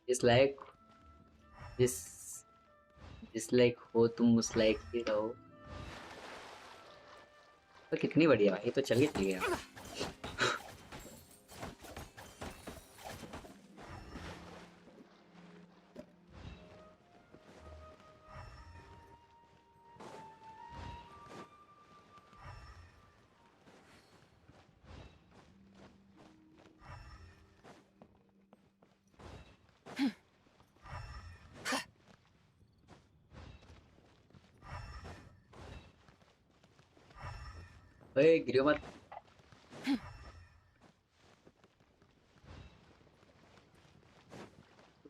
[SPEAKER 1] जिस लायक जिस जिस लायक हो तुम उस लायक ही रहो। तो कितनी बढ़िया भाई, तो चल गया। ओए गिरो मत।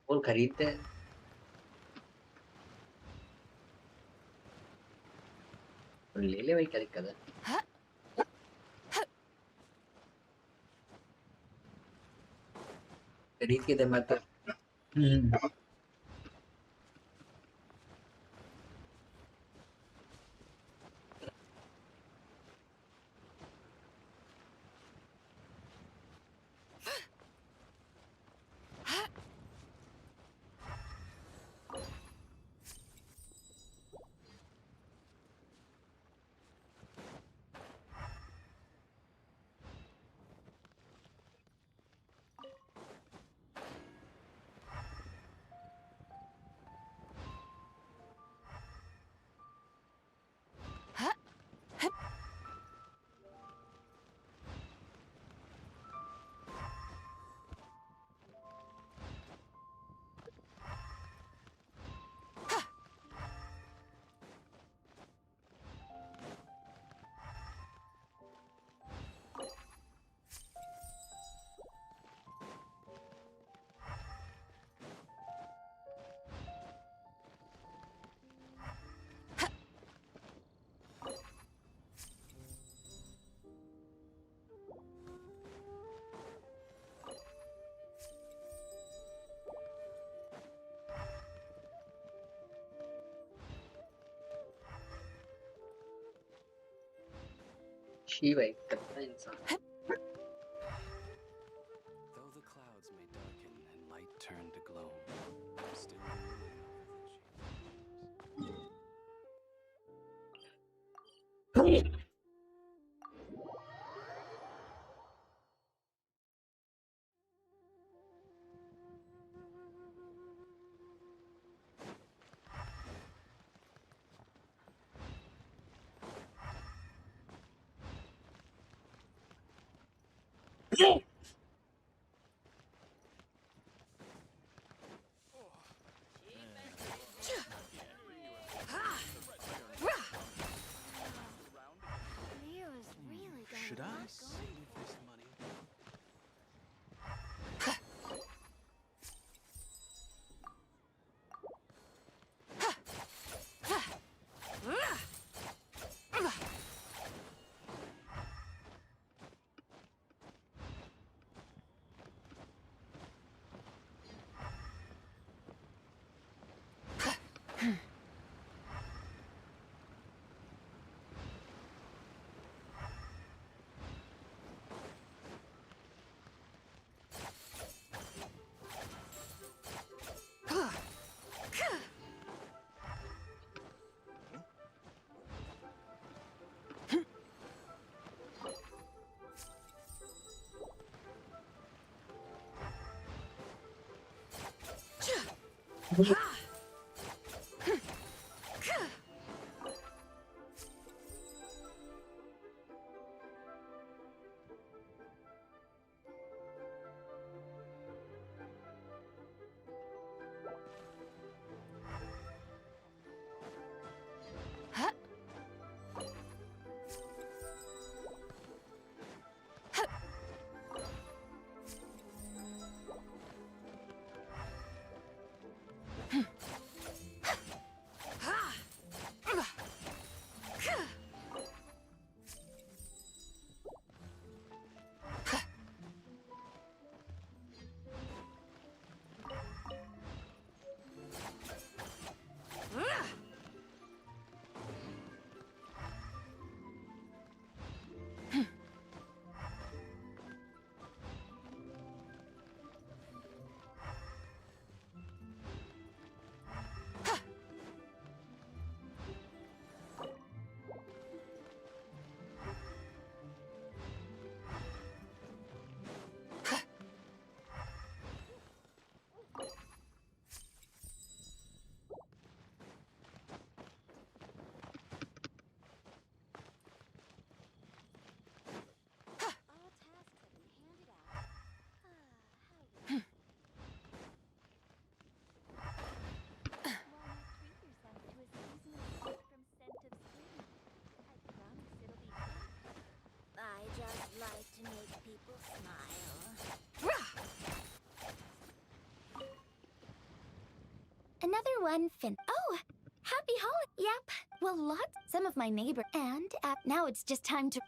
[SPEAKER 1] और खरीदते हैं। और ले ले भाई, क्या दिक्कत है। खरीद के दे मत। शी भाई कितना इंसान।
[SPEAKER 17] Though the clouds may darken and light turn to gloom, still should I save this money?
[SPEAKER 2] Another one Oh, happy holiday. Yep. Well, lots. Some of my neighbor. And now it's just time to.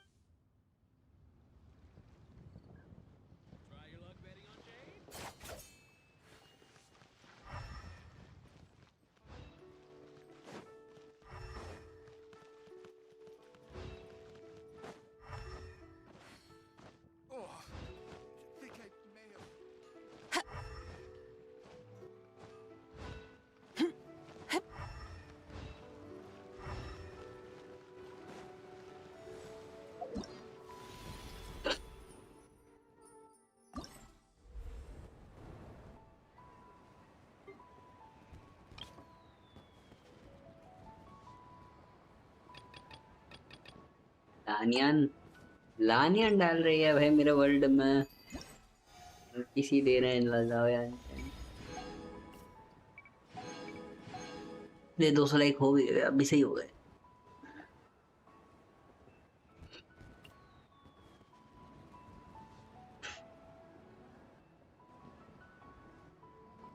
[SPEAKER 1] लानियन लानियन डाल रही है भाई मेरे world में। किसी दे रहे हैं लगाओ यार। ये 200 लाइक हो गए, अभी सही हो गए।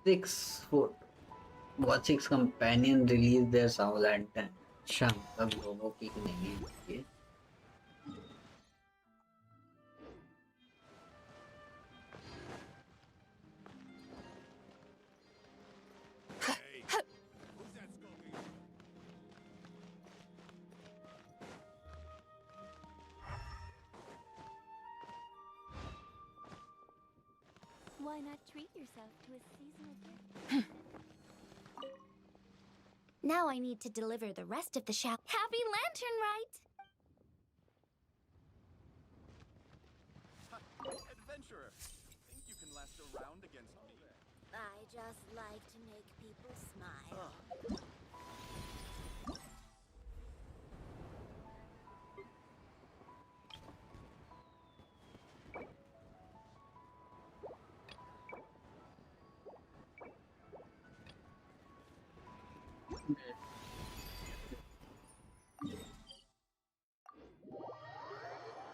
[SPEAKER 1] Six foot. What six companion release their soul and शाम तक लोगों की नहीं है।
[SPEAKER 2] Why not treat yourself to a seasonal gift? Now I need to deliver the rest of the Happy Lantern Rite!
[SPEAKER 17] Adventurer, think you can last a round against me?
[SPEAKER 10] I just like to make people smile.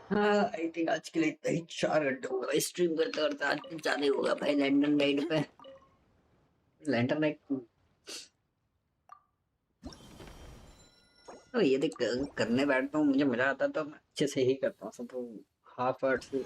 [SPEAKER 1] हाँ I think आज के लिए इतना ही। 4 घंटे हो गए stream करते करते, आज कुछ ज्यादा ही होगा भाई। लैंटर्न राइड पे लैंटर्न राइड तो ये देख करने बैठता हूँ, मुझे मजा आता तो मैं अच्छे से ही करता हूँ सब। तो हाफ अर्ट से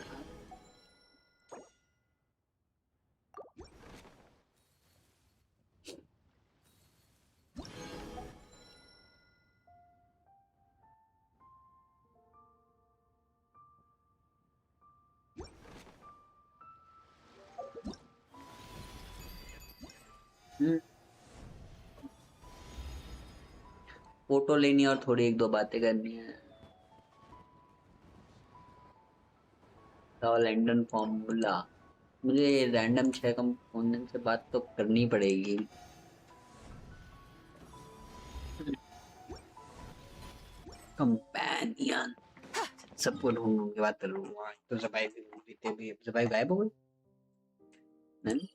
[SPEAKER 1] फोटो लेनी और थोड़ी 1-2 बातें करनी है। लैंडन फॉर्मूला मुझे रैंडम 6 कंपोनेंट से बात तो करनी पड़ेगी। कंपेनियन सबको ढूंढूं के बात करूंगा। तो जबाई भी ढूंढ लेते भी, जबाई गायब हो गई। नहीं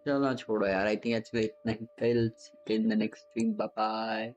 [SPEAKER 1] चलो छोड़ो यार, आई थिंक एक्चुअली इतना ही। Till in the next stream, bye bye.